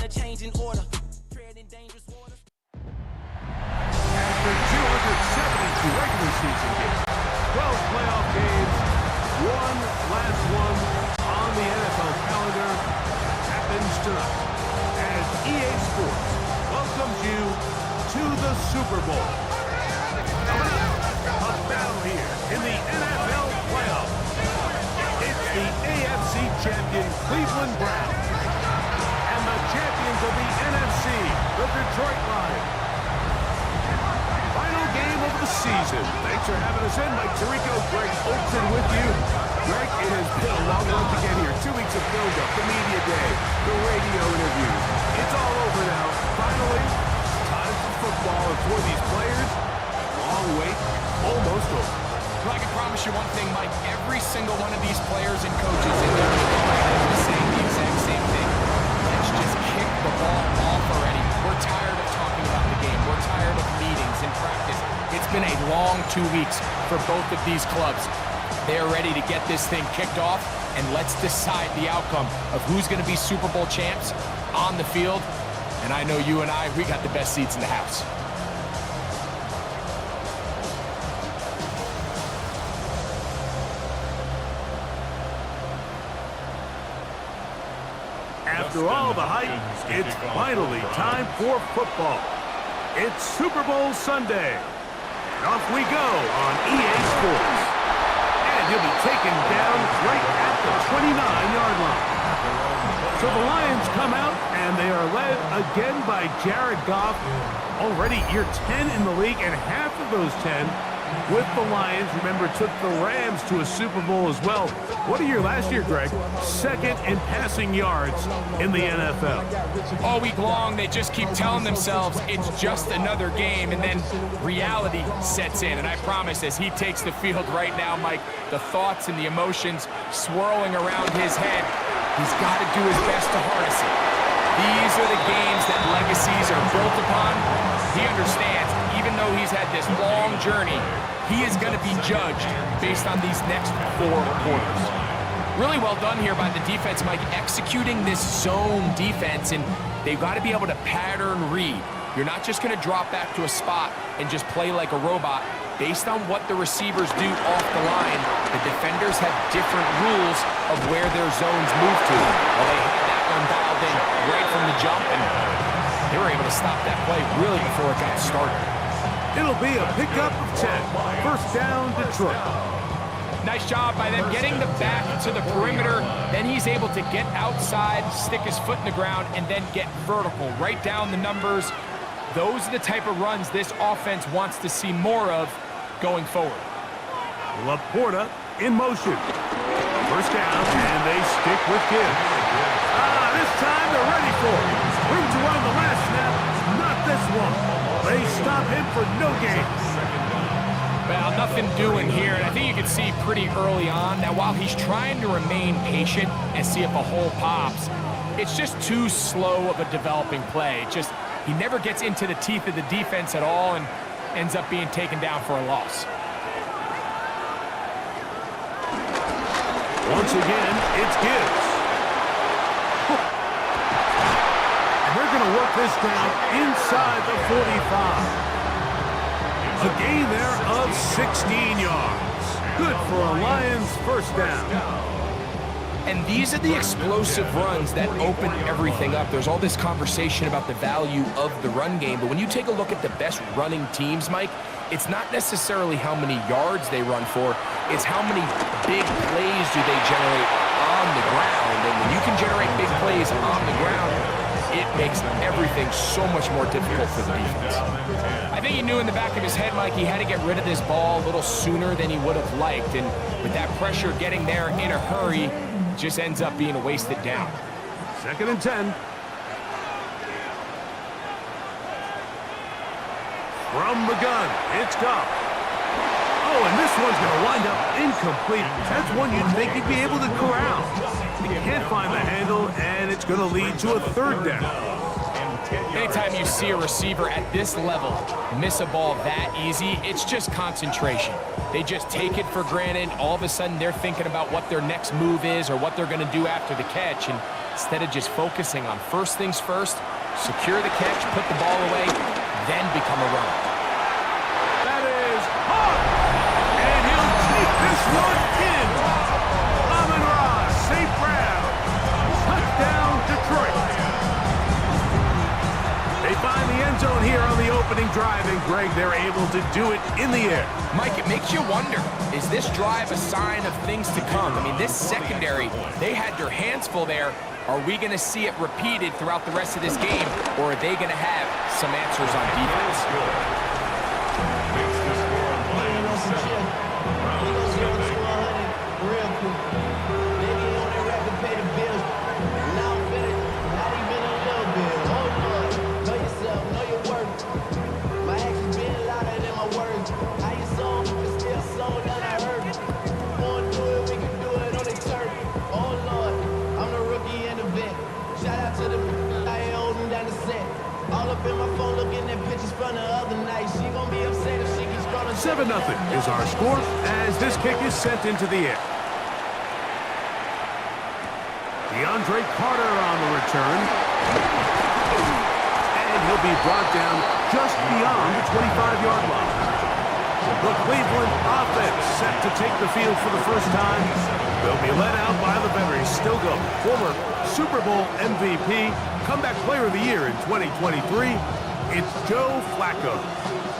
a change in order. Treading dangerous water. After 272 regular season games, 12 playoff games, one last one on the NFL calendar happens tonight as EA Sports welcomes you to the Super Bowl. A battle here in the NFL playoffs. It's the AFC champion Cleveland Browns and the champions of the NFC, the Detroit Lions. Final game of the season. Thanks for having us in. Mike Tirico, Greg Olson with you. Greg, it has been a long run to get here. 2 weeks of build-up, the media day, the radio interviews. It's all over now. Finally, it's time for football. And for these players, long wait, almost over. Well, I can promise you one thing, Mike. Every single one of these players and coaches in there is saying the exact same thing. Let's just kick the ball off already. We're tired of talking about the game. We're tired of meetings and practice. It's been a long 2 weeks for both of these clubs. They're ready to get this thing kicked off, and let's decide the outcome of who's going to be Super Bowl champs on the field. And I know you and I, we got the best seats in the house. After all the hype, it's finally time for football. It's Super Bowl Sunday. And off we go on EA Sports. And he'll be taken down right at the 29-yard line. So the Lions come out, and they are led again by Jared Goff. Already year 10 in the league, and half of those 10 with the Lions. Remember, took the Rams to a Super Bowl as well. What a year last year, Greg. Second in passing yards in the NFL. All week long, they just keep telling themselves it's just another game, and then reality sets in. And I promise, as he takes the field right now, Mike, the thoughts and the emotions swirling around his head, he's got to do his best to harness it. These are the games that legacies are built upon. He understands, even though he's had this long journey, he is going to be judged based on these next 4 quarters. Really well done here by the defense, Mike, executing this zone defense, and they've got to be able to pattern read. You're not just going to drop back to a spot and just play like a robot. Based on what the receivers do off the line, the defenders have different rules of where their zones move to. Well, they had that one dialed in right from the jump, and they were able to stop that play really before it got started. It'll be a pickup of 10. First down, Detroit. Nice job by them getting the back to the perimeter. Then he's able to get outside, stick his foot in the ground, and then get vertical. Right down the numbers. Those are the type of runs this offense wants to see more of going forward. Laporta in motion. First down, and they stick with Gibbs. This time they're ready for it. Room to run the last snap. Not this one. They stop him for no gain. Well, nothing doing here, and I think you can see pretty early on. Now, while he's trying to remain patient and see if a hole pops, it's just too slow of a developing play. He never gets into the teeth of the defense at all and ends up being taken down for a loss. Once again, it's Gibbs. And they're going to work this down inside the 45. A gain there of 16 yards. Good for a Lions first down. And these are the explosive runs that open everything up. There's all this conversation about the value of the run game, but when you take a look at the best running teams, Mike, it's not necessarily how many yards they run for, it's how many big plays do they generate on the ground. And when you can generate big plays on the ground, it makes everything so much more difficult for the defense. I think he knew in the back of his head, Mike, he had to get rid of this ball a little sooner than he would have liked. And with that pressure getting there in a hurry, just ends up being a wasted down. Second and 10. From the gun, it's Goff. Oh, and this one's going to wind up incomplete. That's one you'd think he'd be able to corral. He can't find the handle, and it's going to lead to a third down. Anytime you see a receiver at this level miss a ball that easy, it's just concentration. They just take it for granted. All of a sudden, they're thinking about what their next move is or what they're going to do after the catch, and instead of just focusing on first things first, secure the catch, put the ball away, then become a runner. That is hot! And he'll take this one in! Amon-Ra, St. Brown, touchdown Detroit! They find the end zone here on the opening drive, and Greg, they're able to do it in the air. Mike, it makes you wonder, is this drive a sign of things to come? I mean, this secondary, they had their hands full there. Are we going to see it repeated throughout the rest of this game, or are they going to have some answers on defense? In my phone looking at pictures from the other night. She gon' be upset if she keeps scrolling. 7-0 is our score as this kick is sent into the air. DeAndre Carter on the return. And he'll be brought down just beyond the 25-yard line. The Cleveland offense set to take the field for the first time. They'll be led out by the veteran Stilgo, former Super Bowl MVP, comeback player of the year in 2023. It's Joe Flacco.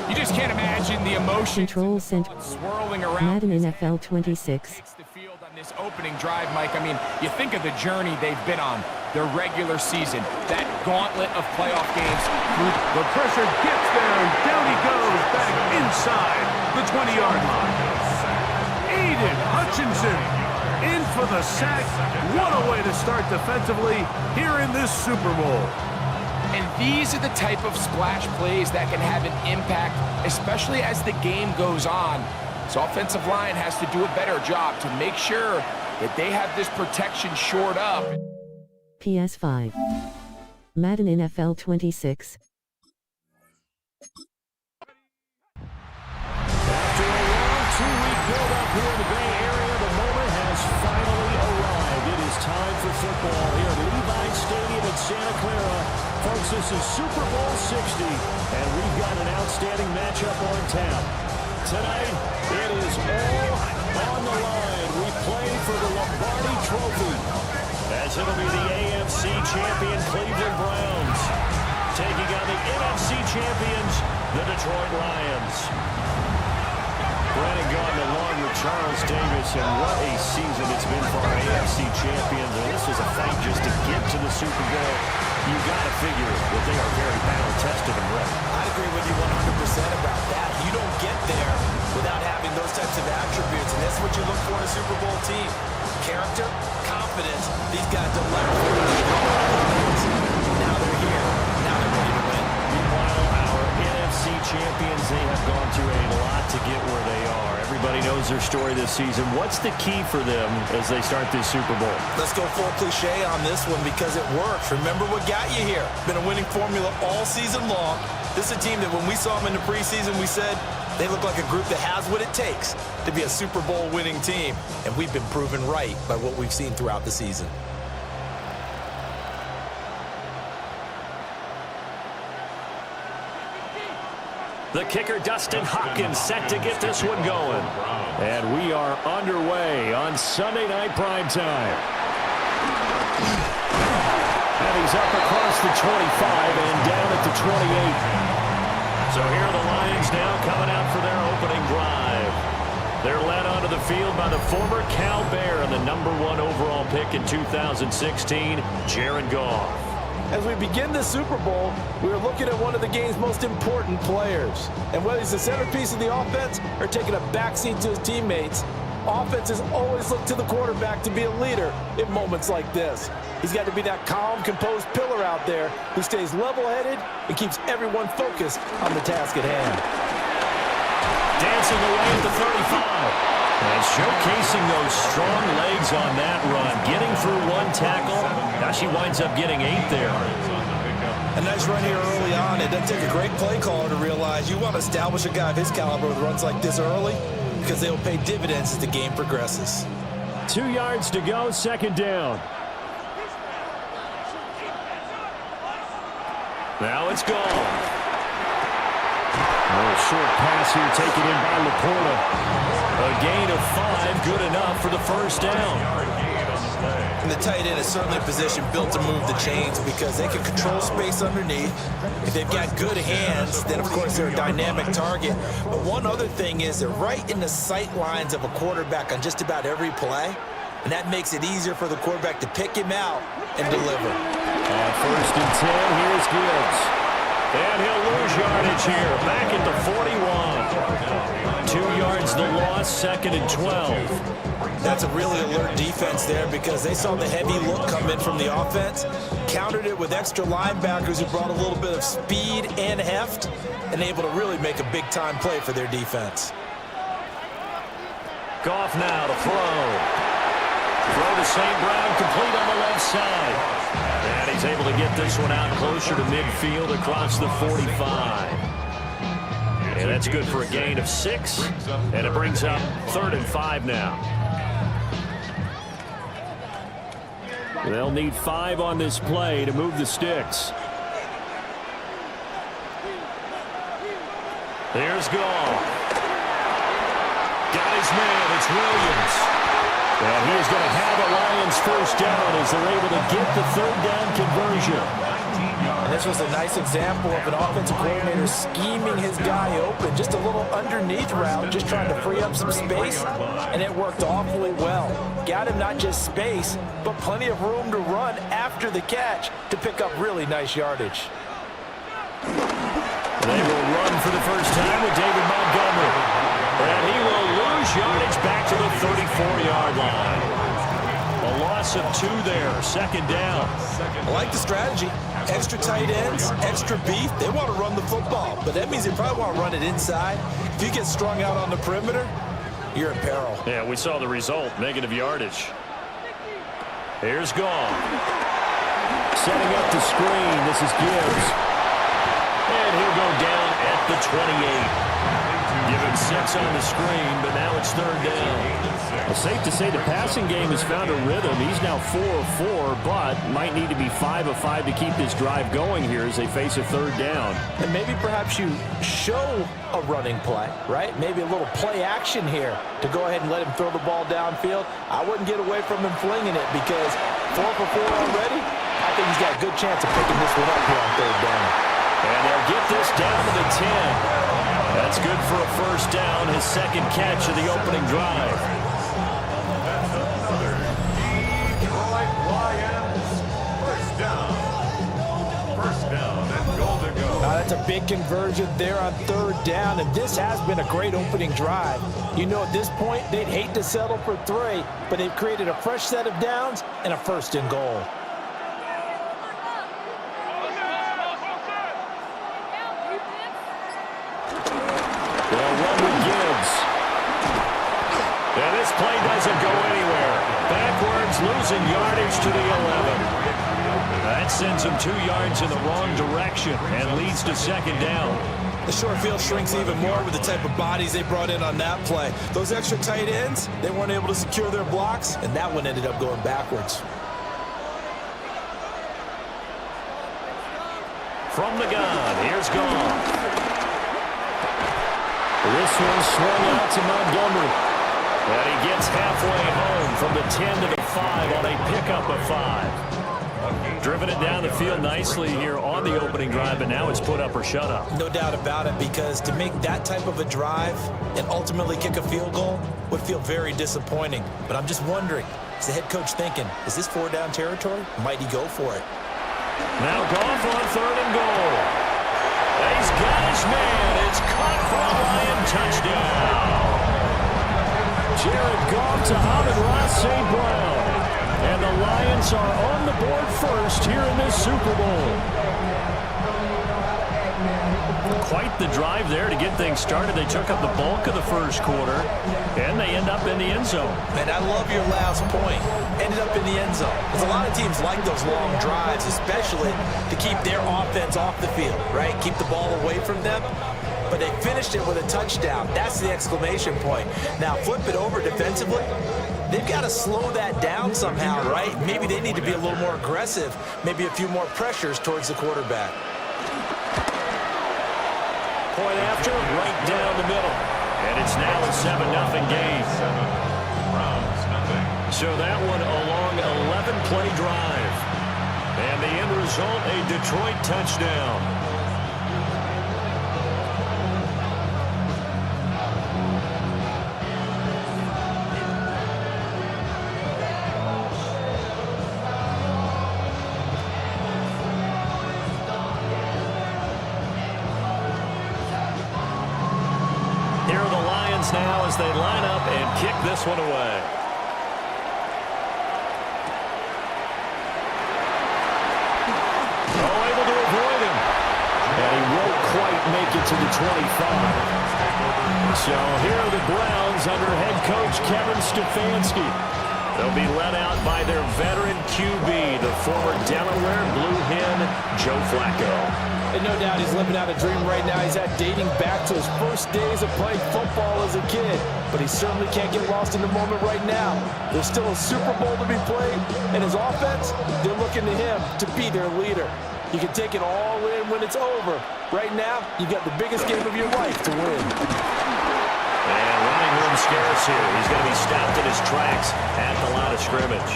You just can't imagine the emotion. Control Center. Swirling around. Madden NFL 26. Takes the field on this opening drive, Mike. I mean, you think of the journey they've been on, their regular season, that gauntlet of playoff games. The pressure gets there, and down he goes back inside the 20-yard line. Aiden Hutchinson in for the sack. What a way to start defensively here in this Super Bowl. And these are the type of splash plays that can have an impact, especially as the game goes on. So offensive line has to do a better job to make sure that they have this protection shored up. ps5. Madden NFL 26. After a long two-week build-up here in the Bay Area, the moment has finally arrived. It is time for football here at Levi Stadium in Santa Clara. Folks, this is Super Bowl 60, and we've got an outstanding matchup on tap. Tonight, it is all on the line. We play for the Lombardi Trophy, as it'll be the AFC champion Cleveland Browns taking on the NFC champions, the Detroit Lions. Brandon Gaudin along with Charles Davis, and what a season it's been for our AFC champions. And this was a fight just to get to the Super Bowl. You got to figure that they are very battle-tested and ready. I agree with you 100% about that. You don't get there without having those types of attributes, and that's what you look for in a Super Bowl team. Character, confidence. These guys don't let it. Now they're here. Now they're ready to win. Meanwhile, our NFC champions, they have gone through a lot to get where they are. Everybody knows their story this season. What's the key for them as they start this Super Bowl? Let's go full cliche on this one because it works. Remember what got you here. Been a winning formula all season long. This is a team that when we saw them in the preseason, we said they look like a group that has what it takes to be a Super Bowl winning team. And we've been proven right by what we've seen throughout the season. The kicker, Dustin Hopkins, set to get this one going. And we are underway on Sunday Night Primetime. And he's up across the 25 and down at the 28. So here are the Lions now coming out for their opening drive. They're led onto the field by the former Cal Bear and the #1 overall pick in 2016, Jared Goff. As we begin the Super Bowl, we are looking at one of the game's most important players. And whether he's the centerpiece of the offense or taking a backseat to his teammates, offenses always look to the quarterback to be a leader in moments like this. He's got to be that calm, composed pillar out there who stays level-headed and keeps everyone focused on the task at hand. Dancing away at the 35. And showcasing those strong legs on that run. Getting through one tackle. Now she winds up getting 8 there. A nice run here early on. It doesn't take a great play caller to realize you want to establish a guy of his caliber with runs like this early because they will pay dividends as the game progresses. 2 yards to go, second down. Now it's gone. A short pass here taken in by Laporta. A gain of 5, good enough for the first down. And the tight end is certainly a position built to move the chains because they can control space underneath. If they've got good hands, then of course they're a dynamic target. But one other thing is they're right in the sight lines of a quarterback on just about every play. And that makes it easier for the quarterback to pick him out and deliver. On 1st and 10, here's Gibbs. And he'll lose yardage here, back at the 41. 2 yards the loss, 2nd and 12. That's a really alert defense there because they saw the heavy look come in from the offense, countered it with extra linebackers who brought a little bit of speed and heft, and able to really make a big-time play for their defense. Goff now to throw. Throw to St. Brown, complete on the left side. And he's able to get this one out closer to midfield across the 45. And that's good for a gain of 6. And it brings up 3rd and 5 now. They'll need 5 on this play to move the sticks. There's Goff. Got his man. It's Williams. And he is going to have a Lions first down as they're able to get the 3rd down conversion. And this was a nice example of an offensive coordinator scheming his guy open. Just a little underneath route, just trying to free up some space, and it worked awfully well. Got him not just space, but plenty of room to run after the catch to pick up really nice yardage. They will run for the first time with David Montgomery. And he will lose yardage back to the 34-yard line. A loss of 2 there, 2nd down. I like the strategy. Extra tight ends, extra beef. They want to run the football, but that means they probably want to run it inside. If you get strung out on the perimeter, you're in peril. Yeah, we saw the result, negative yardage. Here's Goff. Setting up the screen, this is Gibbs. And he'll go down at the 28. Give him 6 on the screen, but now it's 3rd down. Well, safe to say the passing game has found a rhythm. He's now 4 of 4, but might need to be 5 of 5 to keep this drive going here as they face a 3rd down. And maybe perhaps you show a running play, right? Maybe a little play action here to go ahead and let him throw the ball downfield. I wouldn't get away from him flinging it because 4 for 4 already. I think he's got a good chance of picking this one up here on 3rd down. And they'll get this down to the 10. That's good for a first down, his 2nd catch of the opening drive. First down and goal to go. That's a big conversion there on 3rd down, and this has been a great opening drive. You know, at this point, they'd hate to settle for 3, but they've created a fresh set of downs and a 1st and goal. Play doesn't go anywhere. Backwards, losing yardage to the 11. That sends him 2 yards in the wrong direction and leads to 2nd down. The short field shrinks even more with the type of bodies they brought in on that play. Those extra tight ends, they weren't able to secure their blocks, and that one ended up going backwards. From the gun, here's Goff. This one swung out to Montgomery. And he gets halfway home from the 10 to the 5 on a pickup of 5. Driven it down the field nicely here on the opening drive, but now it's put up or shut up. No doubt about it, because to make that type of a drive and ultimately kick a field goal would feel very disappointing. But I'm just wondering, is the head coach thinking, is this 4-down territory? Might he go for it? Now Goff on 3rd and goal. He's got his man. It's caught for a Lion touchdown. Jared Goff to Amon-Ra St. Brown. And the Lions are on the board first here in this Super Bowl. Quite the drive there to get things started. They took up the bulk of the first quarter, and they end up in the end zone. Man, I love your last point. Ended up in the end zone. Because a lot of teams like those long drives, especially to keep their offense off the field, right? Keep the ball away from them. But they finished it with a touchdown. That's the exclamation point. Now, flip it over defensively. They've got to slow that down somehow, right? Maybe they need to be a little more aggressive. Maybe a few more pressures towards the quarterback. Point after, right down the middle. And it's now a 7-0 game. So that one a long 11-play drive. And the end result, a Detroit touchdown. Here are the Lions now as they line up and kick this one away. Oh, able to avoid him. And he won't quite make it to the 25. So here are the Browns under head coach Kevin Stefanski. They'll be led out by their veteran QB, the former Delaware Blue Hen, Joe Flacco. And no doubt he's living out a dream right now. He's dating back to his first days of playing football as a kid. But he certainly can't get lost in the moment right now. There's still a Super Bowl to be played. And his offense, they're looking to him to be their leader. You can take it all in when it's over. Right now, you got the biggest game of your life to win. And running room scarce here. He's going to be stopped in his tracks at the line of scrimmage.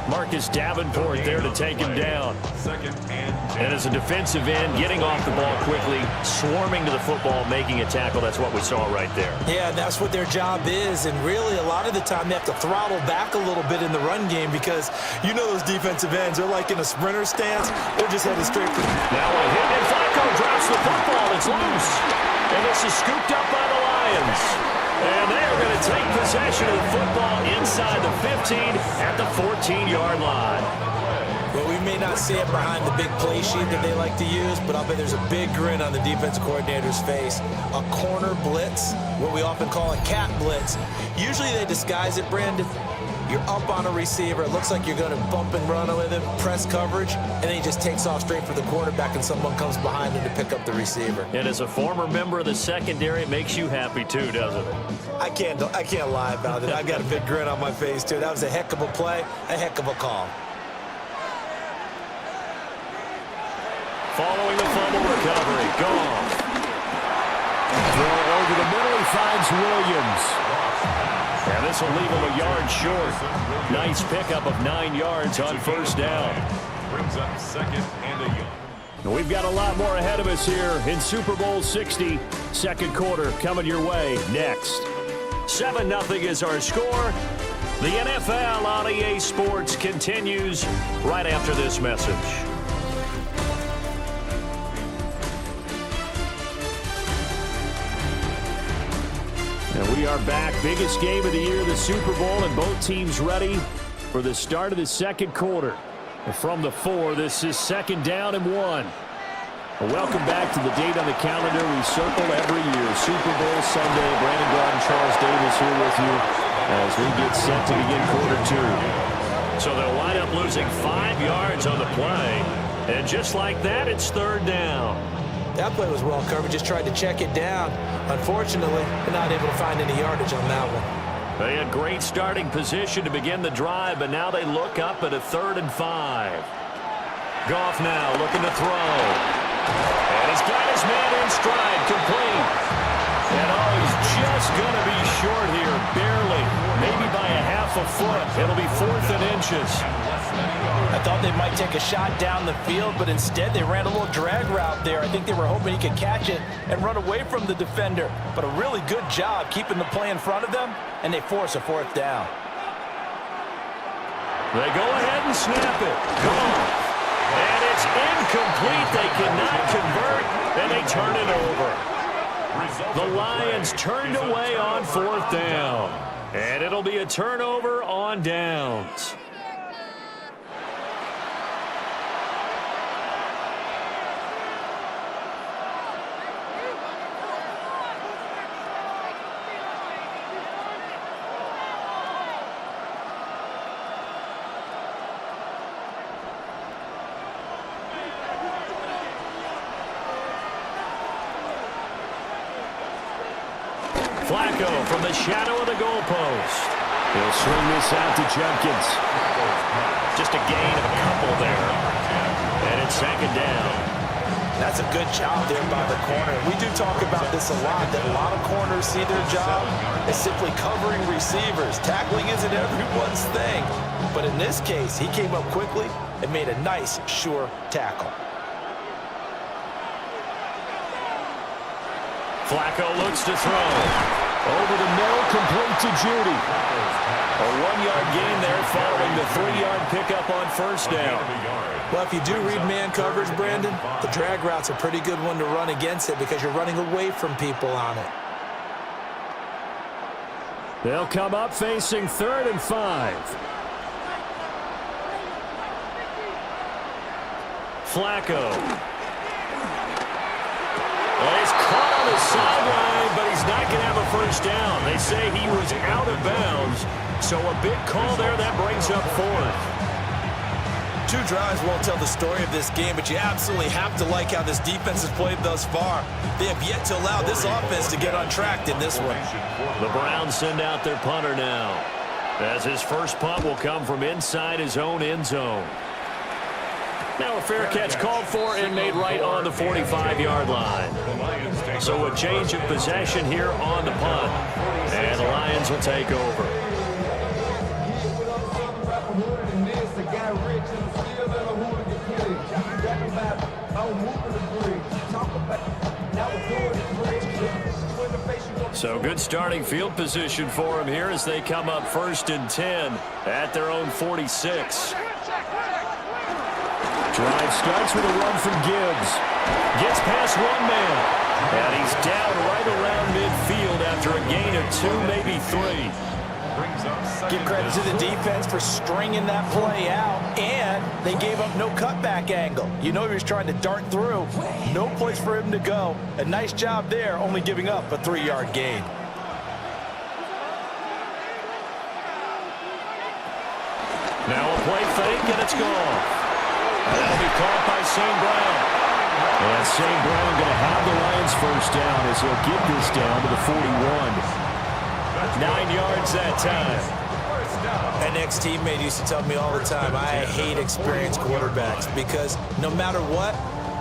Marcus Davenport there to take him down. And as a defensive end, getting off the ball quickly, swarming to the football, making a tackle. That's what we saw right there. Yeah, that's what their job is. And really, a lot of the time, they have to throttle back a little bit in the run game because you know those defensive ends, they're like in a sprinter stance. They're just headed straight for now a hit, and Flacco drops the football. It's loose. And this is scooped up by the Lions. And they are going to take possession of the football inside the 15 at the 14-yard line. Well, we may not see it behind the big play sheet that they like to use, but I'll bet there's a big grin on the defense coordinator's face. A corner blitz, what we often call a cat blitz. Usually they disguise it, Brandon. You're up on a receiver. It looks like you're going to bump and run with him, press coverage, and then he just takes off straight for the quarterback, and someone comes behind him to pick up the receiver. And as a former member of the secondary, it makes you happy too, doesn't it? I can't lie about it. I've got a big grin on my face, too. That was a heck of a play, a heck of a call. Following the fumble recovery, Goff. Throw over the middle, he finds Williams. And this will leave him a yard short. Nice pickup of 9 yards on first down. Brings up second and a yard. We've got a lot more ahead of us here in Super Bowl 60. Second quarter coming your way next. 7-0 is our score. The NFL on EA Sports continues right after this message. And we are back. Biggest game of the year, the Super Bowl, and both teams ready for the start of the second quarter. From the 4, this is 2nd down and 1. Welcome back to the date on the calendar we circle every year. Super Bowl Sunday. Brandon Gordon, Charles Davis here with you as we get set to begin quarter 2. So they'll wind up losing 5 yards on the play. And just like that, it's 3rd down. That play was well covered, just tried to check it down. Unfortunately, they're not able to find any yardage on that one. They had great starting position to begin the drive, but now they look up at a 3rd and 5. Goff now looking to throw. And he's got his man in stride, complete. And oh, he's just going to be short here, barely. Maybe by a half a foot. It'll be 4th and inches. I thought they might take a shot down the field, but instead they ran a little drag route there. I think they were hoping he could catch it and run away from the defender. But a really good job keeping the play in front of them, and they force a 4th down. They go ahead and snap it. Gone. And it's incomplete. They cannot convert, and they turn it over. The Lions turned away on 4th down. And it'll be a turnover on downs. Flacco from the shadow of the goalpost. He'll swing this out to Jenkins. Just a gain of a couple there. And it's 2nd down. That's a good job there by the corner. We do talk about this a lot, that a lot of corners see their job as simply covering receivers. Tackling isn't everyone's thing. But in this case, he came up quickly and made a nice, sure tackle. Flacco looks to throw. Over the middle, complete to Judy. A 1-yard gain there following the 3-yard pickup on first down. Well, if you do read man coverage, Brandon, the drag route's a pretty good one to run against it because you're running away from people on it. They'll come up facing 3rd and 5. Flacco. Well, he's caught on the sideline, but he's not going to have a first down. They say he was out of bounds, so a big call there that brings up 4th. 2 drives won't tell the story of this game, but you absolutely have to like how this defense has played thus far. They have yet to allow this offense to get untracked in this one. The Browns send out their punter now, as his first punt will come from inside his own end zone. Now a fair catch called for and made right on the 45-yard line. So a change of possession here on the punt, and the Lions will take over. So good starting field position for him here as they come up 1st and 10 at their own 46. Drive starts with a run from Gibbs. Gets past 1 man. And he's down right around midfield after a gain of 2, maybe 3. Give credit to the defense for stringing that play out, and they gave up no cutback angle. You know he was trying to dart through. No place for him to go. A nice job there, only giving up a 3-yard gain. Now a play fake, and it's gone. That'll be caught by St. Brown. And St. Brown going to have the Lions first down as he'll get this down to the 41. 9 yards that time. An ex-teammate used to tell me all the time, I hate experienced quarterbacks because no matter what,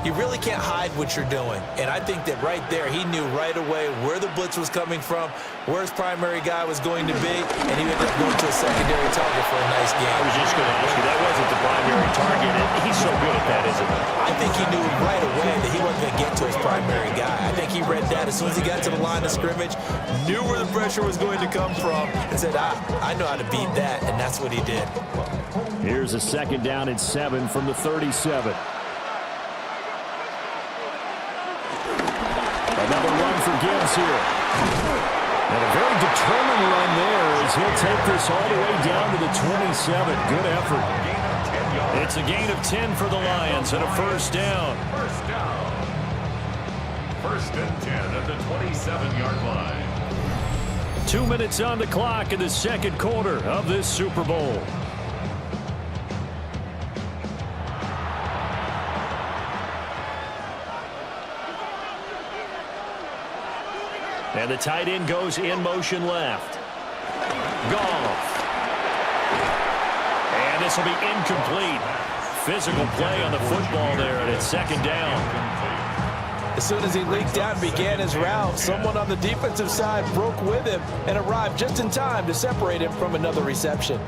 you really can't hide what you're doing. And I think that right there, he knew right away where the blitz was coming from, where his primary guy was going to be, and he ended up going to a secondary target for a nice game. I was just going to ask you, that wasn't the primary target, and he's so good at that, isn't he? I think he knew right away that he wasn't going to get to his primary guy. I think he read that as soon as he got to the line of scrimmage, knew where the pressure was going to come from, and said, I know how to beat that, and that's what he did. Here's a 2nd down and 7 from the 37. Another run for Gibbs here. And a very determined run there as he'll take this all the way down to the 27. Good effort. It's a gain of 10 for the Lions and a first down. 1st and 10 at the 27-yard line. 2 minutes on the clock in the 2nd quarter of this Super Bowl. And the tight end goes in motion left. Goff. And this will be incomplete. Physical play on the football there, and it's 2nd down. As soon as he leaked out and began his route, someone on the defensive side broke with him and arrived just in time to separate him from another reception.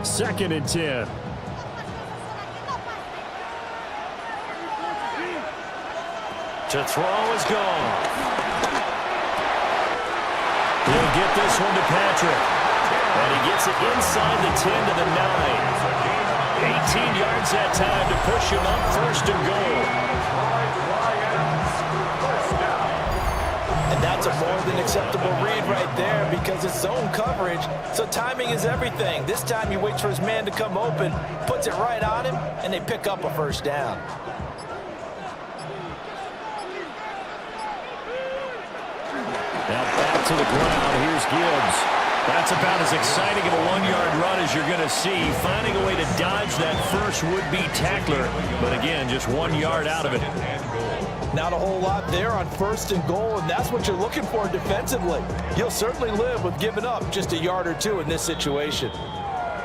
2nd and 10. To throw is gone. He'll get this one to Patrick. And he gets it inside the 10 to the 9. 18 yards that time to push him up 1st and goal. And that's a more than acceptable read right there because it's zone coverage, so timing is everything. This time he waits for his man to come open, puts it right on him, and they pick up a first down. Now back to the ground. Here's Gibbs. That's about as exciting of a 1-yard run as you're going to see. Finding a way to dodge that first would-be tackler. But again, just 1 yard out of it. Not a whole lot there on 1st and goal, and that's what you're looking for defensively. You'll certainly live with giving up just a yard or 2 in this situation.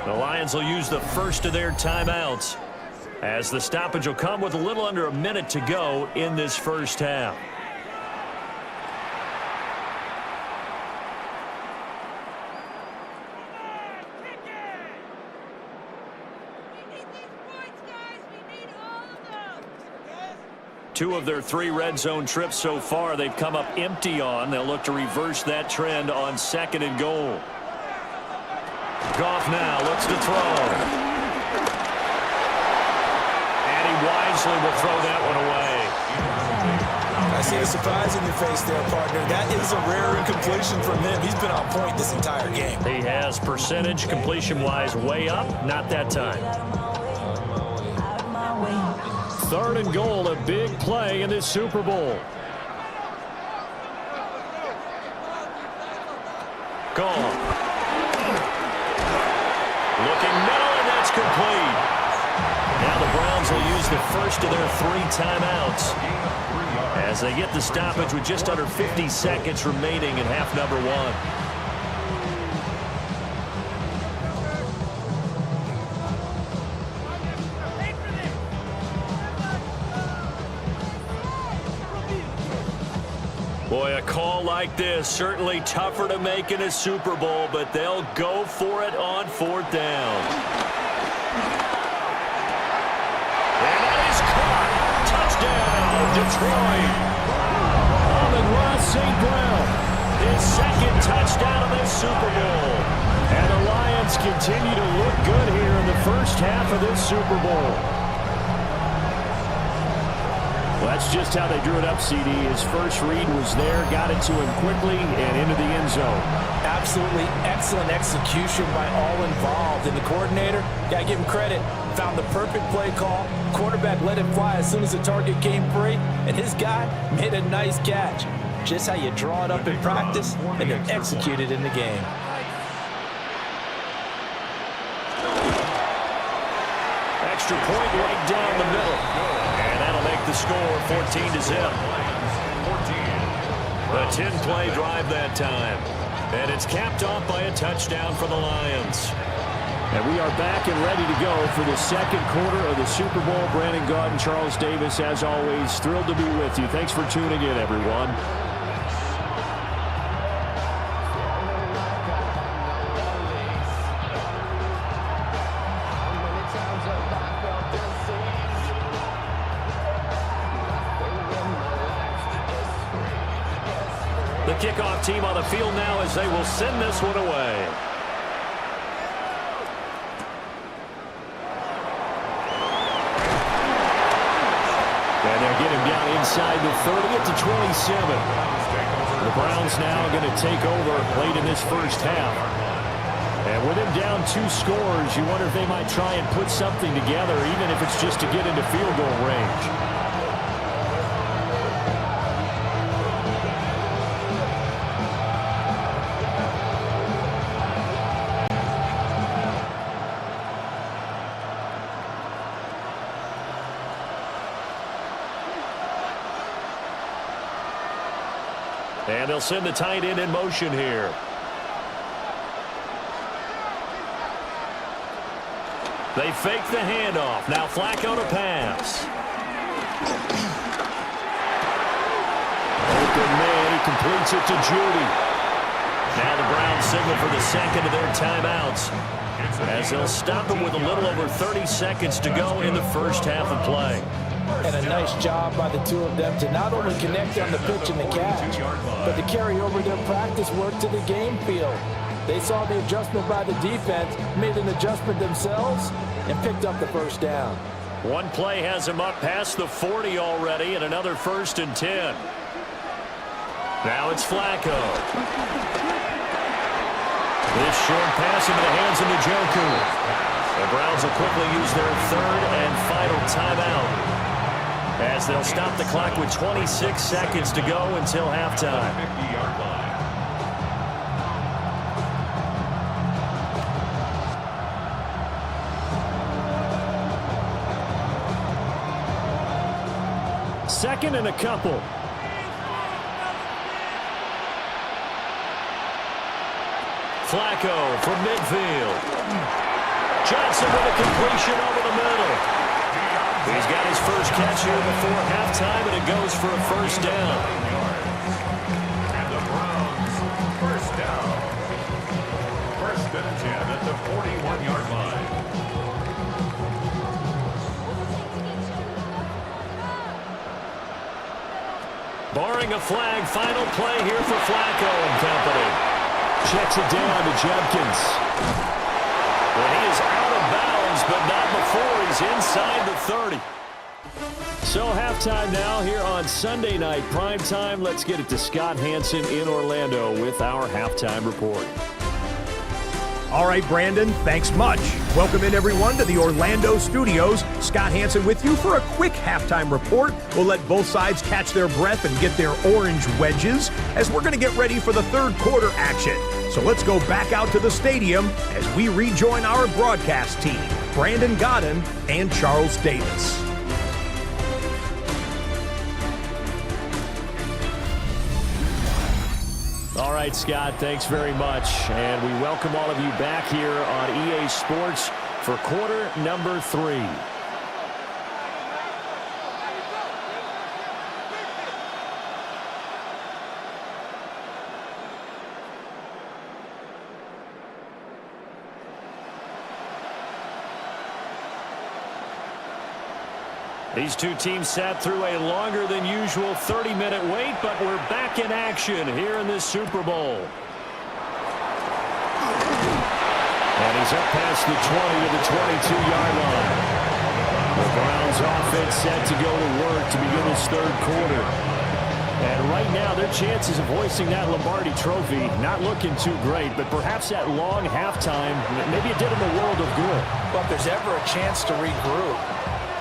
The Lions will use the first of their timeouts. as the stoppage will come with a little under a minute to go in this first half. Two of their 3 red zone trips so far they've come up empty on. They'll look to reverse that trend on 2nd and goal. Goff now looks to throw. And he wisely will throw that one away. I see the surprise in your face there, partner. That is a rare incompletion from him. He's been on point this entire game. He has percentage completion-wise way up. Not that time. 3rd and goal, a big play in this Super Bowl. Goal. Looking middle, and that's complete. Now the Browns will use the first of their 3 timeouts as they get the stoppage with just under 50 seconds remaining in half number 1. Boy, a call like this, certainly tougher to make in a Super Bowl, but they'll go for it on 4th down. And that is caught. Touchdown, Detroit. Amon-Ra St. Brown, his 2nd touchdown of this Super Bowl. And the Lions continue to look good here in the first half of this Super Bowl. Well, that's just how they drew it up, CD. His first read was there, got it to him quickly, and into the end zone. Absolutely excellent execution by all involved. And the coordinator, got to give him credit, found the perfect play call. Quarterback let it fly as soon as the target came free, and his guy made a nice catch. Just how you draw it up in practice and then execute it in the game. Extra point right down the middle. And that'll make the score 14-0. A 10-play drive that time. And it's capped off by a touchdown for the Lions. And we are back and ready to go for the 2nd quarter of the Super Bowl. Brandon Gaudin, Charles Davis, as always, thrilled to be with you. Thanks for tuning in, everyone. The kickoff team on the field now as they will send this one away. And they'll get him down inside the 30 at the 27. The Browns now going to take over late in this first half. And with them down 2 scores, you wonder if they might try and put something together, even if it's just to get into field goal range. And they'll send the tight end in motion here. They fake the handoff. Now Flacco to pass. Open man. He completes it to Judy. Now the Browns signal for the 2nd of their timeouts, as they'll stop him with a little over 30 seconds to go in the first half of play. And a nice job by the 2 of them to not only connect on the pitch and the catch, but to carry over their practice work to the game field. They saw the adjustment by the defense, made an adjustment themselves, and picked up the first down. One play has him up past the 40 already, and another 1st and 10. Now it's Flacco. This short pass into the hands of Njoku. The Browns will quickly use their 3rd and final timeout, as they'll stop the clock with 26 seconds to go until halftime. Second and a couple. Flacco from midfield. Johnson with a completion over the middle. He's got his first catch here before halftime, and it goes for a first down. And the Browns, first down. First and 10 at the 41-yard line. Barring a flag, final play here for Flacco and company. Checks it down to Judkins. Well, he is out of bounds, but not before he's inside the 30. So halftime now here on Sunday night prime time. Let's get it to Scott Hanson in Orlando with our halftime report. All right, Brandon, thanks much. Welcome in, everyone, to the Orlando studios. Scott Hanson with you for a quick halftime report. We'll let both sides catch their breath and get their orange wedges as we're going to get ready for the third quarter action. So let's go back out to the stadium as we rejoin our broadcast team, Brandon Godden and Charles Davis. All right, Scott, thanks very much. And we welcome all of you back here on EA Sports for quarter number 3. These two teams sat through a longer than usual 30-minute wait, but we're back in action here in this Super Bowl. And he's up past the 20 to the 22-yard line. The Browns offense set to go to work to begin this third quarter. And right now, their chances of hoisting that Lombardi trophy not looking too great, but perhaps that long halftime, maybe it did them a world of good. Well, if there's ever a chance to regroup,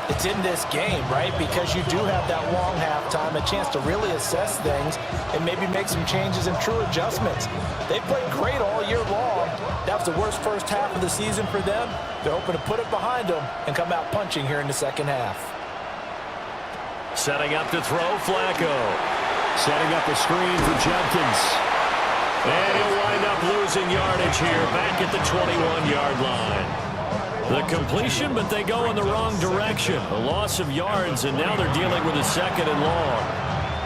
it's in this game, right? Because you do have that long halftime, a chance to really assess things and maybe make some changes and true adjustments. They played great all year long. That was the worst first half of the season for them. They're hoping to put it behind them and come out punching here in the second half. Setting up to throw, Flacco. Setting up a screen for Judkins. And he'll wind up losing yardage here back at the 21-yard line. The completion, but they go in the wrong direction. A loss of yards, and now they're dealing with a second and long.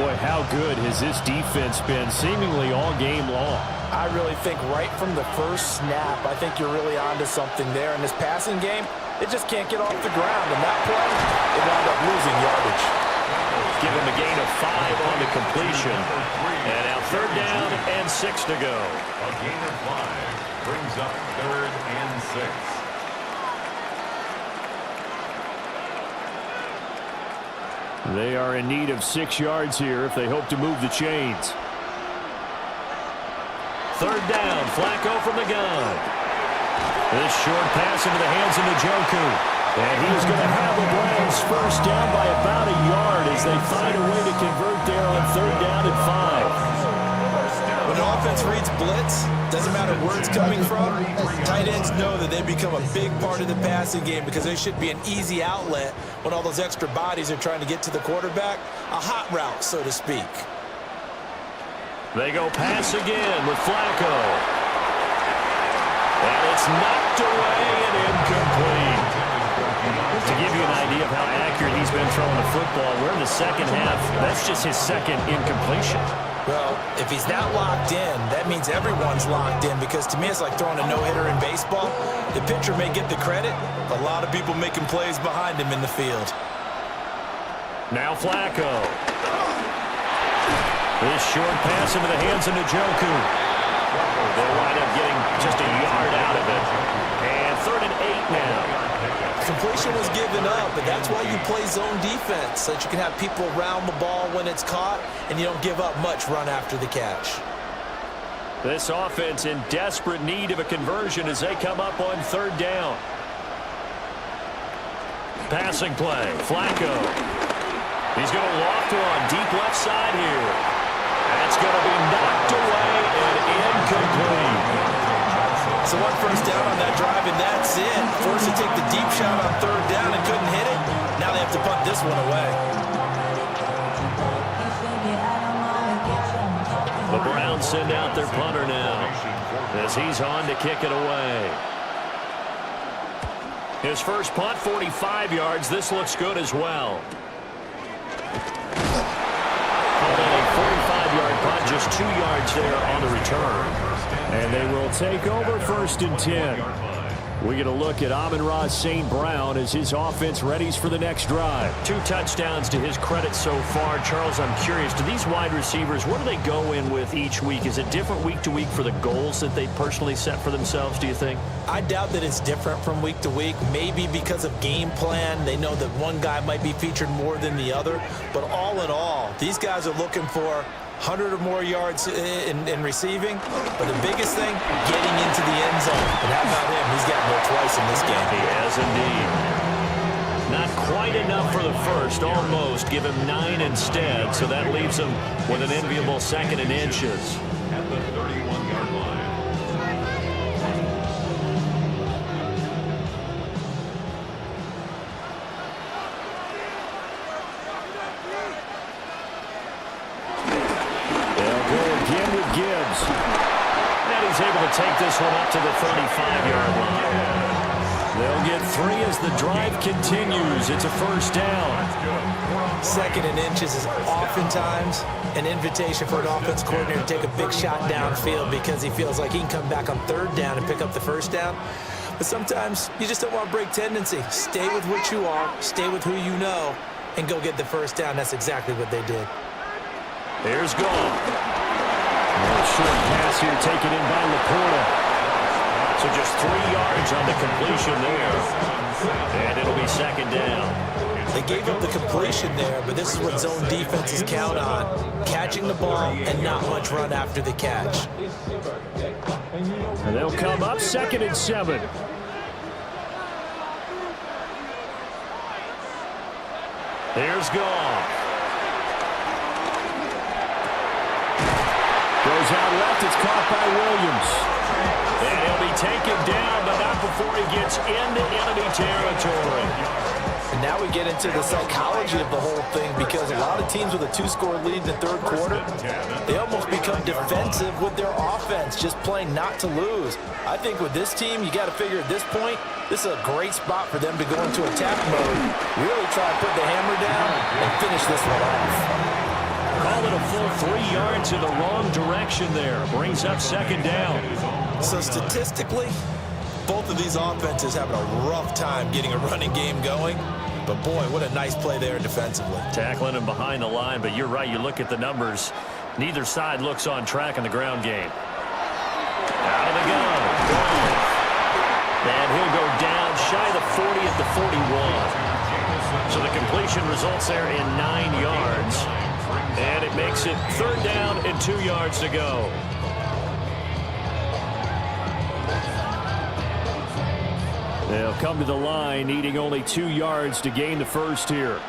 Boy, how good has this defense been seemingly all game long? I really think right from the first snap, I think you're really onto something there. In this passing game, it just can't get off the ground. And that play, it wound up losing yardage. Give him a gain of 5 on the completion. And now third down and 6 to go. A gain of 5 brings up third and 6. They are in need of 6 yards here if they hope to move the chains. Third down, Flacco from the gun. This short pass into the hands of Njoku. And he's going to have the Browns first down by about a yard as they find a way to convert there on third down and 5. When an offense reads blitz, doesn't matter where it's coming from, tight ends know that they become a big part of the passing game because they should be an easy outlet when all those extra bodies are trying to get to the quarterback. A hot route, so to speak. They go pass again with Flacco. And it's knocked away and incomplete. To give you an idea of how accurate he's been throwing the football, we're in the second half. That's just his second incompletion. Well, if he's not locked in, that means everyone's locked in because to me it's like throwing a no-hitter in baseball. The pitcher may get the credit, a lot of people making plays behind him in the field. Now Flacco. This short pass into the hands of Njoku. They'll wind up getting just a yard out of it. And third and 8 now. Completion was given up, but that's why you play zone defense, so that you can have people around the ball when it's caught, and you don't give up much run after the catch. This offense in desperate need of a conversion as they come up on third down. Passing play, Flacco. He's going to loft one deep left side here. That's going to be knocked away and incomplete. So one first down on that drive, and that's it. Forced to take the deep shot on third down and couldn't hit it. Now they have to punt this one away. The Browns send out their punter now as he's on to kick it away. His first punt, 45 yards. This looks good as well. Called in a 45-yard punt, just 2 yards there on the return. And they will take over 1st and 10. We get a look at Amon-Ra St. Brown as his offense readies for the next drive. 2 touchdowns to his credit so far. Charles, I'm curious, do these wide receivers, what do they go in with each week? Is it different week to week for the goals that they personally set for themselves, do you think? I doubt that it's different from week to week. Maybe because of game plan, they know that one guy might be featured more than the other. But all in all, these guys are looking for 100 or more yards in receiving. But the biggest thing, getting into the end zone. And how about him? He's gotten there twice in this game. He has indeed. Not quite enough for the first, almost. Give him 9 instead, so that leaves him with an enviable 2nd and inches. At the 31-yard line. Gibbs. And he's able to take this one up to the 35-yard line. They'll get 3 as the drive continues. It's a 1st down. 2nd and inches is oftentimes an invitation for an offense coordinator to take a big shot downfield because he feels like he can come back on 3rd down and pick up the 1st down. But sometimes you just don't want to break tendency. Stay with what you are, stay with who you know, and go get the 1st down. That's exactly what they did. Here's Goff. Short pass here taken in by Laporta. So just 3 yards on the completion there. And it'll be 2nd down. They gave up the completion there, but this is what zone defenses count on. Catching the ball and not much run after the catch. And they'll come up 2nd and 7. Here's Goff. Goes out left, it's caught by Williams. And he'll be taken down, but not before he gets into enemy territory. And now we get into the psychology of the whole thing because a lot of teams with a 2-score lead in the 3rd quarter, they almost become defensive with their offense, just playing not to lose. I think with this team, you got to figure at this point, this is a great spot for them to go into attack mode, really try to put the hammer down and finish this one off. Call it a full 3 yards in the wrong direction there. Brings up 2nd down. So statistically, both of these offenses having a rough time getting a running game going. But boy, what a nice play there defensively. Tackling him behind the line, but you're right. You look at the numbers. Neither side looks on track in the ground game. Out of the gun. And he'll go down shy of the 40 at the 41. So the completion results there in 9 yards. And it makes it 3rd down and 2 yards to go. They'll come to the line, needing only 2 yards to gain the first here.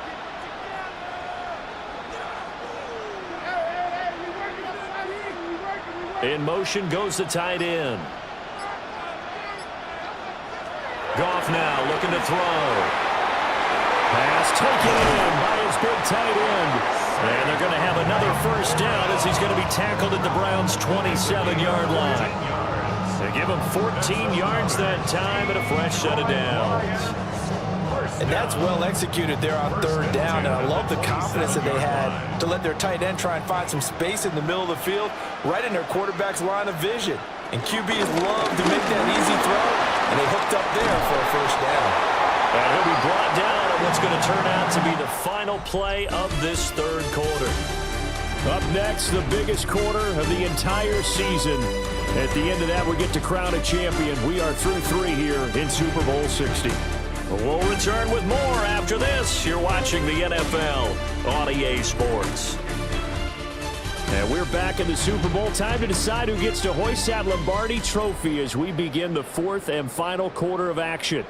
In motion goes the tight end. Goff now looking to throw. Pass taken in by his big tight end. And they're going to have another 1st down as he's going to be tackled at the Browns' 27-yard line. They give him 14 yards that time and a fresh set of downs. And that's well executed there on 3rd down. And I love the confidence that they had to let their tight end try and find some space in the middle of the field, right in their quarterback's line of vision. And QBs love to make that easy throw, and they hooked up there for a 1st down. And he'll be brought down on what's going to turn out to be the final play of this 3rd quarter. Up next, the biggest quarter of the entire season. At the end of that, we get to crown a champion. We are through 3 here in Super Bowl 60. We'll return with more after this. You're watching the NFL on EA Sports. And we're back in the Super Bowl. Time to decide who gets to hoist that Lombardi trophy as we begin the 4th and final quarter of action.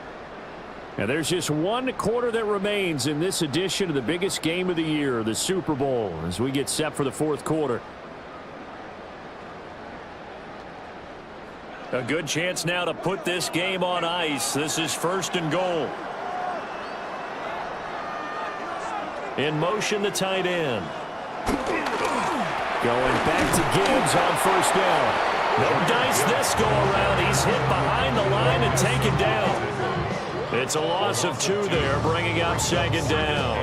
And there's just 1 quarter that remains in this edition of the biggest game of the year, the Super Bowl, as we get set for the 4th quarter. A good chance now to put this game on ice. This is 1st and goal. In motion, the tight end. Going back to Gibbs on 1st down. No dice this go around. He's hit behind the line and taken down. It's a loss of 2 there, bringing up second down.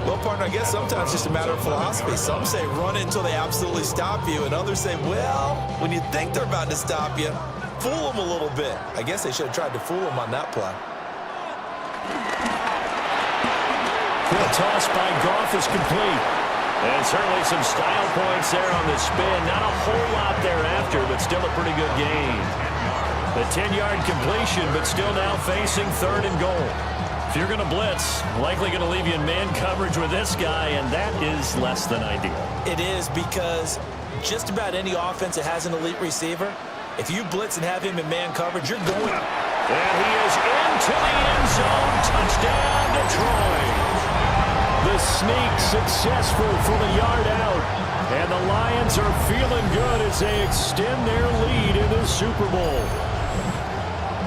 Well, partner, I guess sometimes it's just a matter of philosophy. Some say run it until they absolutely stop you, and others say, well, when you think they're about to stop you, fool them a little bit. I guess they should have tried to fool them on that play. The toss by Goff is complete. And certainly some style points there on the spin. Not a whole lot thereafter, but still a pretty good gain. The 10-yard completion, but still now facing 3rd and goal. If you're going to blitz, likely going to leave you in man coverage with this guy, and that is less than ideal. It is, because just about any offense that has an elite receiver, if you blitz and have him in man coverage, you're going. And he is into the end zone. Touchdown, Detroit. The sneak successful for the yard out. And the Lions are feeling good as they extend their lead in the Super Bowl.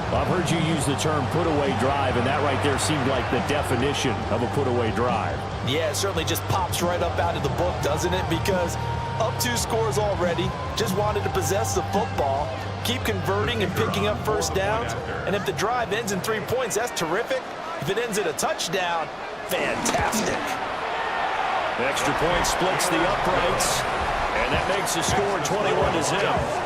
I've heard you use the term put-away drive, and that right there seemed like the definition of a put-away drive. Yeah, it certainly just pops right up out of the book, doesn't it? Because up 2 scores already, just wanted to possess the football, keep converting and picking up first downs, and if the drive ends in 3 points, that's terrific. If it ends in a touchdown, fantastic. The extra point splits the uprights, and that makes the score 21-0.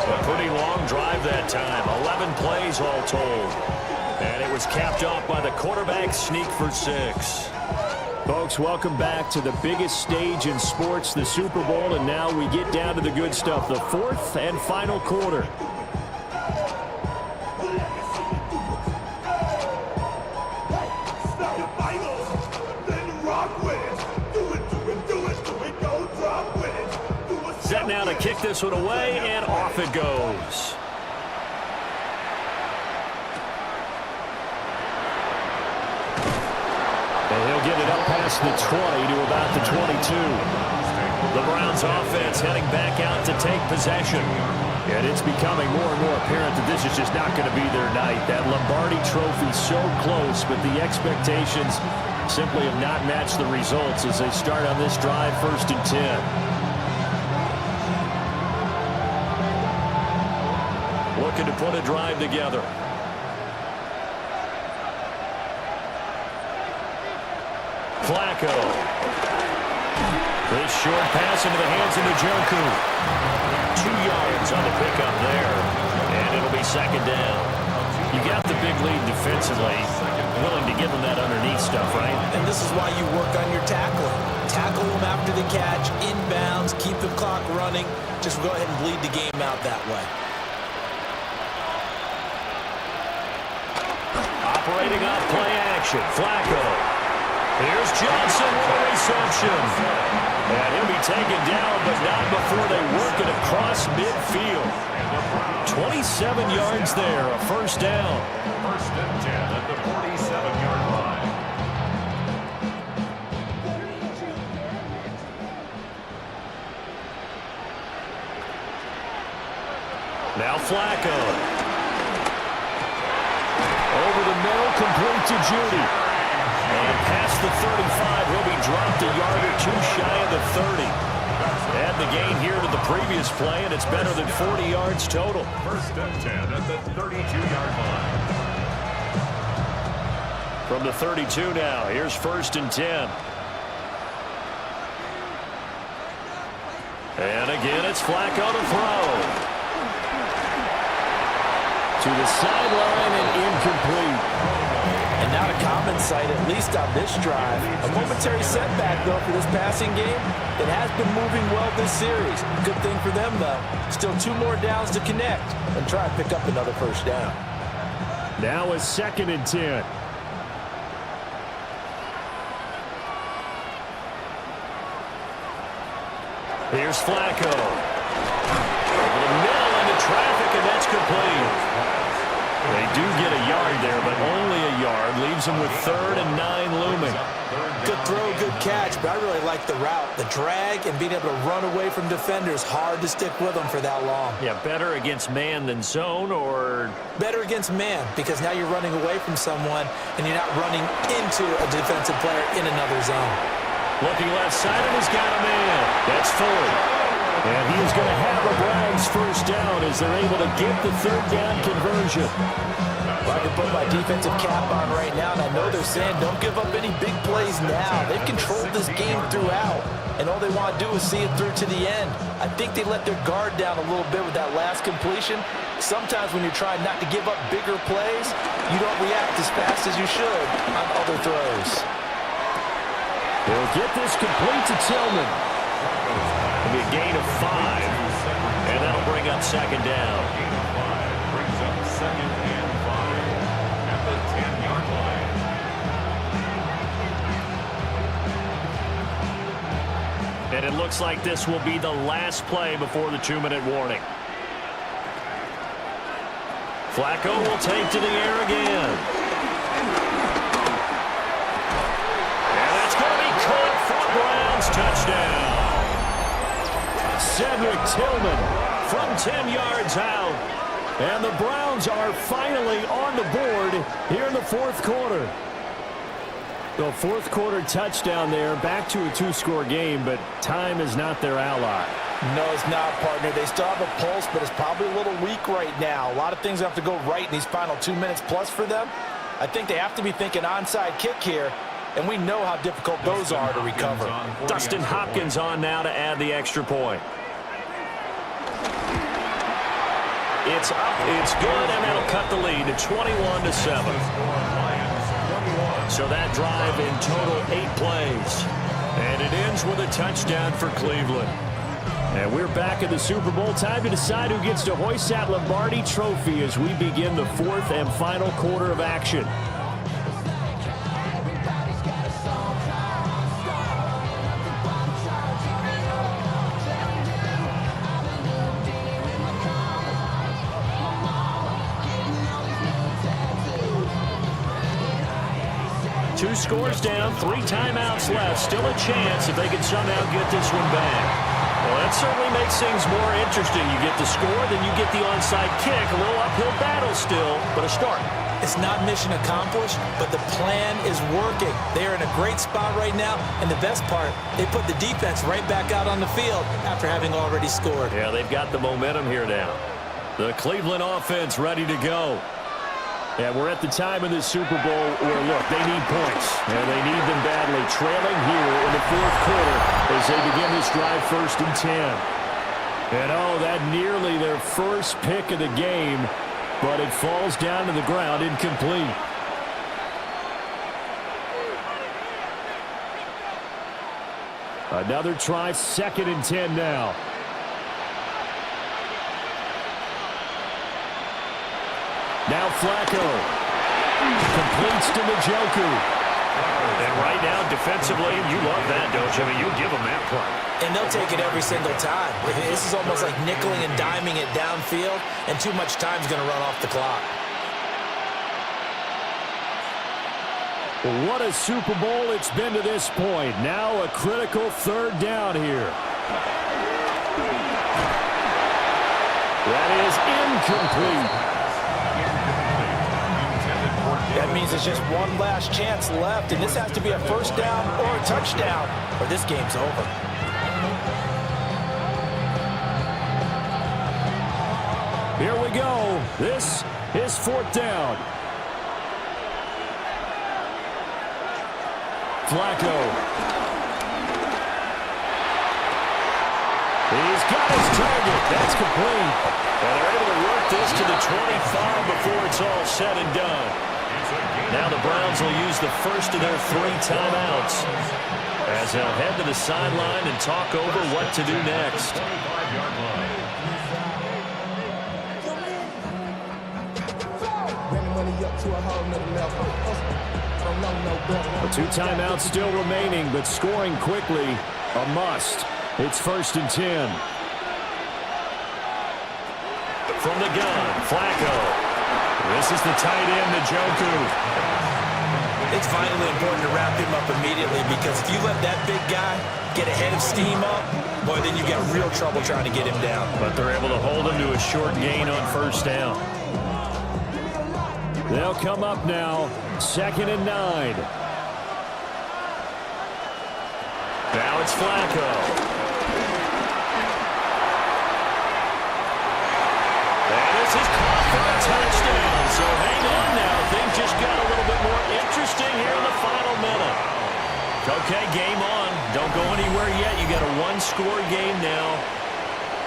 A pretty long drive that time, 11 plays all told. And it was capped off by the quarterback sneak for 6. Folks, welcome back to the biggest stage in sports, the Super Bowl, and now we get down to the good stuff, the 4th and final quarter. Set now to kick this one away, and off it goes. And he'll get it up past the 20 to about the 22. The Browns offense heading back out to take possession. And it's becoming more and more apparent that this is just not going to be their night. That Lombardi trophy so close, but the expectations simply have not matched the results as they start on this drive, 1st and 10. Looking to put a drive together. Flacco. This short pass into the hands of Njoku. 2 yards on the pickup there. And it'll be second down. You got the big lead defensively. Willing to give them that underneath stuff, right? And this is why you work on your tackling. Tackle them after the catch, inbounds, keep the clock running. Just go ahead and bleed the game out that way. Operating off play action. Flacco. Here's Johnson with a reception. And he'll be taken down, but not before they work it across midfield. 27 yards there, a first down. 1st and 10 at the 47-yard line. Now Flacco. Over the middle, complete to Judy. And past the 35, he'll be dropped a yard or 2 shy of the 30. Add the gain here to the previous play, and it's better than 40 yards total. 1st and 10 at the 32-yard line. From the 32 now, here's 1st and 10. And again, it's Flacco to throw. To the sideline and incomplete. And not a common sight, at least on this drive. A momentary setback, though, for this passing game that has been moving well this series. Good thing for them, though. Still 2 more downs to connect and try and pick up another first down. Now a 2nd and 10. Here's Flacco. Over the middle into traffic, and that's complete. They do get a yard there, but only a yard. Leaves them with 3rd and 9 looming. Good throw, good catch, but I really like the route. The drag and being able to run away from defenders. Hard to stick with them for that long. Yeah, better against man than zone, or? Better against man, because now you're running away from someone and you're not running into a defensive player in another zone. Looking left side, and he's got a man. That's Ford. And he's going to have a Browns first down as they're able to get the 3rd down conversion. Well, I can put my defensive cap on right now, and I know they're saying don't give up any big plays now. They've controlled this game throughout, and all they want to do is see it through to the end. I think they let their guard down a little bit with that last completion. Sometimes when you're trying not to give up bigger plays, you don't react as fast as you should on other throws. They'll get this complete to Tillman. It'll be a gain of 5, and that'll bring up second down. Brings up second and 5 at the 10-yard line. And it looks like this will be the last play before the 2-minute warning. Flacco will take to the air again. And that's going to be caught for Browns touchdown. Cedric Tillman from 10 yards out. And the Browns are finally on the board here in the fourth quarter. The fourth quarter touchdown there, back to a 2-score game, but time is not their ally. No, it's not, partner. They still have a pulse, but it's probably a little weak right now. A lot of things have to go right in these final 2 minutes plus for them. I think they have to be thinking onside kick here, and we know how difficult those are to recover. Dustin Hopkins on now to add the extra point. It's up, it's good, and that'll cut the lead to 21-7. So that drive in total 8 plays. And it ends with a touchdown for Cleveland. And we're back in the Super Bowl. Time to decide who gets to hoist that Lombardi trophy as we begin the fourth and final quarter of action. Two scores down, 3 timeouts left. Still a chance if they can somehow get this one back. Well, that certainly makes things more interesting. You get the score, then you get the onside kick. A little uphill battle still, but a start. It's not mission accomplished, but the plan is working. They are in a great spot right now, and the best part, they put the defense right back out on the field after having already scored. Yeah, they've got the momentum here now. The Cleveland offense ready to go. And we're at the time of this Super Bowl where, look, they need points, and they need them badly. Trailing here in the fourth quarter as they begin this drive 1st and 10. And, oh, that nearly their first pick of the game, but it falls down to the ground incomplete. Another try, 2nd and 10 now. Now Flacco completes to Njoku. And right now, defensively, you love that, don't you? I mean, you give them that play. And they'll take it every single time. This is almost like nickeling and diming it downfield, and too much time's going to run off the clock. What a Super Bowl it's been to this point. Now a critical 3rd down here. That is incomplete. That means it's just one last chance left, and this has to be a 1st down or a touchdown, or this game's over. Here we go. This is 4th down. Flacco. He's got his target. That's complete. And they're able to work this to the 25 before it's all said and done. Now the Browns will use the first of their 3 timeouts as they'll head to the sideline and talk over what to do next. The 2 timeouts still remaining, but scoring quickly, a must. It's 1st and 10. From the gun, Flacco. This is the tight end, Njoku. It's vitally important to wrap him up immediately, because if you let that big guy get a head of steam up, boy, then you got real trouble trying to get him down. But they're able to hold him to a short gain on 1st down. They'll come up now, 2nd and 9. Now it's Flacco. And this is caught for a touchdown. So hang on Okay, game on. Don't go anywhere yet. You got a one-score game now.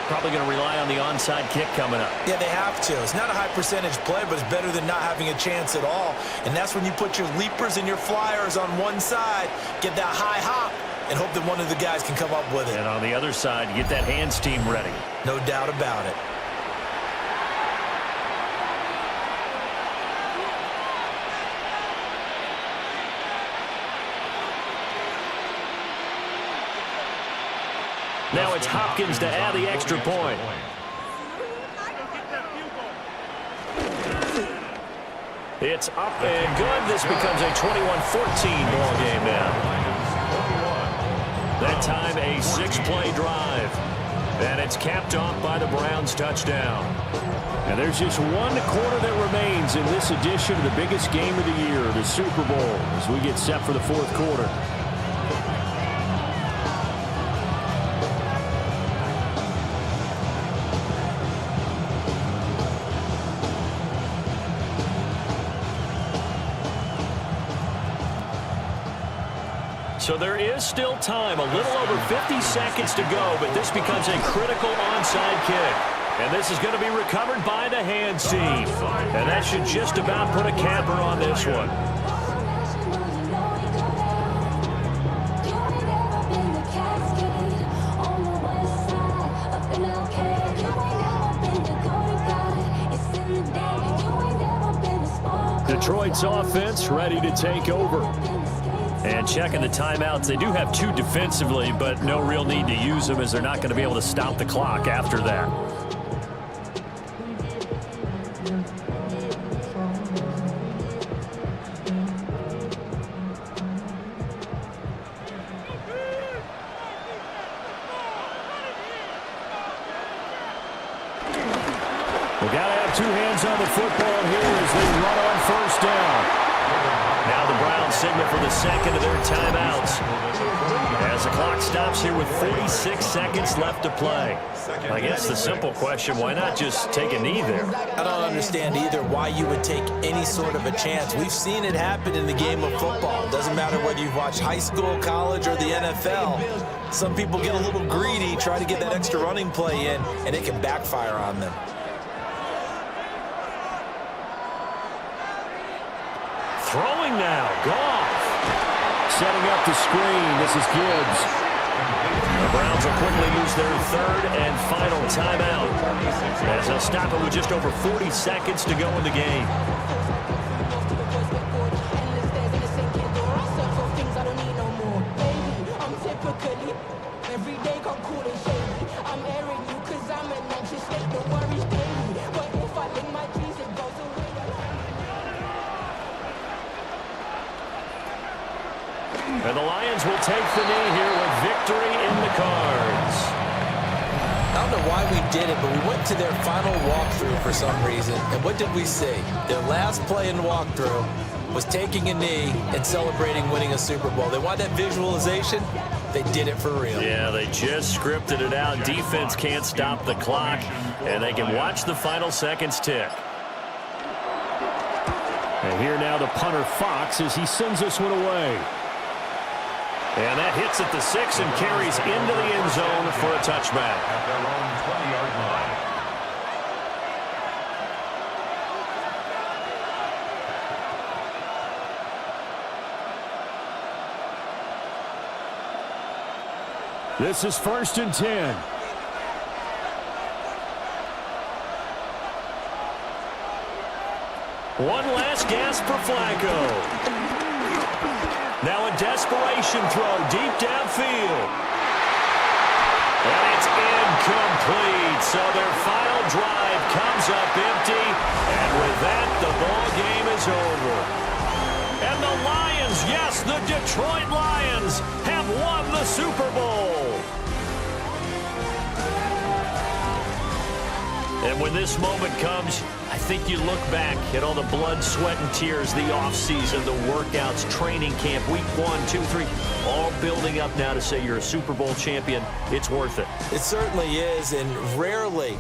Probably going to rely on the onside kick coming up. Yeah, they have to. It's not a high percentage play, but it's better than not having a chance at all. And that's when you put your leapers and your flyers on one side, get that high hop, and hope that one of the guys can come up with it. And on the other side, get that hands team ready. No doubt about it. Now it's Hopkins to add the extra point. It's up and good. This becomes a 21-14 ball game now. That time a 6-play drive. And it's capped off by the Browns touchdown. And there's just one quarter that remains in this edition of the biggest game of the year, the Super Bowl, as we get set for the fourth quarter. So there is still time, a little over 50 seconds to go, but this becomes a critical onside kick. And this is going to be recovered by the hands team. And that should just about put a capper on this one. Detroit's offense ready to take over. And checking the timeouts, they do have 2 defensively, but no real need to use them as they're not going to be able to stop the clock after that. We got to have 2 hands on the football here as they run on first down. Now the Browns signal for the second of their timeouts as the clock stops here with 46 seconds left to play. I guess the simple question, why not just take a knee there? I don't understand either why you would take any sort of a chance. We've seen it happen in the game of football. It doesn't matter whether you've watched high school, college, or the NFL. Some people get a little greedy, try to get that extra running play in, and it can backfire on them. Throwing now, Goff. Setting up the screen, this is Gibbs. The Browns will quickly use their 3rd and final timeout as they'll stop it with just over 40 seconds to go in the game. And the Lions will take the knee here with victory in the cards. I don't know why we did it, but we went to their final walkthrough for some reason. And what did we see? Their last play in walkthrough was taking a knee and celebrating winning a Super Bowl. They want that visualization. They did it for real. Yeah, they just scripted it out. Defense can't stop the clock, and they can watch the final seconds tick. And here now the punter Fox as he sends this one away. And that hits at the 6 and carries into the end zone for a touchback. At their own 20-yard line. This is 1st and 10. One last gasp for Flacco. Now a desperation throw deep downfield. And it's incomplete. So their final drive comes up empty. And with that, the ball game is over. And the Lions, yes, the Detroit Lions, have won the Super Bowl. And when this moment comes, I think you look back at all the blood, sweat, and tears, the offseason, the workouts, training camp, week 1, 2, 3, all building up now to say you're a Super Bowl champion. It's worth it. It certainly is, and rarely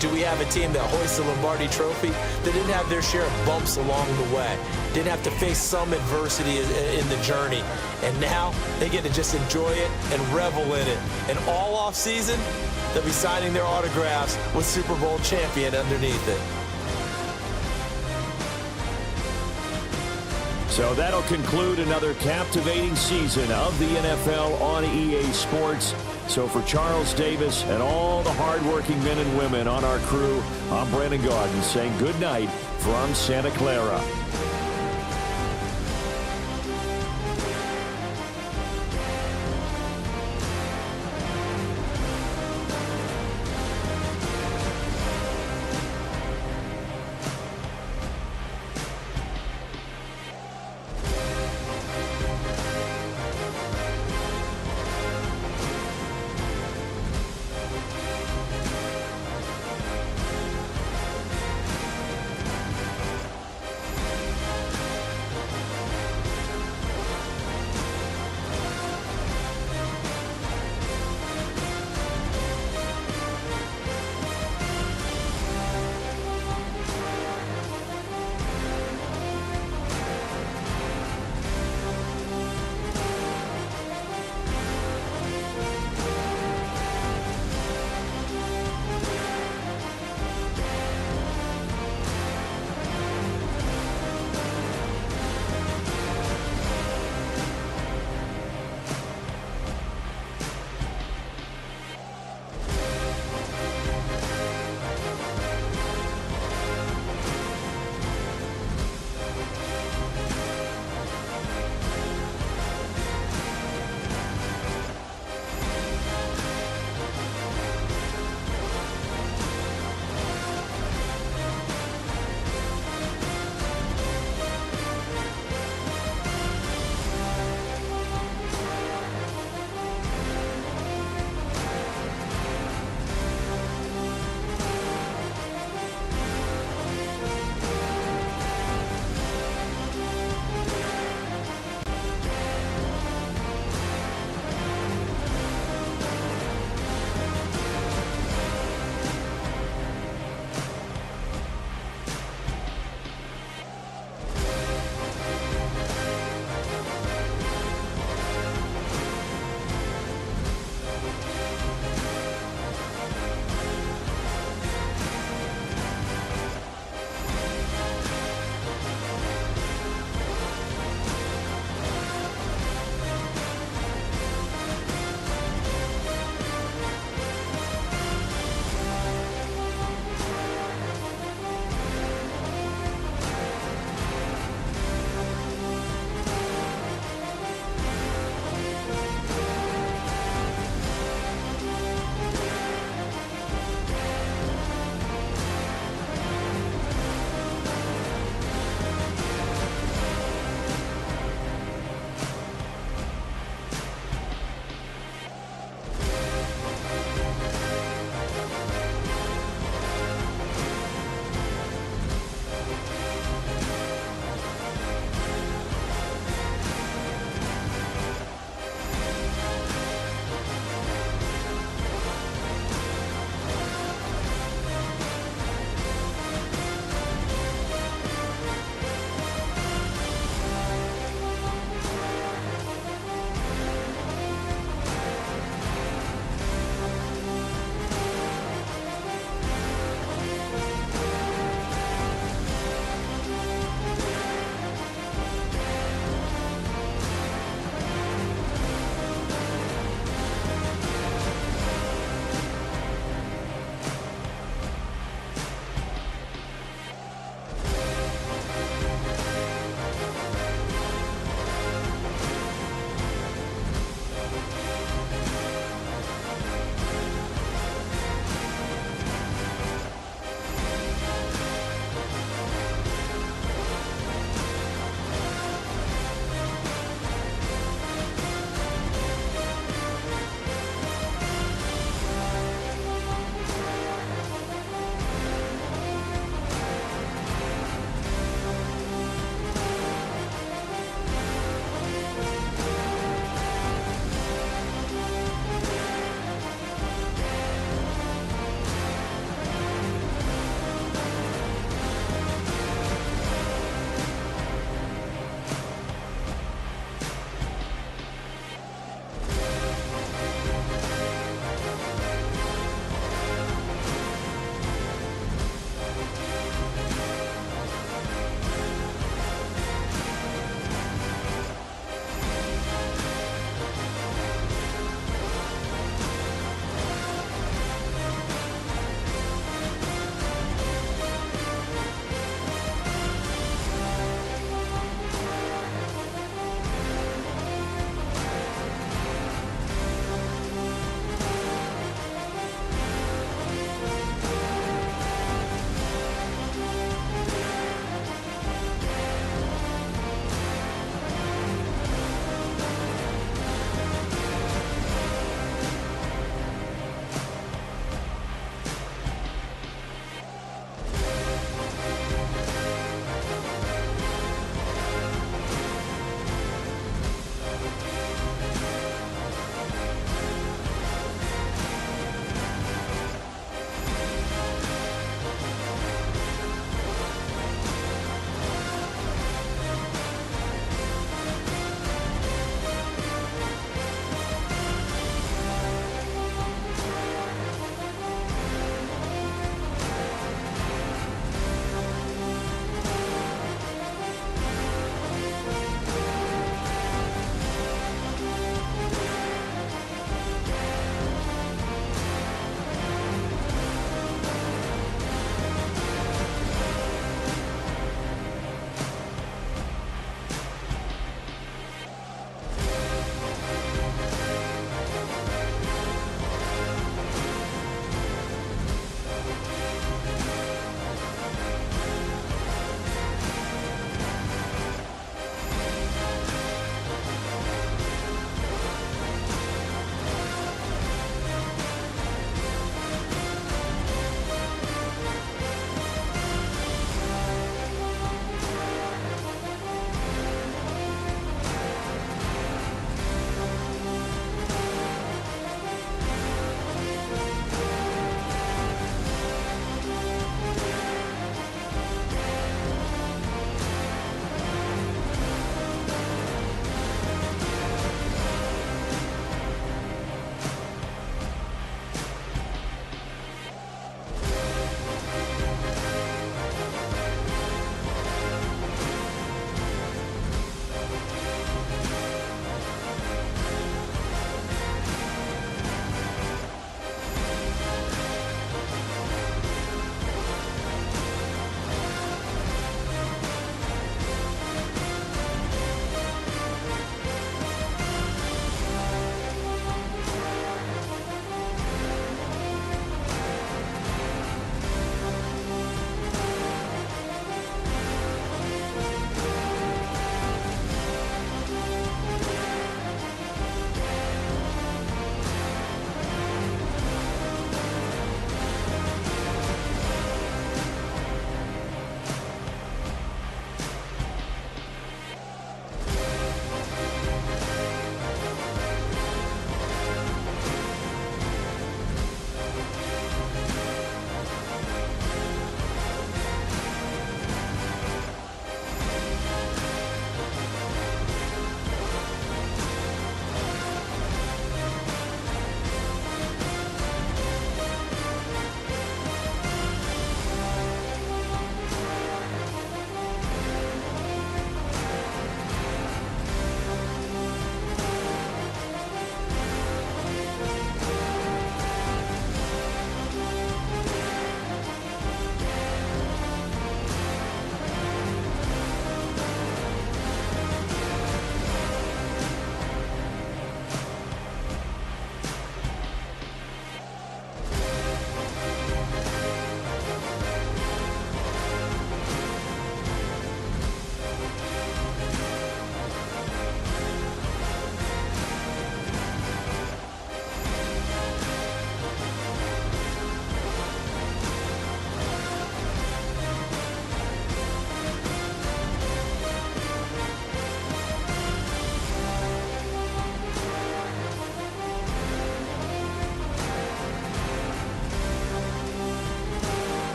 do we have a team that hoists the Lombardi Trophy that didn't have their share of bumps along the way, didn't have to face some adversity in the journey, and now they get to just enjoy it and revel in it. And all off-season, they'll be signing their autographs with Super Bowl champion underneath it. So that'll conclude another captivating season of the NFL on EA Sports. So for Charles Davis and all the hardworking men and women on our crew, I'm Brandon Gaudin saying good night from Santa Clara.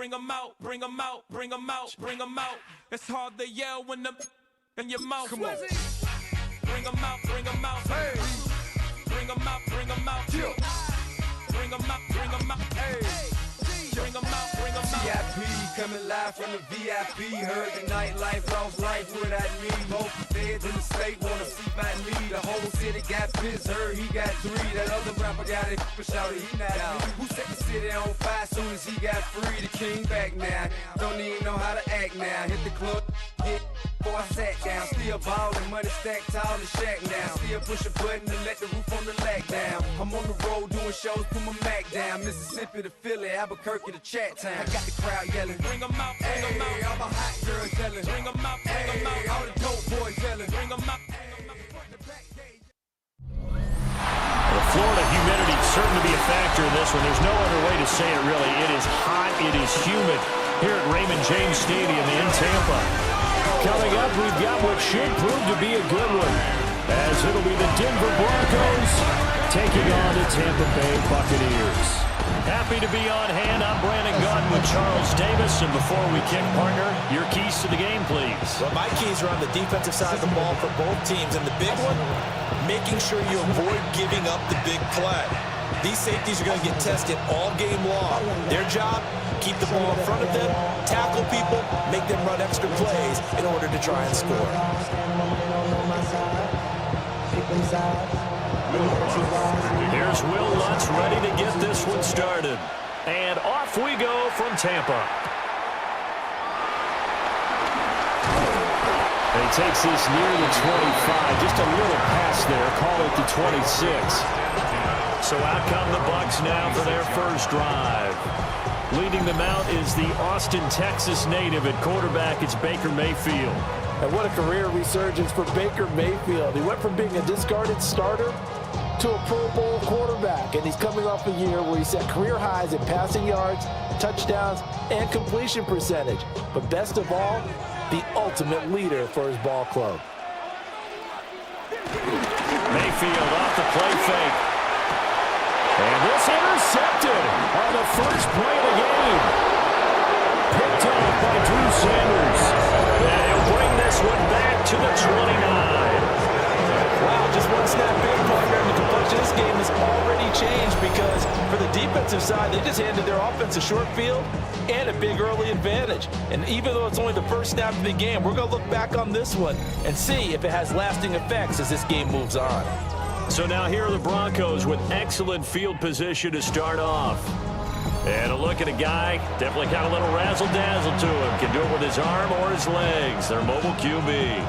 bring them out, bring them out, bring them out, bring them out. It's hard to yell when the in your mouth. Come on. Bring them out, bring them out. Hey. Bring them out, bring them out. Bring them out, bring them out. Hey. Bring them out, bring them out. VIP coming live from the VIP. Heard the nightlife, lost life without me. Most feds in the state wanna see my me. The whole city got pissed, heard he got 3. That other rapper got it, but shouted he not me. Who set the city on fire soon as he got free? The king back now, don't even know how to act now. Hit the club, hit before I sat down. Still ballin', money stacked tall in the shack now. Still push a button to let the roof on the lack down. I'm on the road doing shows, put my Mac down. Mississippi to Philly, Albuquerque to Chat Town. I got the crowd yelling, bring them out, bring them out. All my hot girls yelling, bring them out, bring them out. All the dope boys yelling, bring them out. The Florida humidity is certain to be a factor in this one. There's no other way to say it, really. It is hot. It is humid here at Raymond James Stadium in Tampa. Coming up, we've got what should prove to be a good one, as it'll be the Denver Broncos taking on the Tampa Bay Buccaneers. Happy to be on hand. I'm Brandon Gautin with Charles Davis. And before we kick, partner, your keys to the game, please. Well, my keys are on the defensive side of the ball for both teams. And the big one, making sure you avoid giving up the big play. These safeties are going to get tested all game long. Their job, keep the ball in front of them, tackle people, make them run extra plays in order to try and score. Here's Will Lutz ready to get this one started. And off we go from Tampa. And he takes this near the 25. Just a little pass there. Call it the 26. So out come the Bucs now for their first drive. Leading them out is the Austin, Texas native at quarterback. It's Baker Mayfield. And what a career resurgence for Baker Mayfield. He went from being a discarded starter to a Pro Bowl quarterback. And he's coming off a year where he set career highs in passing yards, touchdowns, and completion percentage. But best of all, the ultimate leader for his ball club. Mayfield off the play fake. And this intercepted on the first play of the game. Picked off by Drew Sanders. And he'll bring this one back to the 29. Wow, just one snap in, partner, and the complexion of this game has already changed because for the defensive side, they just handed their offense a short field and a big early advantage. And even though it's only the first snap of the game, we're going to look back on this one and see if it has lasting effects as this game moves on. So now here are the Broncos with excellent field position to start off. And a look at a guy, definitely got a little razzle-dazzle to him. Can do it with his arm or his legs. Their mobile QB.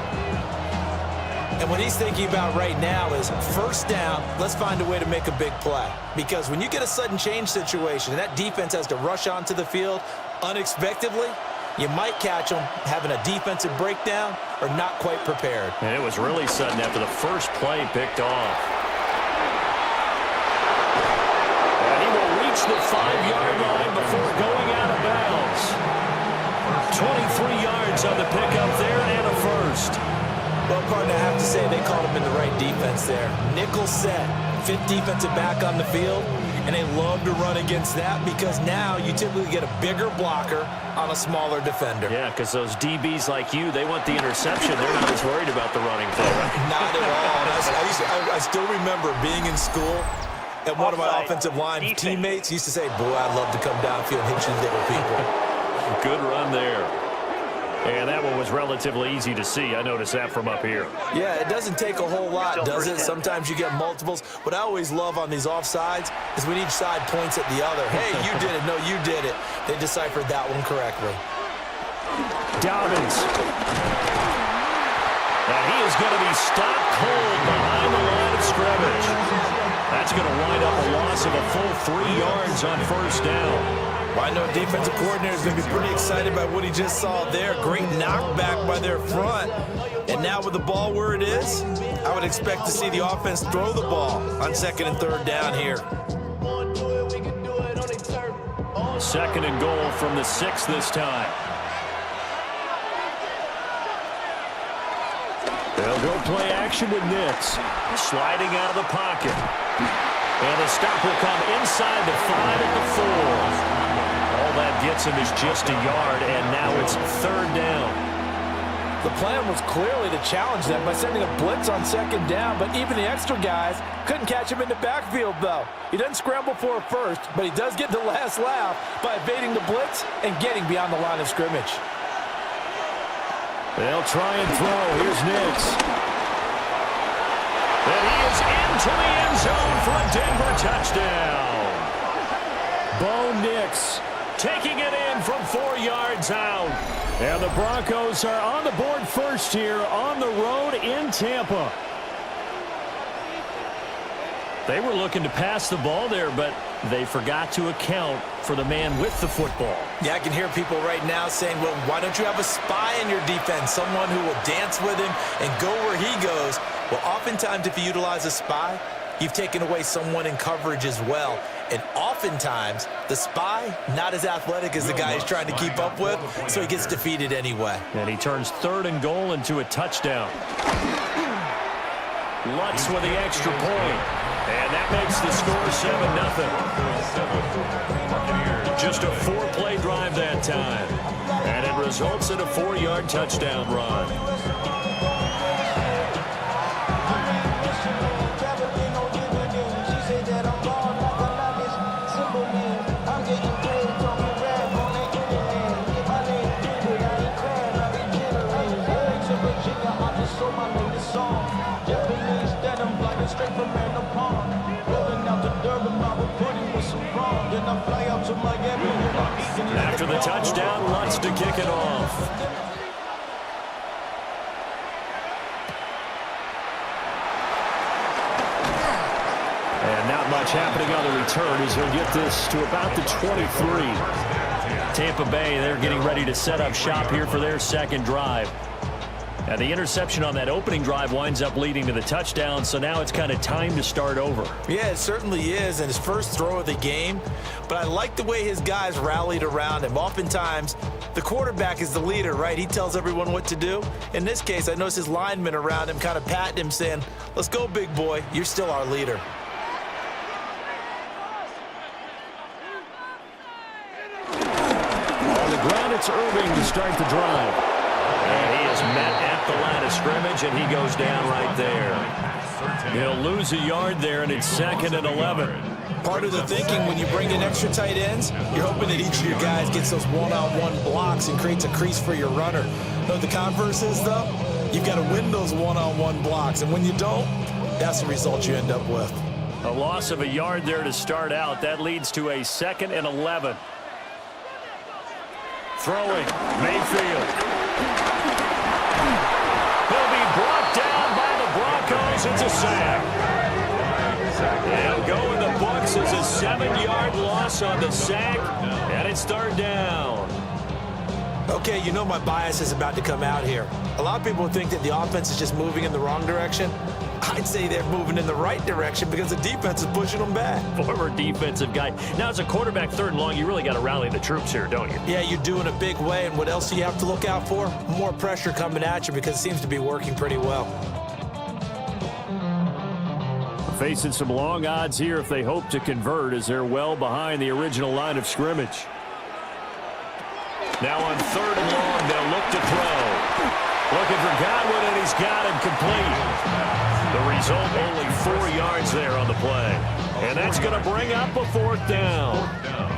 And what he's thinking about right now is first down, let's find a way to make a big play. Because when you get a sudden change situation and that defense has to rush onto the field unexpectedly, you might catch them having a defensive breakdown or not quite prepared. And it was really sudden after the first play picked off. And he will reach the 5-yard line before going out of bounds. 23 yards on the pickup there and a first. Well, partner, I have to say they called him in the right defense there. Nickel set, fifth defensive back on the field, and they love to run against that because now you typically get a bigger blocker on a smaller defender. Yeah, because those DBs like you, they want the interception. They're not as worried about the running play, right? Not at all. I still remember being in school, and one of my offensive line teammates used to say, boy, I'd love to come downfield and hit you little people. Good run there. And that one was relatively easy to see. I noticed that from up here. Yeah, it doesn't take a whole lot, does it? Sometimes you get multiples. What I always love on these offsides is when each side points at the other. Hey, you did it. No, you did it. They deciphered that one correctly. Dobbins. And he is going to be stopped cold behind the line of scrimmage. That's going to wind up a loss of a full 3 yards on first down. Well, I know defensive coordinator is going to be pretty excited by what he just saw there. Great knockback by their front. And now with the ball where it is, I would expect to see the offense throw the ball on second and third down here. Second and goal from the 6 this time. They'll go play action with Nix. Sliding out of the pocket. And the stop will come inside the 5 at the 4. All that gets him is just a yard, and now it's 3rd down. The plan was clearly to challenge them by sending a blitz on 2nd down, but even the extra guys couldn't catch him in the backfield, though. He doesn't scramble for a first, but he does get the last laugh by evading the blitz and getting beyond the line of scrimmage. They'll try and throw. Here's Nix. And he is into the end zone for a Denver touchdown. Bo Nix taking it in from 4 yards out. And the Broncos are on the board first here on the road in Tampa. They were looking to pass the ball there, but they forgot to account for the man with the football. Yeah, I can hear people right now saying, well, why don't you have a spy in your defense, someone who will dance with him and go where he goes? Well, oftentimes if you utilize a spy, you've taken away someone in coverage as well. And oftentimes, the spy, not as athletic as the guy he's trying to keep up with, so he gets defeated anyway. And he turns 3rd and goal into a touchdown. Lutz with the extra point. And that makes the score 7-0. Just a 4-play drive that time. And it results in a 4-yard touchdown run. After the touchdown, Lutz to kick it off. And not much happening on the return as he'll get this to about the 23. Tampa Bay, they're getting ready to set up shop here for their 2nd drive. Now, the interception on that opening drive winds up leading to the touchdown, so now it's kind of time to start over. Yeah, it certainly is, and his first throw of the game. But I like the way his guys rallied around him. Oftentimes, the quarterback is the leader, right? He tells everyone what to do. In this case, I noticed his linemen around him kind of patting him, saying, let's go, big boy. You're still our leader. On the ground, it's Irving to start the drive. And he is met at the line of scrimmage, and he goes down right there. He'll lose a yard there, and it's 2nd and 11. Part of the thinking when you bring in extra tight ends, you're hoping that each of your guys gets those one-on-one blocks and creates a crease for your runner. Know what the converse is, though? You've got to win those one-on-one blocks, and when you don't, that's the result you end up with. A loss of a yard there to start out. That leads to a 2nd and 11. Throwing, Mayfield. He'll be brought down by the Broncos. It's a sack. They'll go in the books as a 7-yard loss on the sack, and it's 3rd down. Okay, you know my bias is about to come out here. A lot of people think that the offense is just moving in the wrong direction. I'd say they're moving in the right direction because the defense is pushing them back. Former defensive guy. Now, as a quarterback 3rd and long, you really got to rally the troops here, don't you? Yeah, you do in a big way. And what else do you have to look out for? More pressure coming at you because it seems to be working pretty well. Facing some long odds here if they hope to convert as they're well behind the original line of scrimmage. Now on 3rd and long, they'll look to throw. Looking for Godwin, and he's got him complete. The result, only 4 yards there on the play. And that's going to bring up a 4th down.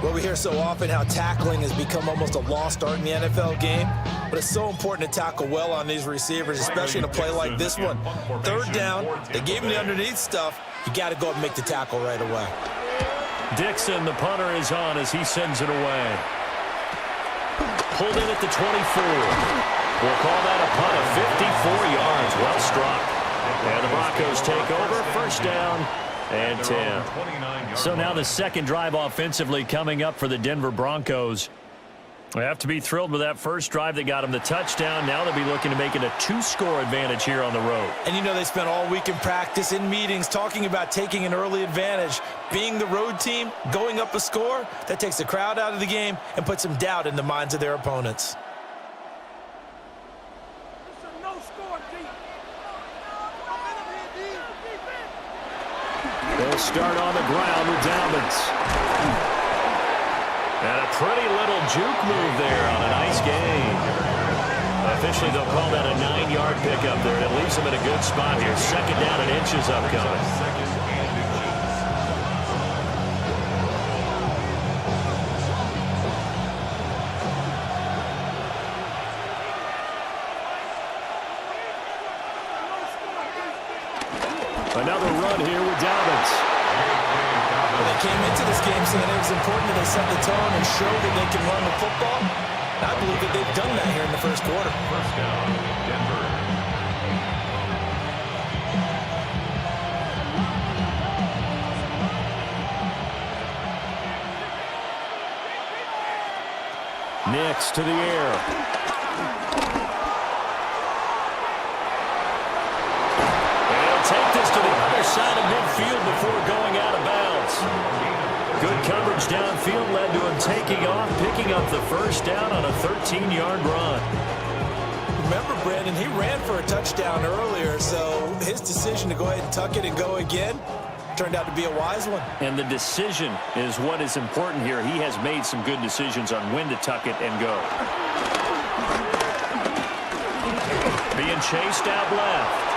Well, we hear so often how tackling has become almost a lost art in the NFL game. But it's so important to tackle well on these receivers, especially in a play like this one. 3rd down, they gave him the underneath stuff. You got to go and make the tackle right away. Dixon, the punter, is on as he sends it away. Pulled in at the 24. We'll call that a punt of 54 yards. Well struck. And the Broncos take over. 1st down and 10. So now the 2nd drive offensively coming up for the Denver Broncos. We have to be thrilled with that first drive that got them the touchdown. Now they'll be looking to make it a 2-score advantage here on the road. And you know they spent all week in practice, in meetings, talking about taking an early advantage. Being the road team, going up a score, that takes the crowd out of the game and puts some doubt in the minds of their opponents. They'll start on the ground with Dalvins. And a pretty little juke move there on a nice gain. Officially, they'll call that a 9-yard pickup there. It leaves them in a good spot here. Second down and inches upcoming. Another run here with Dobbins. They came into this game saying it was important that they set the tone and show that they can run the football. I believe that they've done that here in the first quarter. First down, Denver. Next to the air. And he'll take this to the other side of midfield before going out of bounds. Good coverage downfield led to him taking off, picking up the first down on a 13-yard run. Remember, Brandon, he ran for a touchdown earlier, so his decision to go ahead and tuck it and go again turned out to be a wise one. And the decision is what is important here. He has made some good decisions on when to tuck it and go. Being chased out left.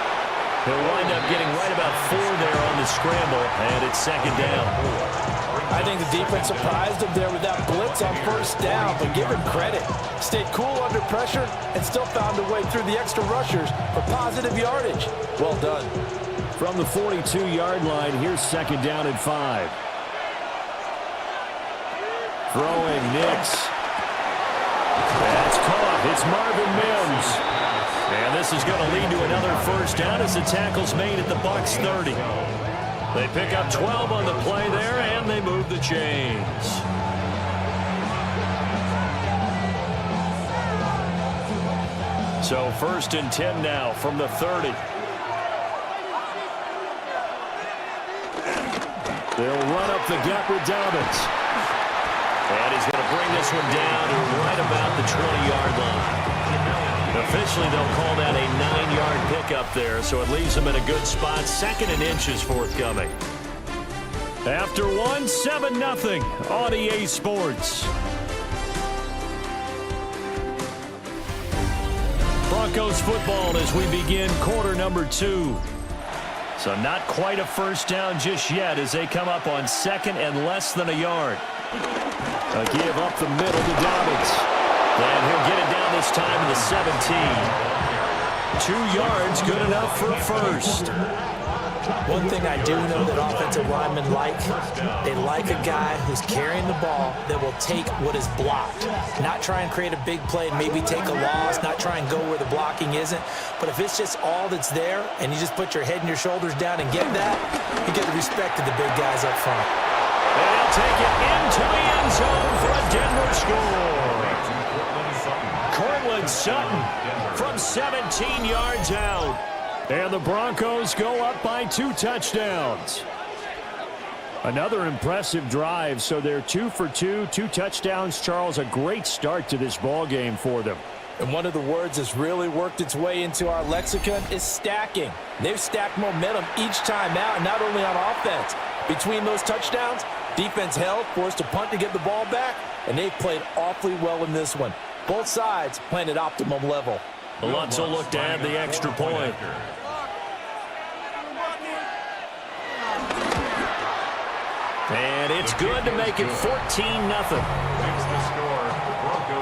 He'll wind up getting right about 4 there on the scramble, and it's second down. I think the defense surprised him there with that blitz on first down, but give him credit. Stayed cool under pressure and still found a way through the extra rushers for positive yardage. Well done. From the 42-yard line, here's second down and 5. Throwing Nix. That's caught. It's Marvin Mims. And this is going to lead to another first down as the tackle's made at the Bucs 30. They pick up 12 on the play there, and they move the chains. So first and 10 now from the 30. They'll run up the gut with Dobbins. And he's going to bring this one down to right about the 20-yard line. Officially, they'll call that a 9-yard pickup there, so it leaves them in a good spot. Second and inches forthcoming. After one, 7-0 on EA Sports. Broncos football as we begin quarter number 2. So not quite a first down just yet as they come up on second and less than a yard. A give up the middle to Dobbins. And he'll get it down this time to the 17. 2 yards, good enough for a first. One thing I do know that offensive linemen like, they like a guy who's carrying the ball that will take what is blocked. Not try and create a big play and maybe take a loss, not try and go where the blocking isn't. But if it's just all that's there and you just put your head and your shoulders down and get that, you get the respect of the big guys up front. And he'll take it into the end zone for a Denver score. Cortland Sutton from 17 yards out. And the Broncos go up by 2 touchdowns. Another impressive drive, so they're 2 for 2, 2 touchdowns. Charles, a great start to this ball game for them. And one of the words that's really worked its way into our lexicon is stacking. They've stacked momentum each time out, and not only on offense. Between those touchdowns, defense held, forced a punt to get the ball back, and they've played awfully well in this one. Both sides playing at optimum level. Lutz will look to add the extra point. And it's good to make it 14-0.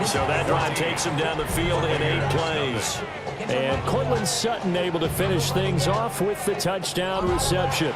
So that drive takes him down the field in 8 plays. And Cortland Sutton able to finish things off with the touchdown reception.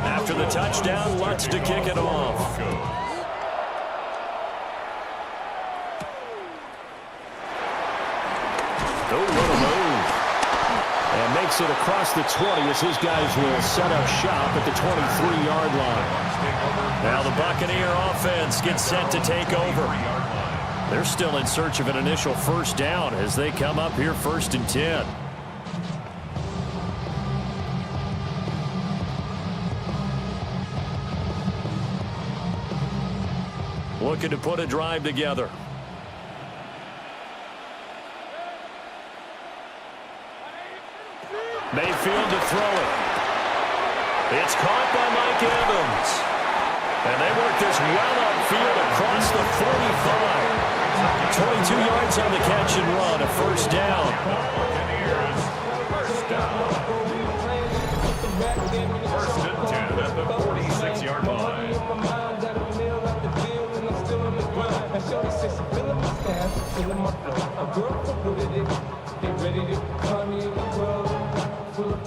After the touchdown, Lutz to kick it off. Oh, what a move. And makes it across the 20 as his guys will set up shop at the 23-yard line. Now the Buccaneer offense gets set to take over. They're still in search of an initial first down as they come up here 1st and 10. Looking to put a drive together. Mayfield to throw it. It's caught by Mike Evans. And they work this well upfield across the 45. 22 yards on the catch and run, a first down. First and 10 at the 46-yard line.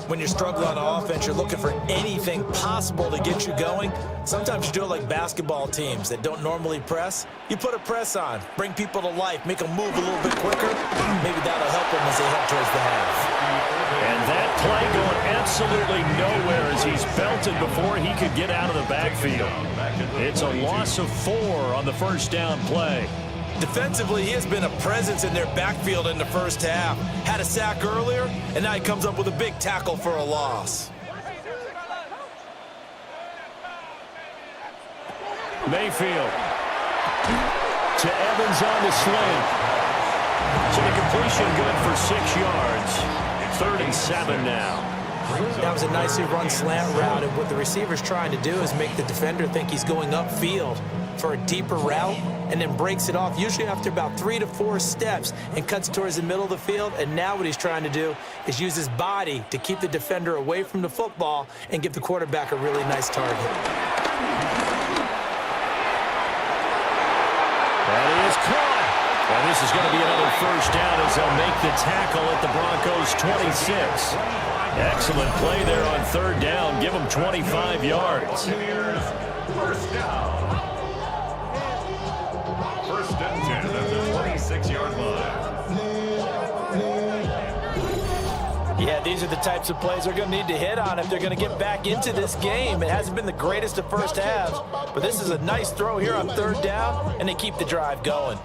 When you're struggling on offense, you're looking for anything possible to get you going. Sometimes you do it like basketball teams that don't normally press. You put a press on, bring people to life, make them move a little bit quicker. Maybe that'll help them as they head towards the half. And that play going absolutely nowhere as he's belted before he could get out of the backfield. It's a loss of 4 on the first down play. Defensively, he has been a presence in their backfield in the first half. Had a sack earlier, and now he comes up with a big tackle for a loss. Mayfield to Evans on the sling. So the completion good for 6 yards. 3rd and 7 now. That was a nicely run slant route, and what the receiver's trying to do is make the defender think he's going upfield for a deeper route, and then breaks it off, usually after about 3 to 4 steps, and cuts towards the middle of the field. And now what he's trying to do is use his body to keep the defender away from the football and give the quarterback a really nice target. That is caught. And this is going to be another first down as they'll make the tackle at the Broncos' 26. Excellent play there on 3rd down. Give them 25 yards. First down. First and 10 at the 26-yard line. Yeah, these are the types of plays they're going to need to hit on if they're going to get back into this game. It hasn't been the greatest of first halves, but this is a nice throw here on 3rd down, and they keep the drive going.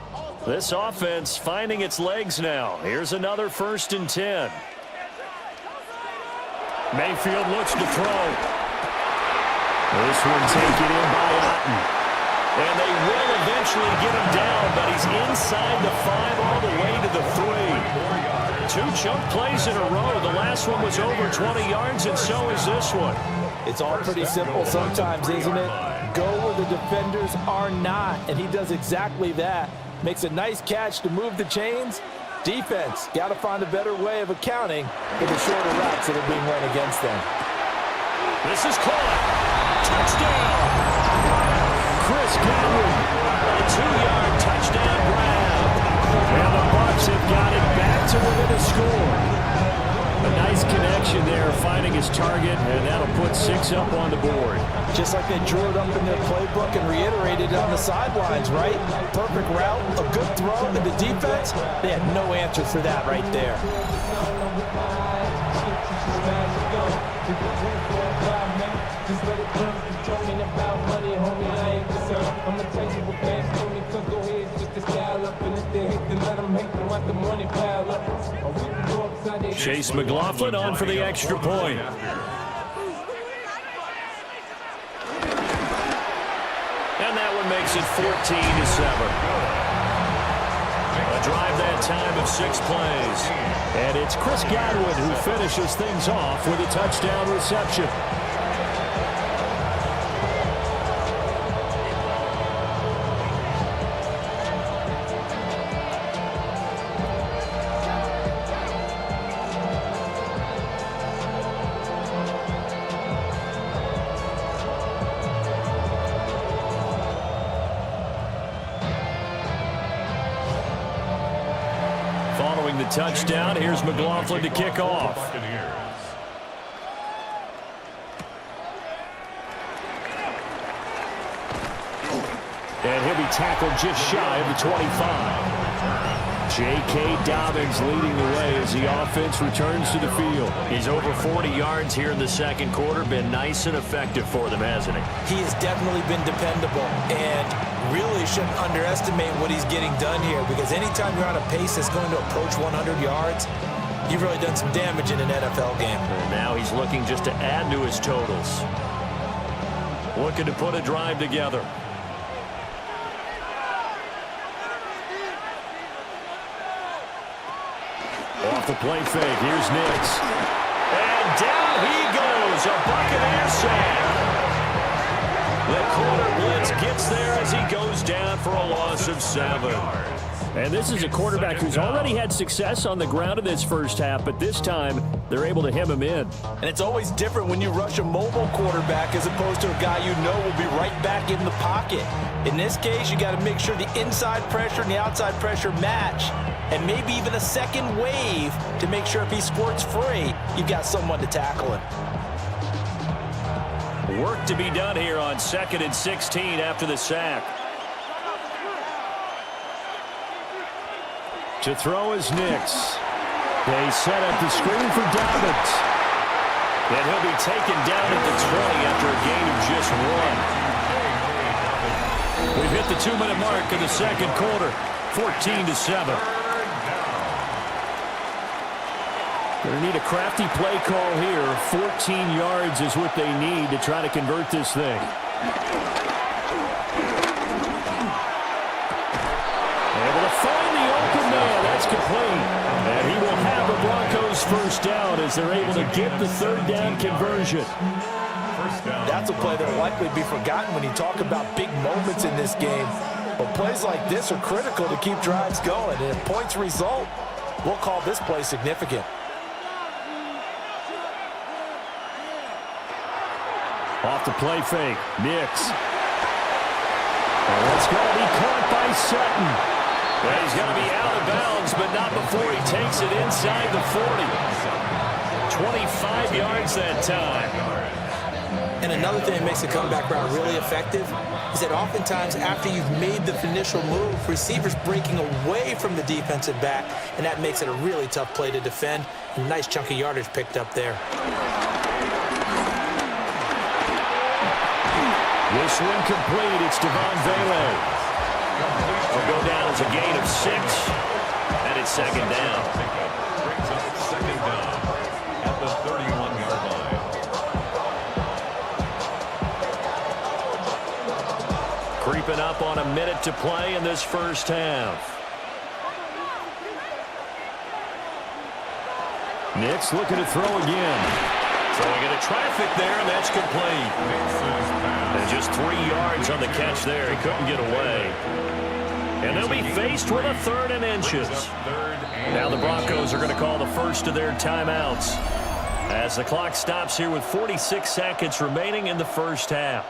This offense finding its legs now. Here's another 1st and 10. Mayfield looks to throw. This one taken in by Otten. And they will eventually get him down, but he's inside the 5 all the way to the 3. 2 chunk plays in a row. The last one was over 20 yards, and so is this one. It's all pretty simple sometimes, isn't it? Go where the defenders are not, and he does exactly that. Makes a nice catch to move the chains. Defense, got to find a better way of accounting for the shorter routes that are being run against them. This is caught. Touchdown. Chris Godwin, a 2-yard touchdown grab. And the Bucs have got it back to within a score. A nice connection there, finding his target, and that'll put 6 up on the board. Just like they drew it up in their playbook and reiterated it on the sidelines, right? Perfect route, a good throw, and the defense, they had no answer for that right there. Chase McLaughlin on for the extra point. And that one makes it 14-7. A drive that time of 6 plays. And it's Chris Godwin who finishes things off with a touchdown reception. Following the touchdown, here's McLaughlin to kick off. And he'll be tackled just shy of the 25. J.K. Dobbins leading the way as the offense returns to the field. He's over 40 yards here in the second quarter. Been nice and effective for them, hasn't he? He has definitely been dependable, and really shouldn't underestimate what he's getting done here, because anytime you're on a pace that's going to approach 100 yards, you've really done some damage in an NFL game. And now he's looking just to add to his totals. Looking to put a drive together. Off the play fake, here's Nix. And down he goes, a Buccaneer sack. The corner blitz gets there as he goes down for a loss of 7. And this is a quarterback who's already had success on the ground in this first half, but this time they're able to hem him in. And it's always different when you rush a mobile quarterback as opposed to a guy you know will be right back in the pocket. In this case, you got to make sure the inside pressure and the outside pressure match, and maybe even a second wave to make sure if he squirts free, you've got someone to tackle him. Work to be done here on 2nd and 16 after the sack. To throw is Nix. They set up the screen for Dobbins. And he'll be taken down at the 20 after a gain of just 1. We've hit the 2-minute mark in the second quarter, 14-7. They need a crafty play call here. 14 yards is what they need to try to convert this thing. Able to find the open man. That's complete. And he will have the Broncos first down as they're able to get the third down conversion. That's a play that will likely be forgotten when you talk about big moments in this game. But plays like this are critical to keep drives going. And if points result, we'll call this play significant. Off the play fake, Nix. And it's going to be caught by Sutton. Well, he's going to be out of bounds, but not before he takes it inside the 40. 25 yards that time. And another thing that makes the comeback route really effective is that oftentimes after you've made the initial move, receivers breaking away from the defensive back, and that makes it a really tough play to defend. A nice chunk of yardage picked up there. This one complete. It's Devon Vele. Will go down as a gain of 6, and it's second down. Brings up second down at the 31-yard line. Creeping up on a minute to play in this first half. Nix looking to throw again. Throwing into traffic there, and that's complete. And just 3 yards on the catch there. He couldn't get away. And they'll be faced with a 3rd and inches. Now the Broncos are going to call the first of their timeouts as the clock stops here with 46 seconds remaining in the first half.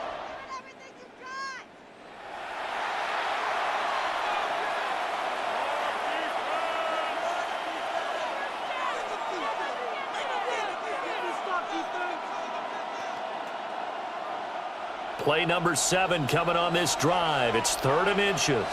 Play number 7 coming on this drive. It's 3rd and inches.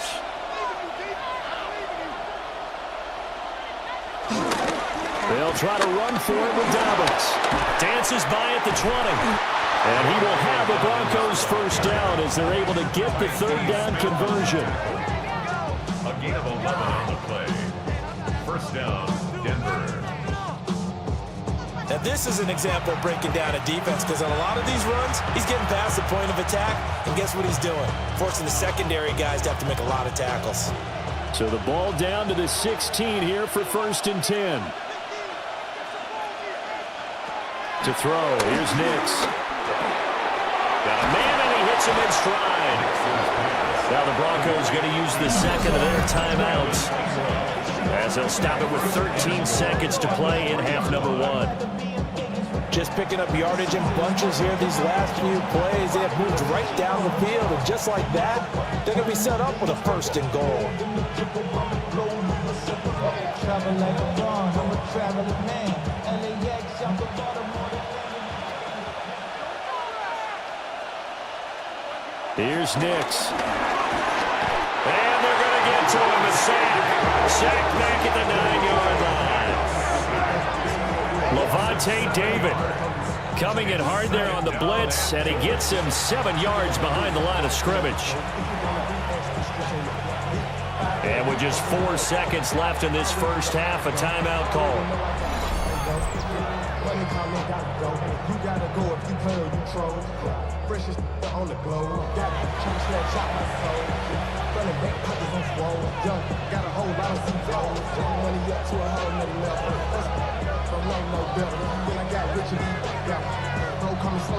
They'll try to run for it with Dobbins. Dances by at the 20. And he will have the Broncos first down as they're able to get the third down conversion. A gain of 11 on the play. First down, Denver. Now this is an example of breaking down a defense, because on a lot of these runs, he's getting past the point of attack, and guess what he's doing? Forcing the secondary guys to have to make a lot of tackles. So the ball down to the 16 here for 1st and 10. To throw, here's Nix. Got a man, and he hits him in stride. Now the Broncos going to use the second of their timeouts, as they'll stop it with 13 seconds to play in half number 1. Just picking up yardage in bunches here these last few plays. They have moved right down the field, and just like that, they're going to be set up with a 1st and goal. Here's Nix. And they're going to get it to him, a sack. Sacked back at the 9-yard line. Levante David coming in hard there on the blitz, and he gets him 7 yards behind the line of scrimmage. And with just 4 seconds left in this first half, a timeout call. You gotta go if you play or you troll. Freshest on the globe. Got a church that shot my soul. Running back pockets on swole. Young, got a whole lot of some flows. Young money up to a whole nother level. Don't know no better. Then I got Richard E.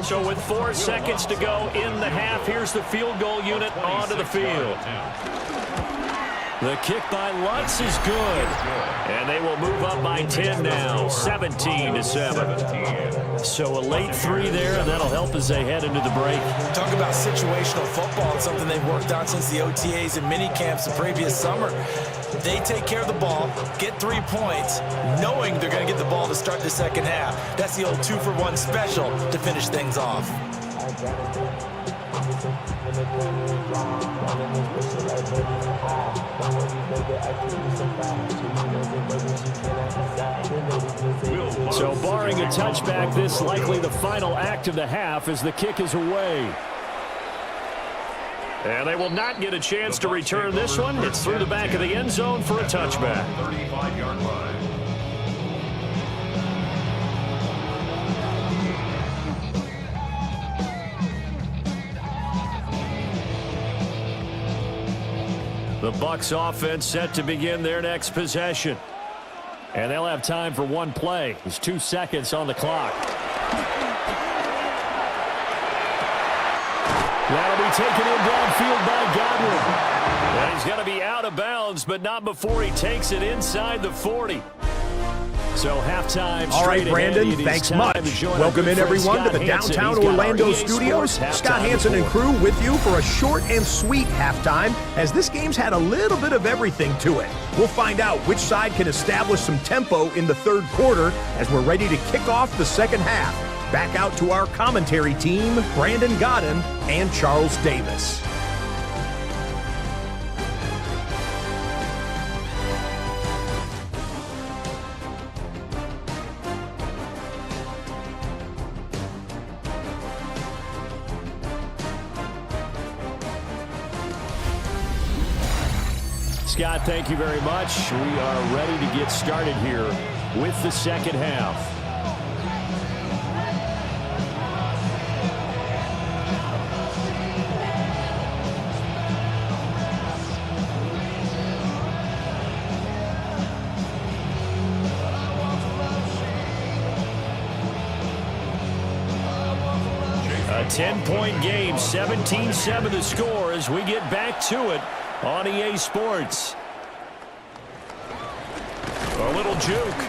So with 4 seconds to go in the half, here's the field goal unit onto the field. The kick by Lutz is good. And they will move up by 10 now, 17-7. So a late 3 there, and that'll help as they head into the break. Talk about situational football. It's something they've worked on since the OTAs and mini camps the previous summer. They take care of the ball, get 3 points, knowing they're going to get the ball to start the second half. That's the old 2-for-1 special to finish things off. So barring a touchback, this likely the final act of the half as the kick is away. And they will not get a chance to return this one. It's through the back of the end zone for a touchback. 35-yard line. The Bucs offense set to begin their next possession. And they'll have time for one play. There's 2 seconds on the clock. That'll be taken in downfield by Godwin. And he's going to be out of bounds, but not before he takes it inside the 40. So halftime. All right, Brandon, thanks much. Welcome in, everyone, to the downtown Orlando studios. Scott Hansen and crew with you for a short and sweet halftime, as this game's had a little bit of everything to it. We'll find out which side can establish some tempo in the third quarter as we're ready to kick off the second half. Back out to our commentary team, Brandon Godden and Charles Davis. Scott, thank you very much. We are ready to get started here with the second half. A 10-point game, 17-7 the score as we get back to it on EA Sports. A little juke.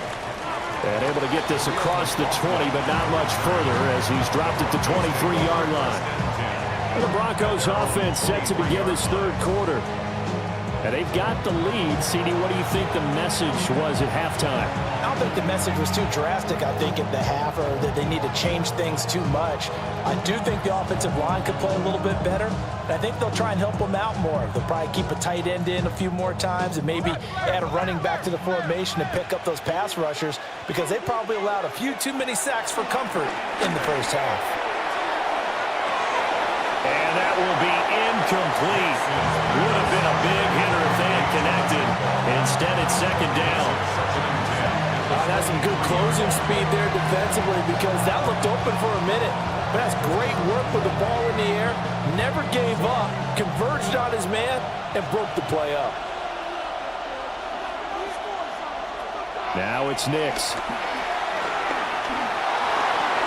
And able to get this across the 20, but not much further as he's dropped it to 23-yard line. And the Broncos offense set to begin this third quarter. And they've got the lead. CD, what do you think the message was at halftime? I don't think the message was too drastic, I think, at the half, or that they need to change things too much. I do think the offensive line could play a little bit better. And I think they'll try and help them out more. They'll probably keep a tight end in a few more times and maybe add a running back to the formation and pick up those pass rushers, because they probably allowed a few too many sacks for comfort in the first half. And that will be incomplete. Would have been a big hitter if they had connected. Instead, it's second down. That's some good closing speed there defensively, because that looked open for a minute. But that's great work with the ball in the air. Never gave up, converged on his man, and broke the play up. Now it's Nix.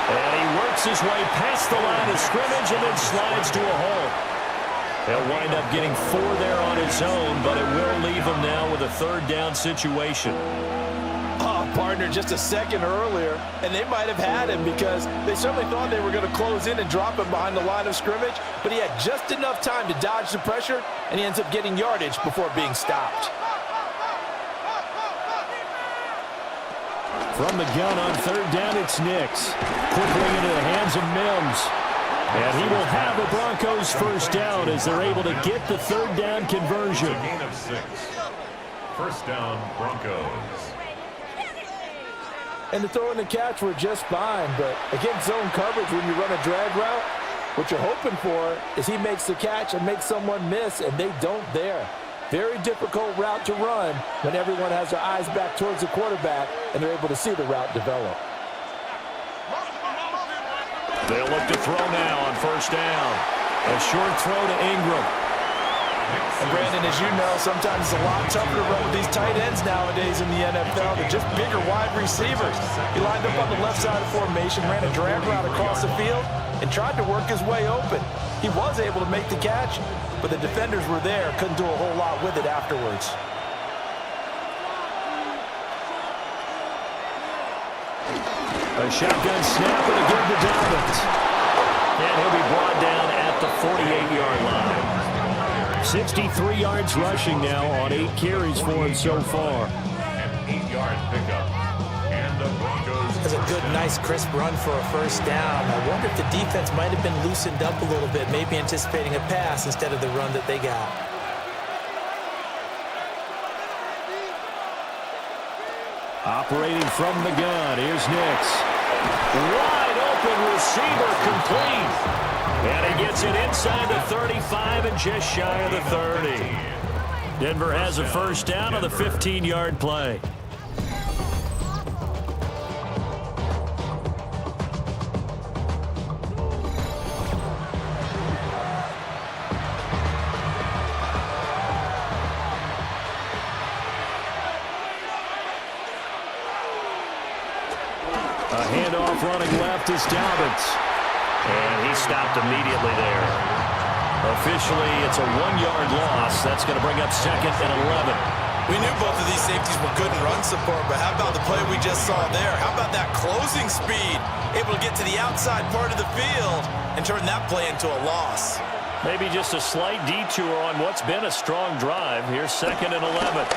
And he works his way past the line of scrimmage and then slides to a hole. He'll wind up getting 4 there on his own, but it will leave him now with a third down situation. Partner just a second earlier, and they might have had him, because they certainly thought they were going to close in and drop him behind the line of scrimmage, but he had just enough time to dodge the pressure, and he ends up getting yardage before being stopped. From the gun on third down, it's Nix. Quickly into the hands of Mims. And he will have a Broncos first down as they're able to get the third down conversion. It's a gain of 6. First down, Broncos. And the throw and the catch were just fine, but against zone coverage, when you run a drag route, what you're hoping for is he makes the catch and makes someone miss, and they don't there. Very difficult route to run when everyone has their eyes back towards the quarterback and they're able to see the route develop. They'll look to throw now on first down. A short throw to Ingram. And Brandon, as you know, sometimes it's a lot tougher to run with these tight ends nowadays in the NFL. They're just bigger wide receivers. He lined up on the left side of formation, ran a drag route across the field, and tried to work his way open. He was able to make the catch, but the defenders were there, couldn't do a whole lot with it afterwards. A shotgun snap and a good to Dobbins. And he'll be brought down at the 48-yard line. 63 yards rushing now on 8 carries for him so far. An 8-yard pickup. And the Broncos. That's a good, nice, crisp run for a first down. I wonder if the defense might have been loosened up a little bit, maybe anticipating a pass instead of the run that they got. Operating from the gun, here's Nix. Wide open receiver complete. And he gets it inside the 35 and just shy of the 30. Denver has a first down on the 15-yard play. A handoff running left is Dobbins. And he stopped immediately there. Officially, it's a 1-yard loss. That's going to bring up second and 11. We knew both of these safeties were good in run support, but how about the play we just saw there? How about that closing speed? Able to get to the outside part of the field and turn that play into a loss. Maybe just a slight detour on what's been a strong drive. Here's second and 11.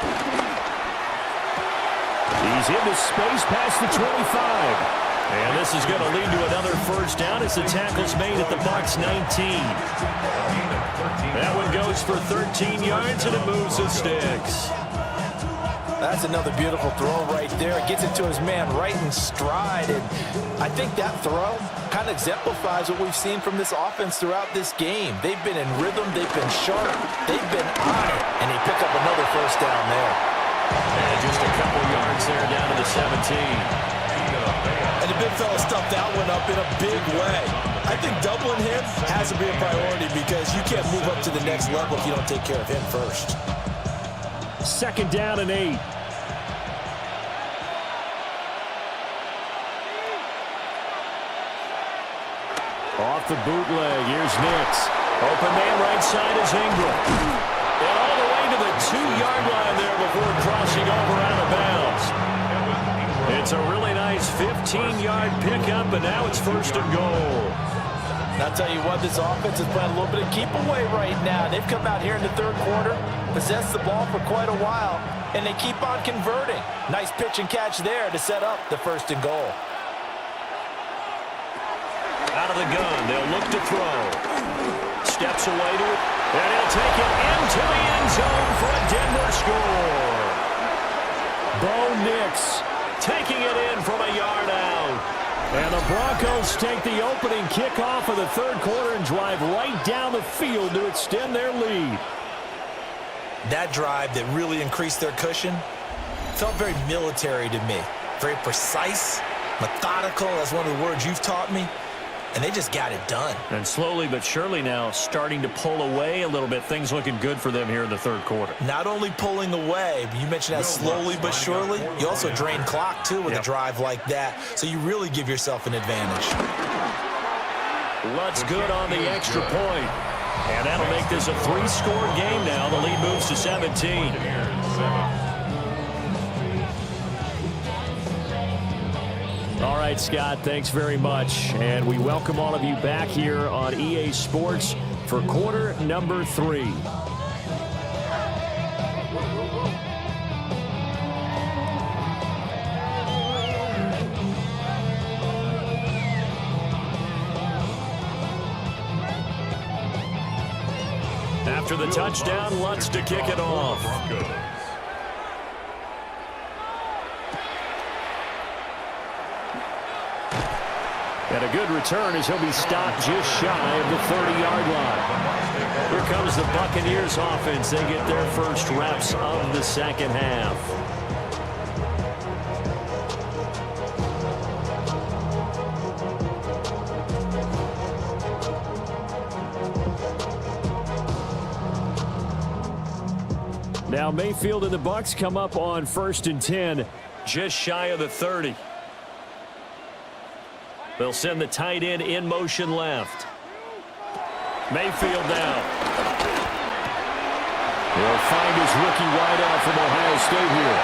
He's into space past the 25. And this is going to lead to another first down as the tackle's made at the Bucs 19. That one goes for 13 yards, and it moves the sticks. That's another beautiful throw right there. It gets it to his man right in stride. And I think that throw kind of exemplifies what we've seen from this offense throughout this game. They've been in rhythm. They've been sharp. They've been on it. And he picked up another first down there. And just a couple yards there down to the 17. And the big fella stuffed that one up in a big way. I think doubling him has to be a priority because you can't move up to the next level if you don't take care of him first. Second down and 8. Off the bootleg, here's Nix. Open man right side is Ingram. And all the way to the 2-yard line there before crossing over out of bounds. It's a really nice 15-yard pickup, and now it's first and goal. And I'll tell you what, this offense is playing a little bit of keep away right now. They've come out here in the third quarter, possessed the ball for quite a while, and they keep on converting. Nice pitch and catch there to set up the first and goal. Out of the gun, they'll look to throw. Steps away to it, and he'll take it into the end zone for a Denver score. Bo Nix taking it in from a yard out. And the Broncos take the opening kickoff of the third quarter and drive right down the field to extend their lead. That drive that really increased their cushion felt very military to me. Very precise, methodical, that's one of the words you've taught me. And they just got it done. And slowly but surely now starting to pull away a little bit. Things looking good for them here in the third quarter. Not only pulling away, but you mentioned that slowly but surely. You also drain clock, too, with a drive like that. So you really give yourself an advantage. Lutz good on the extra point. And that'll make this a 3-score game now. The lead moves to 17. All right, Scott, thanks very much. And we welcome all of you back here on EA Sports for quarter number 3. After the touchdown, Lutz to kick it off. And a good return as he'll be stopped just shy of the 30-yard line. Here comes the Buccaneers offense. They get their first reps of the second half. Now Mayfield and the Bucs come up on 1st and 10, just shy of the 30. They'll send the tight end in motion left. Mayfield now. He'll find his rookie wideout from Ohio State here.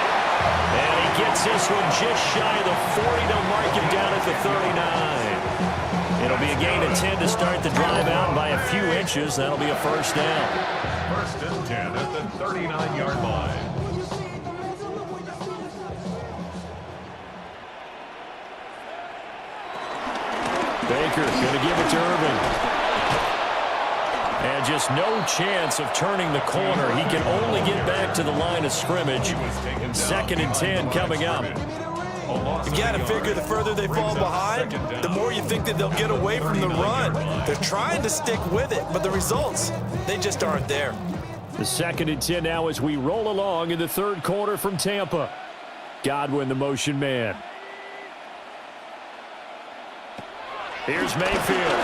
And he gets this one just shy of the 40. They'll mark him down at the 39. It'll be a gain of 10 to start the drive out by a few inches. That'll be a first down. 1st and 10 at the 39-yard line. Baker going to give it to Irvin. And just no chance of turning the corner. He can only get back to the line of scrimmage. 2nd and 10 coming up. You got to figure the further they fall behind, the more you think that they'll get away from the run. They're trying to stick with it, but the results, they just aren't there. The 2nd and 10 now as we roll along in the 3rd quarter from Tampa. Godwin, the motion man. Here's Mayfield.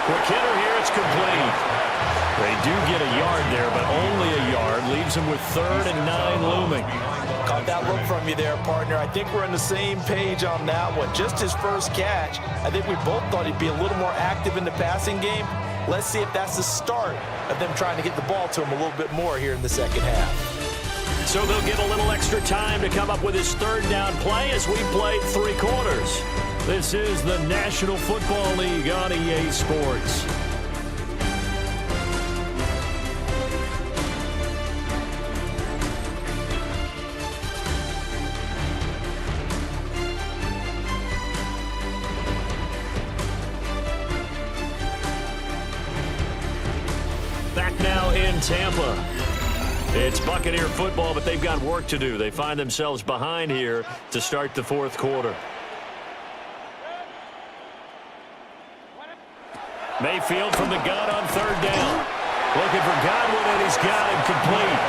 Quick hitter here, it's complete. They do get a yard there, but only a yard. Leaves them with 3rd and 9 looming. Caught that look from you there, partner. I think we're on the same page on that one. Just his first catch. I think we both thought he'd be a little more active in the passing game. Let's see if that's the start of them trying to get the ball to him a little bit more here in the second half. So they'll get a little extra time to come up with his 3rd down play as we played 3 quarters. This is the National Football League on EA Sports. Back now in Tampa. It's Buccaneer football, but they've got work to do. They find themselves behind here to start the 4th quarter. Mayfield from the gun on 3rd down. Looking for Godwin, and he's got him complete.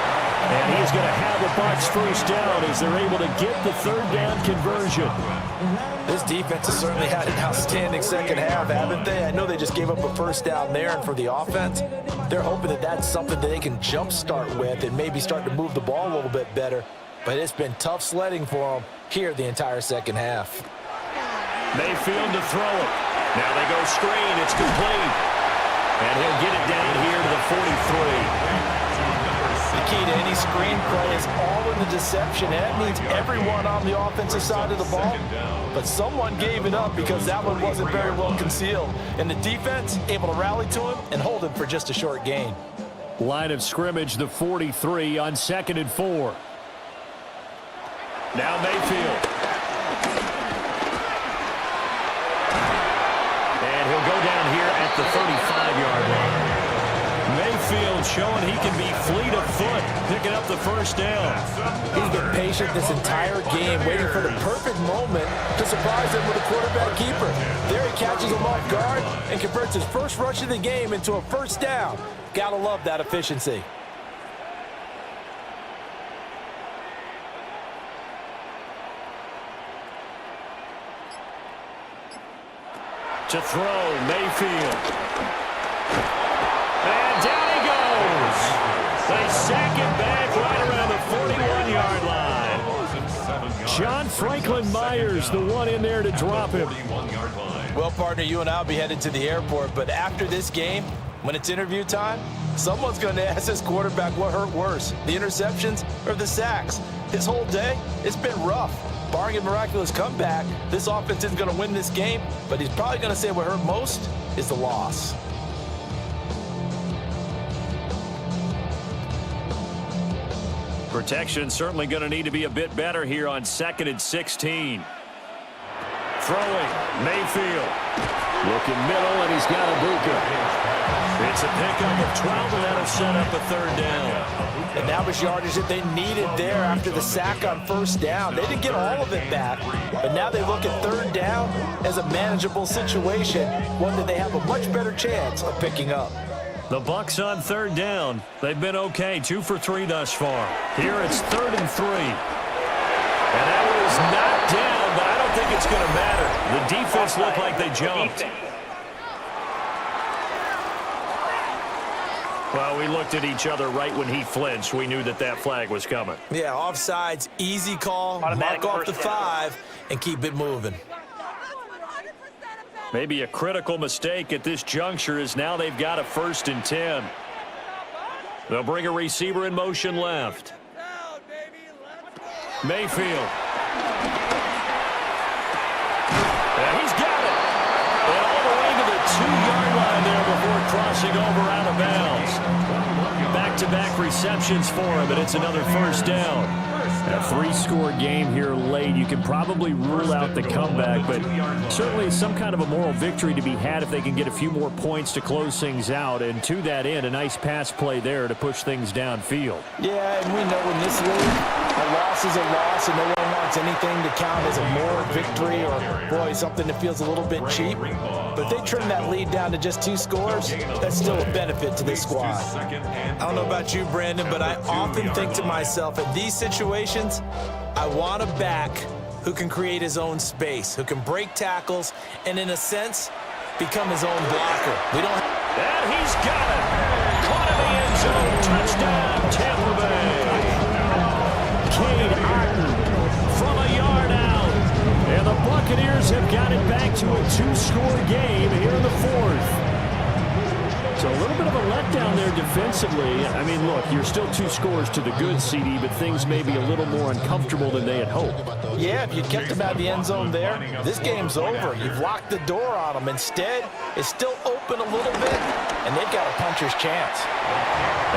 And he's going to have the Bucs first down as they're able to get the 3rd down conversion. This defense has certainly had an outstanding second half, haven't they? I know they just gave up a first down there, and for the offense, they're hoping that that's something that they can jumpstart with and maybe start to move the ball a little bit better. But it's been tough sledding for them here the entire second half. Mayfield to throw it. Now they go screen. It's complete. And he'll get it down here to the 43. The key to any screen play is all in the deception. That means everyone on the offensive side of the ball. But someone gave it up because that one wasn't very well concealed. And the defense able to rally to him and hold him for just a short gain. Line of scrimmage, the 43 on 2nd and 4. Now Mayfield. And he'll go down here at the 35-yard line. Mayfield showing he can be fleet of foot, picking up the first down. He's been patient this entire game, waiting for the perfect moment to surprise him with a quarterback keeper. There he catches him off guard and converts his first rush of the game into a first down. Gotta love that efficiency. To throw, Mayfield. And down he goes. They sack him back right around the 41-yard line. John Franklin Myers, the one in there to drop him. Well, partner, you and I will be headed to the airport, but after this game, when it's interview time, someone's going to ask this quarterback what hurt worse, the interceptions or the sacks. His whole day, it's been rough. Barring a miraculous comeback, this offense isn't going to win this game, but he's probably going to say what hurt most is the loss. Protection certainly going to need to be a bit better here on 2nd and 16. Throwing, Mayfield. Looking middle, and he's got Ibuka. It's a pickup of 12, and that'll set up a third down. And that was yardage that they needed there after the sack on first down. They didn't get all of it back, but now they look at third down as a manageable situation, one that they have a much better chance of picking up. The Bucs on third down. They've been okay, 2 for 3 thus far. Here it's 3rd and 3. And that was knocked down, but I don't think it's going to matter. The defense looked like they jumped. Well, we looked at each other right when he flinched. We knew that that flag was coming. Yeah, offsides, easy call, mark off the 5, and keep it moving. Maybe a critical mistake at this juncture is now they've got a 1st and 10. They'll bring a receiver in motion left. Mayfield. And he's got it. And all the way to the 2-yard line there before crossing over out of bounds. Back-to-back receptions for him, and it's another 1st down. A 3-score game here late. You can probably rule out the comeback, but certainly some kind of a moral victory to be had if they can get a few more points to close things out. And to that end, a nice pass play there to push things downfield. Yeah, and we know in this league, a loss is a loss, and no one wants anything to count as a moral victory or, boy, something that feels a little bit cheap. But if they trim that lead down to just 2 scores, that's still a benefit to this squad. I don't know about you, Brandon, but I often think to myself, in these situations, I want a back who can create his own space, who can break tackles, and in a sense, become his own blocker. We don't. And he's got it. Caught in the end zone. Touchdown, Tampa Bay. Cade Otton from a yard out. And the Buccaneers have got it back to a 2-score game here in the 4th. So a little bit of a letdown there defensively. I mean, look, you're still 2 scores to the good, CD, but things may be a little more uncomfortable than they had hoped. Yeah, if you kept them out of the end zone there, this game's over. You've locked the door on them. Instead, it's still open a little bit, and they've got a puncher's chance.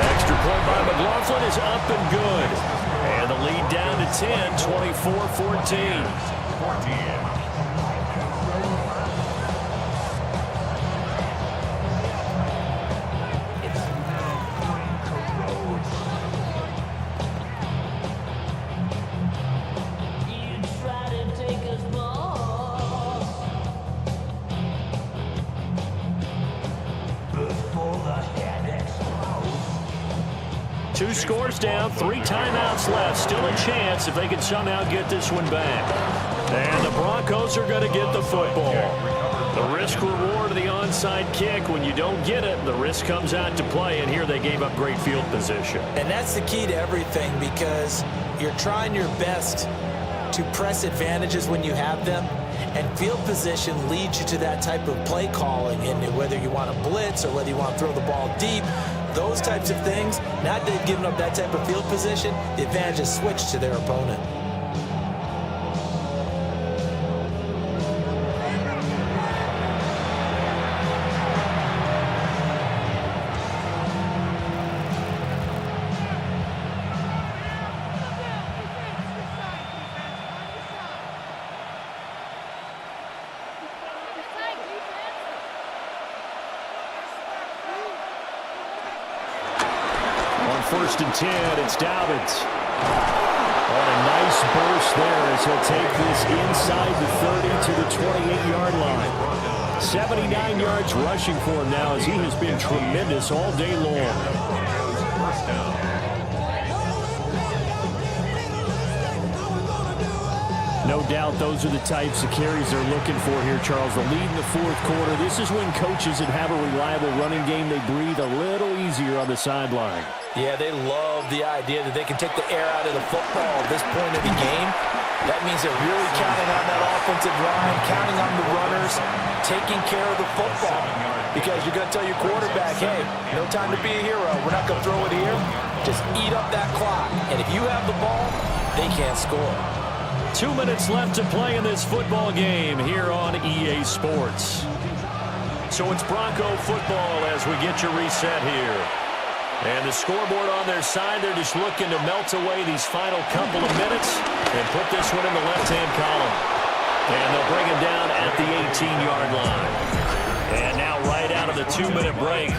Extra point by McLaughlin is up and good. And the lead down to 10, 24-14. Two scores down, 3 timeouts left. Still a chance if they can somehow get this one back. And the Broncos are going to get the football. The risk-reward of the onside kick. When you don't get it, the risk comes out to play, and here they gave up great field position. And that's the key to everything, because you're trying your best to press advantages when you have them, and field position leads you to that type of play calling. And whether you want to blitz or whether you want to throw the ball deep, those types of things, now that they've given up that type of field position, the advantage is switched to their opponent. First and 10, it's Dobbins. On a nice burst there as he'll take this inside the 30 to the 28-yard line. 79 yards rushing for him now as he has been tremendous all day long. No doubt those are the types of carries they're looking for here, Charles. The lead in the 4th quarter. This is when coaches that have a reliable running game, they breathe a little easier on the sideline. Yeah, they love the idea that they can take the air out of the football at this point of the game. That means they're really counting on that offensive line, counting on the runners, taking care of the football. Because you're going to tell your quarterback, hey, no time to be a hero. We're not going to throw it here. Just eat up that clock. And if you have the ball, they can't score. 2 minutes left to play in this football game here on EA Sports. So it's Bronco football as we get your reset here. And the scoreboard on their side, they're just looking to melt away these final couple of minutes and put this one in the left-hand column. And they'll bring him down at the 18-yard line. And now right out of the 2-minute break,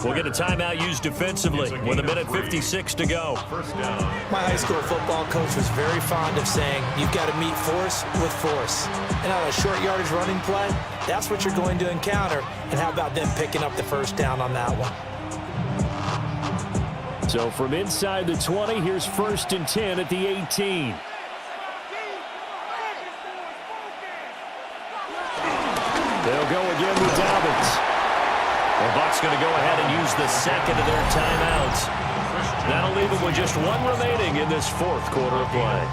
we'll get a timeout used defensively with 1:56 to go. My high school football coach was very fond of saying, you've got to meet force with force. And on a short yardage running play, that's what you're going to encounter. And how about them picking up the first down on that one? So from inside the 20, here's 1st and 10 at the 18. They'll go again with Dobbins. The Bucs going to go ahead and use the second of their timeouts. That'll leave them with just one remaining in this 4th quarter of play.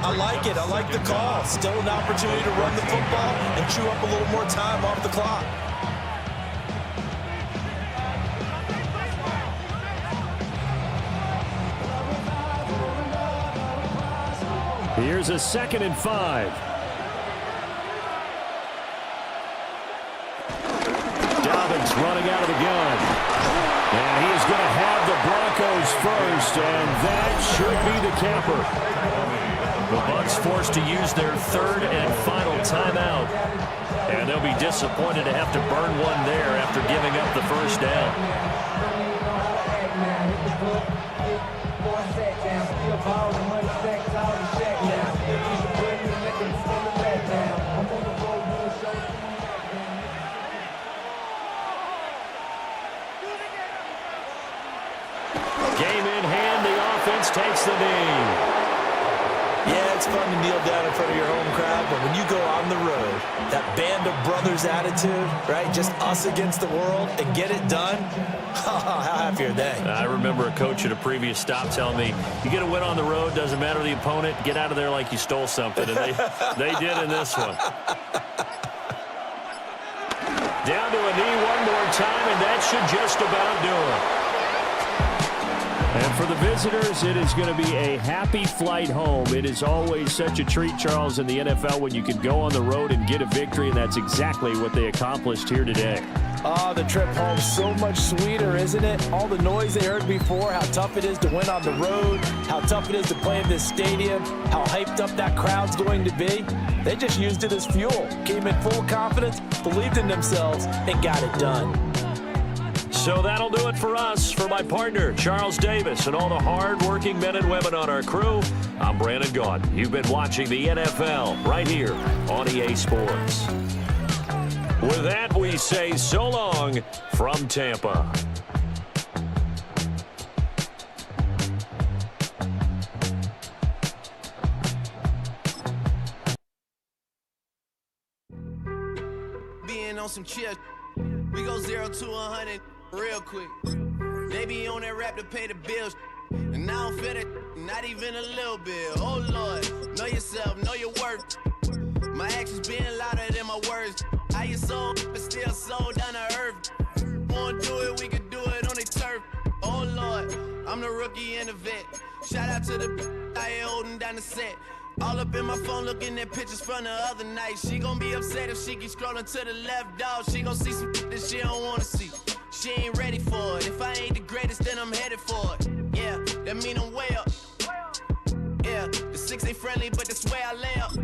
I like it. I like the call. Still an opportunity to run the football and chew up a little more time off the clock. Here's a 2nd and 5. Dobbins running out of the gun. And he's going to have the Broncos first, and that should be the capper. The Bucs forced to use their 3rd and final timeout. And they'll be disappointed to have to burn one there after giving up the first down. Game in hand, the offense takes the knee. Yeah, it's fun to kneel down in front of your home crowd, but when you go on the road, that band of brothers attitude, right, just us against the world, and get it done, how happy are they? I remember a coach at a previous stop telling me, you get a win on the road, doesn't matter the opponent, get out of there like you stole something, and they did in this one. Down to a knee one more time, and that should just about do it. And for the visitors, it is going to be a happy flight home. It is always such a treat, Charles, in the NFL when you can go on the road and get a victory, and that's exactly what they accomplished here today. Oh, the trip home so much sweeter, isn't it? All the noise they heard before, how tough it is to win on the road, how tough it is to play in this stadium, how hyped up that crowd's going to be. They just used it as fuel, came in full confidence, believed in themselves, and got it done. So that'll do it for us. For my partner, Charles Davis, and all the hard-working men and women on our crew, I'm Brandon Gaudin. You've been watching the NFL right here on EA Sports. With that, we say so long from Tampa. Being on some chill, we go 0 to 100 real quick. They be on that rap to pay the bills, and I don't feel it, not even a little bit. Oh Lord, know yourself, know your worth. My actions being louder than my words. How you sold, but still sold down to earth. Wanna do it, we can do it on the turf. Oh Lord, I'm the rookie and the vet. Shout out to the I ain't holding down the set. All up in my phone looking at pictures from the other night. She gon' be upset if she keep scrolling to the left, dog. She gon' see some that she don't wanna see. She ain't ready for it. If I ain't the greatest, then I'm headed for it. Yeah, that mean I'm way up. Yeah, the 6 ain't friendly, but that's where I lay up.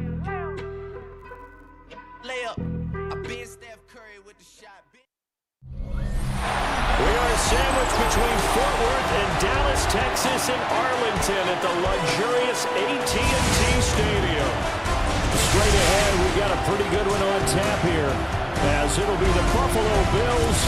Lay up. I been Steph Curry with the shot. We are sandwiched between Fort Worth and Dallas, Texas, and Arlington at the luxurious AT&T Stadium. Straight ahead, we've got a pretty good one on tap here, as it'll be the Buffalo Bills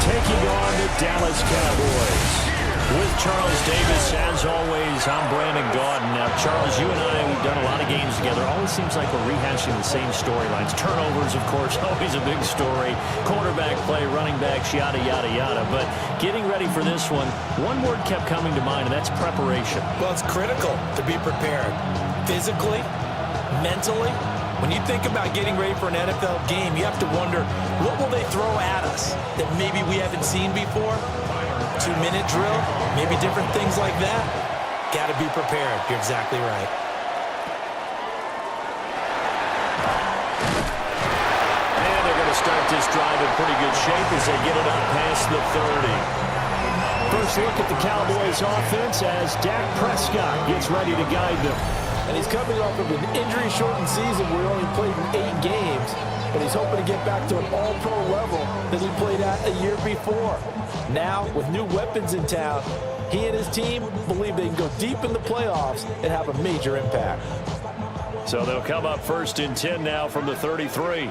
taking on the Dallas Cowboys. With Charles Davis, as always, I'm Brandon Gaudin. Now, Charles, you and I, we've done a lot of games together. Always seems like we're rehashing the same storylines. Turnovers, of course, always a big story. Quarterback play, running backs, yada, yada, yada. But getting ready for this one word kept coming to mind, and that's preparation. Well, it's critical to be prepared. Physically, mentally. When you think about getting ready for an NFL game, you have to wonder, what will they throw at us that maybe we haven't seen before? 2-minute drill, maybe different things like that. Got to be prepared. You're exactly right. And they're going to start this drive in pretty good shape as they get it up past the 30. First look at the Cowboys offense as Dak Prescott gets ready to guide them. And he's coming off of an injury-shortened season where he only played in 8 games, but he's hoping to get back to an all-pro level that he played at a year before. Now, with new weapons in town, he and his team believe they can go deep in the playoffs and have a major impact. So they'll come up 1st and 10 now from the 33.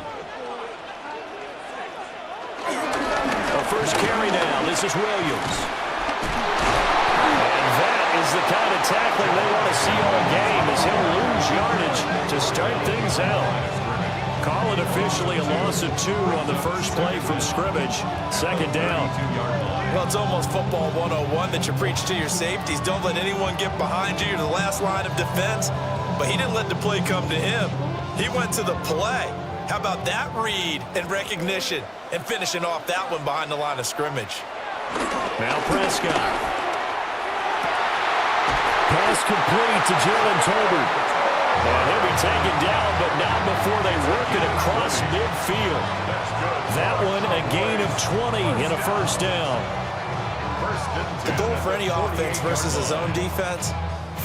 A first carry now. This is Williams. And that is the kind of tackling they want to see all game, as he'll lose yardage to start things out. Call it officially a loss of 2 on the first play from scrimmage. 2nd down. Well, it's almost football 101 that you preach to your safeties. Don't let anyone get behind you. You're the last line of defense. But he didn't let the play come to him. He went to the play. How about that read and recognition and finishing off that one behind the line of scrimmage? Now Prescott. Pass complete to Jalen Tolbert. And he'll be taken down, but not before they work it across midfield. That one a gain of 20 and a first down. The goal for any offense versus his own defense,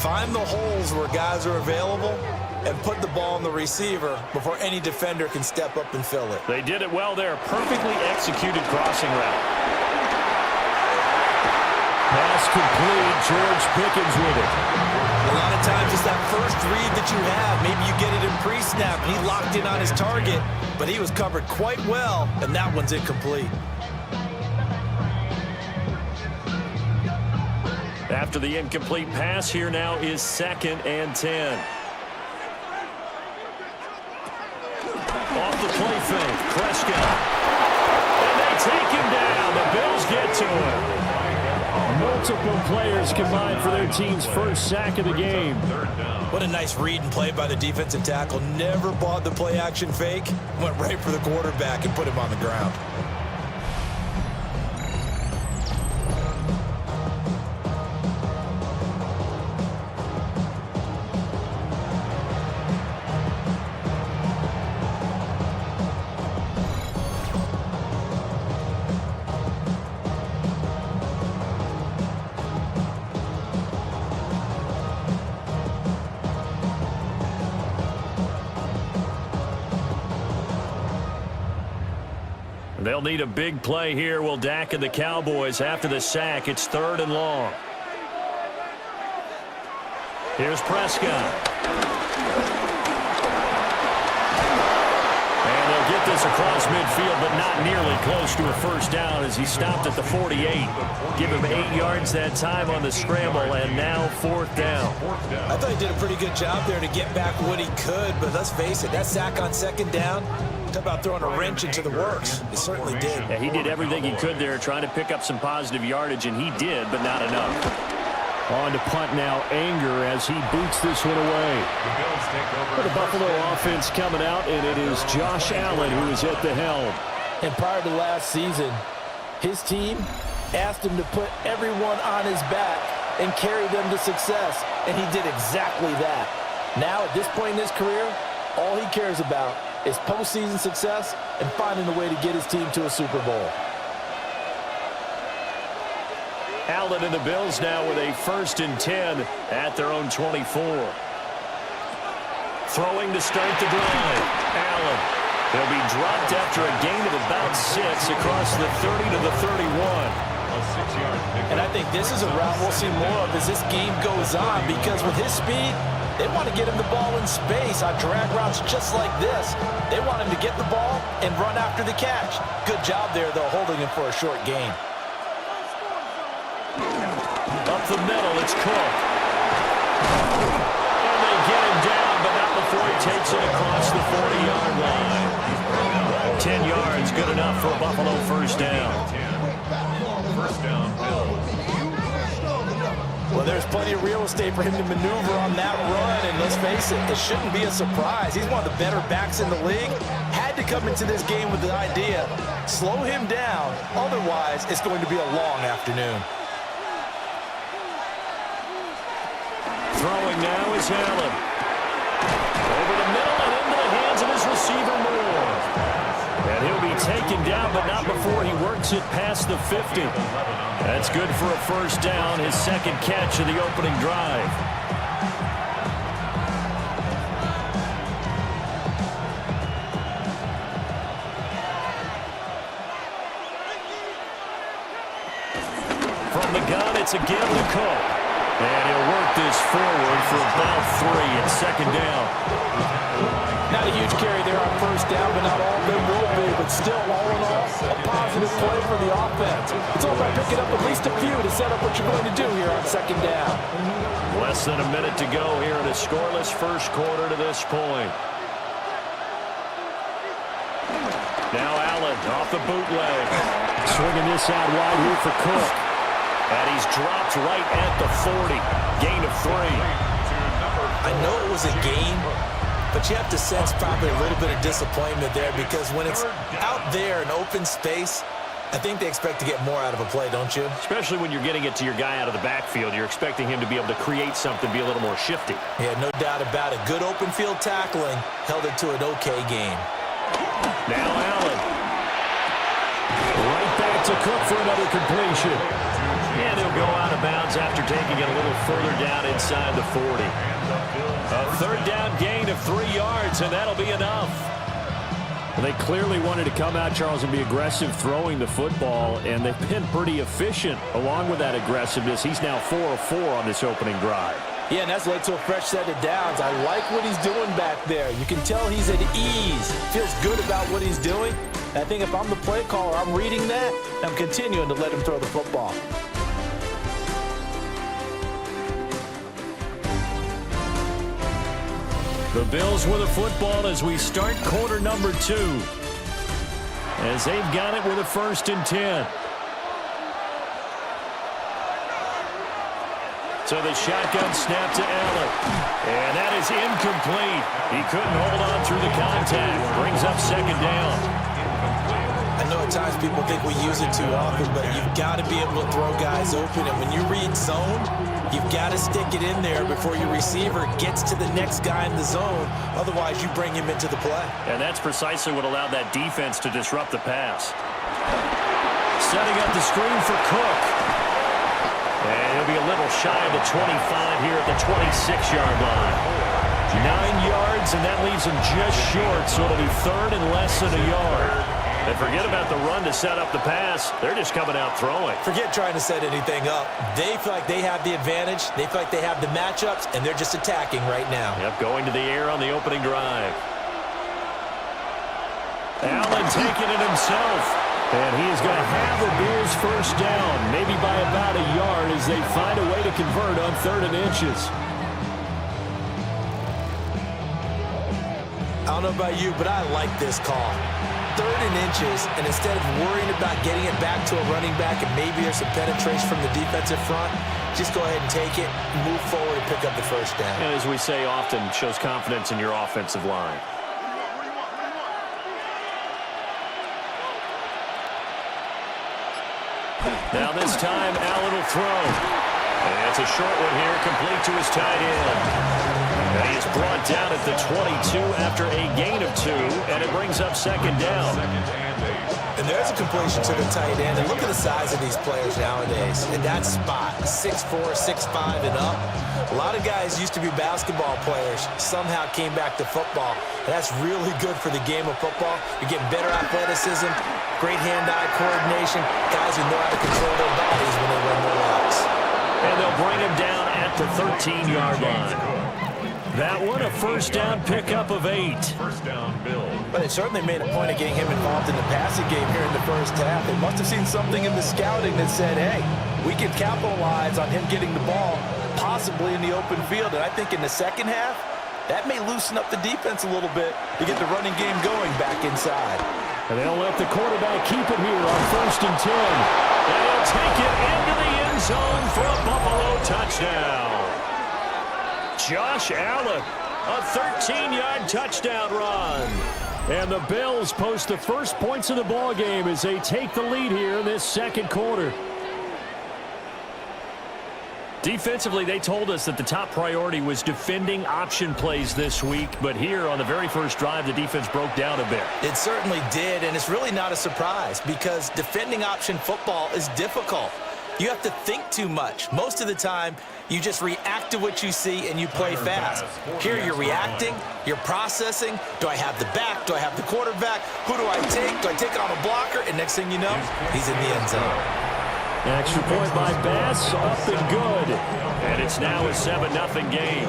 find the holes where guys are available and put the ball on the receiver before any defender can step up and fill it. They did it well there. Perfectly executed crossing route. Pass complete. George Pickens with it. A lot of times it's that first read that you have. Maybe you get it in pre-snap and he locked in on his target, but he was covered quite well, and that one's incomplete. After the incomplete pass, here now is 2nd and 10. Off the play fake, Prescott. And they take him down. The Bills get to him. Multiple players combined for their team's first sack of the game. What a nice read and play by the defensive tackle. Never bought the play-action fake. Went right for the quarterback and put him on the ground. They'll need a big play here. Will Dak and the Cowboys after the sack. It's 3rd and long. Here's Prescott. And they'll get this across midfield, but not nearly close to a first down as he stopped at the 48. Give him 8 yards that time on the scramble, and now 4th down. I thought he did a pretty good job there to get back what he could, but let's face it, that sack on 2nd down, talk about throwing a wrench into the works. He certainly did. Yeah, he did everything he could there, trying to pick up some positive yardage, and he did, but not enough. On to punt now, Anger as he boots this one away. For the Buffalo offense coming out, and it is Josh Allen who is at the helm. And prior to last season, his team asked him to put everyone on his back and carry them to success, and he did exactly that. Now, at this point in his career, all he cares about is postseason success and finding a way to get his team to a Super Bowl. Allen and the Bills now with a 1st and 10 at their own 24. Throwing to start the drive. Allen. He'll be dropped after a gain of about 6 across the 30 to the 31. And I think this is a route we'll see more of as this game goes on, because with his speed, they want to get him the ball in space on drag routes just like this. They want him to get the ball and run after the catch. Good job there, though, holding him for a short gain. Up the middle, it's Cook. And they get him down, but not before he takes it across the 40-yard line. 10 yards, good enough for a Buffalo first down. First down, Bills. Well, there's plenty of real estate for him to maneuver on that run, and let's face it, it shouldn't be a surprise. He's one of the better backs in the league. Had to come into this game with the idea, slow him down, otherwise it's going to be a long afternoon. Throwing now is Allen. Over the middle and into the hands of his receiver, Moore. And he'll be taken down, but not before he works it past the 50. That's good for a first down, his 2nd catch of the opening drive. From the gun, it's a give to Cook. And he'll work this forward for about 3 and second down. Not a huge carry there on first down, but not all of them will be. But still, all in all, a positive play for the offense. It's all about picking up at least a few to set up what you're going to do here on second down. Less than a minute to go here in a scoreless first quarter to this point. Now Allen off the bootleg. Swinging this out wide here for Cook. And he's dropped right at the 40. Gain of 3. I know it was a gain, but you have to sense probably a little bit of disappointment there because when it's out there in open space, I think they expect to get more out of a play, don't you? Especially when you're getting it to your guy out of the backfield. You're expecting him to be able to create something, be a little more shifty. Yeah, no doubt about it. Good open field tackling held it to an okay game. Now Allen. Right back to Cook for another completion. And he'll go out of bounds after taking it a little further down inside the 40. A third down gain of 3 yards, and that'll be enough. Well, they clearly wanted to come out, Charles, and be aggressive throwing the football, and they've been pretty efficient along with that aggressiveness. He's now 4 of 4 on this opening drive. Yeah, and that's led to a fresh set of downs. I like what he's doing back there. You can tell he's at ease. Feels good about what he's doing. And I think if I'm the play caller, I'm reading that, and I'm continuing to let him throw the football. The Bills with the football as we start quarter number 2. As they've got it with a 1st and 10. So the shotgun snap to Allen. And that is incomplete. He couldn't hold on through the contact. Brings up second down. I know at times people think we use it too often, but you've got to be able to throw guys open. And when you read zone, you've got to stick it in there before your receiver gets to the next guy in the zone. Otherwise, you bring him into the play. And that's precisely what allowed that defense to disrupt the pass. Setting up the screen for Cook. And he'll be a little shy of the 25 here at the 26-yard line. 9 yards, and that leaves him just short, so it'll be 3rd and less than a yard. And forget about the run to set up the pass. They're just coming out throwing. Forget trying to set anything up. They feel like they have the advantage. They feel like they have the matchups, and they're just attacking right now. Yep, going to the air on the opening drive. Allen taking it himself. And he is going to have the Bills first down, maybe by about a yard as they find a way to convert on 3rd and inches. I don't know about you, but I like this call. 3rd and inches, and instead of worrying about getting it back to a running back and maybe there's some penetration from the defensive front, just go ahead and take it, move forward, and pick up the first down. And as we say often, shows confidence in your offensive line. Now this time, Allen will throw. And it's a short one here, complete to his tight end. And he is brought down at the 22 after a gain of 2, and it brings up second down. And there's a completion to the tight end. And look at the size of these players nowadays. In that spot, 6'4", 6'5", and up. A lot of guys used to be basketball players, somehow came back to football. And that's really good for the game of football. You're getting better athleticism, great hand-eye coordination, guys who know how to control their bodies when they run their routes. And they'll bring him down at the 13-yard line. That one, a first down pickup of 8. First down, Bill. But it certainly made a point of getting him involved in the passing game here in the first half. They must have seen something in the scouting that said, hey, we can capitalize on him getting the ball, possibly in the open field. And I think in the second half, that may loosen up the defense a little bit to get the running game going back inside. And they'll let the quarterback keep it here on 1st and 10. And he'll take it into the end zone for a Buffalo touchdown. Josh Allen, a 13-yard touchdown run. And the Bills post the first points of the ball game as they take the lead here in this second quarter. Defensively, they told us that the top priority was defending option plays this week, but here on the very first drive, the defense broke down a bit. It certainly did, and it's really not a surprise because defending option football is difficult. You have to think too much. Most of the time, you just react to what you see and you play fast. Here you're reacting, you're processing. Do I have the back? Do I have the quarterback? Who do I take? Do I take on a blocker? And next thing you know, he's in the end zone. Extra point by Bass, up and good. And it's now a 7-0 game.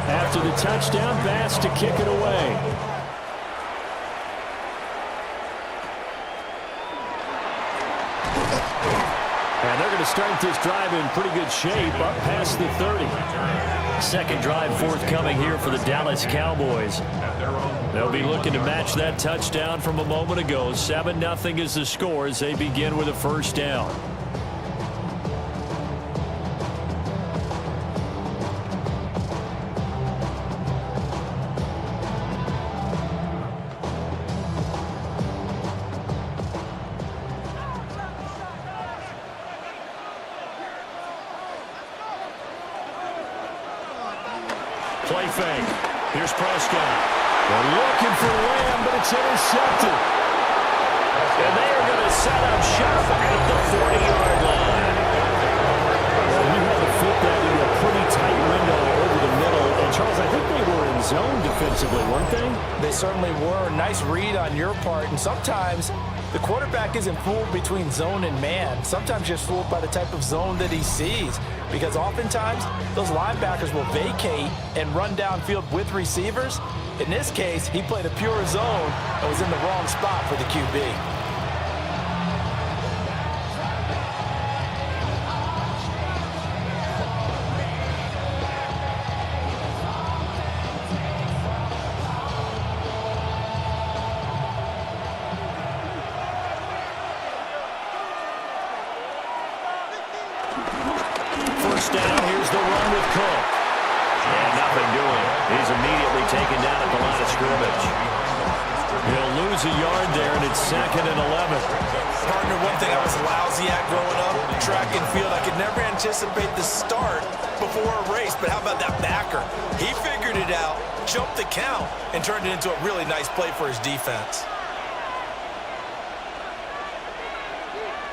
After the touchdown, Bass to kick it away. And they're going to start this drive in pretty good shape, up past the 30. Second drive forthcoming here for the Dallas Cowboys. They'll be looking to match that touchdown from a moment ago. 7-0 is the score as they begin with a first down. Play fake. Here's Prescott. They're looking for Lamb, but it's intercepted. And they are going to set up shop at the 40-yard line. Well, he had to fit that into a pretty tight window over the middle. And, Charles, I think they were in zone defensively, weren't they? They certainly were. Nice read on your part. And sometimes the quarterback isn't fooled between zone and man. Sometimes just fooled by the type of zone that he sees. Because oftentimes, those linebackers will vacate and run downfield with receivers. In this case, he played a pure zone and was in the wrong spot for the QB. First down, here's the run with Cook. And nothing doing. He's immediately taken down at the line of scrimmage. He'll lose a yard there, and it's 2nd and 11. Partner, one thing I was lousy at growing up, track and field, I could never anticipate the start before a race, but how about that backer? He figured it out, jumped the count, and turned it into a really nice play for his defense.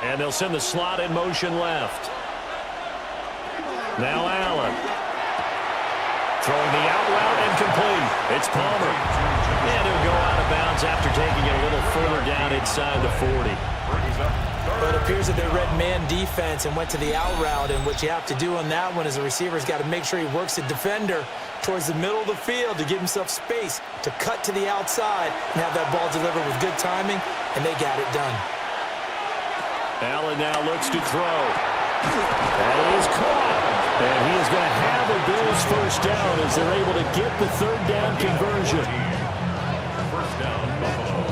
And they'll send the slot in motion left. Now Allen. Throwing the out route and complete. It's Palmer. And he'll go out of bounds after taking it a little further down inside the 40. But it appears that they read man defense and went to the out route, and what you have to do on that one is the receiver's got to make sure he works the defender towards the middle of the field to give himself space to cut to the outside and have that ball delivered with good timing, and they got it done. Allen now looks to throw. That is caught. And he is going to have a Bills first down as they're able to get the third down conversion. First down, Buffalo.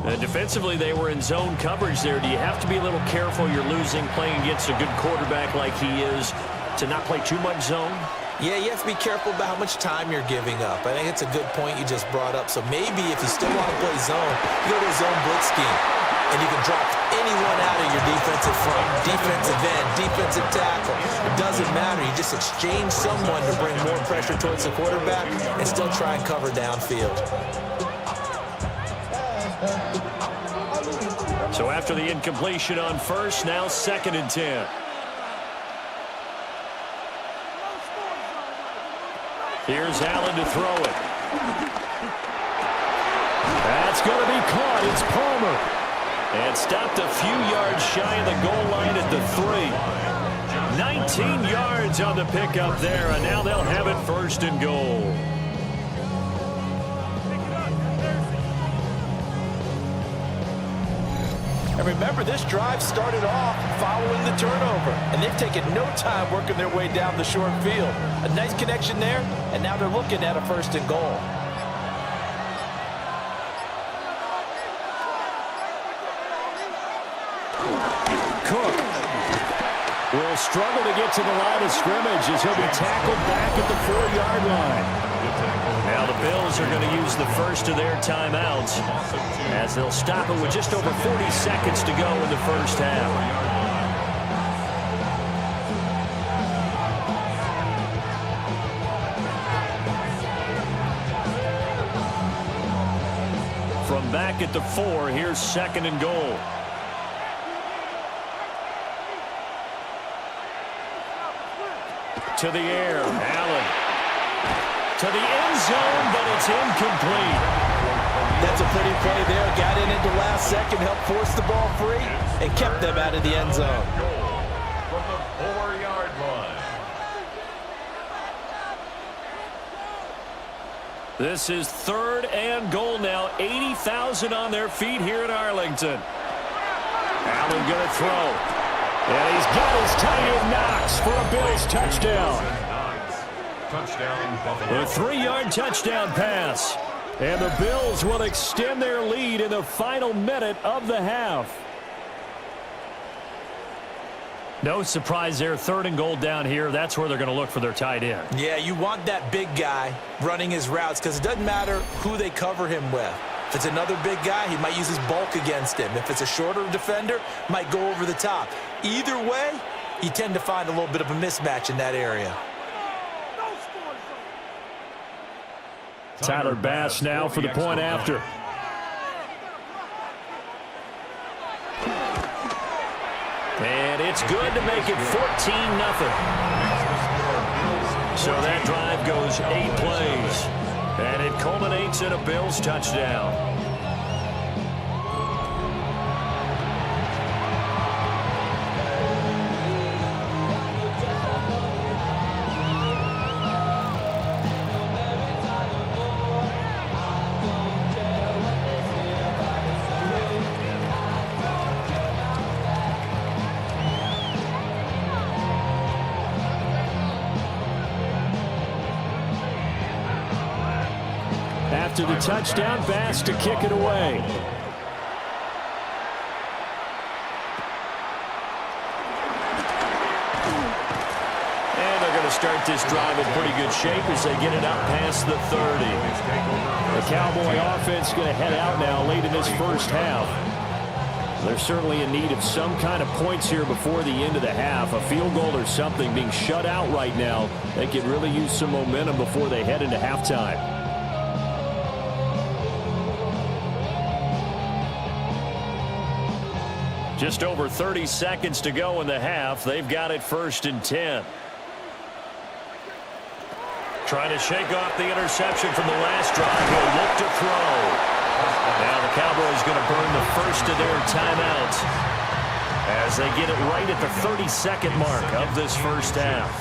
And defensively, they were in zone coverage there. Do you have to be a little careful? You're losing playing against a good quarterback like he is to not play too much zone? Yeah, you have to be careful about how much time you're giving up. I think it's a good point you just brought up. So maybe if you still want to play zone, you go to a zone blitz scheme, and you can drop anyone out of your defensive front, defensive end, defensive tackle. It doesn't matter. You just exchange someone to bring more pressure towards the quarterback and still try and cover downfield. So after the incompletion on first, now 2nd and 10. Here's Allen to throw it. That's going to be caught. It's Palmer. And stopped a few yards shy of the goal line at the 3. 19 yards on the pickup there, and now they'll have it 1st and goal. And remember, this drive started off following the turnover, and they've taken no time working their way down the short field. A nice connection there, and now they're looking at a 1st and goal. Cook will struggle to get to the line of scrimmage as he'll be tackled back at the 4-yard line. Now the the Bills are going to use the first of their timeouts as they'll stop it with just over 40 seconds to go in the first half. From back at the 4, here's 2nd and goal. To the air, Allen. To the end zone, but it's incomplete. That's a pretty play there. Got in at the last second, helped force the ball free, and kept them out of the end zone. From the 4-yard line. This is 3rd and goal now. 80,000 on their feet here in Arlington. Allen going to throw. And he's got his tight end Knox for a Bills touchdown. A 3-yard touchdown pass. And the Bills will extend their lead in the final minute of the half. No surprise there. 3rd and goal down here. That's where they're going to look for their tight end. Yeah, you want that big guy running his routes because it doesn't matter who they cover him with. If it's another big guy, he might use his bulk against him. If it's a shorter defender, might go over the top. Either way, you tend to find a little bit of a mismatch in that area. Tyler Bass now for the point after. And it's good to make it 14-0. So that drive goes 8 plays. And it culminates in a Bills touchdown. After the touchdown, Bass to kick it away. And they're going to start this drive in pretty good shape as they get it out past the 30. The Cowboy offense going to head out now late in this first half. They're certainly in need of some kind of points here before the end of the half. A field goal or something. Being shut out right now, they could really use some momentum before they head into halftime. Just over 30 seconds to go in the half. They've got it 1st and 10. Trying to shake off the interception from the last drive. He'll look to throw. Now the Cowboys going to burn the first of their timeouts as they get it right at the 32nd mark of this first half.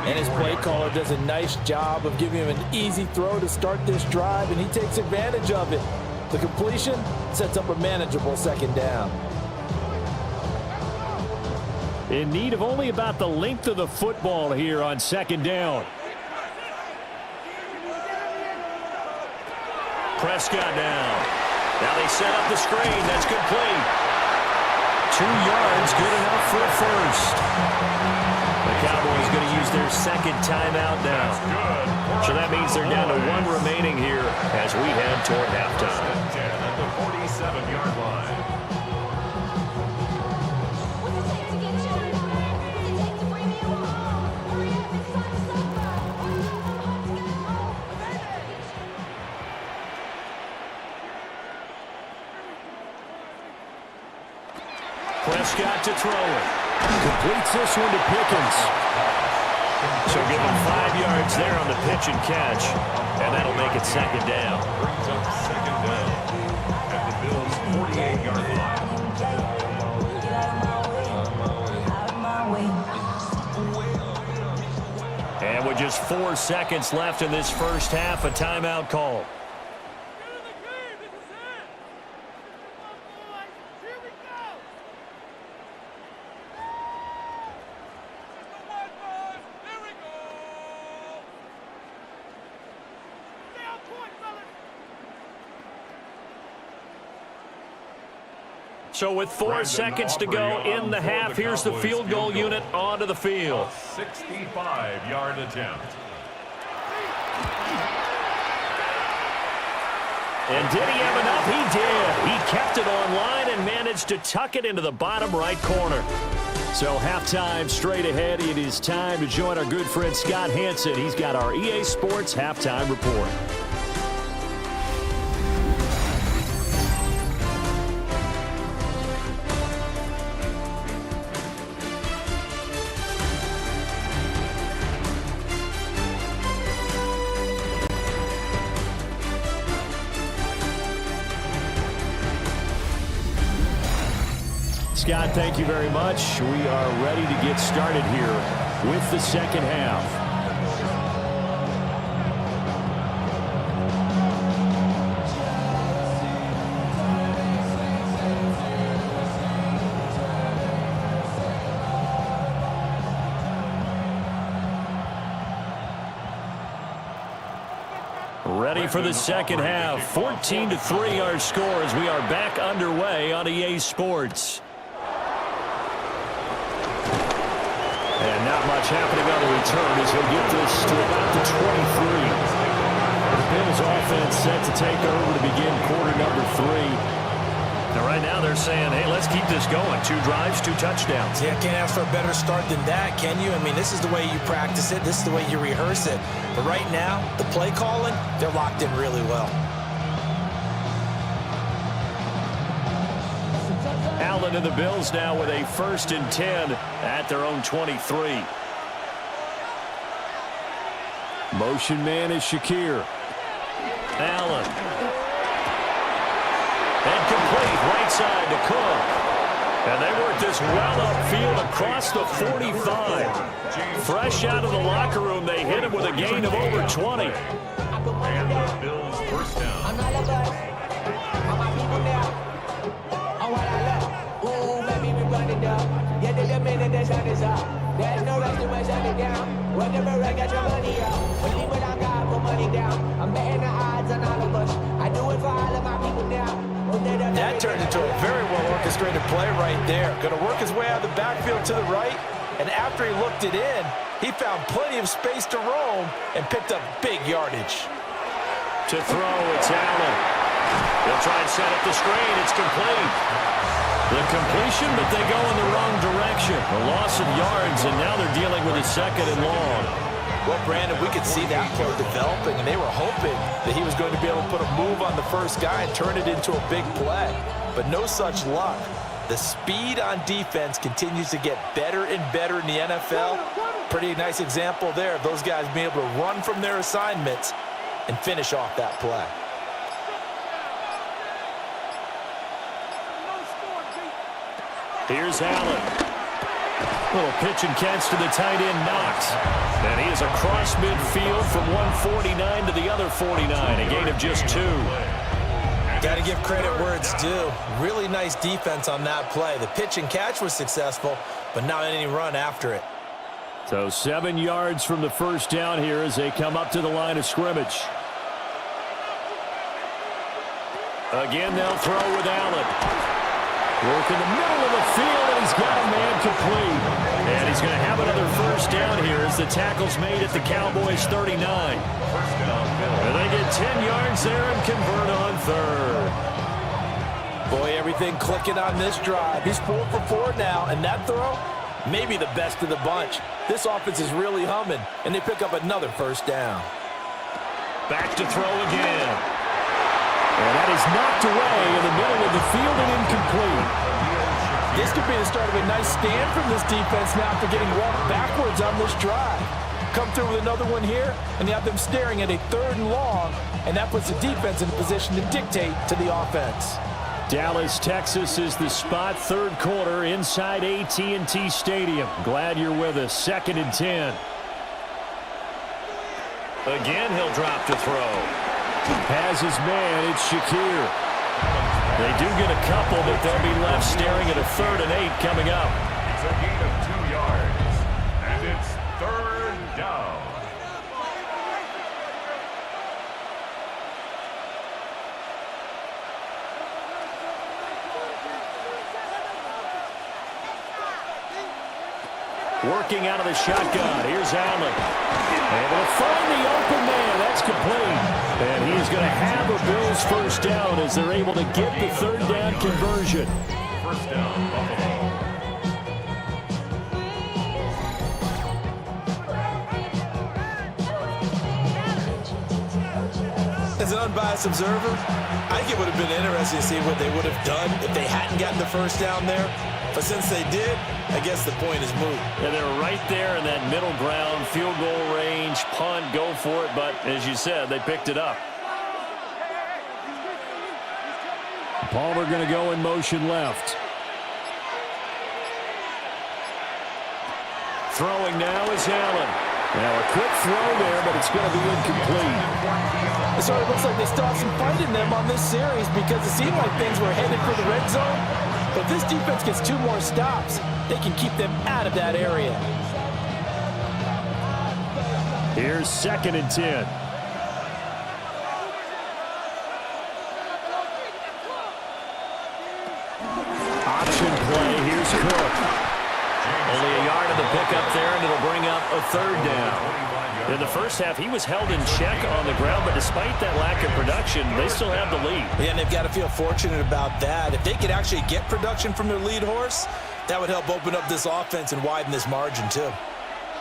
And his play caller does a nice job of giving him an easy throw to start this drive, and he takes advantage of it. The completion sets up a manageable 2nd down. In need of only about the length of the football here on 2nd down. Prescott now. Now they set up the screen. That's complete. 2 yards, good enough for a first. The Cowboys going to use their 2nd timeout now. So that means they're down to 1 remaining here as we head toward halftime. At the 47-yard line. Prescott to throw it. Completes this one to Pickens. So give him 5 yards there on the pitch and catch. And that'll make it 2nd down. Brings up 2nd down at the Bills' 48-yard line. And with just 4 seconds left in this first half, a timeout call. So with 4 seconds to go in the half, here's the field goal unit onto the field. 65-yard attempt. And did he have enough? He did. He kept it online and managed to tuck it into the bottom right corner. So halftime straight ahead. It is time to join our good friend Scott Hansen. He's got our EA Sports halftime report. Scott, thank you very much. We are ready to get started here with the second half. Ready for the second half. 14-3 our score as we are back underway on EA Sports. And not much happening on the return as he'll get this to about the 23. The Bills offense set to take over to begin quarter number 3. Now right now they're saying, hey, let's keep this going. 2 drives, 2 touchdowns. Yeah, can't ask for a better start than that, can you? I mean, this is the way you practice it. This is the way you rehearse it. But right now, the play calling, they're locked in really well. Allen and the Bills now with a 1st and 10 at their own 23. Motion man is Shakir. Allen. And complete right side to Cook. And they work this well upfield across the 45. Fresh out of the locker room, they hit him with a gain of over 20. And the Bills first down. There's no rush to shut it down. Whenever I get your money out, when people I got put money down, I'm betting the odds on all of us. I do it for all of my people now. That turned into a very well-orchestrated play right there. Going to work his way out of the backfield to the right, and after he looked it in, he found plenty of space to roam and picked up big yardage. To throw, it's Allen. They'll try and set up the screen. It's complete. The completion, but they go in the wrong direction. A loss of yards, and now they're dealing with a 2nd and long. Well, Brandon, we could see that play developing, and they were hoping that he was going to be able to put a move on the first guy and turn it into a big play. But no such luck. The speed on defense continues to get better and better in the NFL. Pretty nice example there of those guys being able to run from their assignments and finish off that play. Here's Allen. Little pitch and catch to the tight end, Knox. And he is across midfield from 149 to the other 49. A gain of just 2. Got to give credit where it's due. Really nice defense on that play. The pitch and catch was successful, but not any run after it. So 7 yards from the first down here as they come up to the line of scrimmage. Again, they'll throw with Allen. Work in the middle of the field, and he's got a man complete. And he's going to have another first down here as the tackle's made at the Cowboys' 39. And they get 10 yards there and convert on 3rd. Boy, everything clicking on this drive. He's 4 for 4 now, and that throw, maybe the best of the bunch. This offense is really humming, and they pick up another first down. Back to throw again. And that is knocked away in the middle of the field and incomplete. This could be the start of a nice stand from this defense now after getting walked backwards on this drive. Come through with another one here, and you have them staring at a 3rd and long, and that puts the defense in a position to dictate to the offense. Dallas, Texas is the spot, 3rd quarter inside AT&T Stadium. Glad you're with us. 2nd and 10. Again, he'll drop to throw. Has his man, it's Shakir. They do get a couple, but they'll be left staring at a 3rd and 8 coming up. It's a gain of 2 yards, and it's 3rd down. Working out of the shotgun. Here's Allen. Able to find the open man. That's complete. And he's going to have a Bills first down as they're able to get the third down conversion. First down, Buffalo. As an unbiased observer, I think it would have been interesting to see what they would have done if they hadn't gotten the first down there. But since they did, I guess the point is moot. Yeah, they're right there in that middle ground, field goal range, punt, go for it. But as you said, they picked it up. Palmer going to go in motion left. Throwing now is Allen. Now a quick throw there, but it's going to be incomplete. It sort of looks like they still have some fight in them on this series because it seemed like things were headed for the red zone. But if this defense gets 2 more stops, they can keep them out of that area. Here's 2nd and 10. Option play. Here's Cook. Only a yard of the pickup there, and it'll bring up a third down. In the first half, he was held in check on the ground, but despite that lack of production, they still have the lead. Yeah, and they've got to feel fortunate about that. If they could actually get production from their lead horse, that would help open up this offense and widen this margin, too.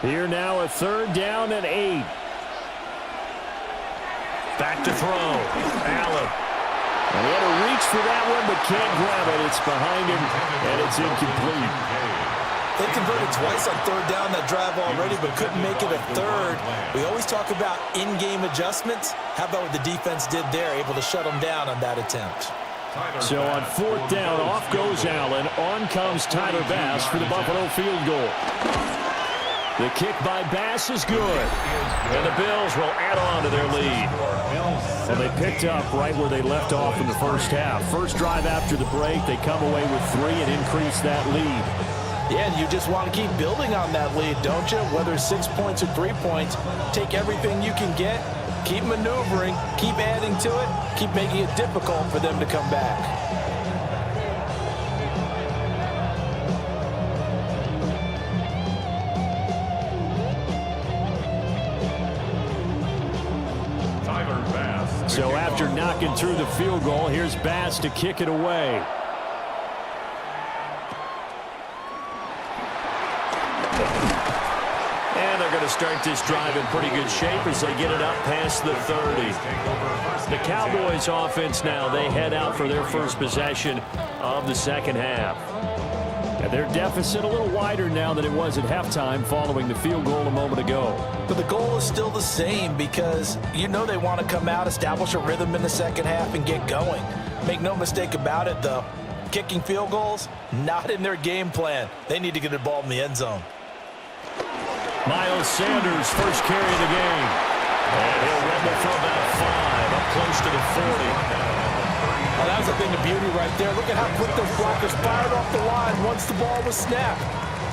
Here now a third down and 8. Back to throw. Allen. And he had to reach for that one, but can't grab it. It's behind him, and it's incomplete. They converted twice on third down that drive already, but couldn't make it a third. We always talk about in-game adjustments. How about what the defense did there, able to shut them down on that attempt? So on 4th down, off goes Allen. On comes Tyler Bass for the Buffalo field goal. The kick by Bass is good. And the Bills will add on to their lead. Well, they picked up right where they left off in the first half. First drive after the break, they come away with 3 and increase that lead. Yeah, and you just want to keep building on that lead, don't you? Whether it's 6 points or 3 points, take everything you can get, keep maneuvering, keep adding to it, keep making it difficult for them to come back. So after knocking through the field goal, here's Bass to kick it away. And they're going to start this drive in pretty good shape as they get it up past the 30. The Cowboys offense now, they head out for their first possession of the second half. And their deficit a little wider now than it was at halftime following the field goal a moment ago. But the goal is still the same because you know they want to come out, establish a rhythm in the second half, and get going. Make no mistake about it, though. Kicking field goals, not in their game plan. They need to get the ball in the end zone. Miles Sanders, first carry of the game. And he'll rumble for about 5, up close to the 40. Well, that was a thing of beauty right there. Look at how quick those blockers fired off the line once the ball was snapped.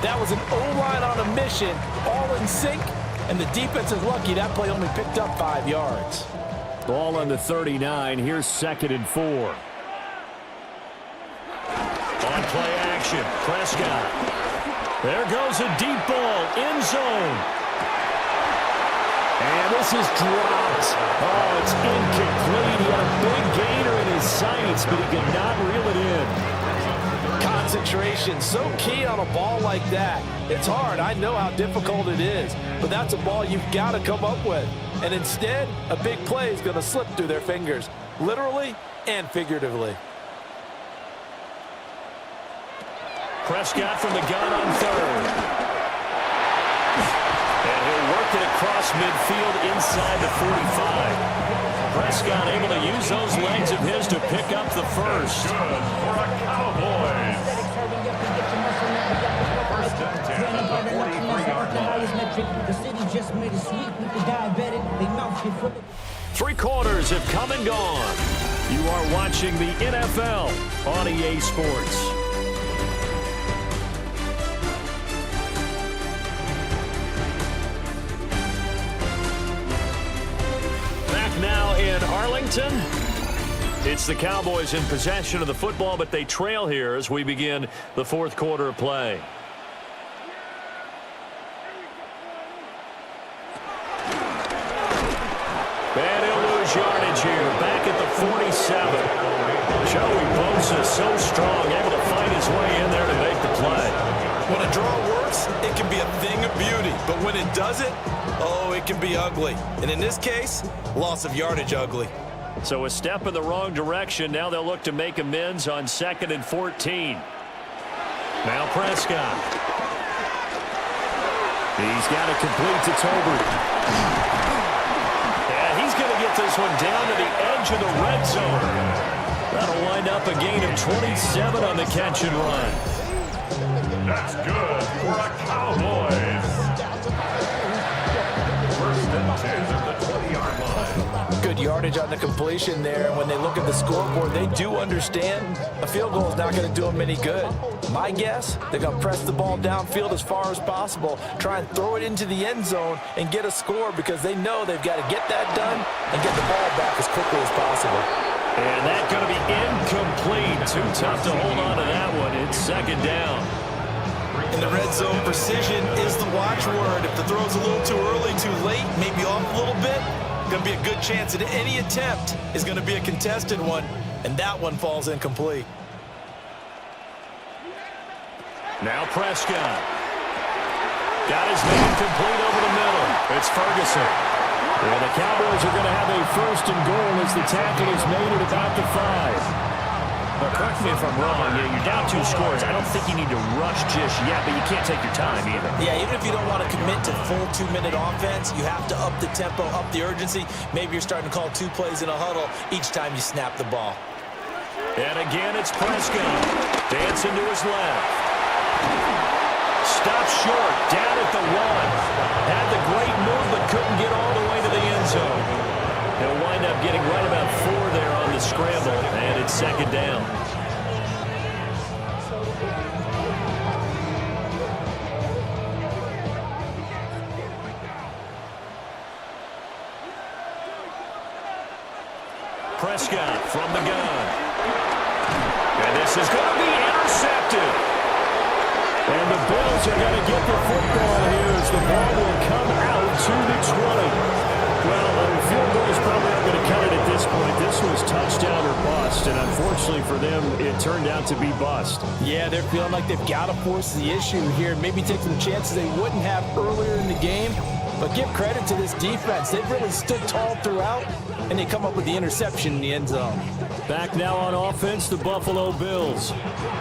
That was an O-line on a mission, all in sync, and the defense is lucky that play only picked up 5 yards. Ball on the 39. Here's 2nd and 4. On play action, Prescott. There goes a deep ball, end zone. And this is dropped. Oh, it's incomplete. He had a big gainer in his sights, but he could not reel it in. Concentration, so key on a ball like that. It's hard. I know how difficult it is, but that's a ball you've got to come up with. And instead, a big play is going to slip through their fingers, literally and figuratively. Prescott from the gun on 3rd. And he'll work it across midfield inside the 45. Prescott able to use those legs of his to pick up the first. Good for a Cowboys. First and 10 at the 43-yard line. 3 quarters have come and gone. You are watching the NFL on EA Sports. Now in Arlington, it's the Cowboys in possession of the football, but they trail here as we begin the 4th quarter of play. And he'll lose yardage 27. Joey Bosa so strong, able to fight his way in there to make the play. When a draw works, it can be a thing of beauty. But when it doesn't, oh, it can be ugly. And in this case, loss of yardage ugly. So a step in the wrong direction. Now they'll look to make amends on 2nd and 14. Now Prescott. He's got it complete to Tolbert. And he's going to get this one down to the edge of the red zone. That'll wind up a gain of 27 on the catch and run. That's good for the Cowboys. 1st and 10 at the 20-yard line. Good yardage on the completion there. And when they look at the scoreboard, they do understand a field goal is not going to do them any good. My guess, they're going to press the ball downfield as far as possible, try and throw it into the end zone and get a score because they know they've got to get that done and get the ball back as quickly as possible. And that's going to be incomplete. Too tough to hold on to that one. It's 2nd down. In the red zone, precision is the watchword. If the throw's a little too early, too late, maybe off a little bit, going to be a good chance that any attempt is going to be a contested one, and that one falls incomplete. Now Prescott. Got his man complete over the middle. It's Ferguson. And the Cowboys are going to have a 1st and goal as the tackle is made at about the 5. But correct me if I'm wrong, you're down 2 scores. I don't think you need to rush just yet, but you can't take your time either. Yeah, even if you don't want to commit to full 2-minute offense, you have to up the tempo, up the urgency. Maybe you're starting to call 2 plays in a huddle each time you snap the ball. And again, it's Prescott. Dancing to his left. Stopped short, down at the 1. Had the great move, but couldn't get all the way to the end zone. He'll wind up getting right about 4 there on the scramble, and it's 2nd down. Prescott from the gun. And this is going to be intercepted. And the Bills are going to get the football here as the ball will come out to the 20. Well, the field goal is probably not going to cut it at this point. This was touchdown or bust, and unfortunately for them, it turned out to be bust. Yeah, they're feeling like they've got to force the issue here, maybe take some chances they wouldn't have earlier in the game. But give credit to this defense. They've really stood tall throughout, and they come up with the interception in the end zone. Back now on offense, the Buffalo Bills.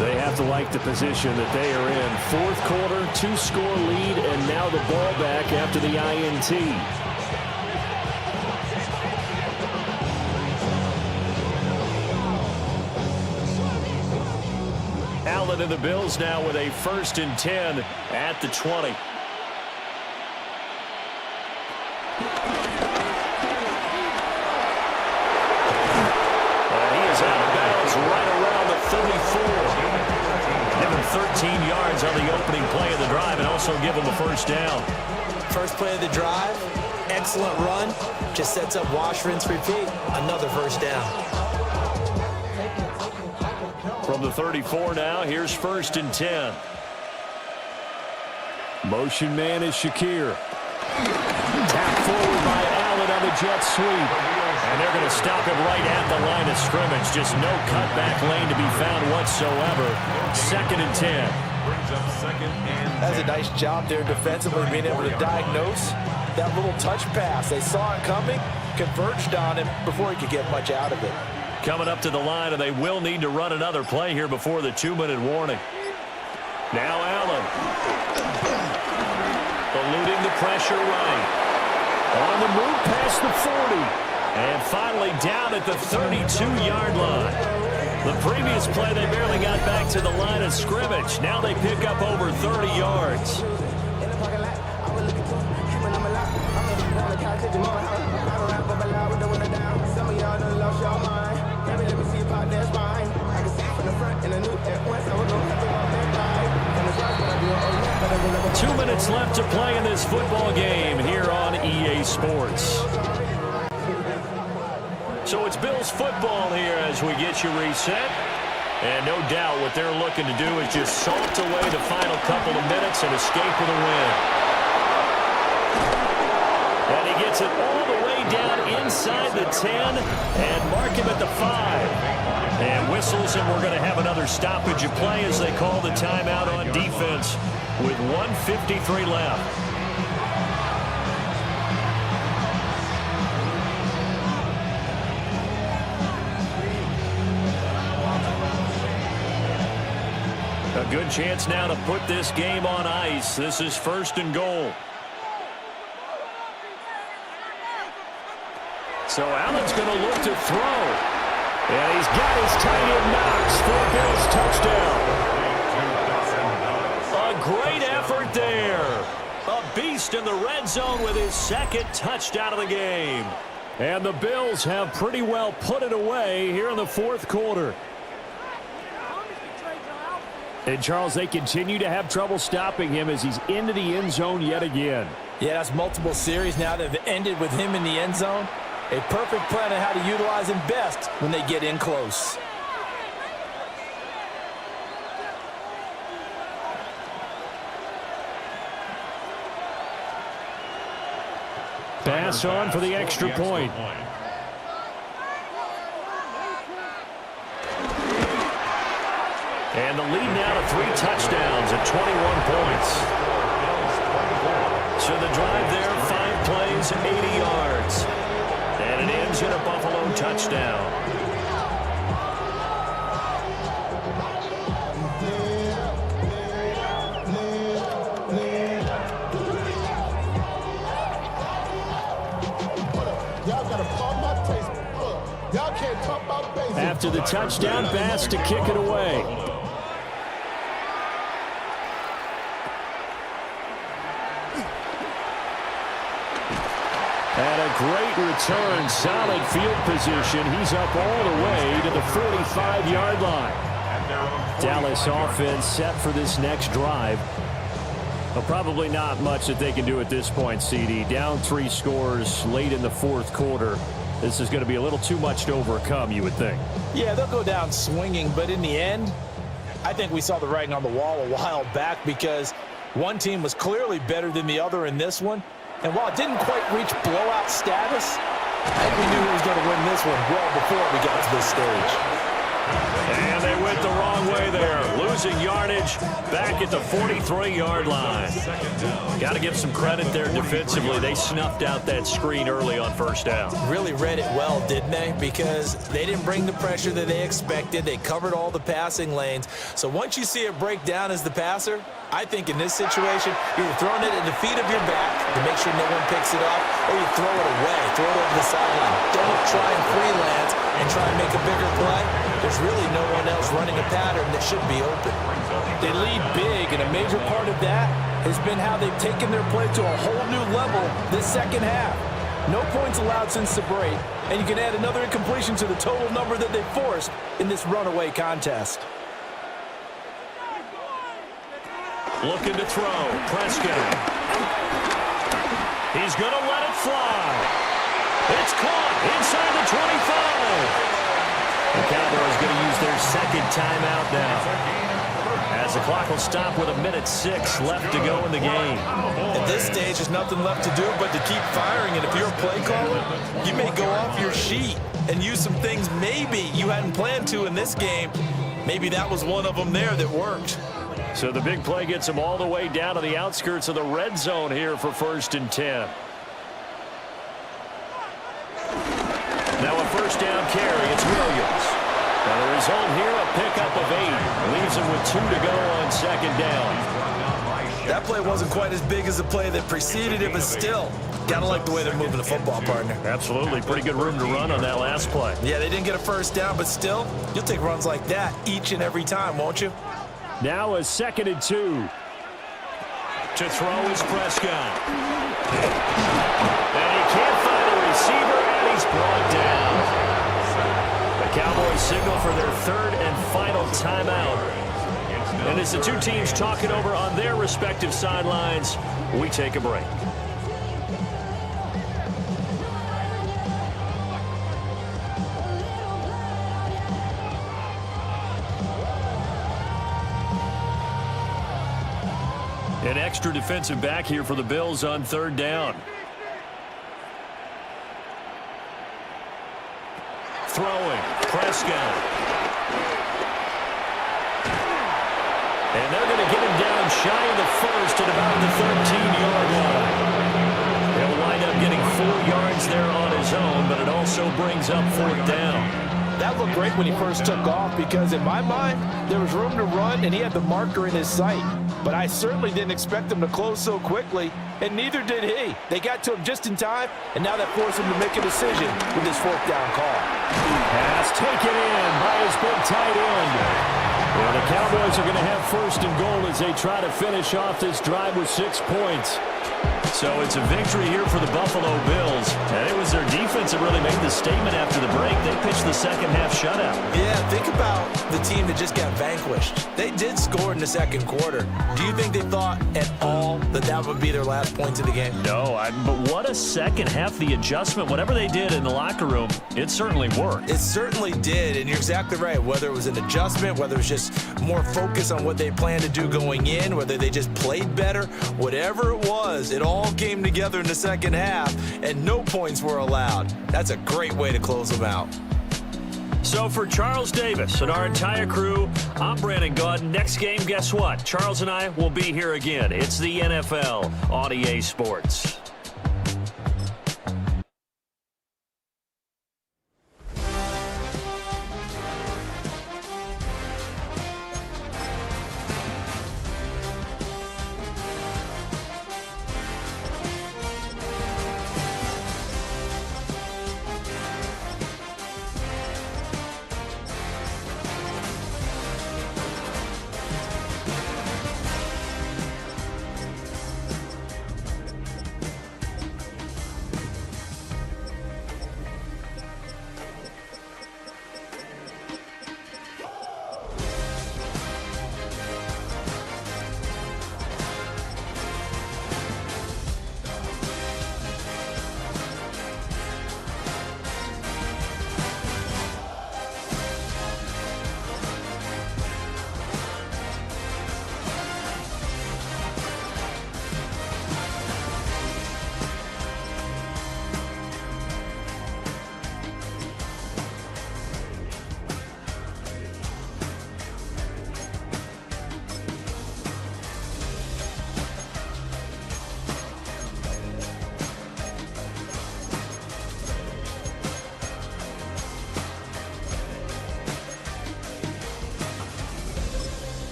They have to like the position that they are in. 4th quarter, 2-score lead, and now the ball back after the INT. Allen and the Bills now with a 1st and 10 at the 20. And he is out of bounds right around the 34. Give him 13 yards on the opening play of the drive and also give him a 1st down. First play of the drive, excellent run. Just sets up wash, rinse, repeat. Another 1st down. From the 34 now, here's 1st and 10. Motion man is Shakir. Tapped forward by Allen on the jet sweep. And they're going to stop him right at the line of scrimmage. Just no cutback lane to be found whatsoever. 2nd and 10. That's a nice job there defensively, being able to diagnose that little touch pass. They saw it coming, converged on him before he could get much out of it. Coming up to the line, and they will need to run another play here before the 2-minute warning. Now Allen. Eluding the pressure right. On the move past the 40. And finally down at the 32-yard line. The previous play, they barely got back to the line of scrimmage. Now they pick up over 30 yards. Two minutes left to play in this football game here on EA Sports. So it's Bills football here as we get you reset. And no doubt what they're looking to do is just salt away the final couple of minutes and escape with a win. And he gets it all the way down inside the 10 and mark him at the 5. And whistles, and we're going to have another stoppage of play as they call the timeout on defense with 1:53 left. A good chance now to put this game on ice. This is 1st and goal. So Allen's going to look to throw. And he's got his tight end Knox for a Bills touchdown. A great effort there. A beast in the red zone with his 2nd touchdown of the game. And the Bills have pretty well put it away here in the 4th quarter. And, Charles, they continue to have trouble stopping him as he's into the end zone yet again. Yeah, that's multiple series now that have ended with him in the end zone. A perfect plan on how to utilize him best when they get in close. Pass on for the extra point. And the lead now to 3 touchdowns at 21 points. So the drive there, 5 plays, 80 yards. And it ends in a Buffalo touchdown. After the touchdown, Bass to kick it away. And a great return, solid field position. He's up all the way to the 45-yard line. Dallas offense set for this next drive. Well, probably not much that they can do at this point, CD. Down 3 scores late in the 4th quarter. This is going to be a little too much to overcome, you would think. Yeah, they'll go down swinging, but in the end, I think we saw the writing on the wall a while back because one team was clearly better than the other in this one. And while it didn't quite reach blowout status, I think we knew who was going to win this one well before we got to this stage. And they went the wrong way there. Losing yardage back at the 43-yard line. Got to give some credit there defensively. They snuffed out that screen early on 1st down. Really read it well, didn't they? Because they didn't bring the pressure that they expected. They covered all the passing lanes. So once you see it break down as the passer, I think in this situation, you're throwing it at the feet of your back to make sure no one picks it up, or you throw it away, throw it over the sideline. Don't try and freelance and try and make a bigger play. There's really no one else running a pattern that should be open. They lead big, and a major part of that has been how they've taken their play to a whole new level this 2nd half. No points allowed since the break, and you can add another incompletion to the total number that they forced in this runaway contest. Looking to throw. Prescott. He's going to let it fly. It's caught inside the 25. The Cowboys going to use their 2nd timeout now. As the clock will stop with 1:06 left to go in the game. At this stage, there's nothing left to do but to keep firing. And if you're a play caller, you may go off your sheet and use some things maybe you hadn't planned to in this game. Maybe that was one of them there that worked. So the big play gets them all the way down to the outskirts of the red zone here for 1st and 10. Now a 1st down carry. It's Williams. Now the result here, a pickup of 8. Leaves him with 2 to go on 2nd down. That play wasn't quite as big as the play that preceded it, but still, gotta like the way they're moving the football, partner. Absolutely. Pretty good room to run on that last play. Yeah, they didn't get a 1st down, but still, you'll take runs like that each and every time, won't you? Now a 2nd and 2. To throw is Prescott. And he can't find a receiver, and he's brought down. The Cowboys signal for their 3rd and final timeout. And as the two teams talk it over on their respective sidelines, we take a break. An extra defensive back here for the Bills on 3rd down. throwing. Prescott. And they're going to get him down shy of the first at about the 13-yard line. He'll wind up getting 4 yards there on his own, but it also brings up 4th down. That looked great when he first took off because in my mind, there was room to run and he had the marker in his sight. But I certainly didn't expect him to close so quickly, and neither did he. They got to him just in time, and now that forced him to make a decision with his 4th down call. Pass taken in by his big tight end. Well, the Cowboys are going to have 1st and goal as they try to finish off this drive with 6 points. So it's a victory here for the Buffalo Bills. And it was their defense that really made the statement after the break. They pitched the second half shutout. Yeah, think about the team that just got vanquished. They did score in the second quarter. Do you think they thought at all that that would be their last points of the game? No, but what a second half. The adjustment, whatever they did in the locker room, it certainly worked. It certainly did, and you're exactly right. Whether it was an adjustment, whether it was just more focus on what they planned to do going in, whether they just played better, whatever it was, it all came together in the second half, and no points were allowed. That's a great way to close them out. So for Charles Davis and our entire crew, I'm Brandon Gaudin. Next game, guess what? Charles and I will be here again. It's the NFL on EA Sports.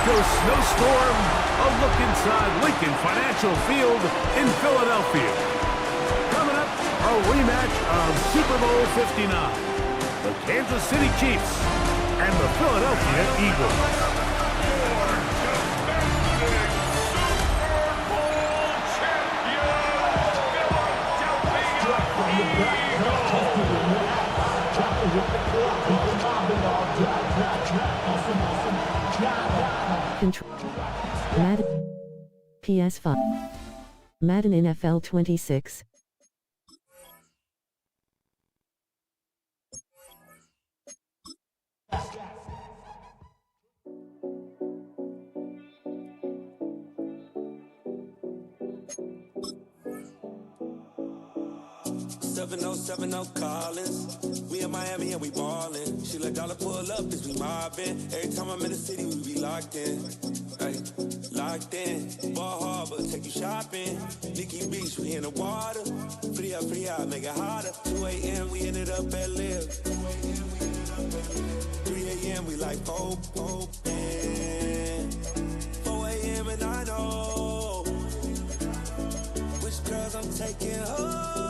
Snowstorm, a look inside Lincoln Financial Field in Philadelphia. Coming up, a rematch of Super Bowl 59. The Kansas City Chiefs and the Philadelphia Eagles. Madden ps5 Madden NFL 26. Collins. We in Miami and we ballin'. She let dollar pull up as we mobbin'. Every time I'm in the city, we be locked in. Ay, locked in. Ball Harbor, take you shopping. Nikki Beach, we in the water. Free up, make it hotter. 2 a.m., we ended up at Live. 3 a.m., we like Pope. 4 a.m. and I know which girls I'm taking home.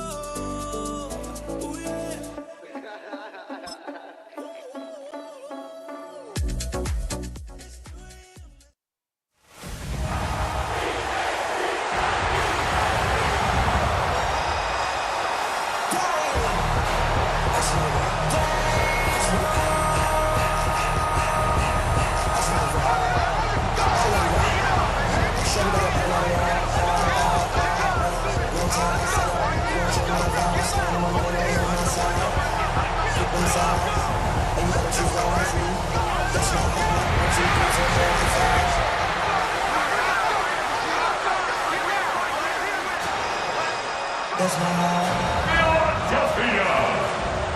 Philadelphia,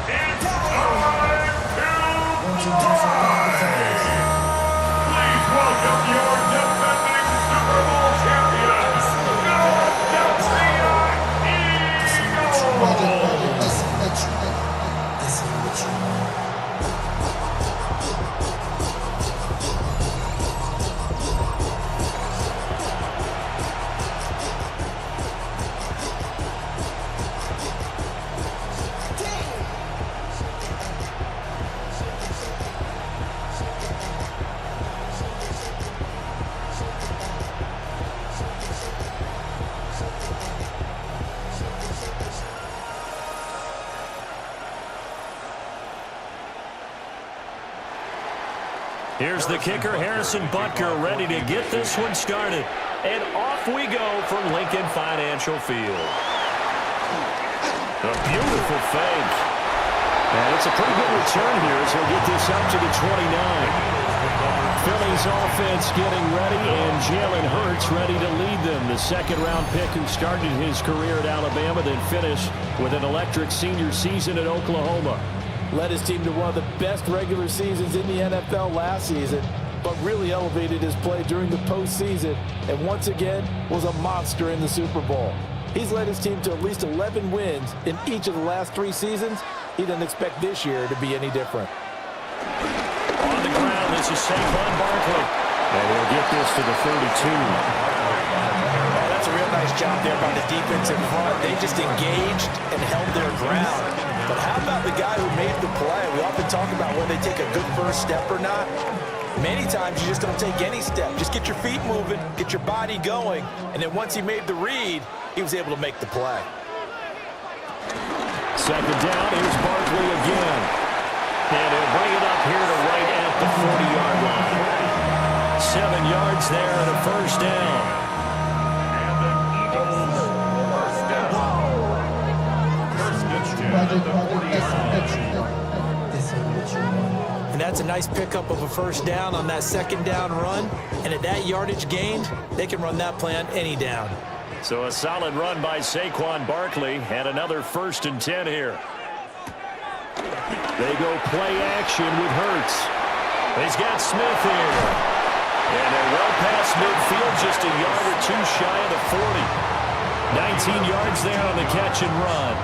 it's time to play! Please welcome your defending Super Bowl champions, Philadelphia Eagles! Here's the kicker, Harrison Butker, ready to get this one started. And off we go from Lincoln Financial Field. A beautiful fake. And it's a pretty good return here as he'll get this up to the 29. Philly's offense getting ready, and Jalen Hurts ready to lead them. The second-round pick who started his career at Alabama, then finished with an electric senior season at Oklahoma. Led his team to one of the best regular seasons in the NFL last season, but really elevated his play during the postseason, and once again was a monster in the Super Bowl. He's led his team to at least 11 wins in each of the last 3 seasons. He doesn't expect this year to be any different. On the ground, this is Saquon Barkley. And he'll get this to the 32. That's a real nice job there by the defensive front. They just engaged and held their ground. But how about the guy who made the play? We often talk about whether they take a good first step or not. Many times you just don't take any step. Just get your feet moving, get your body going, and then once he made the read, he was able to make the play. Second down, here's Barkley again. And he'll bring it up here to right at the 40-yard line. 7 yards there and a first down. And that's a nice pickup of a first down on that second down run. And at that yardage gained, they can run that play on any down. So a solid run by Saquon Barkley and another 1st and 10 here. They go play action with Hurts. He's got Smith here. And they're well past midfield, just a yard or two shy of the 40. 19 yards there on the catch and run.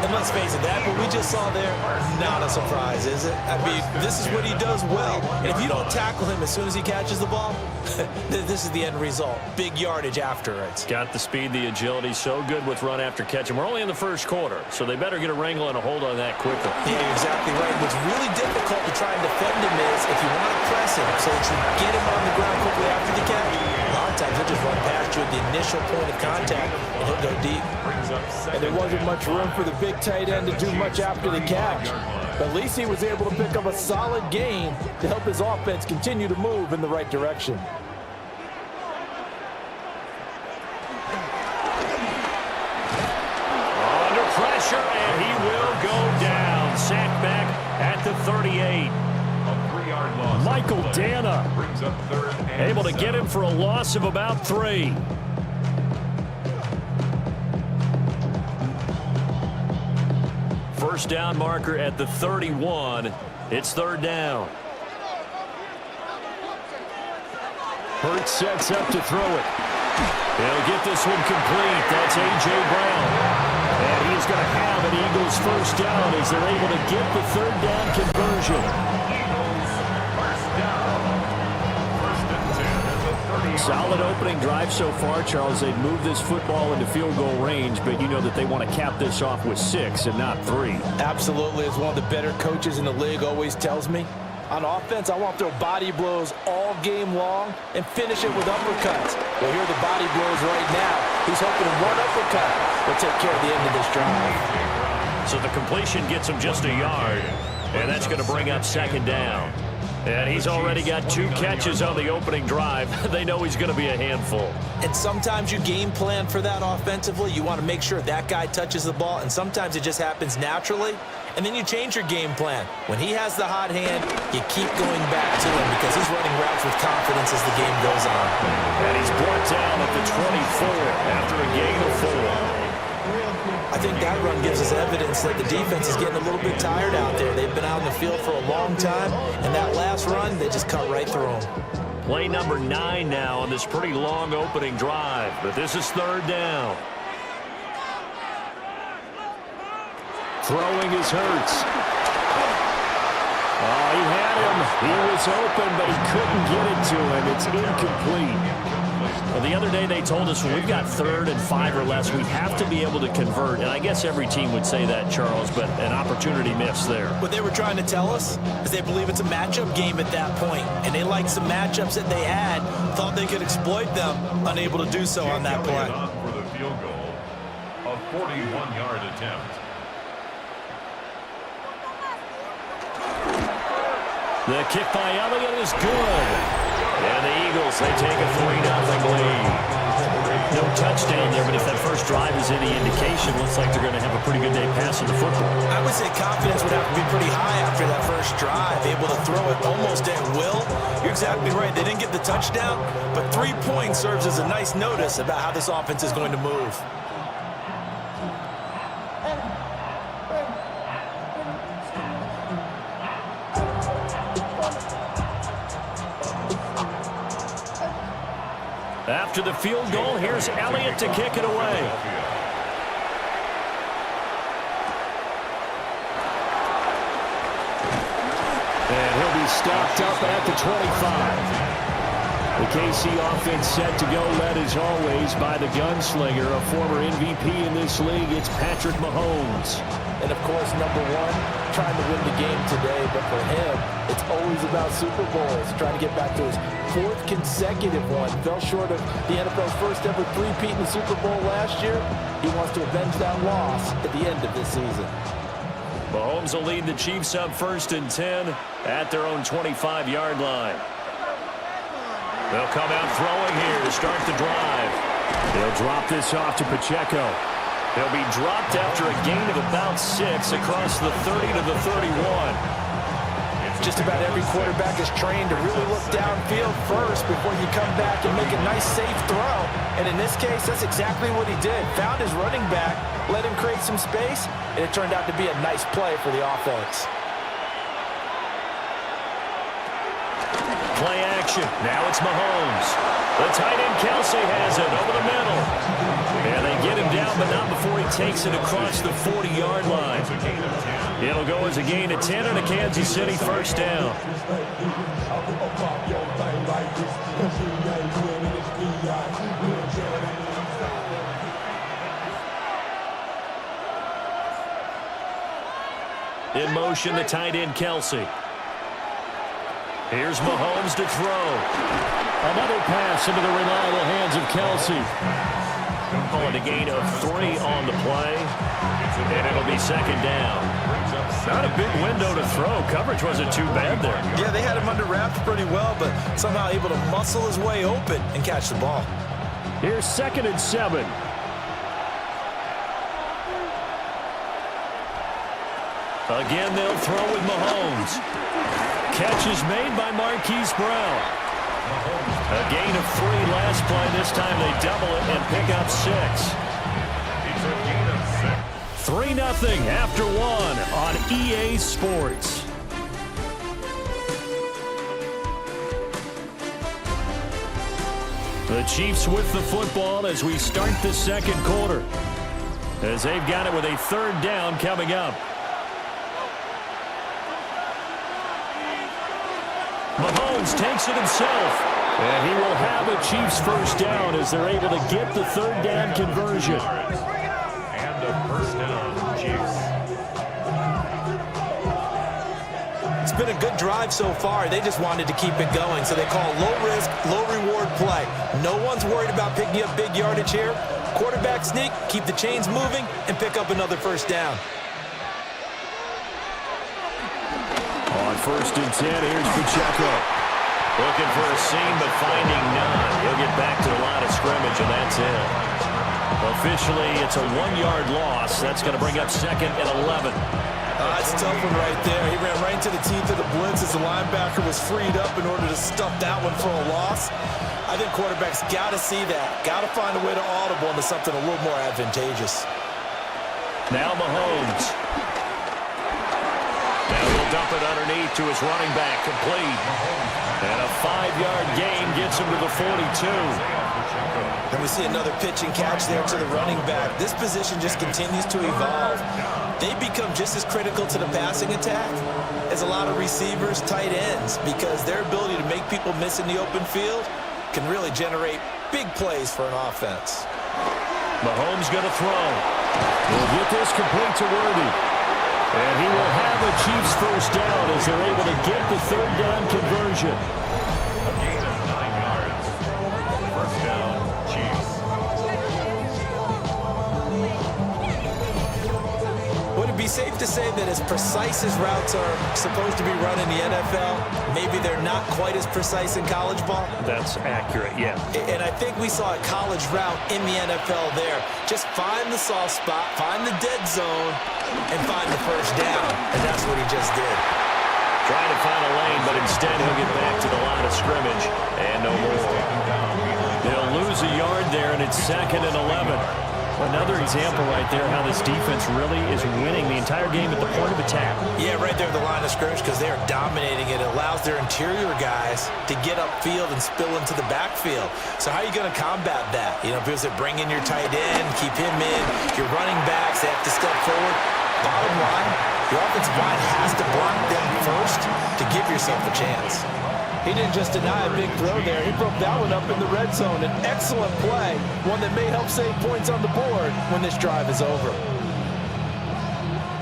And let's face it, that what we just saw there, not a surprise, is it? I mean, this is what he does well. And if you don't tackle him as soon as he catches the ball, this is the end result. Big yardage afterwards. Got the speed, the agility, so good with run after catch. And we're only in the first quarter, so they better get a wrangle and a hold on that quickly. Yeah, you're exactly right. What's really difficult to try and defend him is if you want to press him so that you get him on the ground quickly after the catch. A lot of times he'll just run past you at the initial point of contact, and he'll go deep. And there wasn't much room for the big tight end to do much after the catch. But at least he was able to pick up a solid gain to help his offense continue to move in the right direction. Under pressure, and he will go down. Sacked back at the 38. Michael Dana able to get him for a loss of about 3. First down marker at the 31. It's 3rd down. Hurts sets up to throw it. He'll get this one complete. That's A.J. Brown. And he's going to have an Eagles first down as they're able to get the 3rd down conversion. Solid opening drive so far, Charles. They've moved this football into field goal range, but you know that they want to cap this off with 6 and not 3. Absolutely. As one of the better coaches in the league always tells me, on offense, I want to throw body blows all game long and finish it with uppercuts. Well, here are the body blows right now. He's hoping one uppercut will take care of the end of this drive. So the completion gets him just a yard, and that's going to bring up 2nd down. And he's already got 2 catches on the opening drive. They know he's going to be a handful. And sometimes you game plan for that offensively. You want to make sure that guy touches the ball, and sometimes it just happens naturally. And then you change your game plan. When he has the hot hand, you keep going back to him because he's running routes with confidence as the game goes on. And he's brought down at the 24 after a gain of 4. think that run gives us evidence that the defense is getting a little bit tired out there. They've been out in the field for a long time, and that last run, they just cut right through them. Play number 9 now on this pretty long opening drive, but this is third down. Throwing is Hurts. Oh, he had him. He was open, but he couldn't get it to him. It's incomplete. Well, the other day they told us when we've got 3rd and 5 or less, we have to be able to convert. And I guess every team would say that, Charles, but an opportunity missed there. What they were trying to tell us is they believe it's a matchup game at that point, and they liked some matchups that they had, thought they could exploit them, unable to do so on that play. For the field goal, a 41-yard attempt. The kick by Elliott is good. And the Eagles, they take a 3-0 lead. No touchdown there, but if that first drive is any indication, looks like they're going to have a pretty good day passing the football. I would say confidence would have to be pretty high after that first drive, able to throw it almost at will. You're exactly right. They didn't get the touchdown, but 3 points serves as a nice notice about how this offense is going to move. After the field goal, here's Elliott to kick it away. And he'll be stopped up at the 25. The KC offense set to go, led as always by the gunslinger, a former MVP in this league. It's Patrick Mahomes. And, of course, number 1, trying to win the game today. But for him, it's always about Super Bowls, trying to get back to his 4th consecutive one. Fell short of the NFL's first ever three-peat in the Super Bowl last year. He wants to avenge that loss at the end of this season. Mahomes will lead the Chiefs up 1st and 10 at their own 25-yard line. They'll come out throwing here to start the drive. They'll drop this off to Pacheco. He'll be dropped after a gain of about 6 across the 30 to the 31. Just about every quarterback is trained to really look downfield first before you come back and make a nice, safe throw. And in this case, that's exactly what he did. Found his running back, let him create some space, and it turned out to be a nice play for the offense. Play action. Now it's Mahomes. The tight end Kelsey has it over the middle. And they get him down, but not before he takes it across the 40-yard line. It'll go as a gain of 10 and a Kansas City first down. In motion, the tight end Kelsey. Here's Mahomes to throw. Another pass into the reliable hands of Kelsey. Calling a gain of 3 on the play. And it'll be second down. Not a big window to throw. Coverage wasn't too bad there. Yeah, they had him under wraps pretty well, but somehow able to muscle his way open and catch the ball. Here's 2nd and 7. Again, they'll throw with Mahomes. Catch is made by Marquise Brown. A gain of 3 last play. This time they double it and pick up 6. 3-0 after 1 on EA Sports. The Chiefs with the football as we start the second quarter. As they've got it with a 3rd down coming up. Mahomes takes it himself. And he will have a Chiefs first down as they're able to get the 3rd down conversion. And a first down, Chiefs. It's been a good drive so far. They just wanted to keep it going, so they call low-risk, low-reward play. No one's worried about picking up big yardage here. Quarterback sneak, keep the chains moving, and pick up another first down. On 1st and 10, here's Pacheco. Looking for a seam, but finding none. He'll get back to the line of scrimmage, and that's it. Officially, it's a 1-yard loss. That's going to bring up 2nd and 11. That's a tough one right there. He ran right into the teeth of the blitz as the linebacker was freed up in order to stuff that one for a loss. I think quarterbacks got to see that. Got to find a way to audible into something a little more advantageous. Now Mahomes. Now he'll dump it underneath to his running back, complete. And a 5-yard gain gets him to the 42. And we see another pitch and catch there to the running back. This position just continues to evolve. They become just as critical to the passing attack as a lot of receivers, tight ends, because their ability to make people miss in the open field can really generate big plays for an offense. Mahomes going to throw. Will get this complete to Worthy. And he will have a Chiefs first down as they're able to get the third down conversion. A gain of 9 yards. First down, Chiefs. Would it be safe to say that as precise as routes are supposed to be run in the NFL, maybe they're not quite as precise in college ball? That's accurate, yeah. And I think we saw a college route in the NFL there. Just find the soft spot, find the dead zone, and find the first down. And that's what he just did. Trying to find a lane, but instead he'll get back to the line of scrimmage. And no more. They'll lose a yard there, and it's 2nd and 11. Another example right there how this defense really is winning the entire game at the point of attack. Yeah, right there at the line of scrimmage because they are dominating it. It allows their interior guys to get upfield and spill into the backfield. So how are you going to combat that? You know, because they bring in your tight end, keep him in. Your running backs, they have to step forward. Bottom line, the offensive line has to block them first to give yourself a chance. He didn't just deny a big throw there. He broke that one up in the red zone. An excellent play, one that may help save points on the board when this drive is over.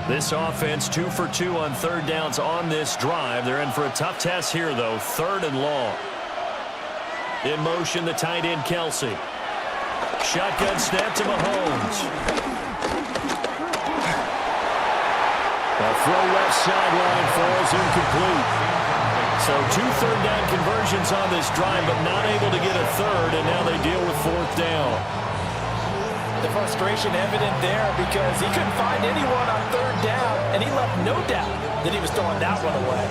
This offense 2 for 2 on third downs on this drive. They're in for a tough test here, though. 3rd and long. In motion, the tight end, Kelsey. Shotgun snap to Mahomes. A throw left sideline falls incomplete. So 2 third down conversions on this drive, but not able to get a third, and now they deal with 4th down. The frustration evident there because he couldn't find anyone on 3rd down, and he left no doubt that he was throwing that one away.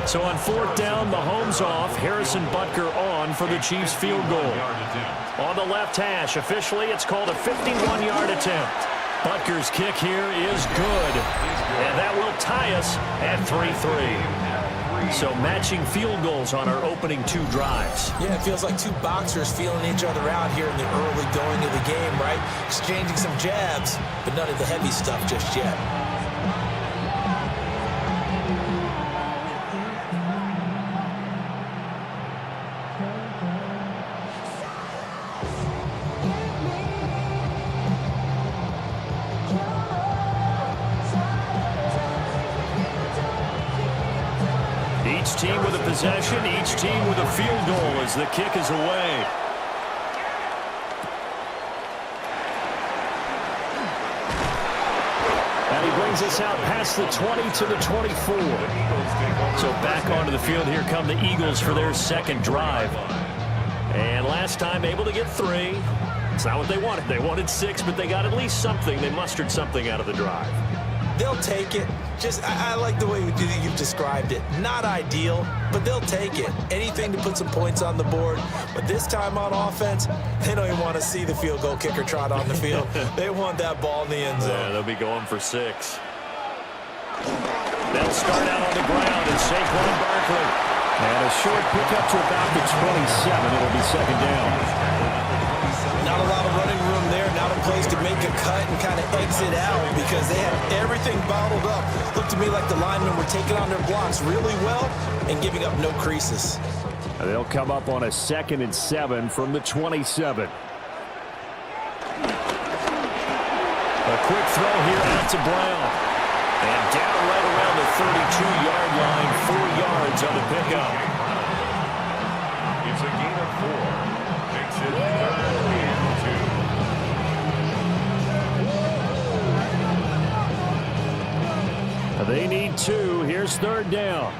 So on 4th down, Mahomes off, Harrison Butker on for the Chiefs field goal. On the left hash, officially it's called a 51-yard attempt. Butker's kick here is good, and that will tie us at 3-3. So matching field goals on our opening 2 drives. Yeah, it feels like 2 boxers feeling each other out here in the early going of the game, right? Exchanging some jabs, but none of the heavy stuff just yet. Each team with a possession, each team with a field goal as the kick is away. And he brings us out past the 20 to the 24. So back onto the field, here come the Eagles for their 2nd drive. And last time able to get 3. It's not what they wanted. They wanted 6, but they got at least something. They mustered something out of the drive. They'll take it. I like the way you've described it. Not ideal, but they'll take it. Anything to put some points on the board. But this time on offense, they don't even want to see the field goal kicker trot on the field. They want that ball in the end zone. Yeah, they'll be going for 6. They'll start out on the ground and Saquon Barkley. And a short pickup to about the 27. It'll be 2nd down. Not a lot of running room there. Not a place to make a cut and kind of exit out because they had everything bottled up. Looked to me like the linemen were taking on their blocks really well and giving up no creases. And they'll come up on a 2nd and 7 from the 27. A quick throw here out to Brown. And down right around the 32-yard line, 4 yards on the pickup. It's a gain of 4. Makes it 3rd and 2. They need 2. Here's 3rd down.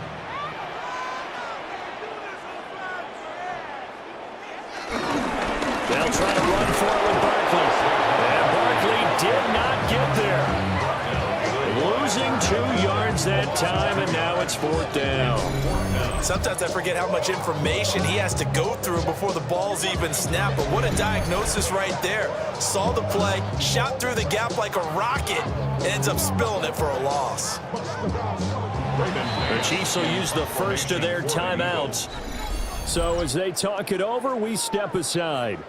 They'll try to run for it with Barkley. And Barkley did not get there. Losing 2 yards that time, and now it's 4th down. Sometimes I forget how much information he has to go through before the ball's even snapped. But what a diagnosis right there. Saw the play, shot through the gap like a rocket, and ends up spilling it for a loss. The Chiefs will use the first of their timeouts. So as they talk it over, we step aside.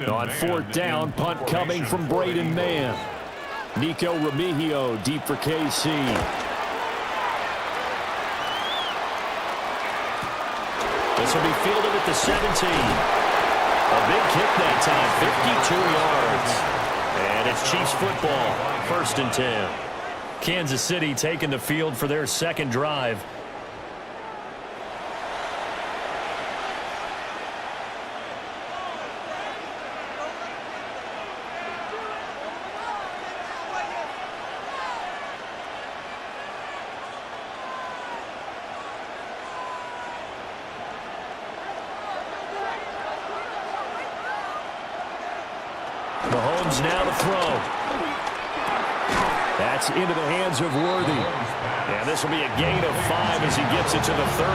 On 4th down, punt coming from Braden Mann. Nico Remigio deep for KC. This will be fielded at the 17. A big kick that time, 52 yards. And it's Chiefs football, 1st and 10. Kansas City taking the field for their second drive. Mahomes now to throw. That's into the hands of Worthy. And this will be a gain of 5 as he gets it to the 30. A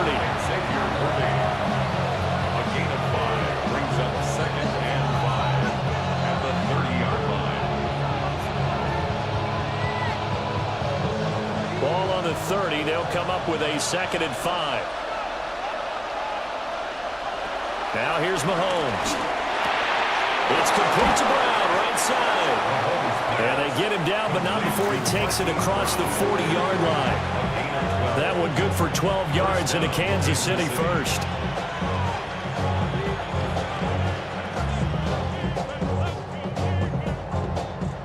gain of 5 brings up 2nd and 5 at the 30-yard line. Ball on the 30. They'll come up with a 2nd and 5. Now here's Mahomes. It's complete to Brown, right side. And they get him down, but not before he takes it across the 40-yard line. That one good for 12 yards into Kansas City first.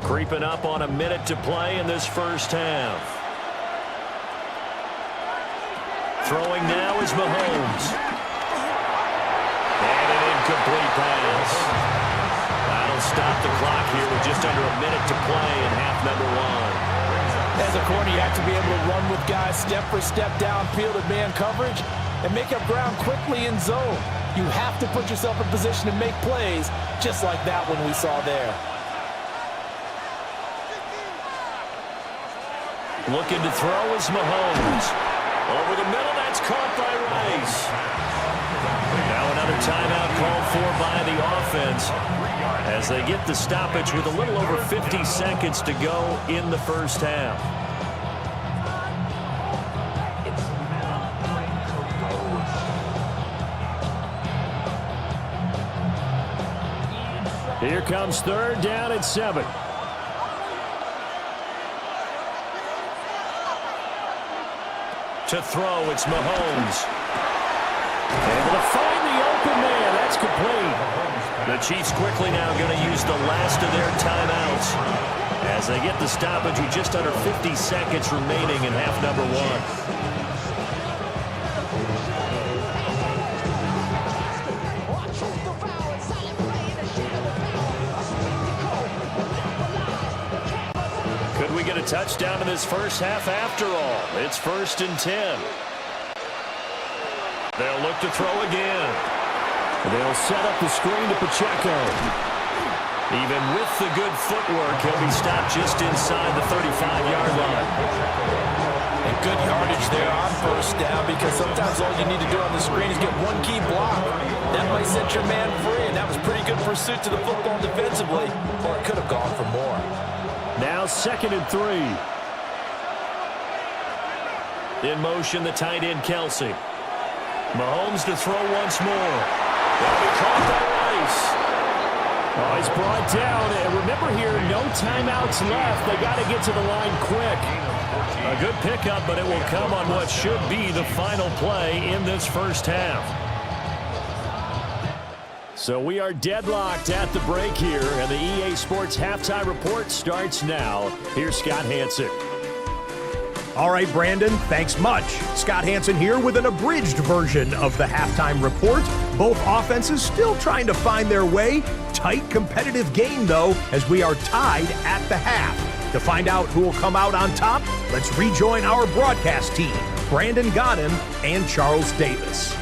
Creeping up on a minute to play in this first half. Throwing now is Mahomes. And an incomplete pass. That'll stop the clock here with just under a minute to play in half number 1. As a corner, you have to be able to run with guys step for step downfield in man coverage and make up ground quickly in zone. You have to put yourself in position to make plays, just like that one we saw there. Looking to throw is Mahomes. Over the middle, that's caught by Rice. Now another timeout called for by the offense as they get the stoppage with a little over 50 seconds to go in the first half. Here comes 3rd down and 7. To throw, it's Mahomes. Able to find the open man. That's complete. The Chiefs quickly now going to use the last of their timeouts as they get the stoppage with just under 50 seconds remaining in half number 1. Could we get a touchdown in this first half after all? It's 1st and 10. They'll look to throw again. They'll set up the screen to Pacheco. Even with the good footwork, he'll be stopped just inside the 35-yard line. And good yardage there on 1st down, because sometimes all you need to do on the screen is get one key block. That might set your man free, and that was pretty good pursuit to the football defensively, or it could have gone for more. Now 2nd and 3. In motion, the tight end, Kelsey. Mahomes to throw once more. That'll be caught by Rice. Oh, he's brought down. And remember here, no timeouts left. They got to get to the line quick. A good pickup, but it will come on what should be the final play in this first half. So we are deadlocked at the break here, and the EA Sports Halftime Report starts now. Here's Scott Hansen. All right, Brandon, thanks much. Scott Hansen here with an abridged version of the halftime report. Both offenses still trying to find their way. Tight, competitive game, though, as we are tied at the half. To find out who will come out on top, let's rejoin our broadcast team, Brandon Godden and Charles Davis.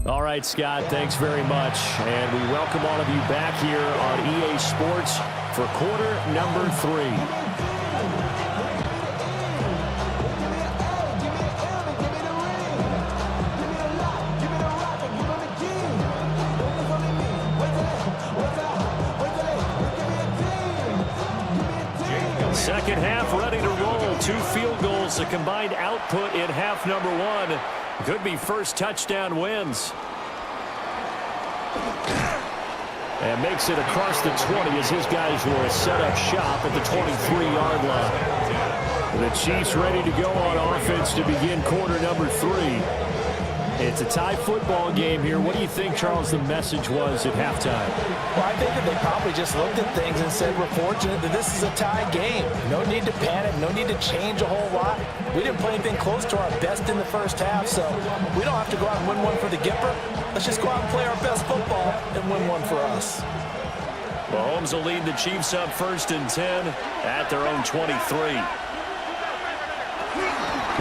All right, Scott, thanks very much. And we welcome all of you back here on EA Sports for quarter number 3. Second half ready to roll. 2 field goals, a combined output in half number 1. Could be first touchdown wins. And makes it across the 20 as his guys were set up shop at the 23-yard line. The Chiefs ready to go on offense to begin quarter number 3. It's a tie football game here. What do you think, Charles, the message was at halftime? Well, I think that they probably just looked at things and said, we're fortunate that this is a tie game. No need to panic. No need to change a whole lot. We didn't play anything close to our best in the first half, so we don't have to go out and win one for the Gipper. Let's just go out and play our best football and win one for us. Mahomes will lead the Chiefs up 1st and 10 at their own 23.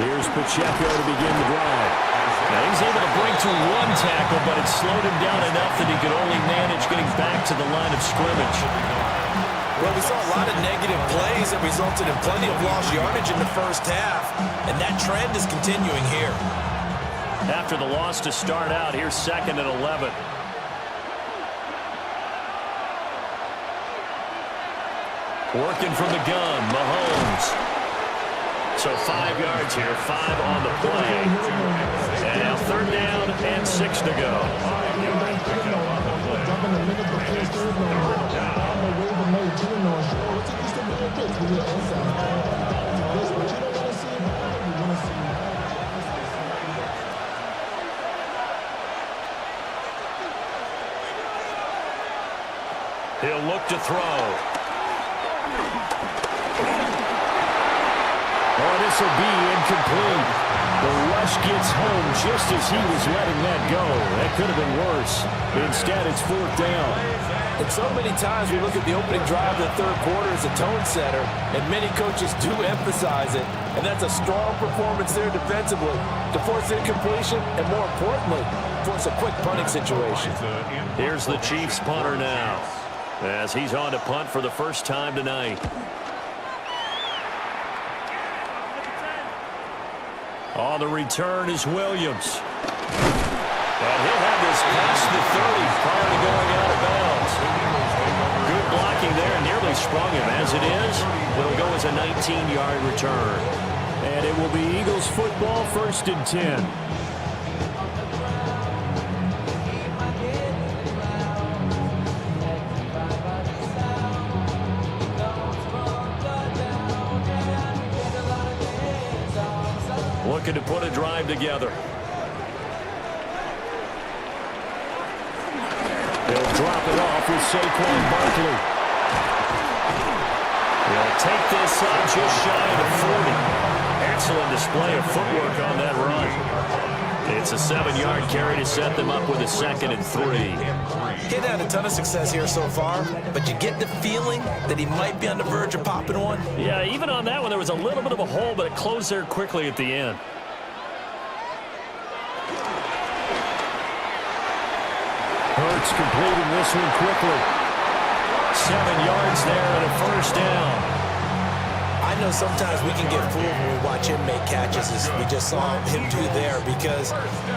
Here's Pacheco to begin the drive. Now he's able to break through 1 tackle, but it slowed him down enough that he could only manage getting back to the line of scrimmage. Well, we saw a lot of negative plays that resulted in plenty of lost yardage in the first half, and that trend is continuing here. After the loss to start out, here's 2nd and 11. Working from the gun, Mahomes. So 5 yards here, 5 on the play. And now 3rd down and 6 to go. He'll look to throw. Oh, this will be incomplete. The rush gets home just as he was letting that go. That could have been worse. Instead, it's 4th down. And so many times we look at the opening drive of the third quarter as a tone setter, and many coaches do emphasize it. And that's a strong performance there defensively to force incompletion and, more importantly, force a quick punting situation. Here's the Chiefs punter now as he's on to punt for the first time tonight. On the return is Williams. And he'll have this past the 30 prior to going out of bounds. Good blocking there, nearly sprung him. As it is, it'll go as a 19-yard return. And it will be Eagles football, 1st and 10. Looking to put a drive together. They'll drop it off with Saquon Barkley. They'll take this up just shy of the 40. Excellent display of footwork on that run. It's a 7-yard carry to set them up with a 2nd and 3. He's had a ton of success here so far, but you get the feeling that he might be on the verge of popping one. Yeah, even on that one, there was a little bit of a hole, but it closed there quickly at the end. Hurts completing this one quickly. 7 yards there and a 1st down. I know sometimes we can get fooled when we watch him make catches, as we just saw him do there, because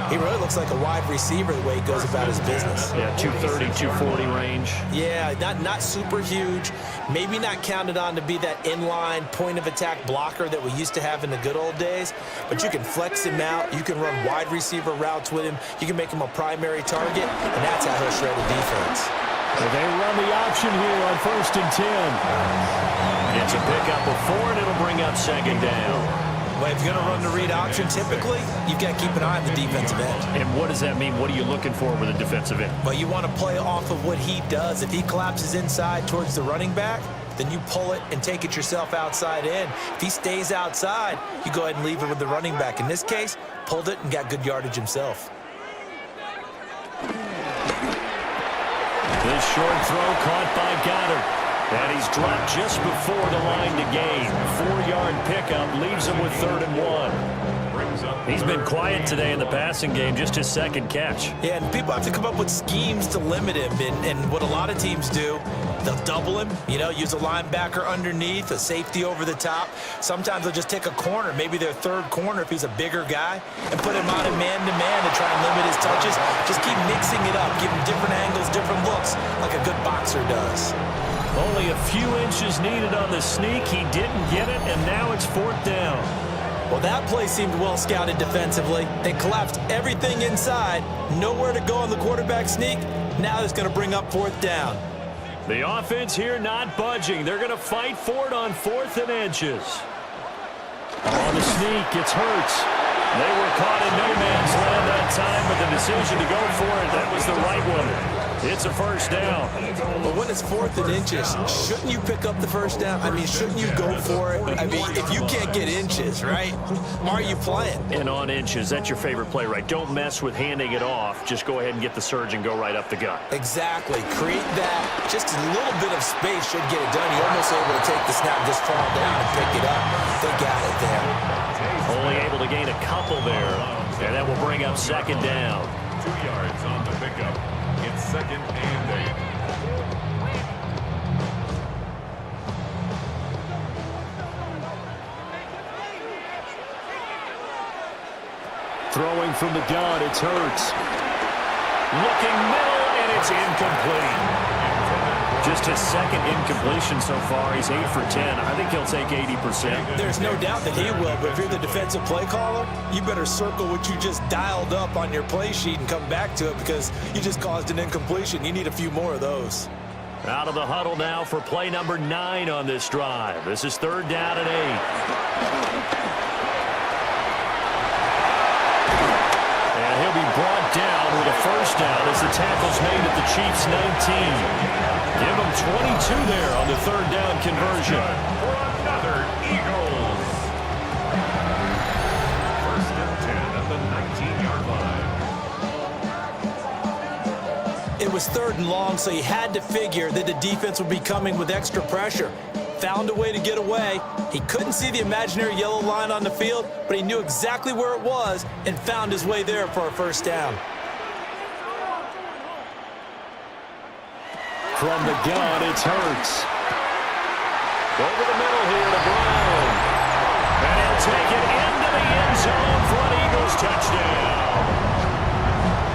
he really looks like a wide receiver the way he goes about his business. Yeah, 230, 240 range. Yeah, not super huge. Maybe not counted on to be that inline point-of-attack blocker that we used to have in the good old days, but you can flex him out. You can run wide receiver routes with him. You can make him a primary target, and that's how he'll shred the defense. They run the option here on 1st and 10. It's a pickup of 4, and it'll bring up 2nd down. Well, if you're going to run the read option, typically, you've got to keep an eye on the defensive end. And what does that mean? What are you looking for with a defensive end? Well, you want to play off of what he does. If he collapses inside towards the running back, then you pull it and take it yourself outside in. If he stays outside, you go ahead and leave it with the running back. In this case, pulled it and got good yardage himself. This short throw caught by Goddard. And he's dropped just before the line to gain. 4-yard pickup leaves him with 3rd and 1. He's been quiet today in the passing game, just his second catch. Yeah, and people have to come up with schemes to limit him. And what a lot of teams do, they'll double him, use a linebacker underneath, a safety over the top. Sometimes they'll just take a corner, maybe their third corner if he's a bigger guy, and put him on a man-to-man to try and limit his touches. Just keep mixing it up, give him different angles, different looks, like a good boxer does. Only a few inches needed on the sneak. He didn't get it, and now it's 4th down. Well, that play seemed well scouted defensively. They collapsed everything inside. Nowhere to go on the quarterback sneak. Now it's going to bring up 4th down. The offense here not budging. They're going to fight for it on 4th and inches. On the sneak, it's Hurts. They were caught in no man's land that time, but the decision to go for it, that was the right one. It's a 1st down. But when it's 4th and inches, shouldn't you pick up the 1st down? I mean, shouldn't you go for it? I mean, if you can't get inches, right, why are you playing? And on inches, that's your favorite play, right? Don't mess with handing it off. Just go ahead and get the surge and go right up the gut. Exactly. Create that. Just a little bit of space should get it done. You're almost able to take the snap, just fall down and pick it up. They got it there. Only able to gain a couple there. And that will bring up 2nd down. 2 yards on the pickup. It's 2nd and 8. Throwing from the gun, it's Hurts. Looking middle, and it's incomplete. Just his 2nd incompletion so far. He's 8 for 10. I think he'll take 80%. There's no doubt that he will, but if you're the defensive play caller, you better circle what you just dialed up on your play sheet and come back to it because you just caused an incompletion. You need a few more of those. Out of the huddle now for play number 9 on this drive. This is 3rd down and 8. And he'll be brought down with a 1st down as the tackle's made at the Chiefs' 19. Give him 22 there on the 3rd down conversion. For another Eagles. 1st and 10 at the 19-yard line. It was 3rd and long, so he had to figure that the defense would be coming with extra pressure. Found a way to get away. He couldn't see the imaginary yellow line on the field, but he knew exactly where it was and found his way there for a 1st down. From the gun, it's Hurts. Over the middle here to Brown. And he'll take it into the end zone for an Eagles touchdown.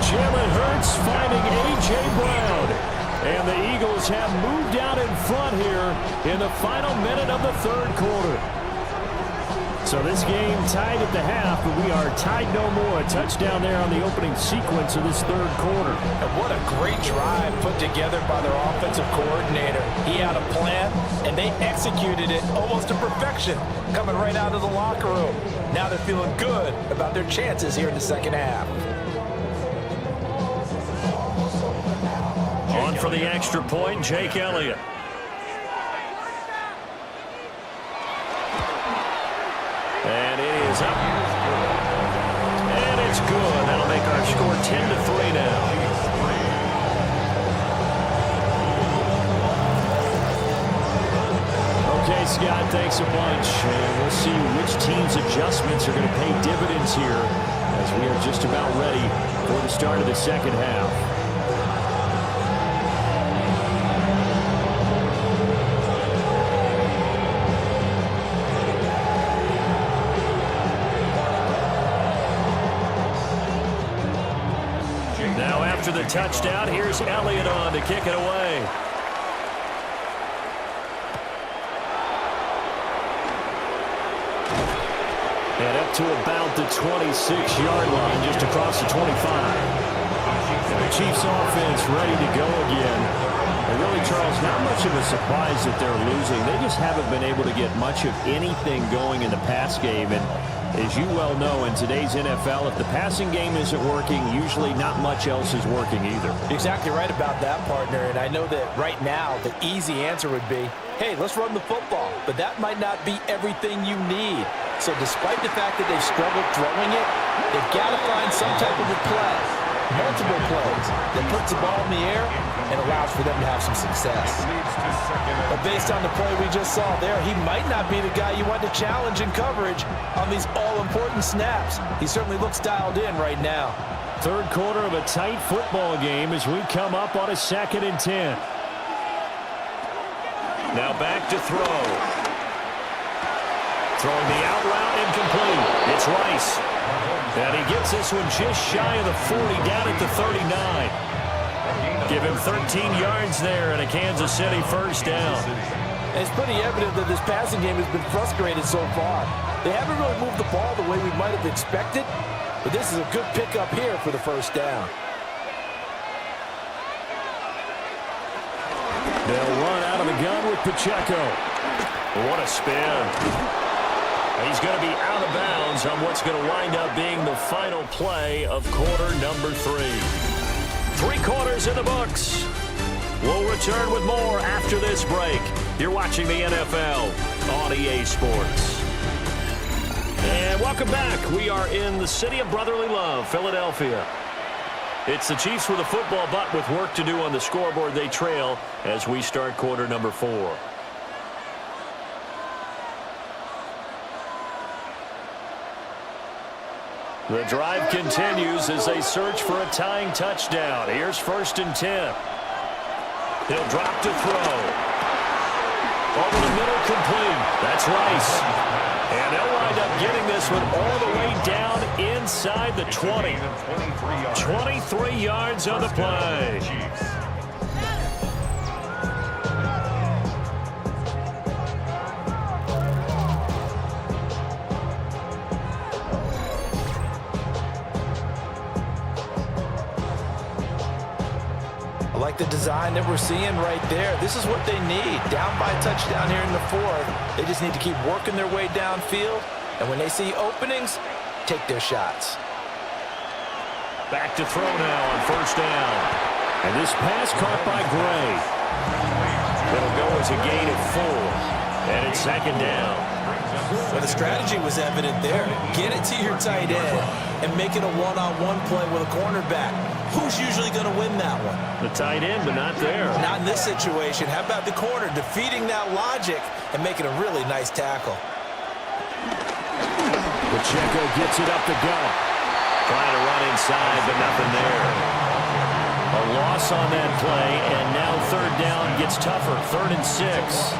Jalen Hurts finding A.J. Brown. And the Eagles have moved out in front here in the final minute of the 3rd quarter. So this game tied at the half, but we are tied no more. A touchdown there on the opening sequence of this 3rd quarter. And what a great drive put together by their offensive coordinator. He had a plan, and they executed it almost to perfection, coming right out of the locker room. Now they're feeling good about their chances here in the 2nd half. On for the extra point, Jake Elliott. And it is up. And it's good. That'll make our score 10-3 now. Okay, Scott, thanks a bunch. And we'll see which team's adjustments are going to pay dividends here as we are just about ready for the start of the 2nd half. After the touchdown, here's Elliott on to kick it away. And up to about the 26-yard line, just across the 25. And the Chiefs offense ready to go again. Well, really, Charles, not much of a surprise that they're losing. They just haven't been able to get much of anything going in the pass game. And as you well know, in today's NFL, if the passing game isn't working, usually not much else is working either. Exactly right about that, partner. And I know that right now the easy answer would be, hey, let's run the football. But that might not be everything you need. So despite the fact that they've struggled throwing it, they've got to find some type of a play, multiple plays, that puts the ball in the air and allows for them to have some success. But based on the play we just saw there, he might not be the guy you want to challenge in coverage on these all-important snaps. He certainly looks dialed in right now. Third quarter of a tight football game as we come up on a 2nd and 10. Now back to throw. Throwing the out route incomplete. It's Rice. And he gets this one just shy of the 40, down at the 39. Give him 13 yards there and a Kansas City first down. And it's pretty evident that this passing game has been frustrated so far. They haven't really moved the ball the way we might have expected, but this is a good pickup here for the first down. They'll run out of the gun with Pacheco. What a spin. He's going to be out of bounds on what's going to wind up being the final play of quarter number 3. 3 quarters in the books. We'll return with more after this break. You're watching the NFL on EA Sports. And welcome back. We are in the city of brotherly love, Philadelphia. It's the Chiefs with a football, but with work to do on the scoreboard, they trail as we start quarter number 4. The drive continues as they search for a tying touchdown. Here's 1st and 10. He'll drop to throw. Over the middle, complete. That's Rice. And they'll wind up getting this one all the way down inside the 20. 23 yards on the play. I like the design that we're seeing right there. This is what they need. Down by a touchdown here in the 4th. They just need to keep working their way downfield. And when they see openings, take their shots. Back to throw now on 1st down. And this pass caught by Gray. It'll go as a gain of 4. And it's 2nd down. Well, the strategy was evident there. Get it to your tight end and make it a one-on-one play with a cornerback. Who's usually going to win that one? The tight end, but not there. Not in this situation. How about the corner defeating that logic and making a really nice tackle? Pacheco gets it up the gut. Trying to run inside, but nothing there. A loss on that play, and now 3rd down gets tougher. 3rd and 6.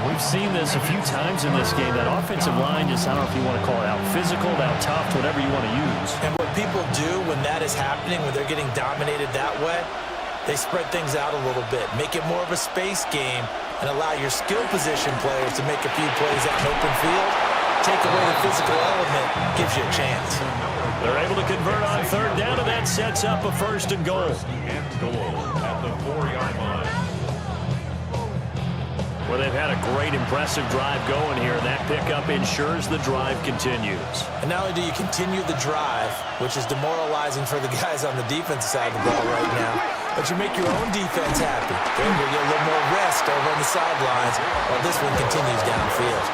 We've seen this a few times in this game. That offensive line just, I don't know if you want to call it out physical, out tough, whatever you want to use. And what people do when that is happening, when they're getting dominated that way, they spread things out a little bit, make it more of a space game, and allow your skill position players to make a few plays out in open field. Take away the physical element, gives you a chance. They're able to convert on 3rd down, and that sets up a 1st and goal. At the 4-yard line. Well, they've had a great, impressive drive going here, and that pickup ensures the drive continues. And not only do you continue the drive, which is demoralizing for the guys on the defensive side of the ball right now, but you make your own defense happy. They're able to get a little more rest over on the sidelines while this one continues downfield.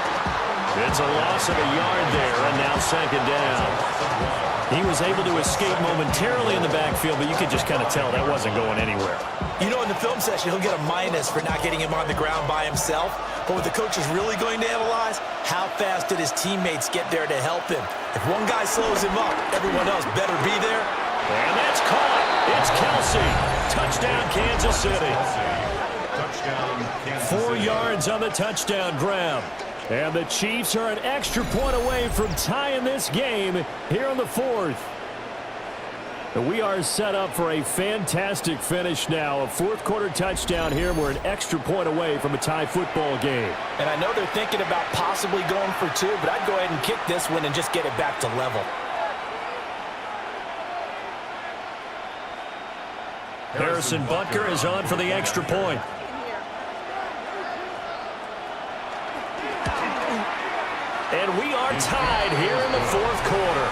It's a loss of a yard there, and now 2nd down. He was able to escape momentarily in the backfield, but you could just kind of tell that wasn't going anywhere. You know, in the film session, he'll get a minus for not getting him on the ground by himself. But what the coach is really going to analyze, how fast did his teammates get there to help him? If one guy slows him up, everyone else better be there. And that's caught. It's Kelsey. Touchdown, Kansas City. 4 yards on the touchdown grab. And the Chiefs are an extra point away from tying this game here in the 4th. And we are set up for a fantastic finish now. A 4th quarter touchdown here. We're an extra point away from a tie football game. And I know they're thinking about possibly going for 2, but I'd go ahead and kick this one and just get it back to level. Harrison Butker is on for the extra point. And we are tied here in the fourth quarter.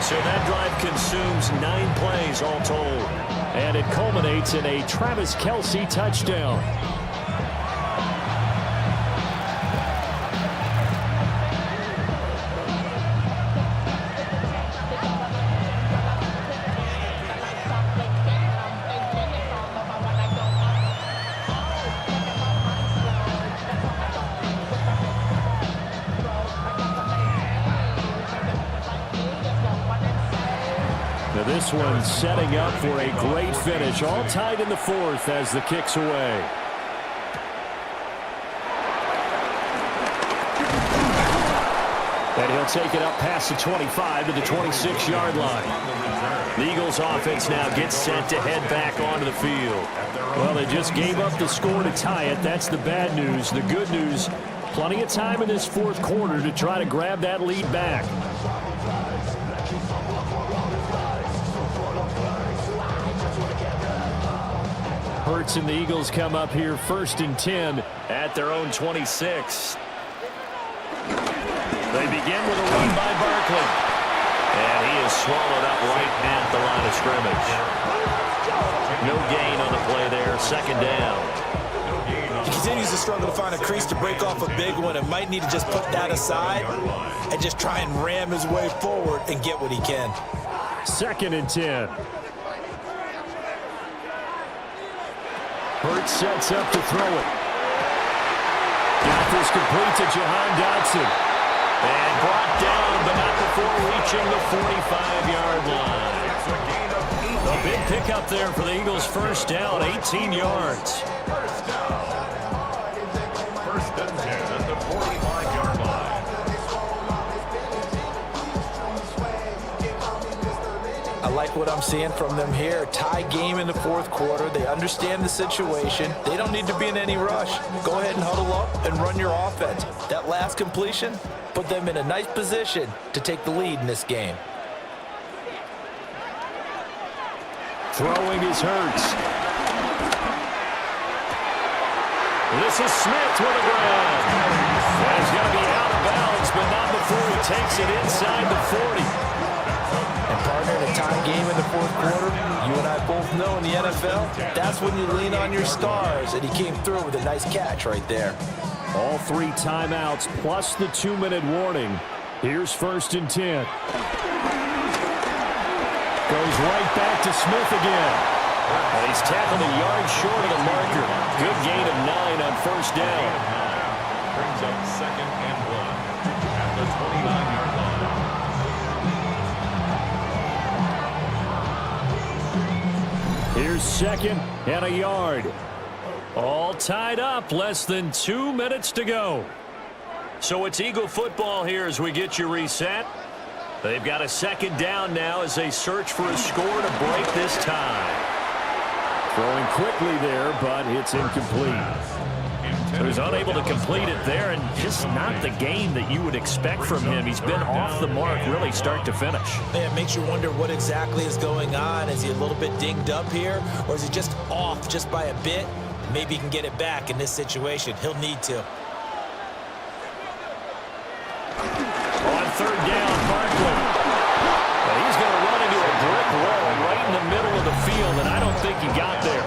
So that drive consumes 9 plays all told. And it culminates in a Travis Kelce touchdown. This one setting up for a great finish. All tied in the fourth as the kick's away. And he'll take it up past the 25 to the 26-yard line. The Eagles offense now gets set to head back onto the field. Well, they just gave up the score to tie it. That's the bad news. The good news, plenty of time in this fourth quarter to try to grab that lead back. Hurts and the Eagles come up here 1st and 10 at their own 26. They begin with a run by Barkley. And he is swallowed up right at the line of scrimmage. No gain on the play there. 2nd down. He continues to struggle to find a crease to break off a big one and might need to just put that aside and just try and ram his way forward and get what he can. 2nd and 10. Hurts sets up to throw it. Got this complete to Jahan Dotson. And brought down, but not before reaching the 45-yard line. A big pickup there for the Eagles. 1st down, 18 yards. 1st and 10 at the 45-yard line. I like what I'm seeing from them here. Tie game in the fourth quarter. They understand the situation. They don't need to be in any rush. Go ahead and huddle up and run your offense. That last completion put them in a nice position to take the lead in this game. Throwing is Hurts. This is Smith with a grab. He's going to be out of bounds, but not before he takes it inside the 40. And partner, in a tie game in the fourth quarter, you and I both know in the NFL, that's when you lean on your stars, and he came through with a nice catch right there. All 3 timeouts plus the 2-minute warning. Here's 1st and 10. Goes right back to Smith again. And he's tackled a yard short of the marker. Good gain of 9 on 1st down. Brings up 2nd and 1 at the 29-yard line. Here's 2nd and a yard. All tied up, less than 2 minutes to go. So it's Eagle football here as we get you reset. They've got a 2nd down now as they search for a score to break this tie. Throwing quickly there, but it's incomplete. So he's unable to complete it there, and just not the game that you would expect from him. He's been off the mark really start to finish. Yeah, it makes you wonder what exactly is going on. Is he a little bit dinged up here, or is he just off just by a bit? Maybe he can get it back in this situation. He'll need to. On 3rd down, Barkley. And he's going to run into a brick wall right in the middle of the field, and I don't think he got there.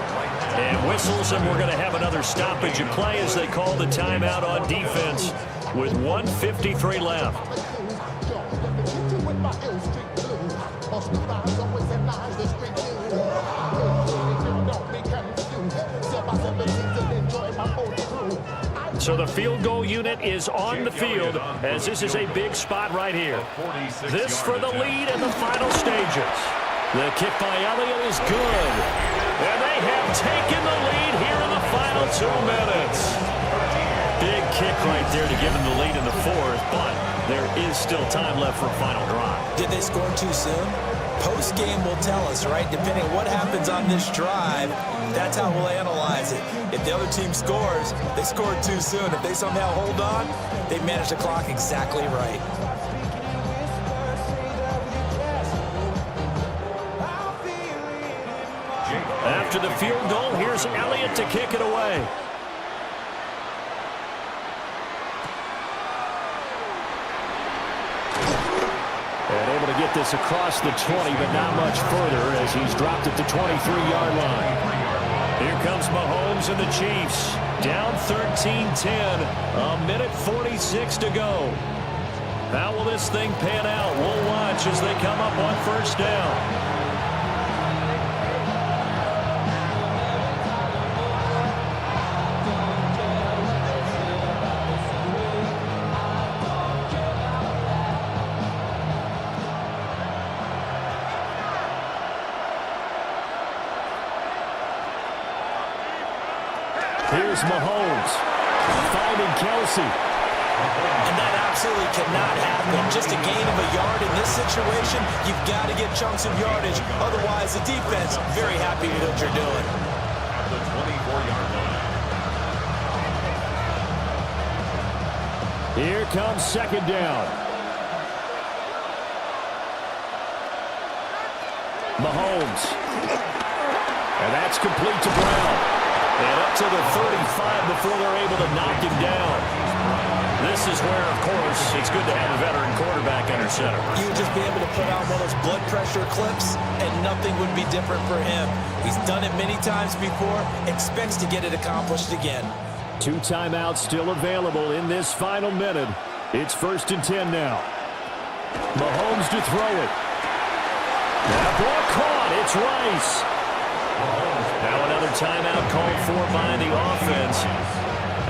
And whistles, and we're going to have another stoppage of play as they call the timeout on defense with 1:53 left. So the field goal unit is on the field as this is a big spot right here. This for the lead in the final stages. The kick by Elliott is good. And they have taken the lead here in the final 2 minutes. Big kick right there to give them the lead in the fourth, but there is still time left for a final drive. Did they score too soon? Post-game will tell us, right? Depending on what happens on this drive, that's how we'll analyze it. If the other team scores, they scored too soon. If they somehow hold on, they managed the clock exactly right. after the field goal. Here's Elliott to kick it away. And able to get this across the 20, but not much further as he's dropped at the 23-yard line. Here comes Mahomes and the Chiefs. Down 13-10. A minute 46 to go. How will this thing pan out? We'll watch as they come up on first down. Here's Mahomes, finding Kelsey. And that absolutely cannot happen. Just a gain of a yard in this situation, you've got to get chunks of yardage. Otherwise, the defense, very happy with what you're doing. At the 24-yard line. Here comes second down. Mahomes. And that's complete to Brown. And up to the 35 before they're able to knock him down. This is where, of course, it's good to have a veteran quarterback under center. You would just be able to put out one of those blood pressure clips, and nothing would be different for him. He's done it many times before, expects to get it accomplished again. 2 timeouts still available in this final minute. It's 1st and 10 now. Mahomes to throw it. That ball caught. It's Rice. Now another timeout called for by the offense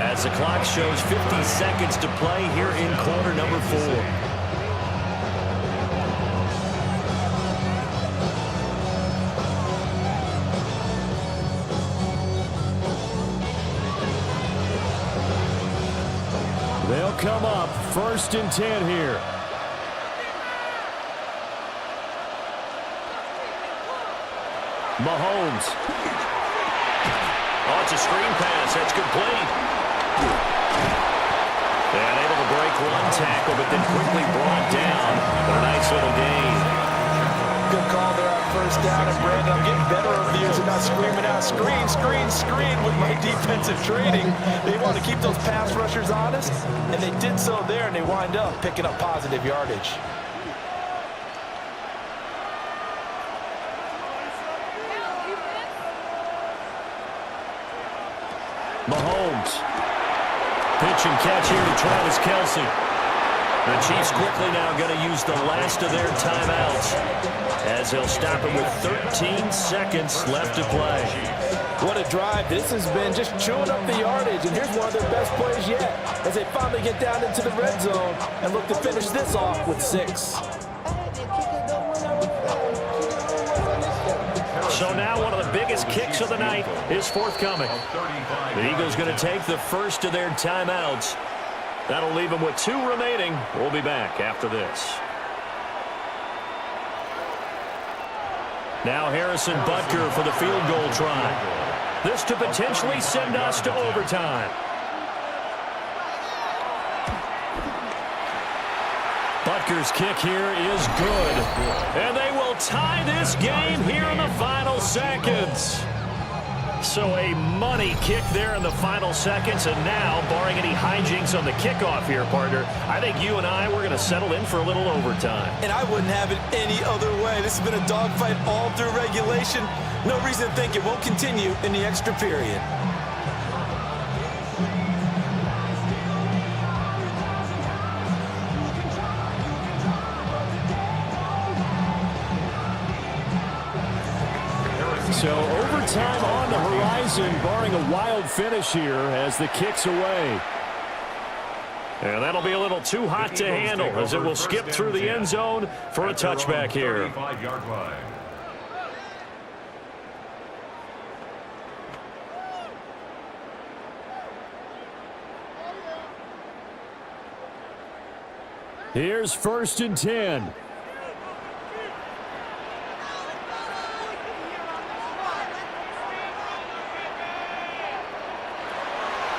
as the clock shows 50 seconds to play here in quarter number 4. They'll come up 1st and 10 here. Mahomes. Oh, it's a screen pass. That's complete. And able to break one tackle, but then quickly brought down. But a nice little gain. Good call there on first down. And Brandon, I'm getting better over the years and not screaming out, screen, screen, screen with my defensive training. They want to keep those pass rushers honest, and they did so there, and they wind up picking up positive yardage. Mahomes. Pitch and catch here to Travis Kelsey. The Chiefs quickly now going to use the last of their timeouts as they'll stop him with 13 seconds left to play. What a drive. This has been just chewing up the yardage, and here's one of their best plays yet as they finally get down into the red zone and look to finish this off with 6. So now one of the biggest kicks of the night is forthcoming. The Eagles going to take the first of their timeouts. That'll leave them with 2 remaining. We'll be back after this. Now Harrison Butker for the field goal try. This to potentially send us to overtime. Butker's kick here is good. And they will tie this game here in the final seconds. So a money kick there in the final seconds. And now, barring any hijinks on the kickoff here, partner, I think you and I, we're going to settle in for a little overtime. And I wouldn't have it any other way. This has been a dogfight all through regulation. No reason to think it won't continue in the extra period. So overtime on the horizon, barring a wild finish here as the kick's away. And that'll be a little too hot to handle as it will skip through the end zone for a touchback here. 35-yard line. Here's 1st and 10.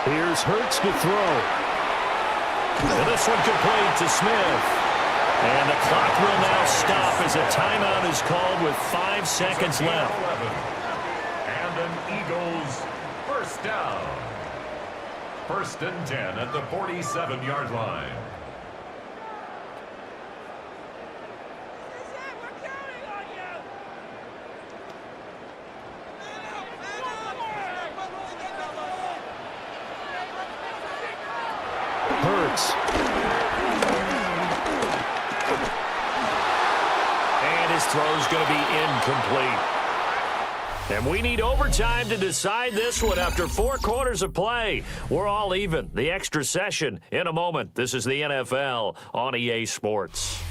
Here's Hurts to throw. And this one complete to Smith. And the clock will now stop as a timeout is called with 5 seconds left. And Eagles. First down. 1st and 10 at the 47-yard line. Hurts. And his throw's going to be incomplete. And we need overtime to decide this one after 4 quarters of play. We're all even. The extra session in a moment. This is the NFL on EA Sports.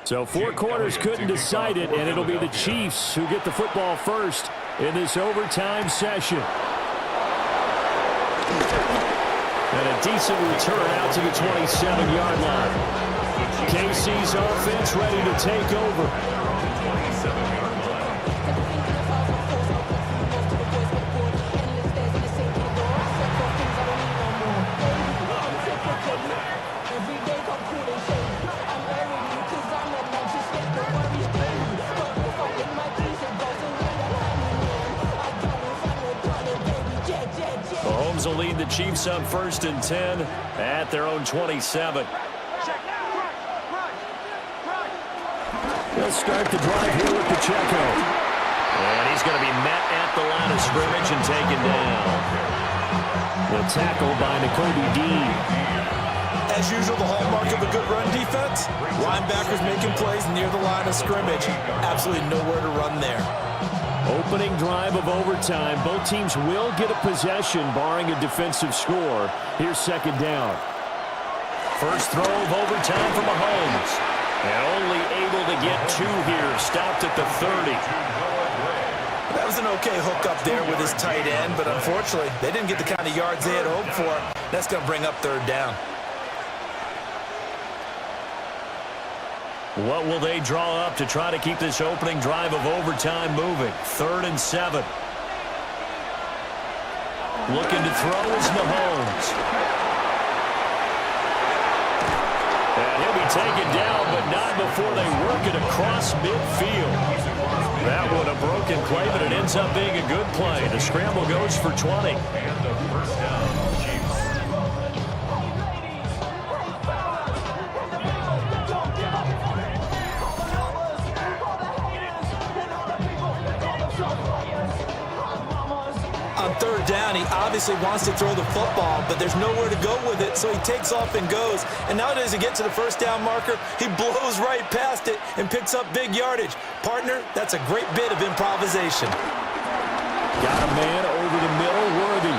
So 4 quarters couldn't decide it, and it'll be the Chiefs who get the football first in this overtime session. And a decent return out to the 27-yard line. KC's offense ready to take over. Mahomes will lead the Chiefs up 1st and 10 at their own 27. They'll start the drive here with Pacheco. And he's going to be met at the line of scrimmage and taken down. The tackle by Nakobe Dean. As usual, the hallmark of a good run defense, linebackers making plays near the line of scrimmage. Absolutely nowhere to run there. Opening drive of overtime. Both teams will get a possession, barring a defensive score. Here's 2nd down. First throw of overtime for Mahomes. And only able to get 2 here. Stopped at the 30. That was an okay hook up there with his tight end, but unfortunately, they didn't get the kind of yards they had hoped for. That's going to bring up 3rd down. What will they draw up to try to keep this opening drive of overtime moving? 3rd and 7. Looking to throw is Mahomes. And he'll be taken down, but not before they work it across midfield. That one a broken play, but it ends up being a good play. The scramble goes for 20. And the 1st down, Chiefs. On 3rd down, he obviously wants to throw the football, but there's nowhere to go with it, so he takes off and goes. And now as he gets to the 1st down marker, he blows right past it and picks up big yardage. Partner, that's a great bit of improvisation. Got a man over the middle, Worthy.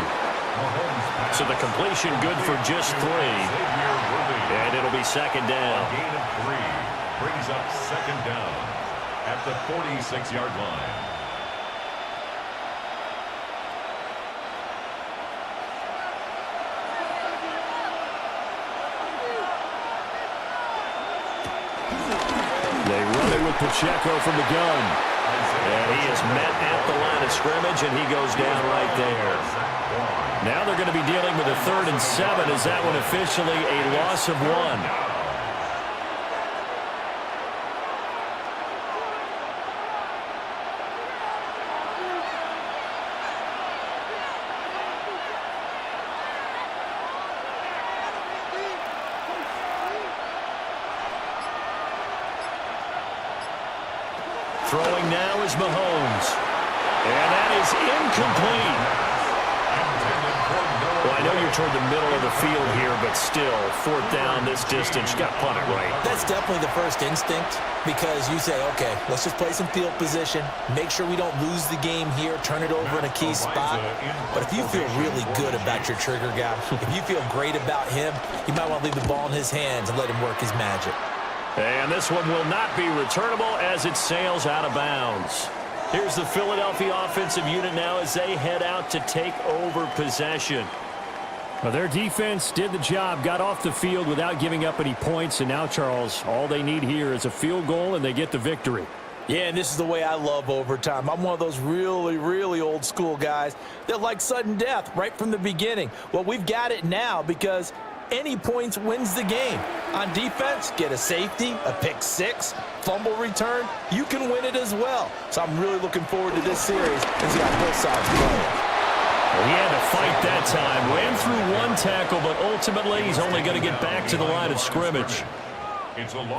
So the completion good for just 3. And it'll be 2nd down. A gain of 3 brings up 2nd down at the 46-yard line. They run it with Pacheco from the gun. And he is met at the line of scrimmage, and he goes down right there. Now they're going to be dealing with a 3rd and 7. Is that one officially a loss of 1? Throwing now is Mahomes. And that is incomplete. Well, I know you're toward the middle of the field here, but but still, 4th down this distance. Got to punt it right. That's definitely the first instinct because you say, okay, let's just play some field position, make sure we don't lose the game here, turn it over in a key spot. But if you feel really good about your trigger guy, if you feel great about him, you might want to leave the ball in his hands and let him work his magic. And this one will not be returnable as it sails out of bounds. Here's the Philadelphia offensive unit now as they head out to take over possession. Well, their defense did the job, got off the field without giving up any points, and now, Charles, all they need here is a field goal, and they get the victory. Yeah, and this is the way I love overtime. I'm one of those really, really old school guys that like sudden death right from the beginning. Well, we've got it now because any points wins the game. On defense, get a safety, a pick six, fumble return, you can win it as well. So I'm really looking forward to this series and see how both sides play. He had to fight that time. Ran through one tackle, but ultimately he's only going to get back to the line of scrimmage.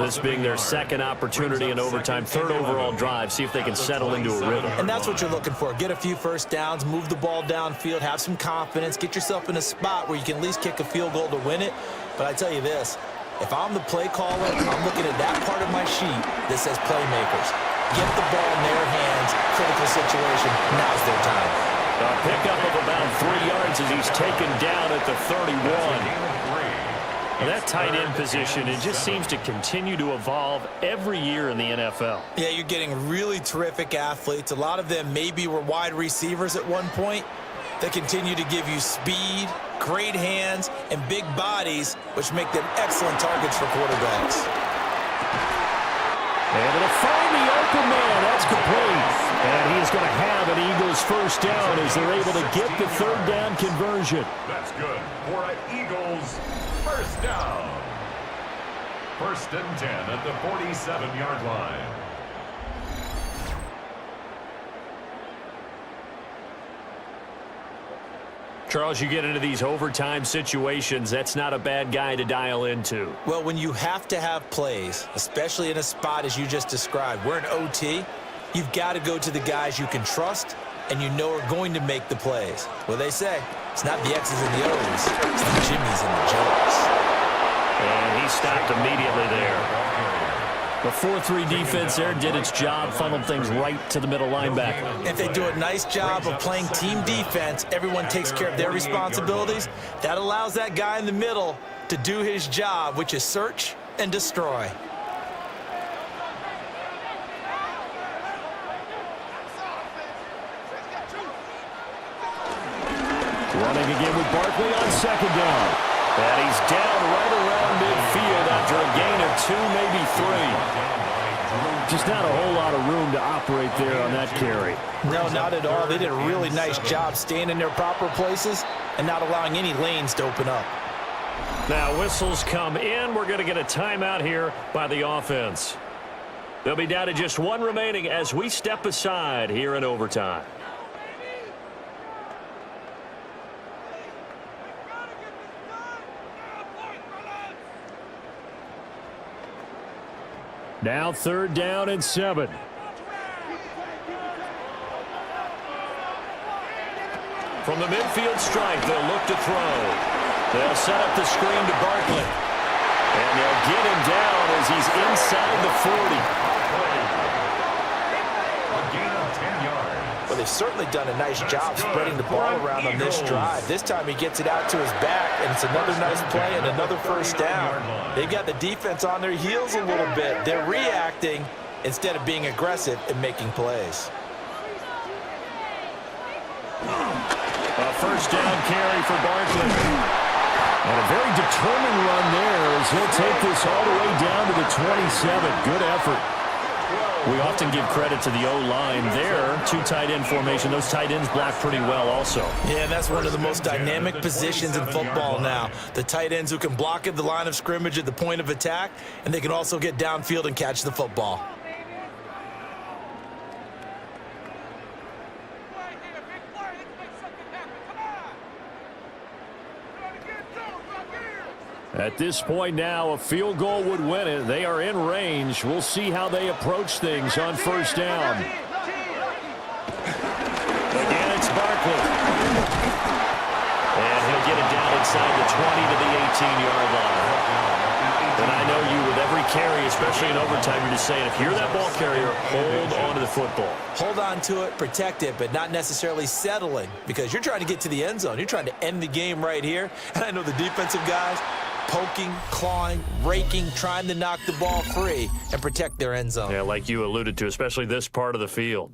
This being their second opportunity in overtime, 3rd overall drive, see if they can settle into a rhythm. And that's what you're looking for. Get a few first downs, move the ball downfield, have some confidence, get yourself in a spot where you can at least kick a field goal to win it. But I tell you this, if I'm the play caller, I'm looking at that part of my sheet that says playmakers. Get the ball in their hands, critical situation, now's their time. A pickup of about 3 yards as he's taken down at the 31. That tight end position, it just seems to continue to evolve every year in the NFL. Yeah, you're getting really terrific athletes. A lot of them maybe were wide receivers at one point. They continue to give you speed, great hands, and big bodies, which make them excellent targets for quarterbacks. Able to find the open man. That's complete. And he's going to have an Eagles first down as they're able to get the 3rd down conversion. That's good for an Eagles first down. 1st and 10 at the 47-yard line. Charles, you get into these overtime situations, that's not a bad guy to dial into. Well, when you have to have plays, especially in a spot as you just described, we're in OT, you've got to go to the guys you can trust and you know are going to make the plays. Well, they say, it's not the X's and the O's, it's the Jimmys and the Joes. And he stopped immediately there. The 4-3 defense there did its job, funneled things right to the middle linebacker. If they do a nice job of playing team defense, everyone takes care of their responsibilities. That allows that guy in the middle to do his job, which is search and destroy. Running again with Barkley on 2nd down. And he's down right around midfield after a gain of 2, maybe 3. Just not a whole lot of room to operate there on that carry. No, not at all. They did a really nice job staying in their proper places and not allowing any lanes to open up. Now whistles come in. We're going to get a timeout here by the offense. They'll be down to just 1 remaining as we step aside here in overtime. Now 3rd down and 7. From the midfield strike, they'll look to throw. They'll set up the screen to Barkley. And they'll get him down as he's inside the 40. A gain of 10 yards. Well, they've certainly done a nice job spreading the ball around on this drive. This time he gets it out to his back, and it's another nice play and another first down. They've got the defense on their heels a little bit. They're reacting instead of being aggressive and making plays. A first down carry for Barkley. And a very determined run there as he'll take this all the way down to the 27. Good effort. We often give credit to the O-line there. 2 tight end formation. Those tight ends block pretty well also. Yeah, that's one of the most dynamic positions in football now. The tight ends who can block at the line of scrimmage at the point of attack, and they can also get downfield and catch the football. At this point now, a field goal would win it. They are in range. We'll see how they approach things on first down. Again, it's Barkley. And he'll get it down inside the 20 to the carry, especially in overtime. You're just saying, if you're that ball carrier, hold on to the football. Hold on to it, protect it, but not necessarily settling, because you're trying to get to the end zone. You're trying to end the game right here. And I know the defensive guys poking, clawing, raking, trying to knock the ball free and protect their end zone. Yeah, like you alluded to, especially this part of the field.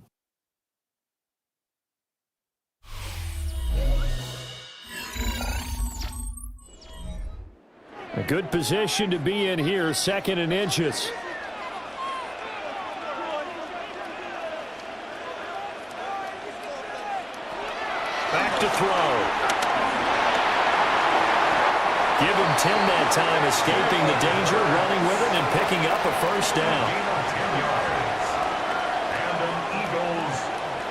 A good position to be in here, 2nd and inches. Back to throw. Give him 10 that time, escaping the danger, running with it, and picking up a first down. Gain of 10 yards. And an Eagles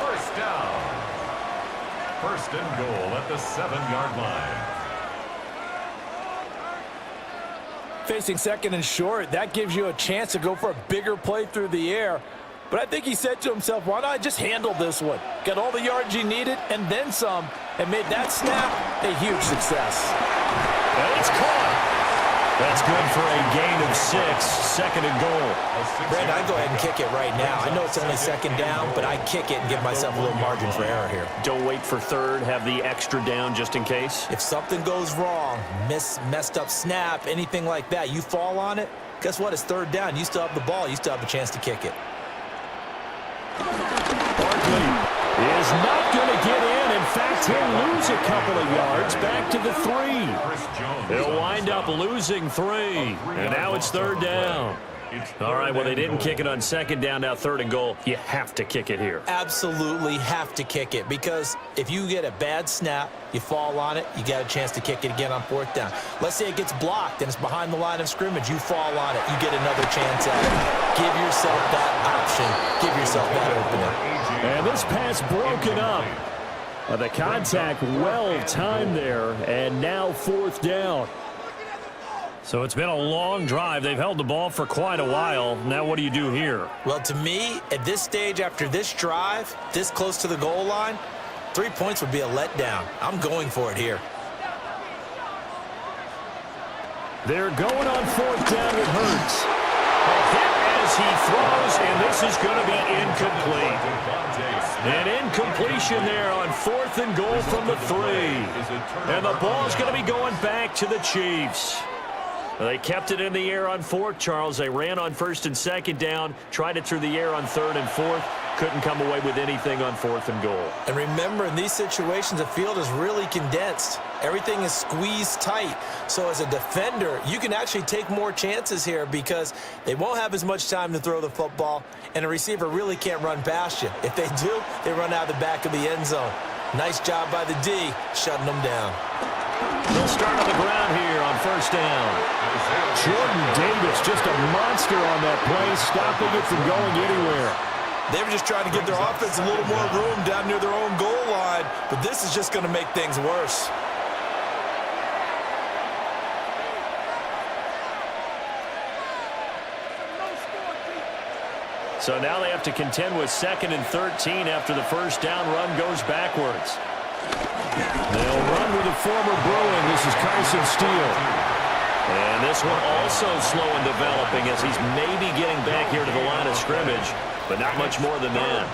first down. 1st and goal at the 7-yard line. Facing 2nd and short, that gives you a chance to go for a bigger play through the air. But I think he said to himself, why not just handle this one? Got all the yards he needed and then some, and made that snap a huge success. And it's caught. That's good for a gain of 6, 2nd and goal. Brandon, I go ahead and kick it right now. I know it's only 2nd down, but I kick it and give myself a little margin for error here. Don't wait for 3rd. Have the extra down just in case. If something goes wrong, messed up snap, anything like that, you fall on it, guess what? It's 3rd down. You still have the ball. You still have a chance to kick it. Barkley is not going to get in. In fact, he'll lose a couple of yards back to the 3. They'll wind up losing 3. And now it's 3rd down. All right, well, they didn't kick it on 2nd down, now 3rd and goal. You have to kick it here. Absolutely have to kick it, because if you get a bad snap, you fall on it, you got a chance to kick it again on 4th down. Let's say it gets blocked and it's behind the line of scrimmage. You fall on it, you get another chance at it. Give yourself that option. Give yourself that opening. And this pass broken up. The contact well timed there, and now 4th down. So it's been a long drive. They've held the ball for quite a while. Now what do you do here? Well, to me, at this stage, after this drive, this close to the goal line, 3 points would be a letdown. I'm going for it here. They're going on 4th down with Hurts. A hit as he throws, and this is going to be incomplete. An incompletion there on 4th and goal from the 3. And the ball's going to be going back to the Chiefs. They kept it in the air on 4th, Charles. They ran on 1st and 2nd down, tried it through the air on 3rd and 4th. Couldn't come away with anything on 4th and goal. And remember, in these situations, the field is really condensed. Everything is squeezed tight. So as a defender, you can actually take more chances here because they won't have as much time to throw the football, and a receiver really can't run past you. If they do, they run out of the back of the end zone. Nice job by the D, shutting them down. They'll start on the ground here on 1st down. Jordan Davis, just a monster on that play, stopping it from going anywhere. They were just trying to give their offense a little more room down near their own goal line, but this is just going to make things worse. So now they have to contend with 2nd and 13 after the 1st down run goes backwards. They'll run with the former Bruin. This is Carson Steele. And this one also slow in developing as he's maybe getting back here to the line of scrimmage, but not much more than that.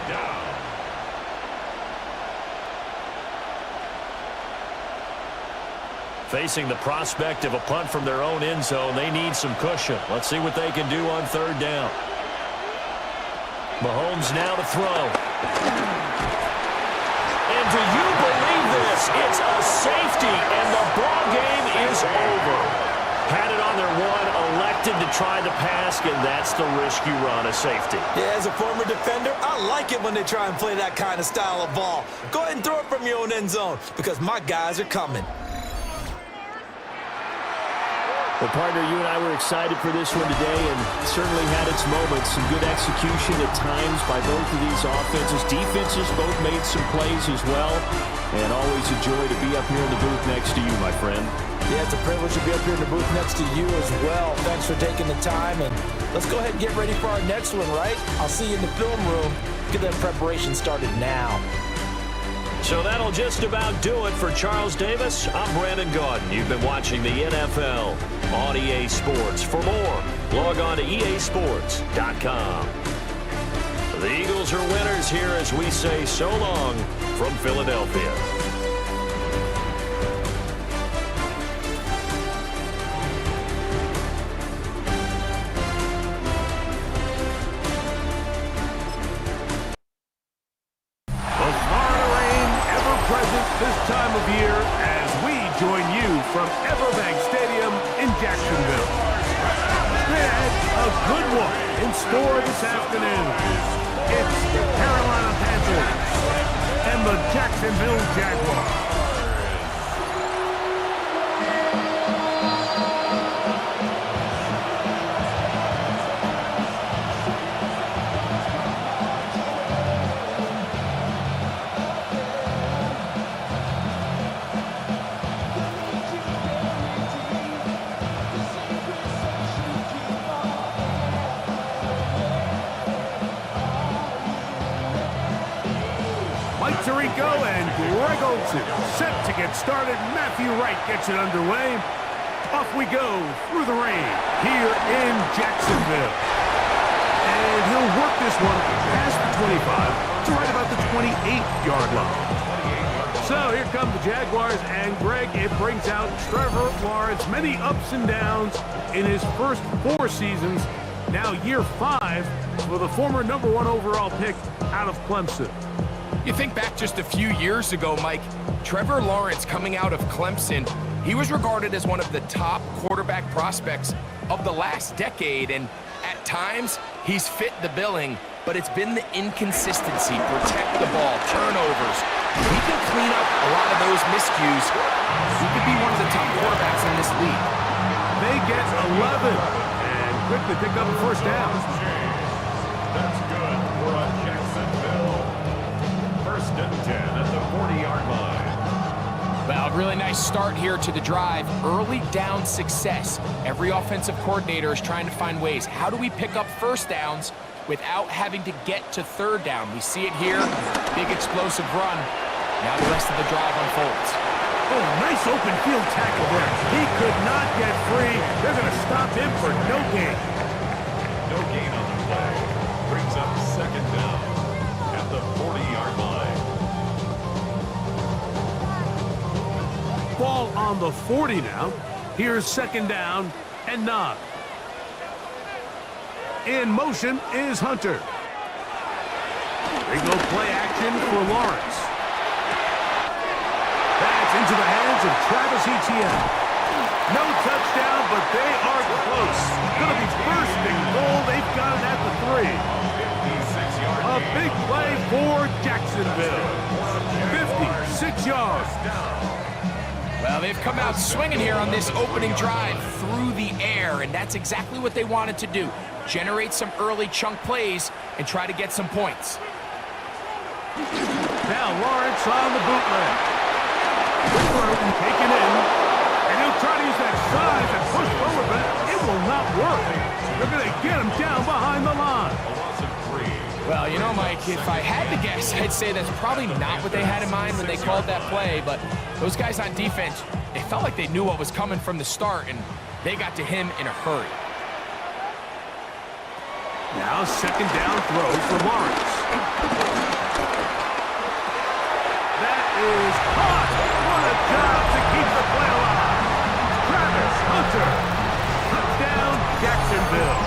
Facing the prospect of a punt from their own end zone, they need some cushion. Let's see what they can do on 3rd down. Mahomes now to throw. And do you believe this? It's a safety, and the ball game is over. Had it on their 1, elected to try the pass, and that's the risk you run, a safety. Yeah, as a former defender, I like it when they try and play that kind of style of ball. Go ahead and throw it from your own end zone because my guys are coming. Well, partner, you and I were excited for this one today and certainly had its moments. Some good execution at times by both of these offenses. Defenses both made some plays as well. And always a joy to be up here in the booth next to you, my friend. Yeah, it's a privilege to be up here in the booth next to you as well. Thanks for taking the time. And let's go ahead and get ready for our next one, right? I'll see you in the film room. Get that preparation started now. So that'll just about do it for Charles Davis. I'm Brandon Gaudin. You've been watching the NFL on EA Sports. For more, log on to easports.com. The Eagles are winners here as we say so long from Philadelphia. This time of year as we join you from Everbank Stadium in Jacksonville. Straight ahead, a good one in store this afternoon. It's the Carolina Panthers and the Jacksonville Jaguars. Tirico and Greg Olsen set to get started. Matthew Wright gets it underway. Off we go through the rain here in Jacksonville. And he'll work this one past the 25 to right about the 28-yard line. So here come the Jaguars, and Greg, it brings out Trevor Lawrence. Many ups and downs in his first 4 seasons. Now year 5 for the former #1 overall pick out of Clemson. You think back just a few years ago, Mike, Trevor Lawrence coming out of Clemson, he was regarded as one of the top quarterback prospects of the last decade, and at times he's fit the billing, but it's been the inconsistency, protect the ball, turnovers. He can clean up a lot of those miscues. He could be one of the top quarterbacks in this league. They get 11 and quickly pick up a first down. That's good for a Jacksonville. First and 10 at the 40-yard line. Well, really nice start here to the drive. Early down success. Every offensive coordinator is trying to find ways. How do we pick up first downs without having to get to third down? We see it here. Big explosive run. Now the rest of the drive unfolds. Oh, nice open field tackle there. He could not get free. They're going to stop him for no gain. No gain on the play. Brings up second down at the 40-yard line. Ball on the 40 now. Here's second down and 9. In motion is Hunter. They go play action for Lawrence. That's into the hands of Travis Etienne. No touchdown, but they are close. Going to be first and goal. They've got it at the 3. A big play for Jacksonville. 56 yards. Well, they've come out swinging here on this opening drive through the air, and that's exactly what they wanted to do. Generate some early chunk plays and try to get some points. Now Lawrence on the bootleg. Taken in, and he'll try to use that size and push forward, but it will not work. They're going to get him down behind the line. Well, you know, Mike, if I had to guess, I'd say that's probably not what they had in mind when they called that play, but those guys on defense, they felt like they knew what was coming from the start, and they got to him in a hurry. Now second down throw for Lawrence. That is caught. What a job to keep the play alive. Travis Hunter. Touchdown, Jacksonville.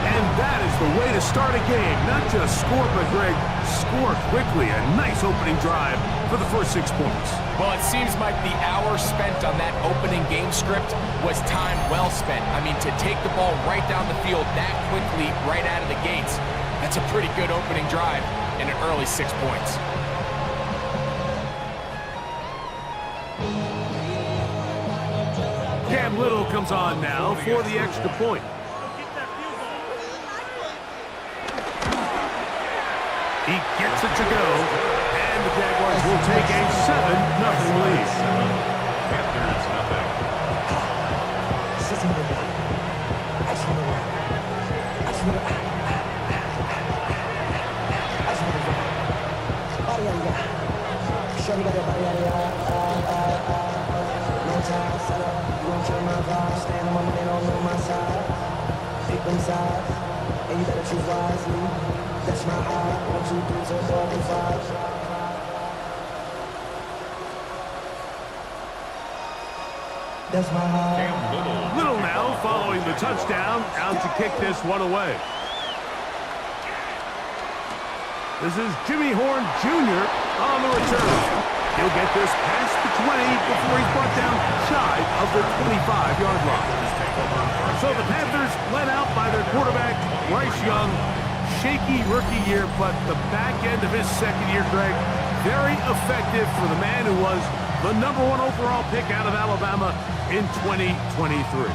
And that is the way to start a game. Not just score, but Greg, score quickly. A nice opening drive for the first 6 points. Well, it seems like the hour spent on that opening game script was time well spent. I mean, to take the ball right down the field that quickly, right out of the gates, that's a pretty good opening drive and an early 6 points. Cam Little comes on now for the extra point. He gets it to go, and the Jaguars will take a 7-0 lead. Panthers nothing. hypnotized. Set up, you gon' kill my vibe. Stand on my money, don't know my side. Pick them sides, and you better choose wisely. That's my high. 1, 2, 3, 4, 5. That's my high. Little now following the touchdown, out to kick this one away. This is Jimmy Horn Jr. on the return. He'll get this past the 20 before he's brought down shy of the 25-yard line. So the Panthers led out by their quarterback, Bryce Young. Shaky rookie year, but the back end of his second year, Greg, very effective for the man who was the #1 overall pick out of Alabama in 2023.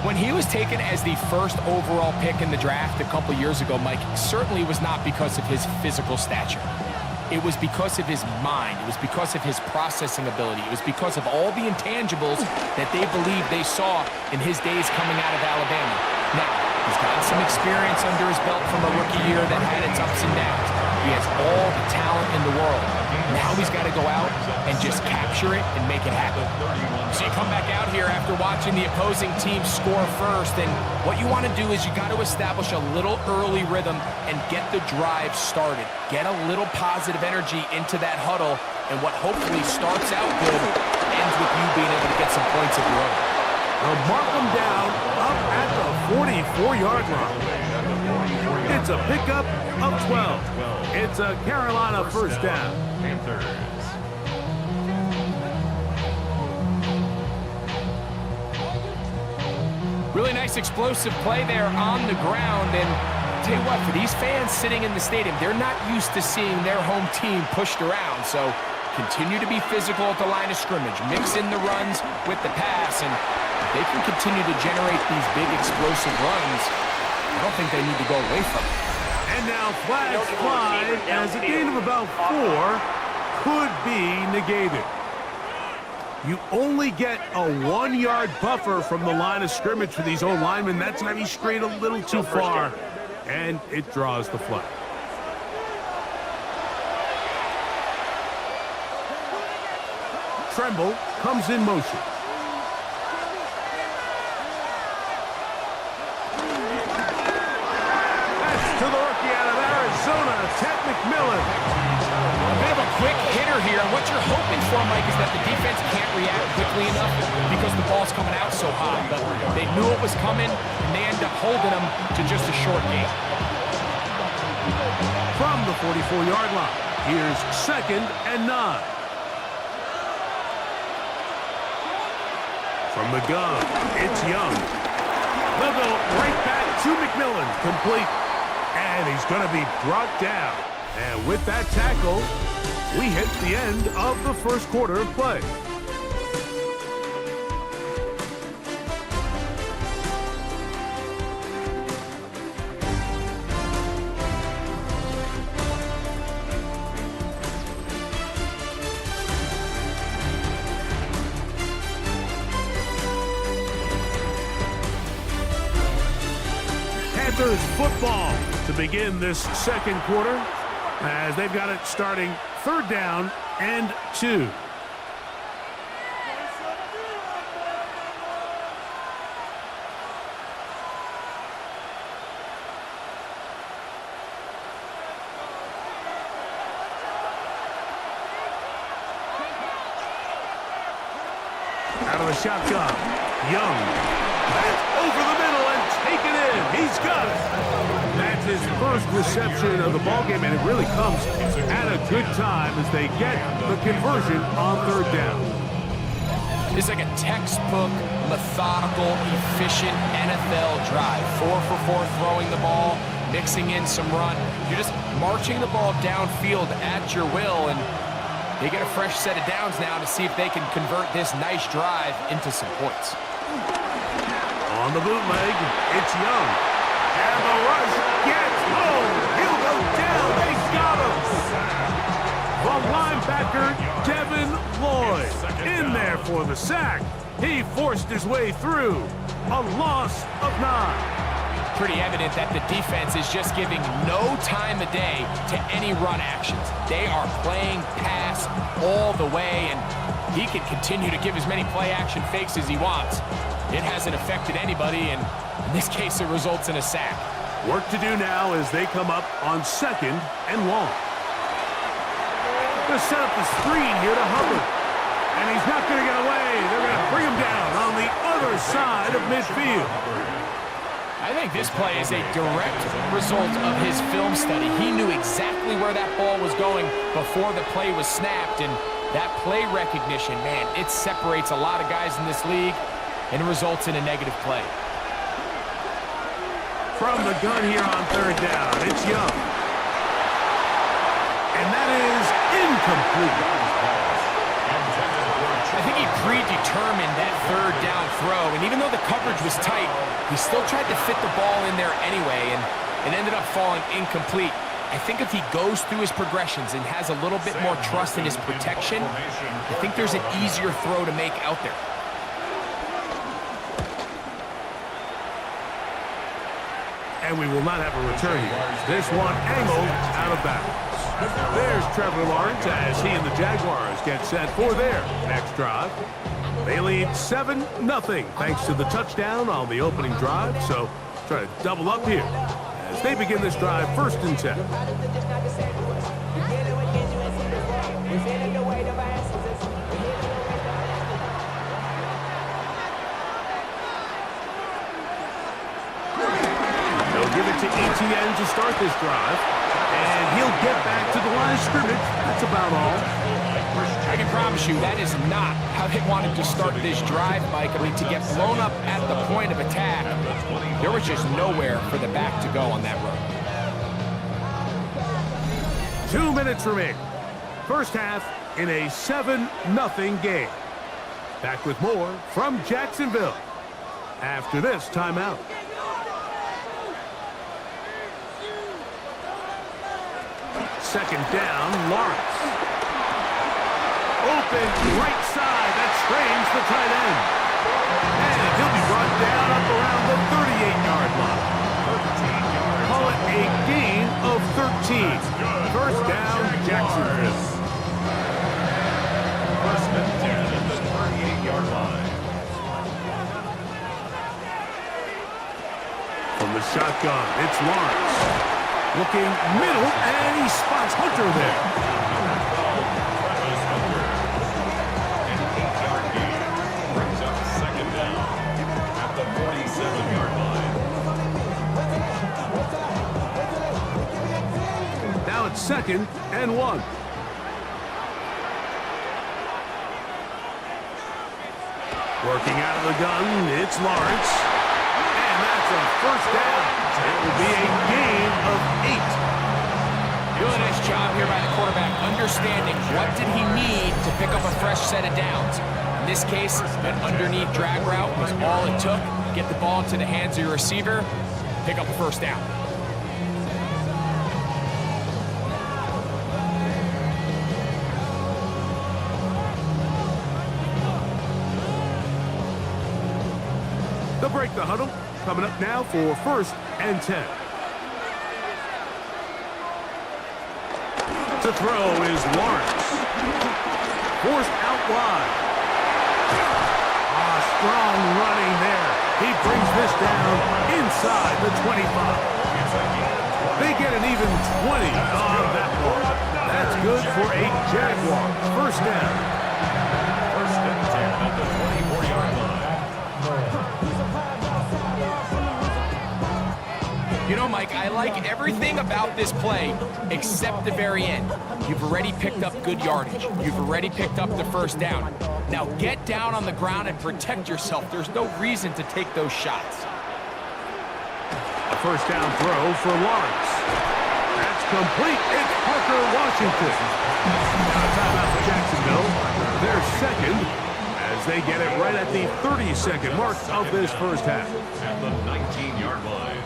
When he was taken as the first overall pick in the draft a couple years ago, Mike, certainly was not because of his physical stature. It was because of his mind. It was because of his processing ability. It was because of all the intangibles that they believed they saw in his days coming out of Alabama. Now, he's got some experience under his belt from a rookie year that had its ups and downs. He has all the talent in the world. Now he's got to go out and just capture it and make it happen. So you come back out here after watching the opposing team score first, and what you want to do is you got to establish a little early rhythm and get the drive started. Get a little positive energy into that huddle, and what hopefully starts out good ends with you being able to get some points of your own. They'll mark them down up at the 44-yard line. It's a pickup of 12. It's a Carolina first down. Panthers. Really nice explosive play there on the ground, and tell you what, for these fans sitting in the stadium, they're not used to seeing their home team pushed around, so continue to be physical at the line of scrimmage, mix in the runs with the pass, and if they can continue to generate these big explosive runs, I don't think they need to go away from it. And now flags fly as a gain of about 4 could be negated. You only get a 1-yard buffer from the line of scrimmage for these old linemen. That's maybe straight a little too far, and it draws the flag. Tremble comes in motion. That's to the rookie out of Arizona, Ted McMillan. A bit of a quick hitter here. What you're hoping for, Mike, is that the defense can't react quickly enough because the ball's coming out so high. But they knew it was coming, and they end up holding them to just a short game. From the 44-yard line, here's 2nd and 9. From the gun, it's Young. They'll go right back to McMillan, complete. And he's going to be brought down. And with that tackle, we hit the end of the first quarter of play. Panthers football to begin this second quarter, as they've got it starting 3rd down and 2. Out of the shotgun, Young. That's over the middle and taken in. He's got it. That's his first reception of the ballgame, and it really comes at a good time as they get the conversion on 3rd down. It's like a textbook, methodical, efficient NFL drive. 4 for 4 throwing the ball, mixing in some run. You're just marching the ball downfield at your will, and they get a fresh set of downs now to see if they can convert this nice drive into some points. On the bootleg, it's Young. And the rush gets home. He'll go down. They got him. The linebacker, Devin Lloyd, in there for the sack. He forced his way through. A loss of 9. Pretty evident that the defense is just giving no time of day to any run actions. They are playing pass all the way, and he can continue to give as many play-action fakes as he wants. It hasn't affected anybody, and in this case, it results in a sack. Work to do now as they come up on 2nd and long. Going to set up the screen here to Hubbard. And he's not going to get away. They're going to bring him down on the other side of midfield. I think this play is a direct result of his film study. He knew exactly where that ball was going before the play was snapped, and that play recognition, man, it separates a lot of guys in this league and results in a negative play. From the gun here on 3rd down, it's Young. And that is incomplete. I think he predetermined that 3rd down throw, and even though the coverage was tight, he still tried to fit the ball in there anyway, and it ended up falling incomplete. I think if he goes through his progressions and has a little bit more trust in his protection, I think there's an easier throw to make out there. And we will not have a return here. This one angled out of bounds. There's Trevor Lawrence as he and the Jaguars get set for their next drive. They lead 7-0 thanks to the touchdown on the opening drive. So try to double up here as they begin this drive 1st and 10. Give it to ETN to start this drive, and he'll get back to the line of scrimmage. That's about all. I can promise you that is not how they wanted to start this drive, Mike. I mean, to get blown up at the point of attack, there was just nowhere for the back to go on that run. 2 minutes remaining. First half in a 7-0 game. Back with more from Jacksonville after this timeout. Second down, Lawrence. Open right side. That strains the tight end. And he'll be brought down up around the 38-yard line. Call it a gain of 13. First down, Jacksonville. 1st and 10 at the 38-yard line. From the shotgun, it's Lawrence. Looking middle, and he spots Hunter there. An 8-yard gain brings up 2nd down at the 47-yard line. Now it's 2nd and 1. Working out of the gun, it's Lawrence. And that's a 1st down. It will be a gain of 8. Doing a nice job here by the quarterback, understanding what did he need to pick up a fresh set of downs. In this case, an underneath drag route was all it took. Get the ball into the hands of your receiver, pick up a 1st down. They'll break the huddle. Coming up now for 1st and 10. To throw is Lawrence. Forced out wide. Strong running there. He brings this down inside the 25. They get an even 20 on that one. That's good for a Jaguar. 1st down. 1st and 10 at the 24-yard line. You know, Mike, I like everything about this play except the very end. You've already picked up good yardage. You've already picked up the 1st down. Now get down on the ground and protect yourself. There's no reason to take those shots. A 1st down throw for Lawrence. That's complete. It's Parker Washington. Now timeout for Jacksonville. They're 2nd as they get it right at the 30-second mark of this 1st half. At the 19-yard line.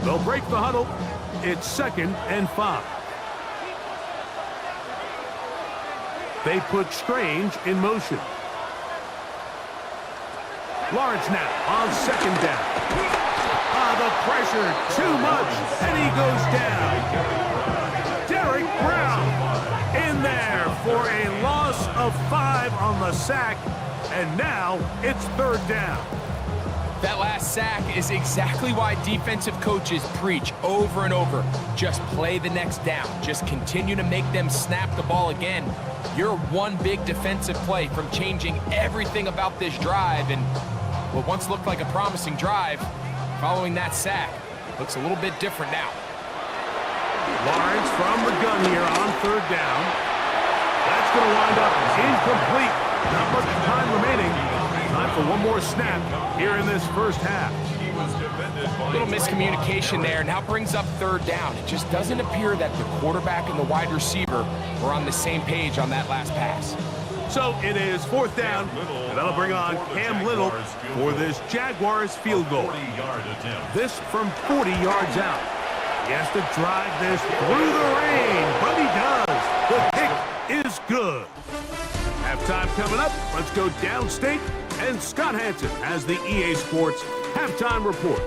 They'll break the huddle. It's 2nd and 5. They put Strange in motion. Lawrence now on second down. The pressure, too much, and he goes down. Derek Brown in there for a loss of 5 on the sack, and now it's third down. That last sack is exactly why defensive coaches preach over and over. Just play the next down. Just continue to make them snap the ball again. You're one big defensive play from changing everything about this drive, and what once looked like a promising drive, following that sack, looks a little bit different now. Lawrence from the gun here on third down. That's going to wind up incomplete. Not much time remaining. Time for one more snap here in this first half. A little miscommunication there now brings up third down. It just doesn't appear that the quarterback and the wide receiver were on the same page on that last pass. So it is fourth down, and that'll bring on Cam Little for this Jaguars field goal. This from 40 yards out. He has to drive this through the rain, but he does. The kick is good. Halftime coming up. Let's go downstate, and Scott Hansen has the EA Sports Halftime Report.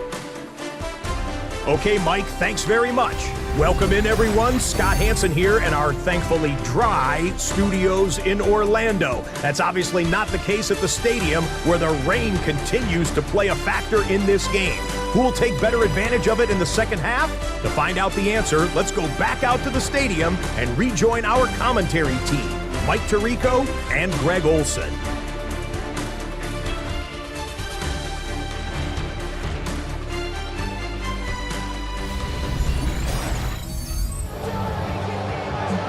Okay, Mike, thanks very much. Welcome in, everyone. Scott Hansen here in our thankfully dry studios in Orlando. That's obviously not the case at the stadium, where the rain continues to play a factor in this game. Who will take better advantage of it in the second half? To find out the answer, let's go back out to the stadium and rejoin our commentary team, Mike Tirico and Greg Olson.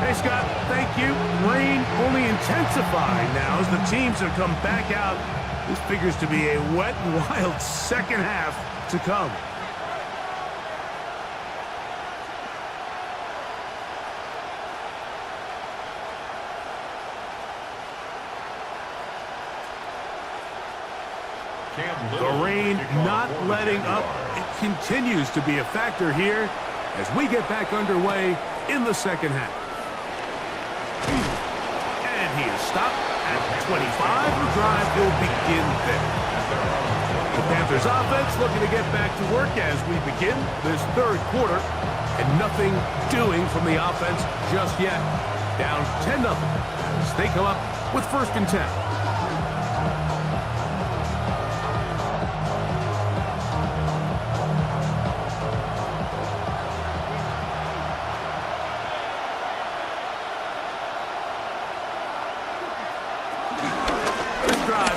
Hey, Scott, thank you. Rain only intensifying now as the teams have come back out. This figures to be a wet and wild second half to come. The rain not letting up. It continues to be a factor here as we get back underway in the second half. And he is stopped at 25. The drive will begin there. The Panthers offense looking to get back to work as we begin this third quarter. And nothing doing from the offense just yet. Down 10-0 as they come up with first and 10.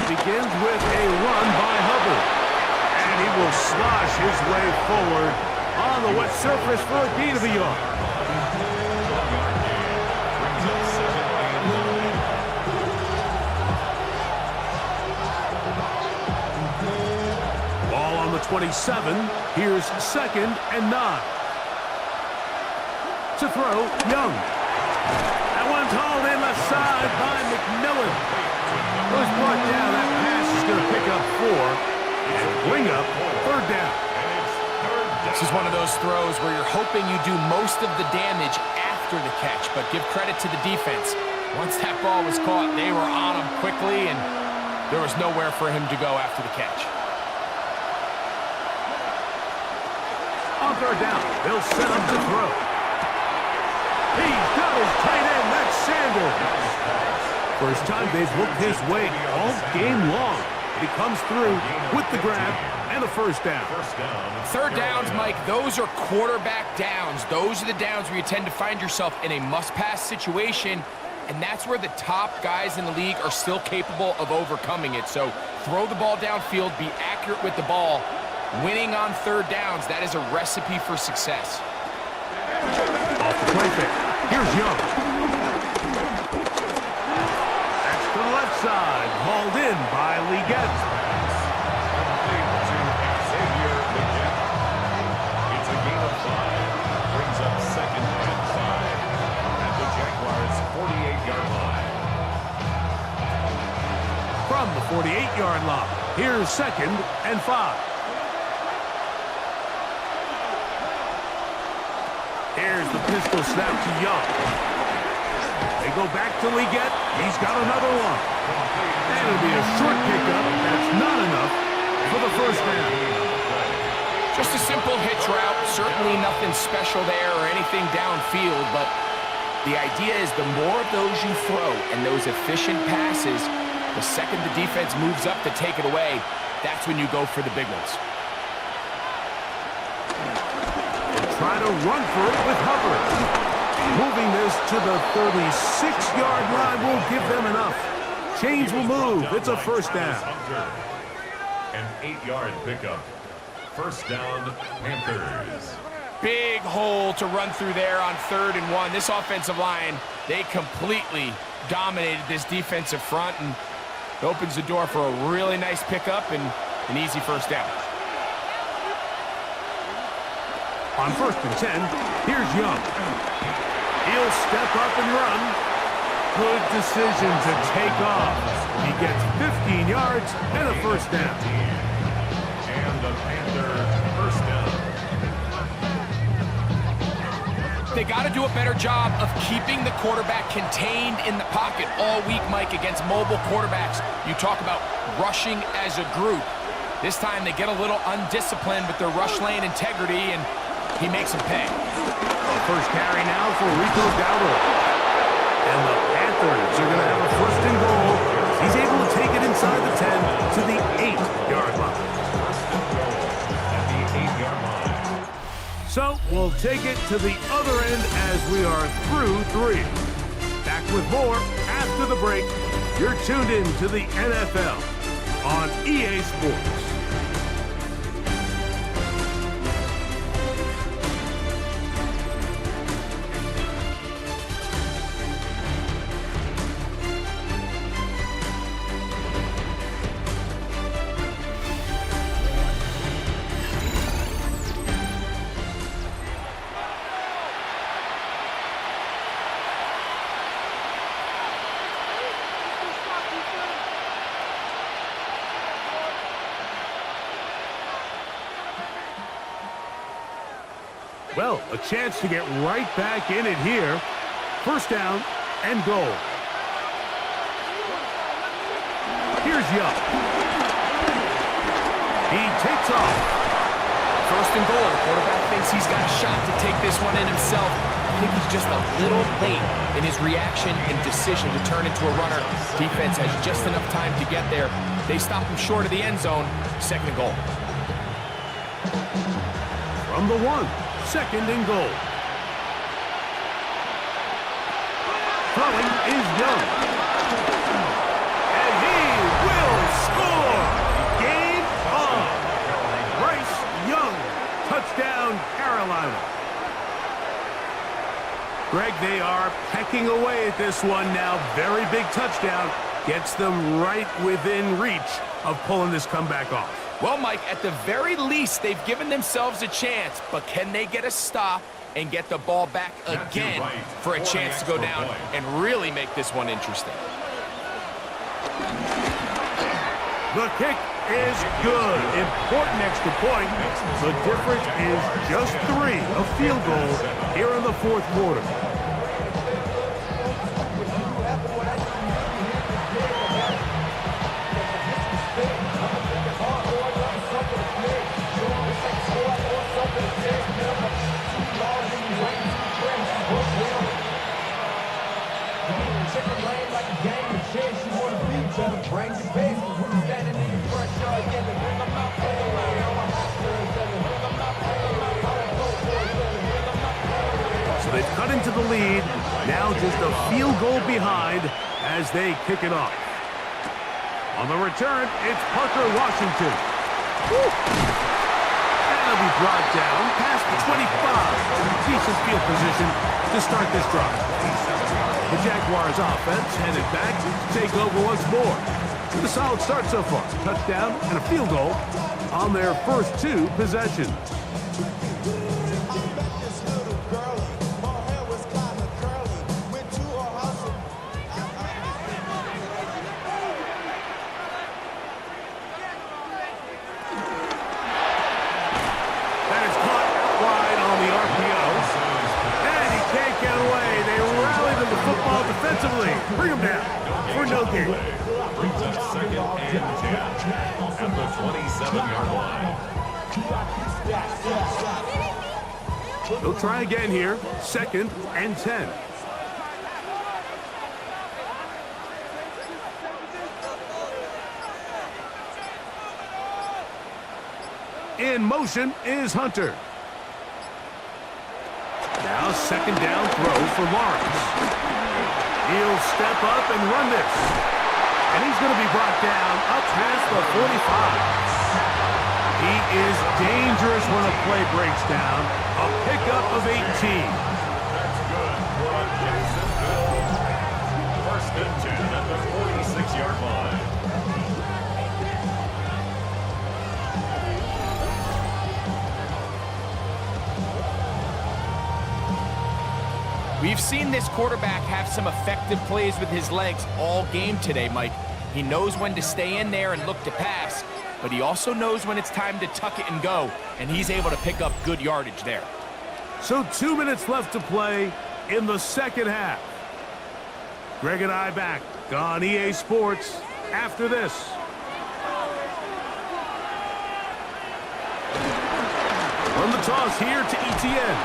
Begins with a run by Hubbard. And he will slosh his way forward on the wet surface for a gain of a yard. Ball on the 27. Here's second and 9. To throw, Young. That one's hauled in left side by McMillan. Was brought down. That pass is going to pick up 4 and bring up third down. This is one of those throws where you're hoping you do most of the damage after the catch, but give credit to the defense. Once that ball was caught, they were on him quickly, and there was nowhere for him to go after the catch. On third down, they'll set him to throw. He's got his tight end. That's Sanders. First time they've looked his way all game long. He comes through with the grab and a first down. Third downs, Mike, those are quarterback downs. Those are the downs where you tend to find yourself in a must-pass situation, and that's where the top guys in the league are still capable of overcoming it. So throw the ball downfield, be accurate with the ball. Winning on third downs, that is a recipe for success. Off the play fake. Here's Young. Left side, hauled in by Leggett. It's a gain of 5. Brings up second and 5 at the Jaguars' 48-yard line. From the 48-yard line, here's second and 5. Here's the pistol snap to Young. They go back to Leggett. He's got another one. And it'll be a short pickup. That's not enough for the first down. Just a simple hitch route. Certainly nothing special there or anything downfield, but the idea is the more of those you throw and those efficient passes, the second the defense moves up to take it away, that's when you go for the big ones. They'll try to run for it with Hubbard. Moving this to the 36-yard line will give them enough. Chains will move. It's a first down. An 8-yard pickup. First down, Panthers. Big hole to run through there on 3rd and 1. This offensive line, they completely dominated this defensive front, and it opens the door for a really nice pickup and an easy first down. On 1st and 10, here's Young. He'll step up and run. Good decision to take off. He gets 15 yards and a first down. And the Panther first down. They got to do a better job of keeping the quarterback contained in the pocket all week, Mike, against mobile quarterbacks. You talk about rushing as a group. This time they get a little undisciplined with their rush lane integrity, and he makes them pay. First carry now for Rico Dowdle. And the Panthers are going to have a 1st and goal. He's able to take it inside the 10 to the 8-yard line. At the 8-yard line. So we'll take it to the other end as we are through 3. Back with more after the break. You're tuned in to the NFL on EA Sports. Well, a chance to get right back in it here. First down and goal. Here's Young. He takes off. 1st and goal. The quarterback thinks he's got a shot to take this one in himself. I think he's just a little late in his reaction and decision to turn into a runner. Defense has just enough time to get there. They stop him short of the end zone. 2nd and goal. From the 1. 2nd and goal. Throwing is Young. And he will score! Game on! Bryce Young. Touchdown, Carolina. Greg, they are pecking away at this one now. Very big touchdown. Gets them right within reach of pulling this comeback off. Well, Mike, at the very least, they've given themselves a chance, but can they get a stop and get the ball back again for a chance to go down and really make this one interesting? The kick is good. Important extra point. The difference is just 3, a field goal here in the 4th quarter. So they've cut into the lead. Now just a field goal behind as they kick it off. On the return, it's Parker Washington. Woo! And it'll be brought down past the 25. Decent field position to start this drive. The Jaguars offense headed back to take over once more. With a solid start so far. Touchdown and a field goal on their first 2 possessions. Football defensively. Bring him down for no gain. Brings up 2nd and 10 at the 27-yard line. They'll try again here. 2nd and 10. In motion is Hunter. Now 2nd down throw for Lawrence. He'll step up and run this. And he's going to be brought down up past the 45. He is dangerous when a play breaks down. A pickup of 18. That's good for Jacksonville. 1st and 10 at the 46-yard line. We've seen this quarterback have some effective plays with his legs all game today, Mike. He knows when to stay in there and look to pass, but he also knows when it's time to tuck it and go, and he's able to pick up good yardage there. So 2 minutes left to play in the 2nd half. Greg and I back on EA Sports after this. From the toss here to Etienne.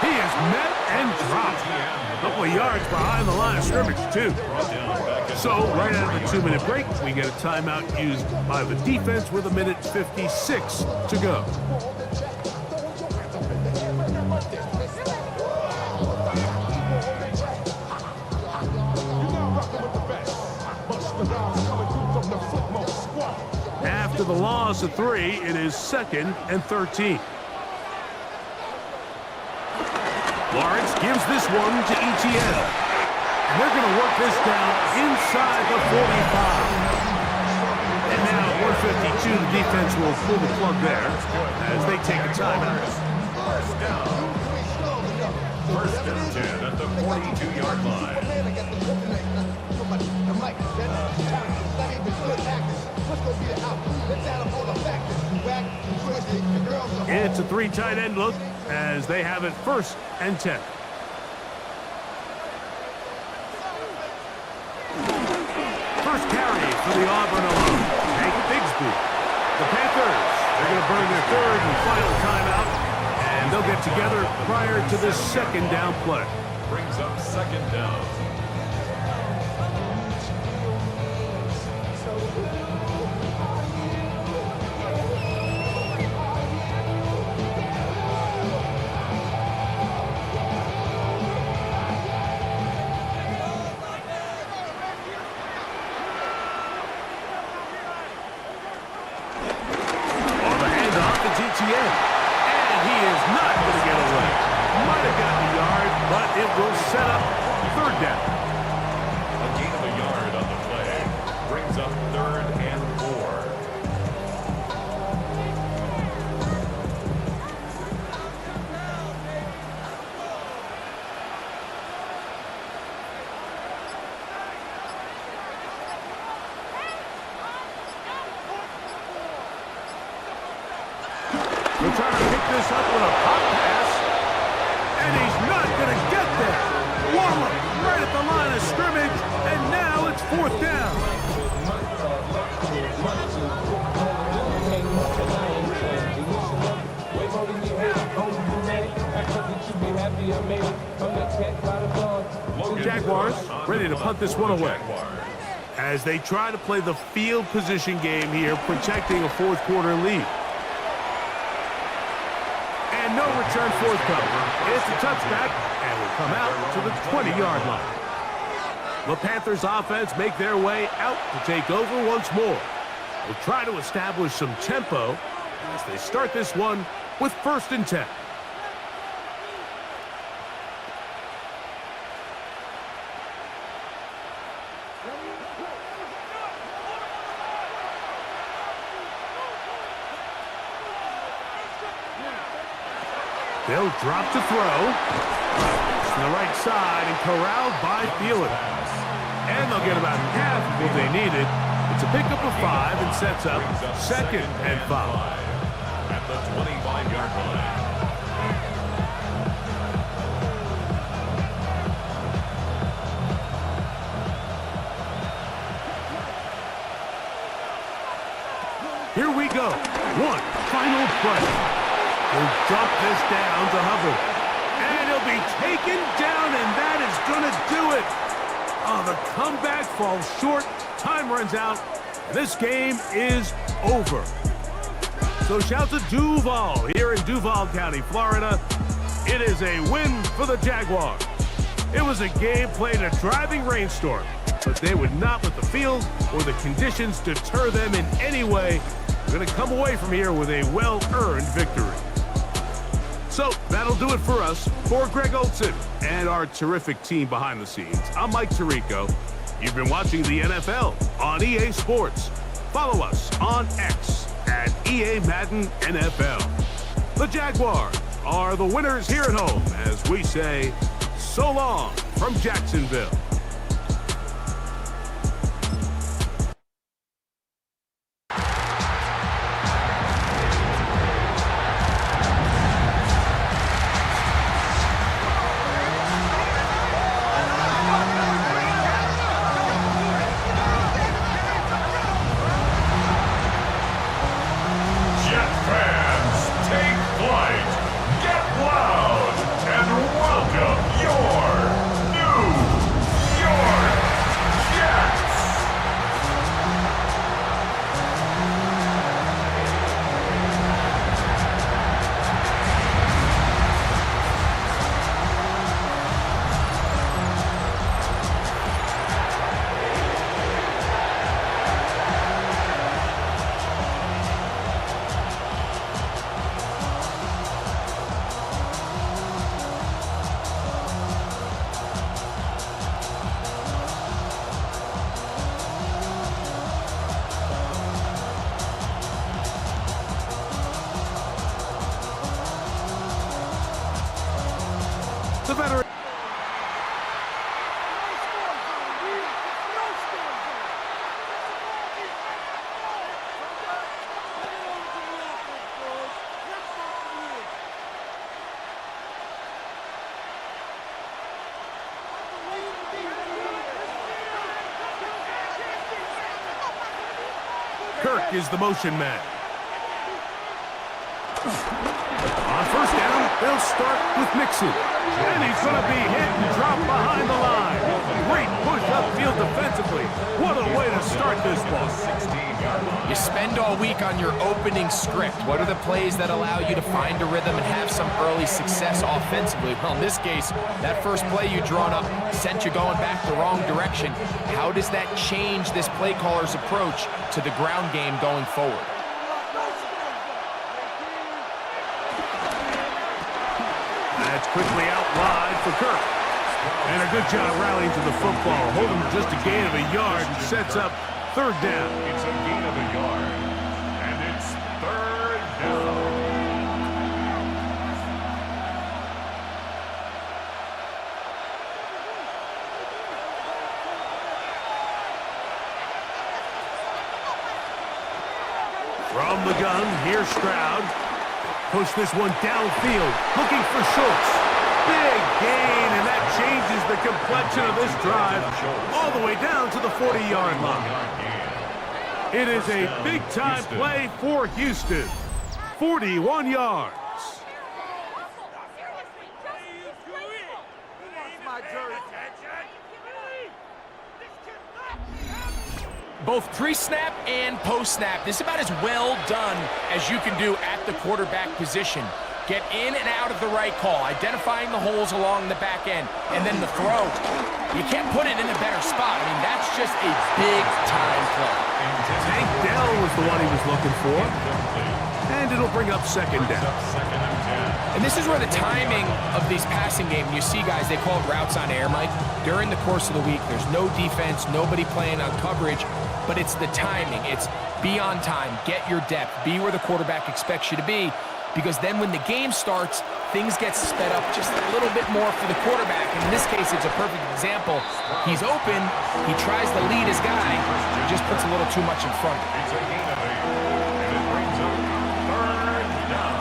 He is met and dropped. A couple of yards behind the line of scrimmage, too. So, right out of the 2-minute break, we get a timeout used by the defense with 1:56 to go. After the loss of 3, it is 2nd and 13. Lawrence gives this one to Etienne. And they're going to work this down inside the 45. And now at 1:52, the defense will pull the plug there as they take a timeout. 1st and 10 at the 42-yard line. It's a 3 tight end look as they have it 1st and 10. First carry for the Auburn alum, Hank Bigsby. The Panthers, they're going to burn their 3rd and final timeout, and they'll get together prior to this 2nd down play. Brings up 2nd down. And he is not going to get away. Might have gotten a yard, but it will set up 3rd down. A gain of a yard on the play. Brings up 3rd and 4. They're trying to pick this up with a pop pass, and he's not going to get there. Waller right at the line of scrimmage, and now it's 4th down. Jaguars ready to punt this one away as they try to play the field position game here, protecting a 4th quarter lead. And no return forthcoming. It's a touchback, and will come out to the 20-yard line. The Panthers offense make their way out to take over once more. They'll try to establish some tempo as they start this one with 1st and 10. They'll drop to throw. To the right side and corralled by Thielen. And they'll get about half of what they needed. It's a pickup of 5 and sets up 2nd and 5. At the 25-yard line. one final play. He'll dump this down to Hubbard. And he'll be taken down, and that is going to do it. Oh, the comeback falls short. Time runs out. And this game is over. So shout to Duval here in Duval County, Florida. It is a win for the Jaguars. It was a game played in a driving rainstorm, but they would not let the field or the conditions deter them in any way. They're going to come away from here with a well-earned victory. So that'll do it for us. For Greg Olson and our terrific team behind the scenes, I'm Mike Tirico. You've been watching the NFL on EA Sports. Follow us on X at EA Madden NFL. The Jaguars are the winners here at home as we say so long from Jacksonville. The veteran. Kirk is the motion man. On first down, they'll start with Mixon. And he's going to be hit and dropped behind the line. Great push upfield defensively. What a way to start this ball. You spend all week on your opening script. What are the plays that allow you to find a rhythm and have some early success offensively? Well, in this case, that first play you drawn up sent you going back the wrong direction. How does that change this play caller's approach to the ground game going forward? That's quickly out wide for Kirk. And a good job rallying to the football. Holding just a gain of a yard and sets up third down. It's a gain of a yard. And it's third down. From the gun, here's Stroud. Push this one downfield, looking for Schultz. Big gain, and that changes the complexion of this drive all the way down to the 40-yard line. It is a big-time play for Houston. 41 yards. Both pre-snap and post-snap, this is about as well done as you can do at the quarterback position. Get in and out of the right call, identifying the holes along the back end, and then the throw. You can't put it in a better spot. I mean, that's just a big-time play. Tank Dell was the one he was looking for. And it'll bring up second down. And this is where the timing of these passing game, you see guys, they call it routes on air, Mike. During the course of the week, there's no defense, nobody playing on coverage, but it's the timing. It's be on time, get your depth, be where the quarterback expects you to be, because then when the game starts, things get sped up just a little bit more for the quarterback. And in this case, it's a perfect example. He's open, he tries to lead his guy, he just puts a little too much in front of him. It's a gain of 8, and it brings up third down.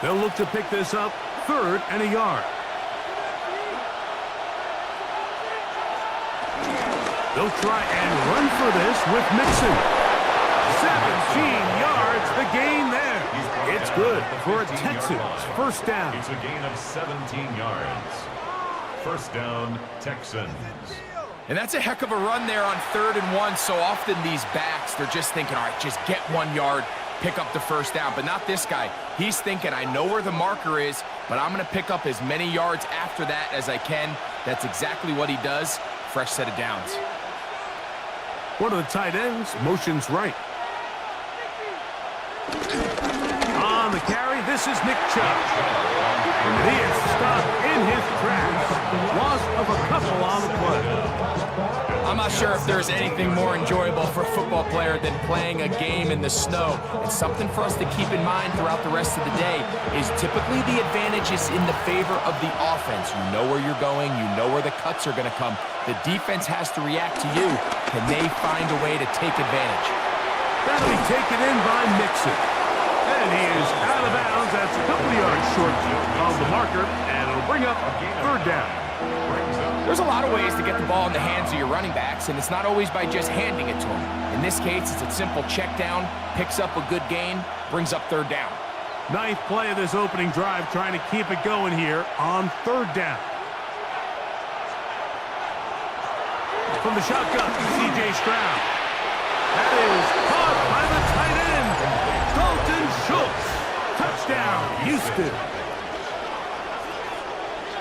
They'll look to pick this up, third and a yard. They'll try and run for this with Mixon. 17 yards, the gain there. It's good for a Texans first down. It's a gain of 17 yards. First down, Texans. And that's a heck of a run there on 3rd and 1. So often these backs, they're just thinking, all right, just get 1 yard, pick up the first down. But not this guy. He's thinking, I know where the marker is, but I'm going to pick up as many yards after that as I can. That's exactly what he does. Fresh set of downs. One of the tight ends motions right. On the carry, this is Nick Chubb. And he is stopped in his tracks. Loss of a couple on the play. I'm not sure if there's anything more enjoyable for a football player than playing a game in the snow. And something for us to keep in mind throughout the rest of the day is typically the advantage is in the favor of the offense. You know where you're going. You know where the cuts are going to come. The defense has to react to you. Can they find a way to take advantage? That'll be taken in by Mixon. And he is out of bounds. That's a couple of yards short of the marker. And it'll bring up 3rd down. There's a lot of ways to get the ball in the hands of your running backs, and it's not always by just handing it to them. In this case, it's a simple check down, picks up a good gain, brings up 3rd down. 9th play of this opening drive, trying to keep it going here on 3rd down. From the shotgun, C.J. Stroud. That is caught by the tight end, Dalton Schultz. Touchdown, Houston.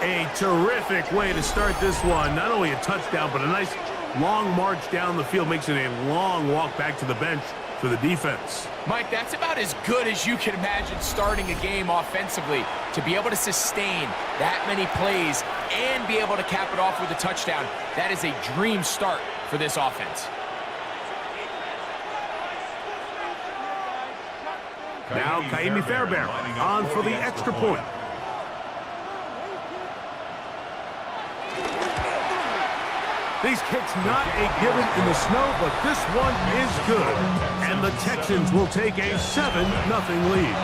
A terrific way to start this one. Not only a touchdown, but a nice long march down the field. Makes it a long walk back to the bench for the defense. Mike, that's about as good as you can imagine starting a game offensively. To be able to sustain that many plays and be able to cap it off with a touchdown, that is a dream start for this offense. Now Kaimi Fairbairn on for the extra point. These kicks not a given in the snow, but this one is good. And the Texans will take a 7-0 lead.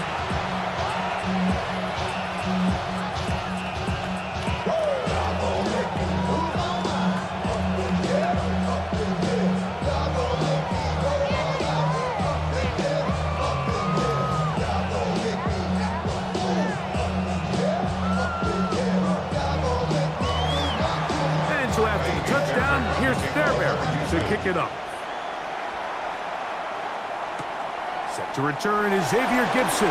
Here's Fairbairn to kick it up. Set to return is Xavier Gibson.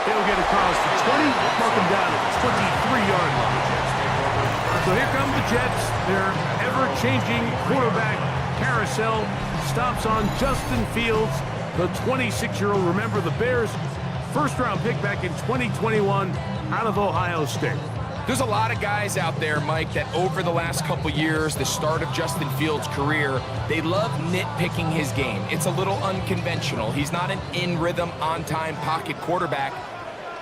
He'll get across the 20, mark him down at the 23-yard line. So here come the Jets. Their ever-changing quarterback carousel stops on Justin Fields, the 26-year-old. Remember, the Bears' first-round pick back in 2021 out of Ohio State. There's a lot of guys out there, Mike, that over the last couple years, the start of Justin Fields' career, they love nitpicking his game. It's a little unconventional. He's not an in-rhythm, on-time pocket quarterback,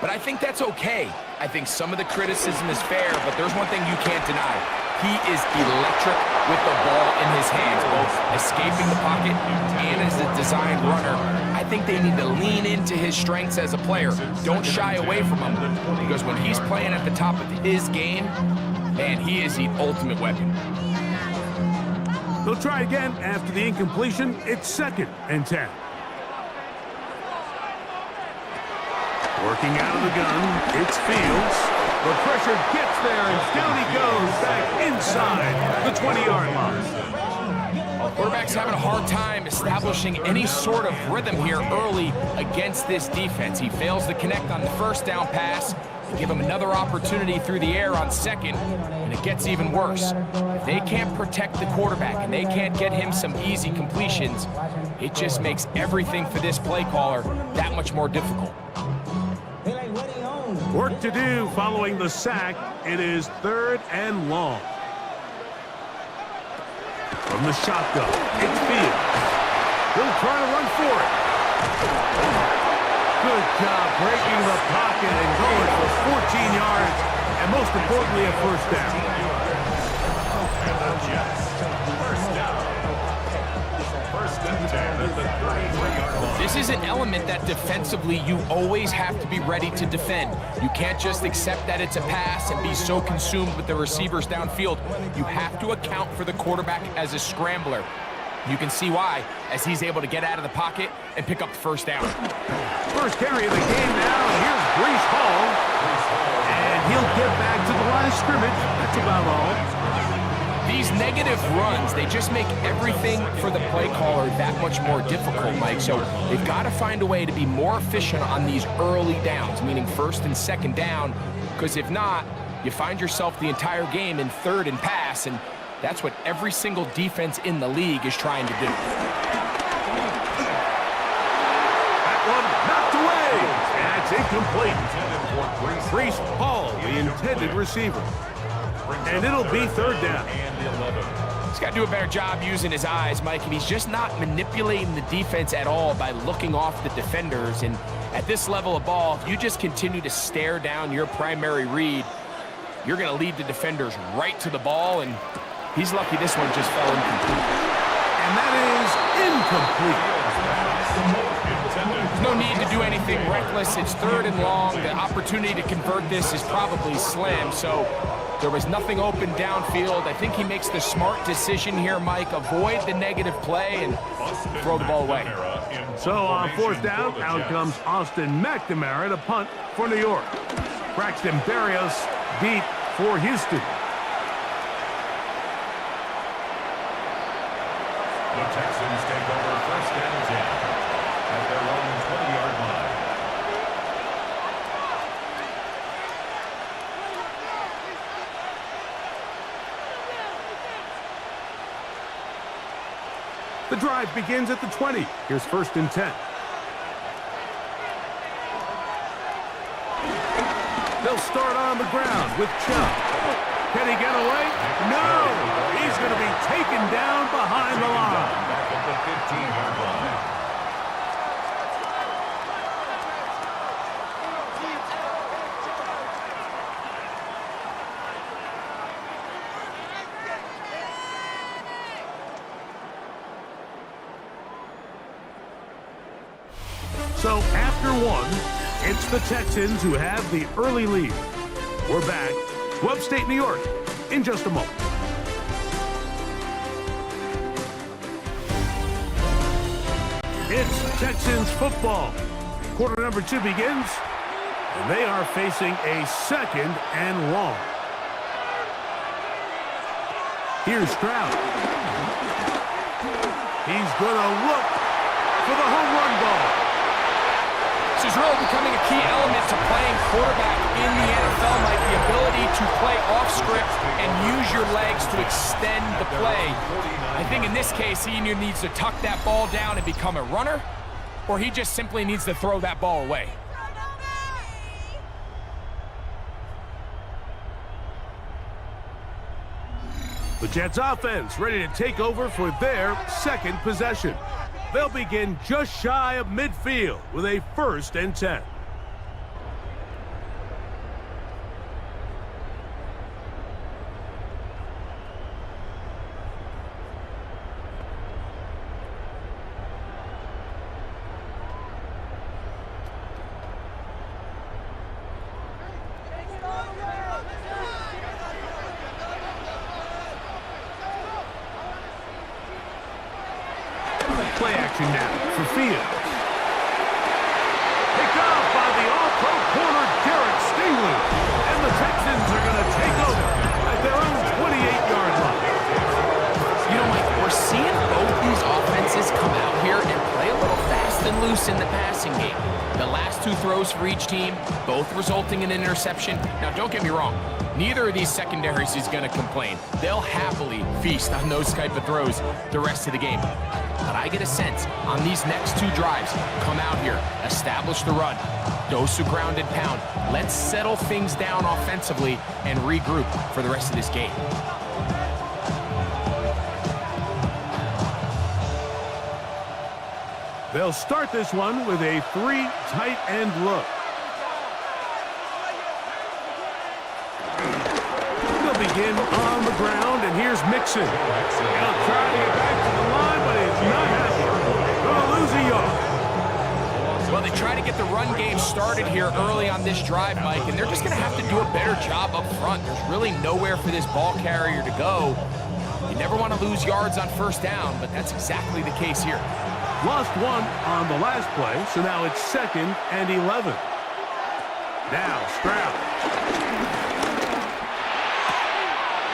but I think that's okay. I think some of the criticism is fair, but there's one thing you can't deny. He is electric with the ball in his hands, both escaping the pocket and as a designed runner. I think they need to lean into his strengths as a player. Don't shy away from him, because when he's playing at the top of his game, man, he is the ultimate weapon. They'll try again after the incompletion. It's 2nd and 10. Working out of the gun, it's Fields. The pressure gets there, and down he goes back inside the 20-yard line. Quarterback's having a hard time establishing any sort of rhythm here early against this defense. He fails to connect on the first down pass. Give him another opportunity through the air on 2nd, and it gets even worse. If they can't protect the quarterback and they can't get him some easy completions, it just makes everything for this play caller that much more difficult. Work to do following the sack. It is 3rd and long. From the shotgun, it's Fields. He'll try to run for it. Good job breaking the pocket and going for 14 yards, and most importantly, a first down. And the Jets, first down. 1st and 10 at the 33-yard line. This is an element that defensively you always have to be ready to defend. You can't just accept that it's a pass and be so consumed with the receivers downfield. You have to account for the quarterback as a scrambler. You can see why, as he's able to get out of the pocket and pick up the first down. First carry of the game now, and here's Breece Hall. And he'll get back to the line of scrimmage. That's about all. These negative runs, they just make everything for the play caller that much more difficult, Mike. So they've got to find a way to be more efficient on these early downs, meaning first and second down, because if not, you find yourself the entire game in third and pass, and that's what every single defense in the league is trying to do. That one knocked away. That's incomplete. Breece Hall, the intended receiver. And it'll be third down. He's got to do a better job using his eyes, Mike, and he's just not manipulating the defense at all by looking off the defenders. And at this level of ball, if you just continue to stare down your primary read, you're going to lead the defenders right to the ball, and he's lucky this one just fell incomplete. And that is incomplete. There's no need to do anything reckless. It's third and long. The opportunity to convert this is probably slim, so there was nothing open downfield. I think he makes the smart decision here, Mike. Avoid the negative play and throw the ball away. So on fourth down, out comes Austin McNamara to punt for New York. Braxton Berrios deep for Houston. The Texans take over first and 10 at their own 20-yard line. The drive begins at the 20. Here's first and 10. They'll start on the ground with Chubb. Can he get away? No! He's going to be taken down behind the line. Back at the 15-yard line. So after one, it's the Texans who have the early lead. We're back to upstate New York in just a moment. It's Texans football. Quarter number 2 begins, and they are facing a second and long. Here's Stroud. He's going to look for the home run ball. This is really becoming a key element to playing quarterback in the NFL, Mike. The ability to play off script and use your legs to extend the play. I think in this case, he either needs to tuck that ball down and become a runner, or he just simply needs to throw that ball away. The Jets offense ready to take over for their second possession. They'll begin just shy of midfield with a first and 10. Play action now for Fields. Picked off by the all-pro corner, Derek Stingley. And the Texans are going to take over at their own 28-yard line. You know, Mike, we're seeing both these offenses come out here and play a little fast and loose in the passing game. The last 2 throws for each team, both resulting in an interception. Now, don't get me wrong. Neither of these secondaries is going to complain. They'll happily feast on those type of throws the rest of the game. But I get a sense on these next 2 drives, come out here, establish the run, dose of ground and pound. Let's settle things down offensively and regroup for the rest of this game. They'll start this one with a 3 tight end look. They'll begin on the ground, and here's Mixon. He'll try to get back to the line, but he's not happy. Gonna lose a yard. try to get the run game started here early on this drive, Mike, and they're just going to have to do a better job up front. There's really nowhere for this ball carrier to go. You never want to lose yards on first down, but that's exactly the case here. Lost one on the last play, so now it's 2nd and 11. Now Stroud.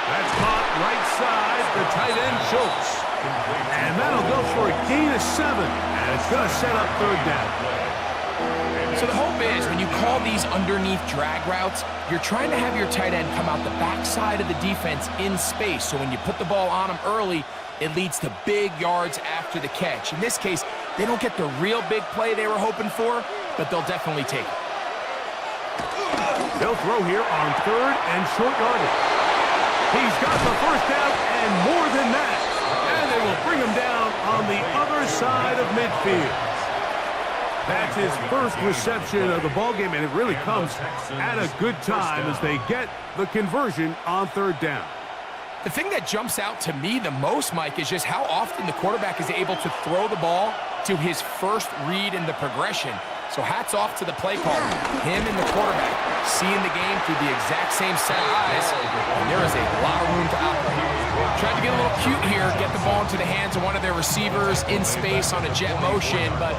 That's caught right side, the tight end Schultz. And that'll go for a gain of 7, and it's going to set up 3rd down. So the hope is when you call these underneath drag routes, you're trying to have your tight end come out the backside of the defense in space. So when you put the ball on him early, it leads to big yards after the catch. In this case, they don't get the real big play they were hoping for, but they'll definitely take it. They'll throw here on 3rd and short yardage. He's got the first down and more than that. And they will bring him down on the other side of midfield. That's his first reception of the ballgame, and it really comes at a good time as they get the conversion on 3rd down. The thing that jumps out to me the most, Mike, is just how often the quarterback is able to throw the ball to his first read in the progression. So hats off to the play caller. Him and the quarterback seeing the game through the exact same set of eyes, and there is a lot of room to operate. Tried to get a little cute here, get the ball into the hands of one of their receivers in space on a jet motion, but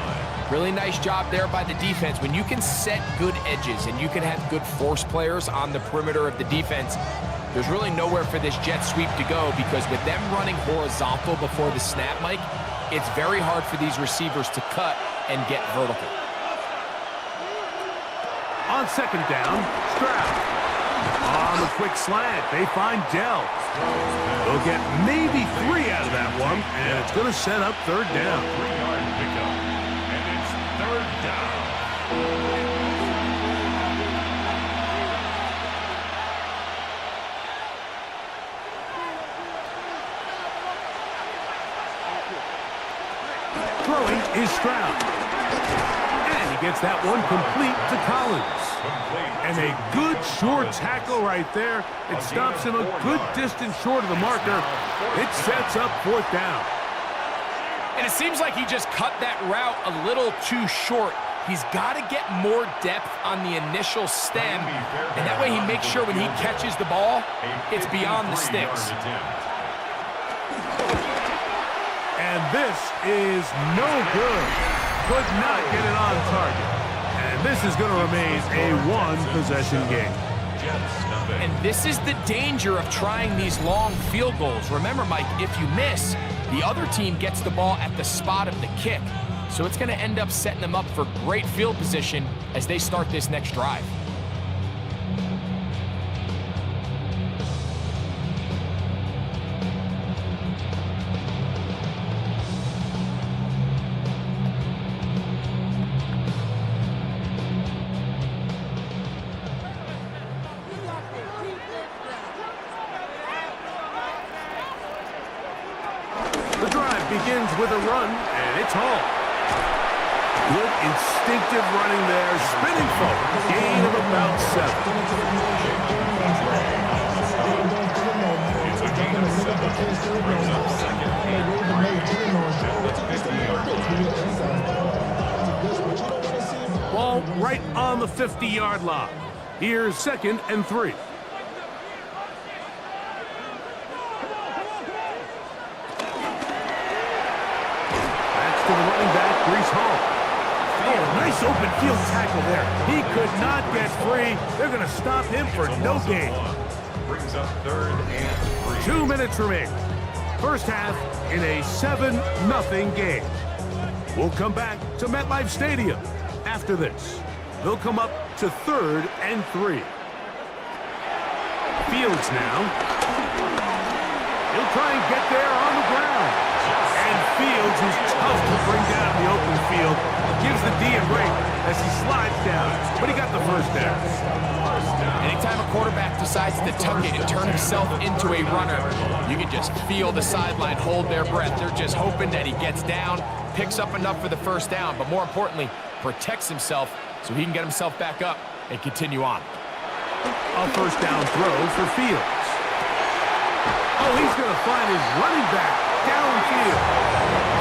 really nice job there by the defense. When you can set good edges and you can have good force players on the perimeter of the defense, there's really nowhere for this jet sweep to go, because with them running horizontal before the snap, Mike, it's very hard for these receivers to cut and get vertical. On 2nd down, Stroud. On the quick slant, they find Dell. They'll get maybe 3 out of that one, and it's going to set up 3rd down. 3-yard pickup, and it's 3rd down. Throwing is Stroud. And he gets that one complete to Collins. And a good short tackle right there. It stops him a good distance short of the marker. It sets up 4th down. And it seems like he just cut that route a little too short. He's got to get more depth on the initial stem, and that way he makes sure when he catches the ball, it's beyond the sticks. And this is no good. Could not get it on target. And this is going to remain a 1-possession game. And this is the danger of trying these long field goals. Remember, Mike, if you miss, the other team gets the ball at the spot of the kick. So it's going to end up setting them up for great field position as they start this next drive. Begins with a run, and it's home. Good instinctive running there, spinning forward. Gain of about 7. It's a gain of 7. Brings up 2nd and 3. Ball right on the 50-yard line. Here's 2nd and 3. To the running back, Brees Hall. Oh, nice open field tackle there. He could not get free. They're going to stop him for no gain. Brings up 3rd and 3. 2 minutes remaining. First half in a 7-0 game. We'll come back to MetLife Stadium after this. They'll come up to 3rd and 3. Fields now. He'll try and get there on the ground. And Fields, who's tough to bring down in the open field, gives the D a break as he slides down. But he got the first down. Anytime a quarterback decides to tuck it and turn himself into a runner, you can just feel the sideline hold their breath. They're just hoping that he gets down, picks up enough for the first down, but more importantly, protects himself so he can get himself back up and continue on. A first down throw for Fields. Oh, he's going to find his running back downfield.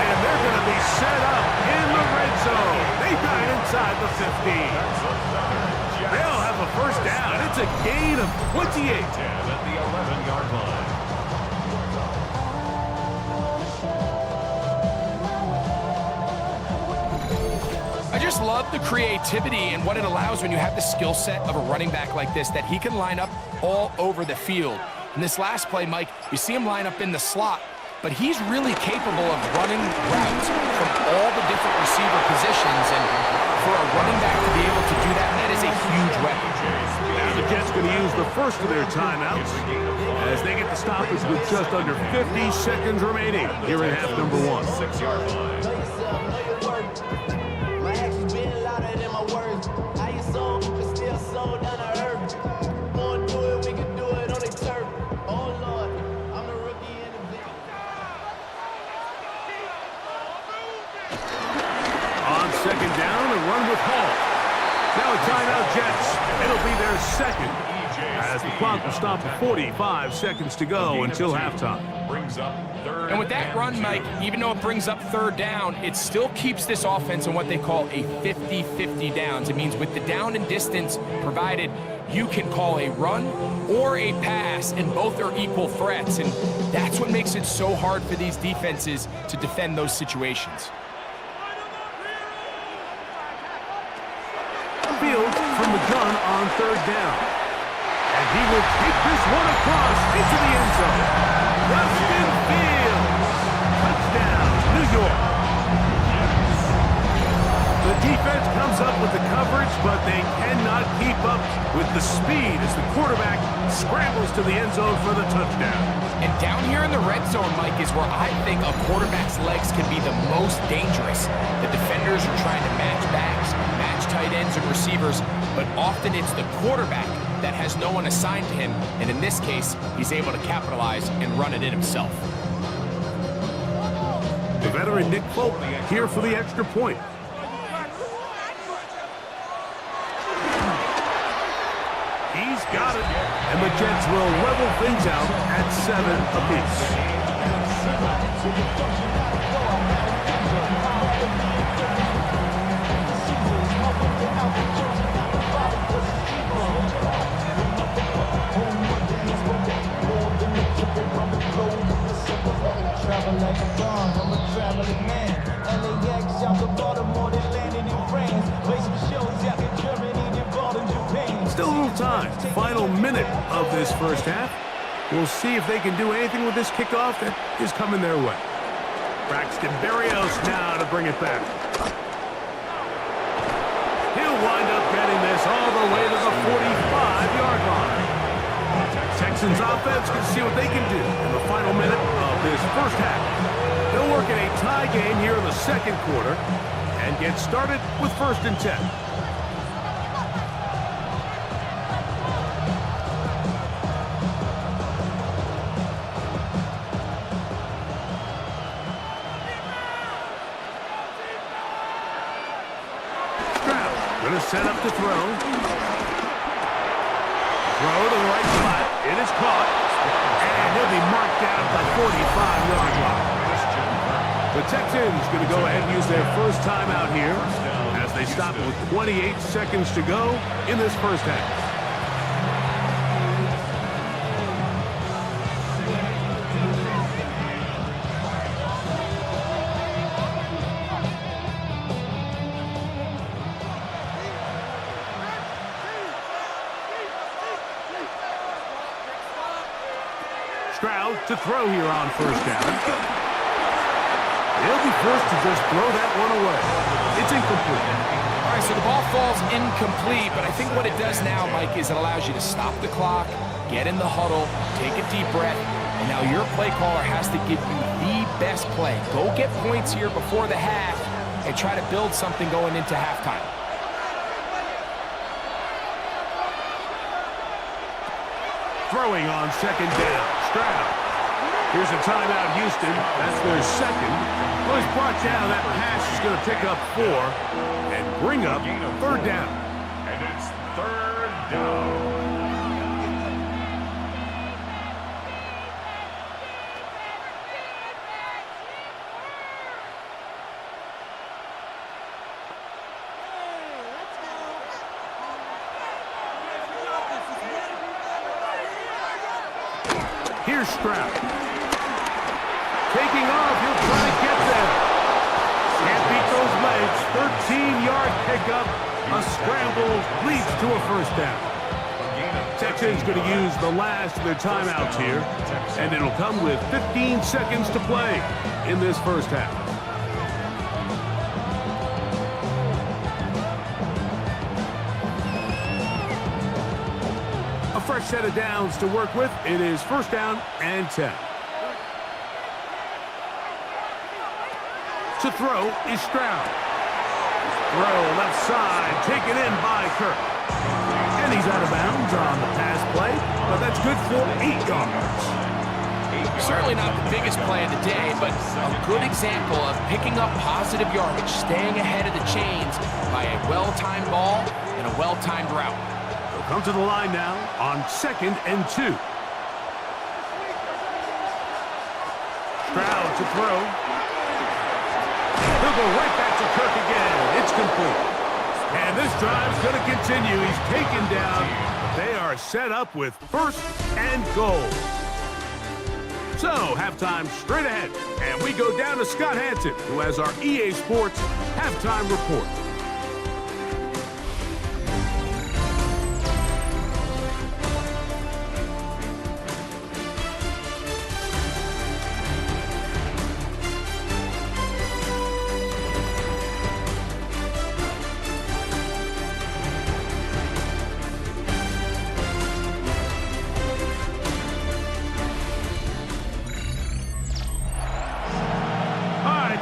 And they're going to be set up in the red zone. They got inside 28. 10 at the 11-yard line. I just love the creativity and what it allows when you have the skill set of a running back like this, that he can line up all over the field. In this last play, Mike, you see him line up in the slot, but he's really capable of running routes from all the different receiver positions, and for a running back to be able to do that, that is a huge weapon. Now the Jets going to use the first of their timeouts as they get the stoppage with just under 50 seconds remaining here in half number 1. 6-yard line. Second down, and run with Hall. Now a timeout, Jets. It'll be their second, as the clock will stop at 45 seconds to go until halftime. And with that run, Mike, even though it brings up third down, it still keeps this offense in what they call a 50-50 downs. It means with the down and distance provided, you can call a run or a pass, and both are equal threats. And that's what makes it so hard for these defenses to defend those situations. Fields from the gun on third down. And he will take this one across into the end zone. Justin Fields. Touchdown, New York. The defense comes up with the coverage, but they cannot keep up with the speed as the quarterback scrambles to the end zone for the touchdown. And down here in the red zone, Mike, is where I think a quarterback's legs can be the most dangerous. The defenders are trying to match backs, match tight ends and receivers, but often it's the quarterback that has no one assigned to him, and in this case, he's able to capitalize and run it in himself. The veteran Nick Folk here for the extra point. He's got it, and the Jets will level things out at 7 apiece. Still a little time. Final minute of this first half. We'll see if they can do anything with this kickoff that is coming their way. Braxton Berrios now to bring it back. He'll wind up getting this all the way to the 45-yard line. Texans offense can see what they can do in the final minute of this first half. They'll work in a tie game here in the second quarter and get started with 1st and 10. Going to set up to throw. Throw to the right flat. It is caught. And he'll be marked down at the 45-yard line. The Texans going to go ahead and use their first timeout here as they stop with 28 seconds to go in this first half. Stroud to throw here on first down. He'll be forced to just throw that one away. It's incomplete. All right, so the ball falls incomplete, but I think what it does now, Mike, is it allows you to stop the clock, get in the huddle, take a deep breath, and now your play caller has to give you the best play. Go get points here before the half and try to build something going into halftime. Throwing on second down. Stroud. Here's a timeout, Houston. That's their second. Well, he's brought down. That pass is going to pick up 4 and bring up third down. And it's third down. Here's Stroud. Taking off, he'll try to get there. Can't beat those legs. 13-yard pickup. A scramble leads to a first down. Texans going to use the last of their timeouts here, and it'll come with 15 seconds to play in this first half. A fresh set of downs to work with. It is first down and 10. To throw is Stroud. Throw left side, taken in by Kirk. And he's out of bounds on the pass play, but that's good for 8 yards. Certainly not the biggest play of the day, but a good example of picking up positive yardage, staying ahead of the chains by a well-timed ball and a well-timed route. He'll come to the line now on 2nd and 2. Stroud to throw. He'll go right back to Kirk again. It's complete. And this drive's going to continue. He's taken down. They are set up with 1st and goal. So, halftime straight ahead. And we go down to Scott Hanson, who has our EA Sports halftime report.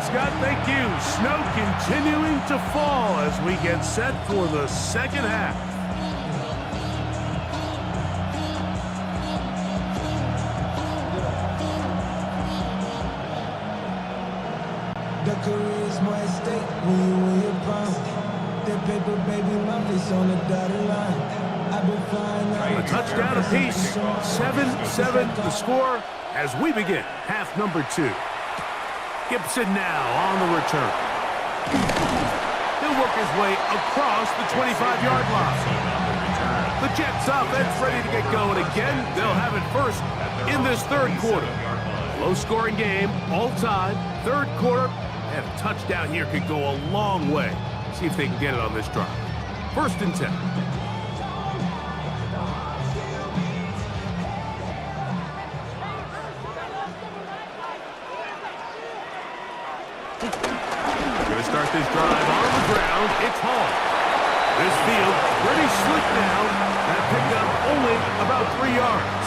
Scott, thank you. Snow continuing to fall as we get set for the second half. The career is more at stake when you win your prime. That paper, baby, my face on the dotted line. I've been flying. A touchdown apiece. 7-7 the score as we begin half number 2. Gibson now on the return. He'll work his way across the 25-yard line. The Jets offense ready to get going again. They'll have it first in this third quarter. Low-scoring game, all time, third quarter, and a touchdown here could go a long way. See if they can get it on this drive. 1st and 10. Start this drive on the ground. It's Hall. This field pretty slick now. That picked up only about 3 yards.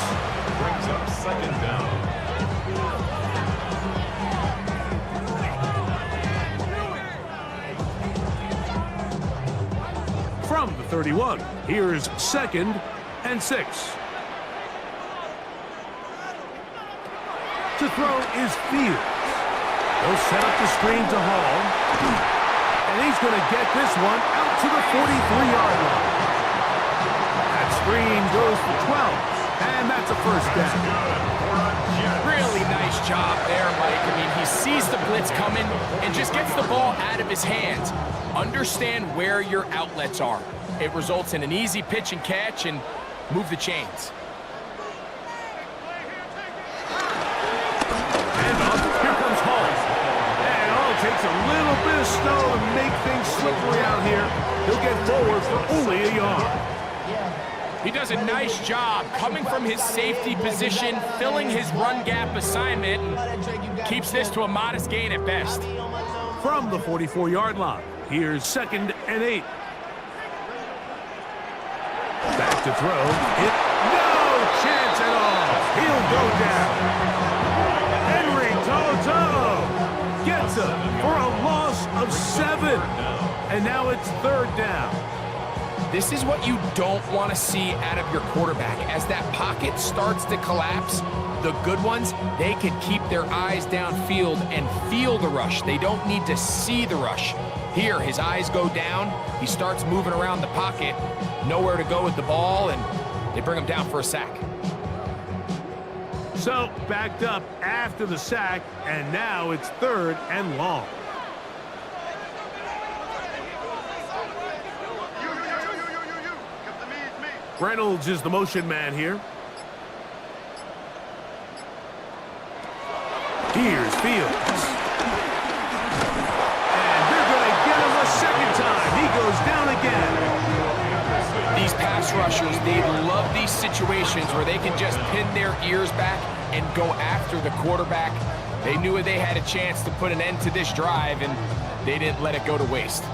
Brings up 2nd down. From the 31, here's 2nd and 6. To throw is Fields. He'll set up the screen to Hall. And he's going to get this one out to the 43-yard line. That screen goes for 12, and that's a first down. Really nice job there, Mike. I mean, he sees the blitz coming and just gets the ball out of his hands. Understand where your outlets are. It results in an easy pitch and catch and move the chains. Takes a little bit of snow to make things slippery out here. He'll get forward for only a yard. He does a nice job coming from his safety position, filling his run gap assignment, and keeps this to a modest gain at best. From the 44-yard line, here's 2nd and 8. Back to throw. No chance at all. He'll go down. Henry Toto gets him for a loss of 7. And now it's 3rd down. This is what you don't want to see out of your quarterback. As that pocket starts to collapse, the good ones, they can keep their eyes downfield and feel the rush. They don't need to see the rush. Here, his eyes go down. He starts moving around the pocket. Nowhere to go with the ball, and they bring him down for a sack. So, backed up after the sack, and now it's 3rd and long. Reynolds is the motion man here. Fields. And they're going to get him a second time. He goes down again. These pass rushers, they love these situations where they can just pin their ears back and go after the quarterback. They knew they had a chance to put an end to this drive, and they didn't let it go to waste.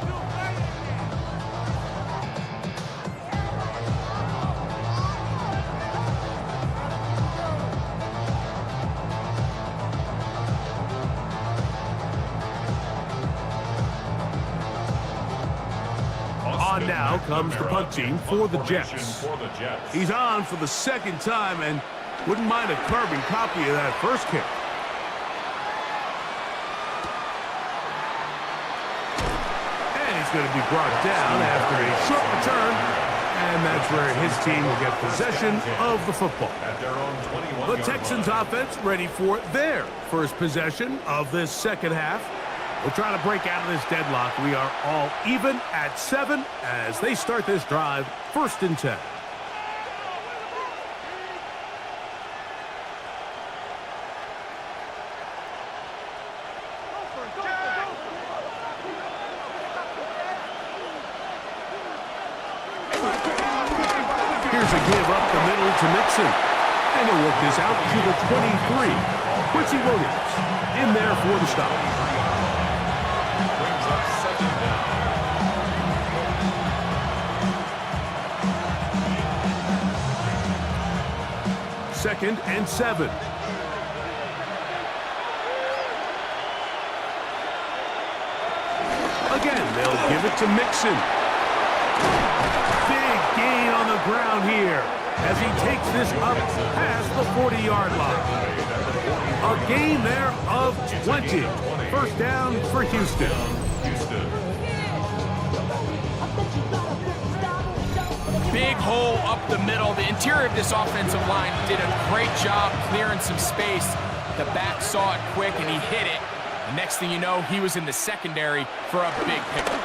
On now comes the punt team for the Jets. He's on for the second time and wouldn't mind a carbon copy of that first kick. And he's going to be brought down after a short return. And that's where his team will get possession of the football. The Texans offense ready for their first possession of this second half. We'll try to break out of this deadlock. We are all even at 7 as they start this drive, 1st and 10. Here's a give up the middle to Mixon. And he'll work this out to the 23. Quincy Williams in there for the stop. Second and 7. Again, they'll give it to Mixon. Big gain on the ground here as he takes this up past the 40-yard line. A gain there of 20. First down for Houston. Big hole up the middle. The interior of this offensive line did a great job clearing some space. The back saw it quick and he hit it. The next thing you know, he was in the secondary for a big pickup.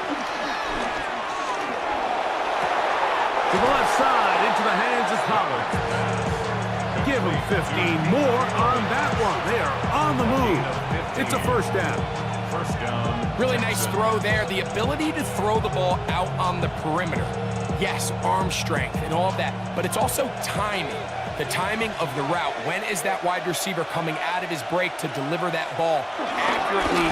To the left side, into the hands of Pollard. Give him 15 more on that one. They are on the move. It's a first down. First down. Really nice throw there. The ability to throw the ball out on the perimeter. Yes, arm strength and all of that, but it's also timing. The timing of the route. When is that wide receiver coming out of his break to deliver that ball accurately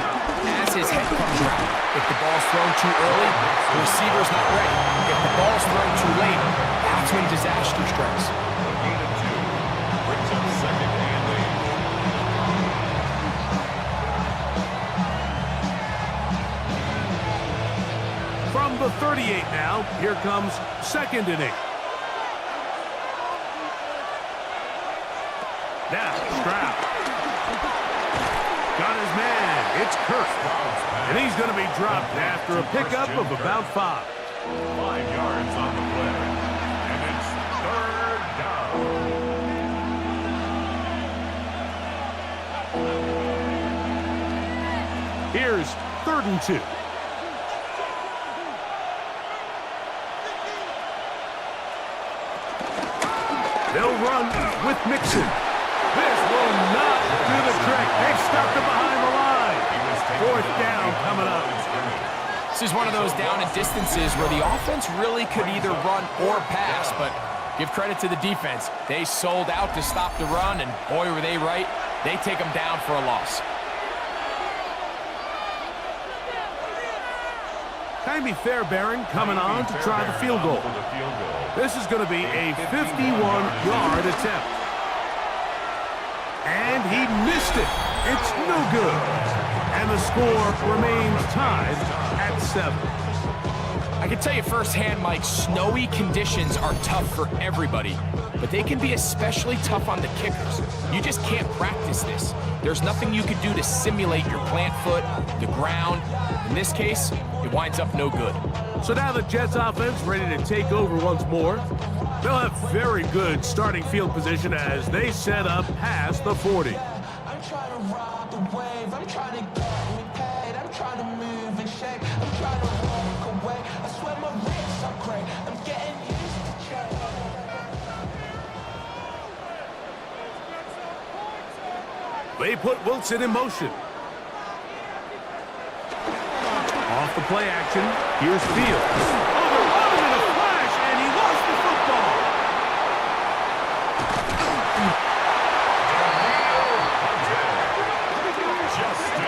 as his head comes around? If the ball's thrown too early, the receiver's not ready. If the ball's thrown too late, that's when disaster strikes. A gain of 2 brings up second and 8. From the 38 now, here comes second and 8. Now, Stroud. Got his man. It's Kirk. And he's going to be dropped after a pickup of about 5. 5 yards on the play. And it's third down. Here's 3rd and 2. They'll run with Mixon. This will not do the trick. They stuffed him behind the line. 4th down coming up. This is one of those down and distances where the offense really could either run or pass, but give credit to the defense. They sold out to stop the run, and boy, were they right. They take them down for a loss. Jaime Fairbairn coming on to try the field goal. This is going to be a 51-yard attempt. And he missed it. It's no good. And the score remains tied at 7. I can tell you firsthand, Mike, snowy conditions are tough for everybody, but they can be especially tough on the kickers. You just can't practice this. There's nothing you can do to simulate your plant foot, the ground. In this case, it winds up no good. So now the Jets offense ready to take over once more. They'll have very good starting field position as they set up past the 40. I'm trying to ride the wave. I'm trying to get me paid. I'm trying to move and shake. I'm trying to walk away. I swear my wrists are great. I'm getting used to change. They put Wilson in motion. play action. Here's Fields. Oh, they're on him in a flash, and he lost the football.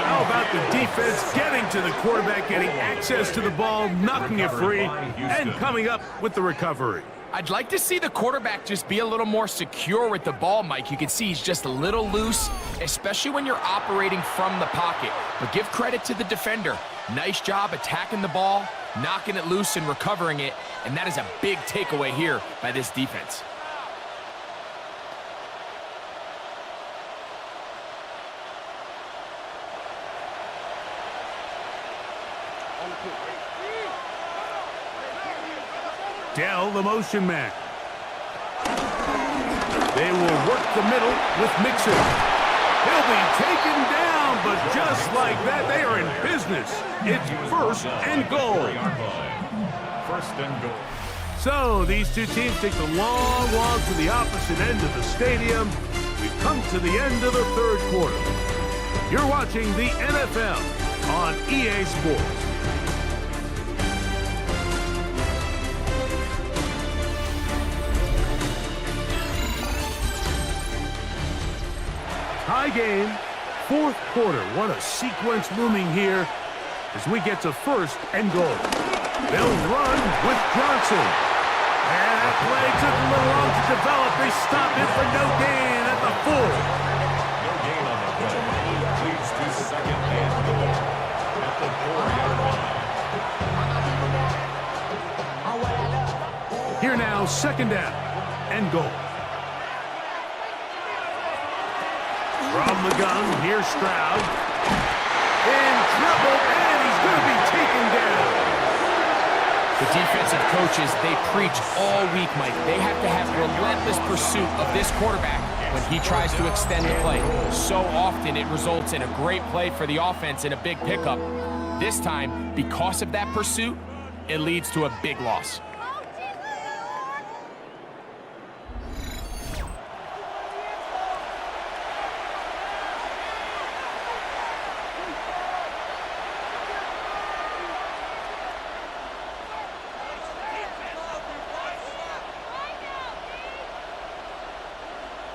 How about the defense getting to the quarterback, getting access to the ball, knocking it free, and coming up with the recovery? I'd like to see the quarterback just be a little more secure with the ball, Mike. You can see he's just a little loose, especially when you're operating from the pocket. But give credit to the defender. Nice job attacking the ball, knocking it loose and recovering it, and that is a big takeaway here by this defense. Dell, the motion man. They will work the middle with Mixon. He'll be taken down, but just like that, they are in business. It's 1st and goal. 1st and goal. So these two teams take the long walk to the opposite end of the stadium. We've come to the end of the 3rd quarter. You're watching the NFL on EA Sports. Tie game, 4th quarter. What a sequence looming here as we get to 1st and goal. They'll run with Johnson. And that play took a little long to develop. They stop it for no gain at the 4. No gain on the play. Leads to 2nd and goal at the 4-yard line. Here now, 2nd down and goal. From the gun, here's Stroud. In trouble, and he's going to be taken down. The defensive coaches, they preach all week, Mike. They have to have relentless pursuit of this quarterback when he tries to extend the play. So often it results in a great play for the offense and a big pickup. This time, because of that pursuit, it leads to a big loss.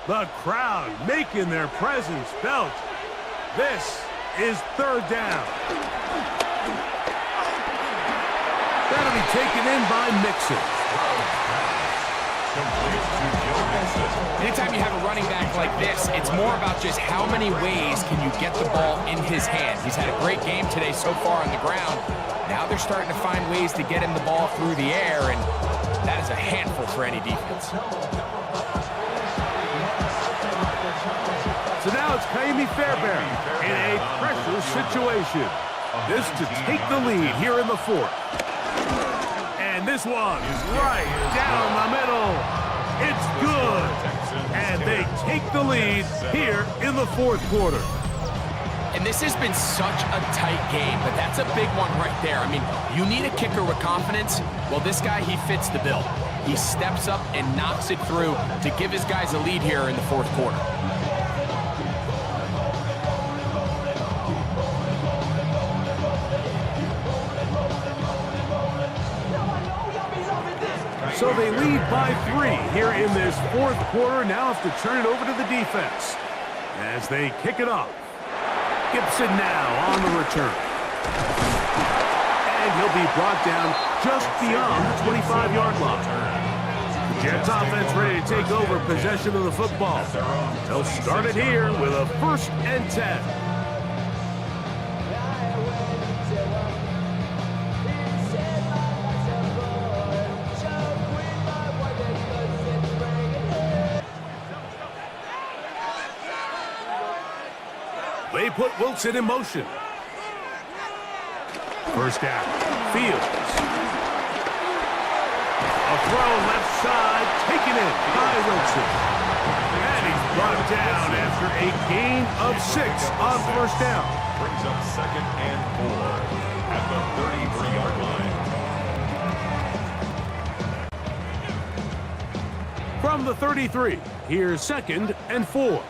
The crowd making their presence felt. This is 3rd down. That'll be taken in by Mixon. Anytime you have a running back like this, it's more about just how many ways can you get the ball in his hand. He's had a great game today so far on the ground. Now they're starting to find ways to get him the ball through the air, and that is a handful for any defense. So now it's Kaimi Fairbairn in a pressure situation. This to take the lead here in the 4th. And this one is right down the middle. It's good. And they take the lead here in the 4th quarter. And this has been such a tight game, but that's a big one right there. I mean, you need a kicker with confidence. Well, this guy, he fits the bill. He steps up and knocks it through to give his guys a lead here in the 4th quarter. So they lead by 3 here in this 4th quarter. Now have to turn it over to the defense as they kick it off. Gibson now on the return. And he'll be brought down just beyond the 25-yard line. The Jets offense ready to take over possession of the football. They'll start it here with a 1st and 10. They put Wilson in motion. 1st down. Fields. A throw left side, taken in by Wilson. And he's brought down after a gain of 6 on 1st down. Brings up 2nd and 4 at the 33-yard line. From the 33, here's 2nd and 4.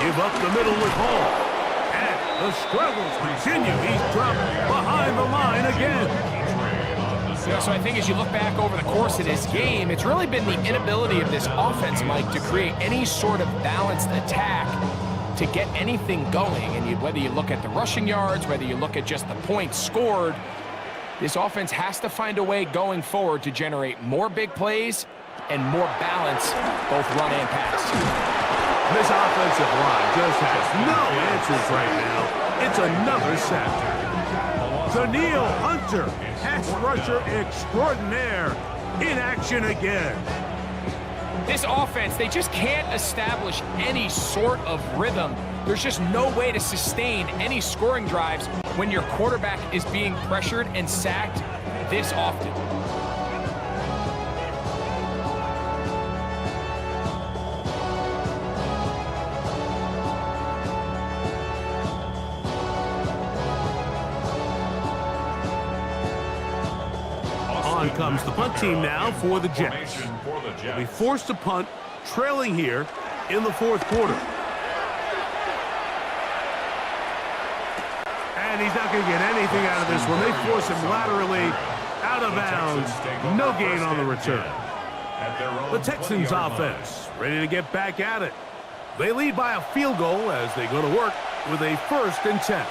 Give up the middle with Hall. And The struggles continue. He's dropped behind the line again. You know, so I think as you look back over the course of this game, it's really been the inability of this offense, Mike, to create any sort of balanced attack to get anything going. And whether you look at the rushing yards, whether you look at just the points scored, this offense has to find a way going forward to generate more big plays and more balance, both run and pass. This offensive line just has no answers right now. It's another sack. Daniil Hunter, pass rusher extraordinaire, in action again. This offense, they just can't establish any sort of rhythm. There's just no way to sustain any scoring drives when your quarterback is being pressured and sacked this often. On comes the punt team now for the Jets. They'll be forced to punt, trailing here in the fourth quarter. And he's not going to get anything out of this one. They force him laterally out of bounds. No gain on the return. The Texans offense ready to get back at it. They lead by a field goal as they go to work with a 1st and 10.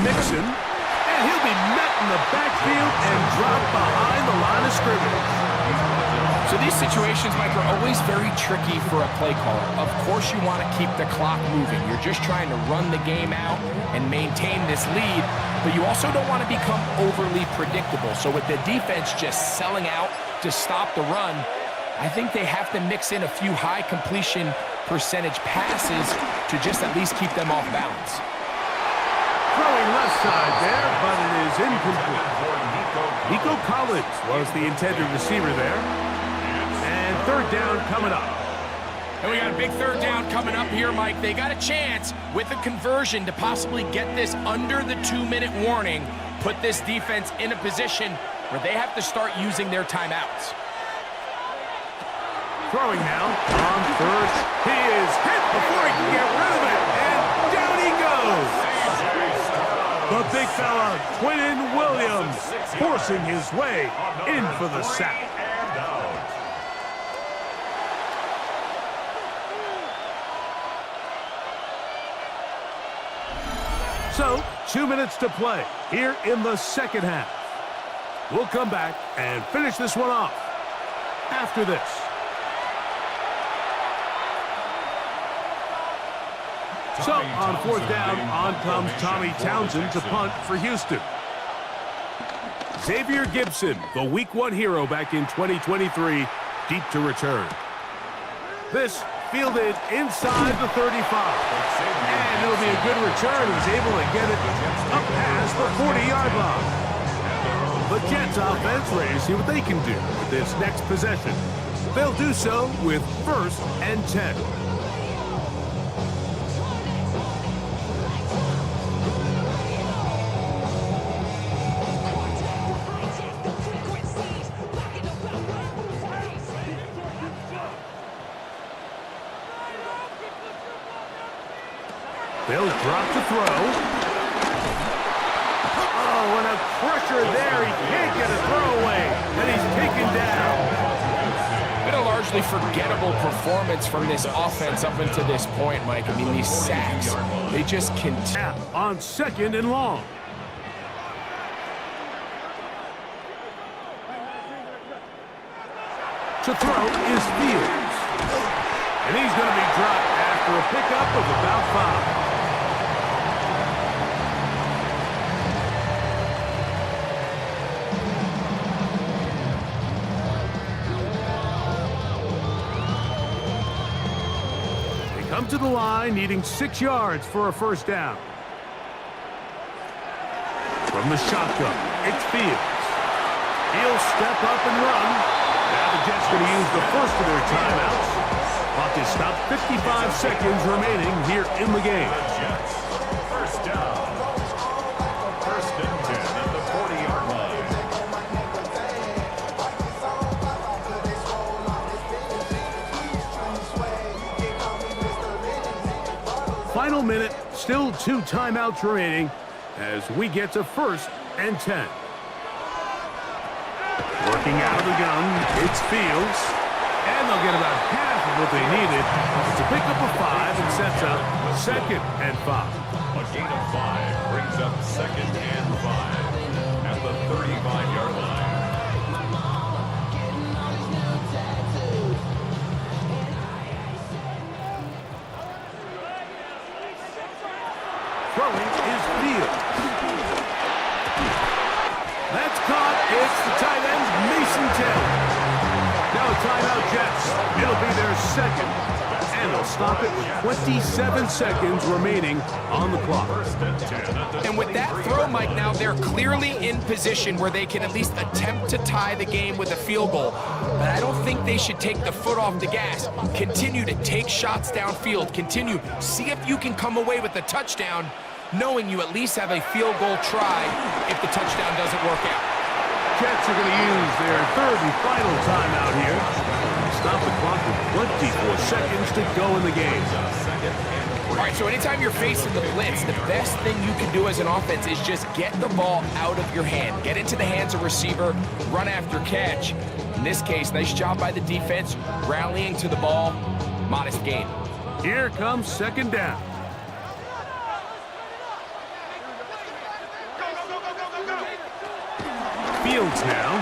Mixon, and he'll be met in the backfield and dropped behind the line of scrimmage. So these situations, Mike, are always very tricky for a play caller. Of course you want to keep the clock moving. You're just trying to run the game out and maintain this lead, but you also don't want to become overly predictable. So with the defense just selling out to stop the run, I think they have to mix in a few high completion percentage passes to just at least keep them off balance. Throwing left side there, but it is incomplete. Nico Collins was the intended receiver there. And 3rd down coming up. And we got a big 3rd down coming up here, Mike. They got a chance with a conversion to possibly get this under the 2-minute warning, put this defense in a position where they have to start using their timeouts. Throwing now on 3rd. He is hit before he can get rid of it. And down he goes. The big fella, Quinnen Williams, forcing his way in for the sack. So, 2 minutes to play here in the second half. We'll come back and finish this one off after this. So, on 4th down, on comes Tommy Townsend to punt for Houston. Xavier Gibson, the Week 1 hero back in 2023, deep to return. This fielded inside the 35. And it'll be a good return. He's able to get it up past the 40-yard line. The Jets offense ready to see what they can do with this next possession. They'll do so with 1st and 10. They'll drop to throw. Oh, and a pressure there. He can't get a throwaway, and he's taken down. Been a largely forgettable performance from this offense up until this point, Mike. I mean, these sacks, they just continue. On 2nd and long. To throw is Fields. And he's going to be dropped after a pickup of about 5. Come to the line, needing 6 yards for a 1st down. From the shotgun, it's Fields. He'll step up and run. Now the Jets going to use the first of their timeouts. While to stop 55 seconds remaining here in the game. Jets. First down. First and 10 at the 40-yard line. Final minute, still 2 timeouts remaining as we get to 1st and 10. Working out of the gun, it's Fields. And they'll get about half of what they needed to pick up a 5 and sets up 2nd and 5. A gain of 5 brings up 2nd and 5 at the 35-yard line. Throwing is Fields. That's caught. It's the tight end, Mason Taylor. Now a timeout, Jets. It'll be their 2nd. And they'll stop it with 27 seconds remaining on the clock. And with that throw, Mike, now they're clearly in position where they can at least attempt to tie the game with a field goal. But I don't think they should take the foot off the gas. Continue to take shots downfield. Continue. See if you can come away with a touchdown, knowing you at least have a field goal try if the touchdown doesn't work out. Jets are going to use their 3rd and final timeout here. Stop the clock with 24 seconds to go in the game. All right, so anytime you're facing the blitz, the best thing you can do as an offense is just get the ball out of your hand. Get into the hands of receiver, run after catch. In this case, nice job by the defense, rallying to the ball. Modest gain. Here comes 2nd down. Fields now.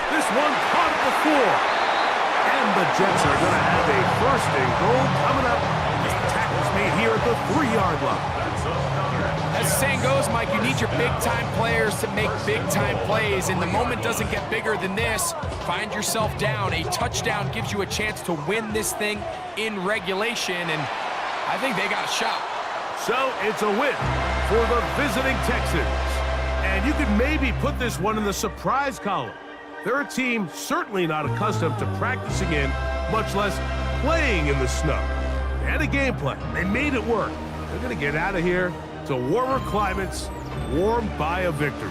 This one caught at the 4. And the Jets are going to have a 1st and goal coming up. As the tackle's made here at the 3-yard line. As the saying goes, Mike, you need your big-time players to make big-time plays, and the moment doesn't get bigger than this. Find yourself down. A touchdown gives you a chance to win this thing in regulation, and I think they got a shot. So it's a win for the visiting Texans. And you could maybe put this one in the surprise column. They're a team certainly not accustomed to practicing in, much less playing in the snow. They had a game plan. They made it work. They're going to get out of here to warmer climates, warmed by a victory.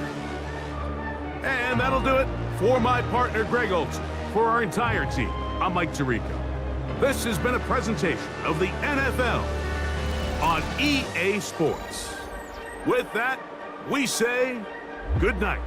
And that'll do it for my partner, Greg Olson. For our entire team, I'm Mike Tirico. This has been a presentation of the NFL on EA Sports. With that, we say good night.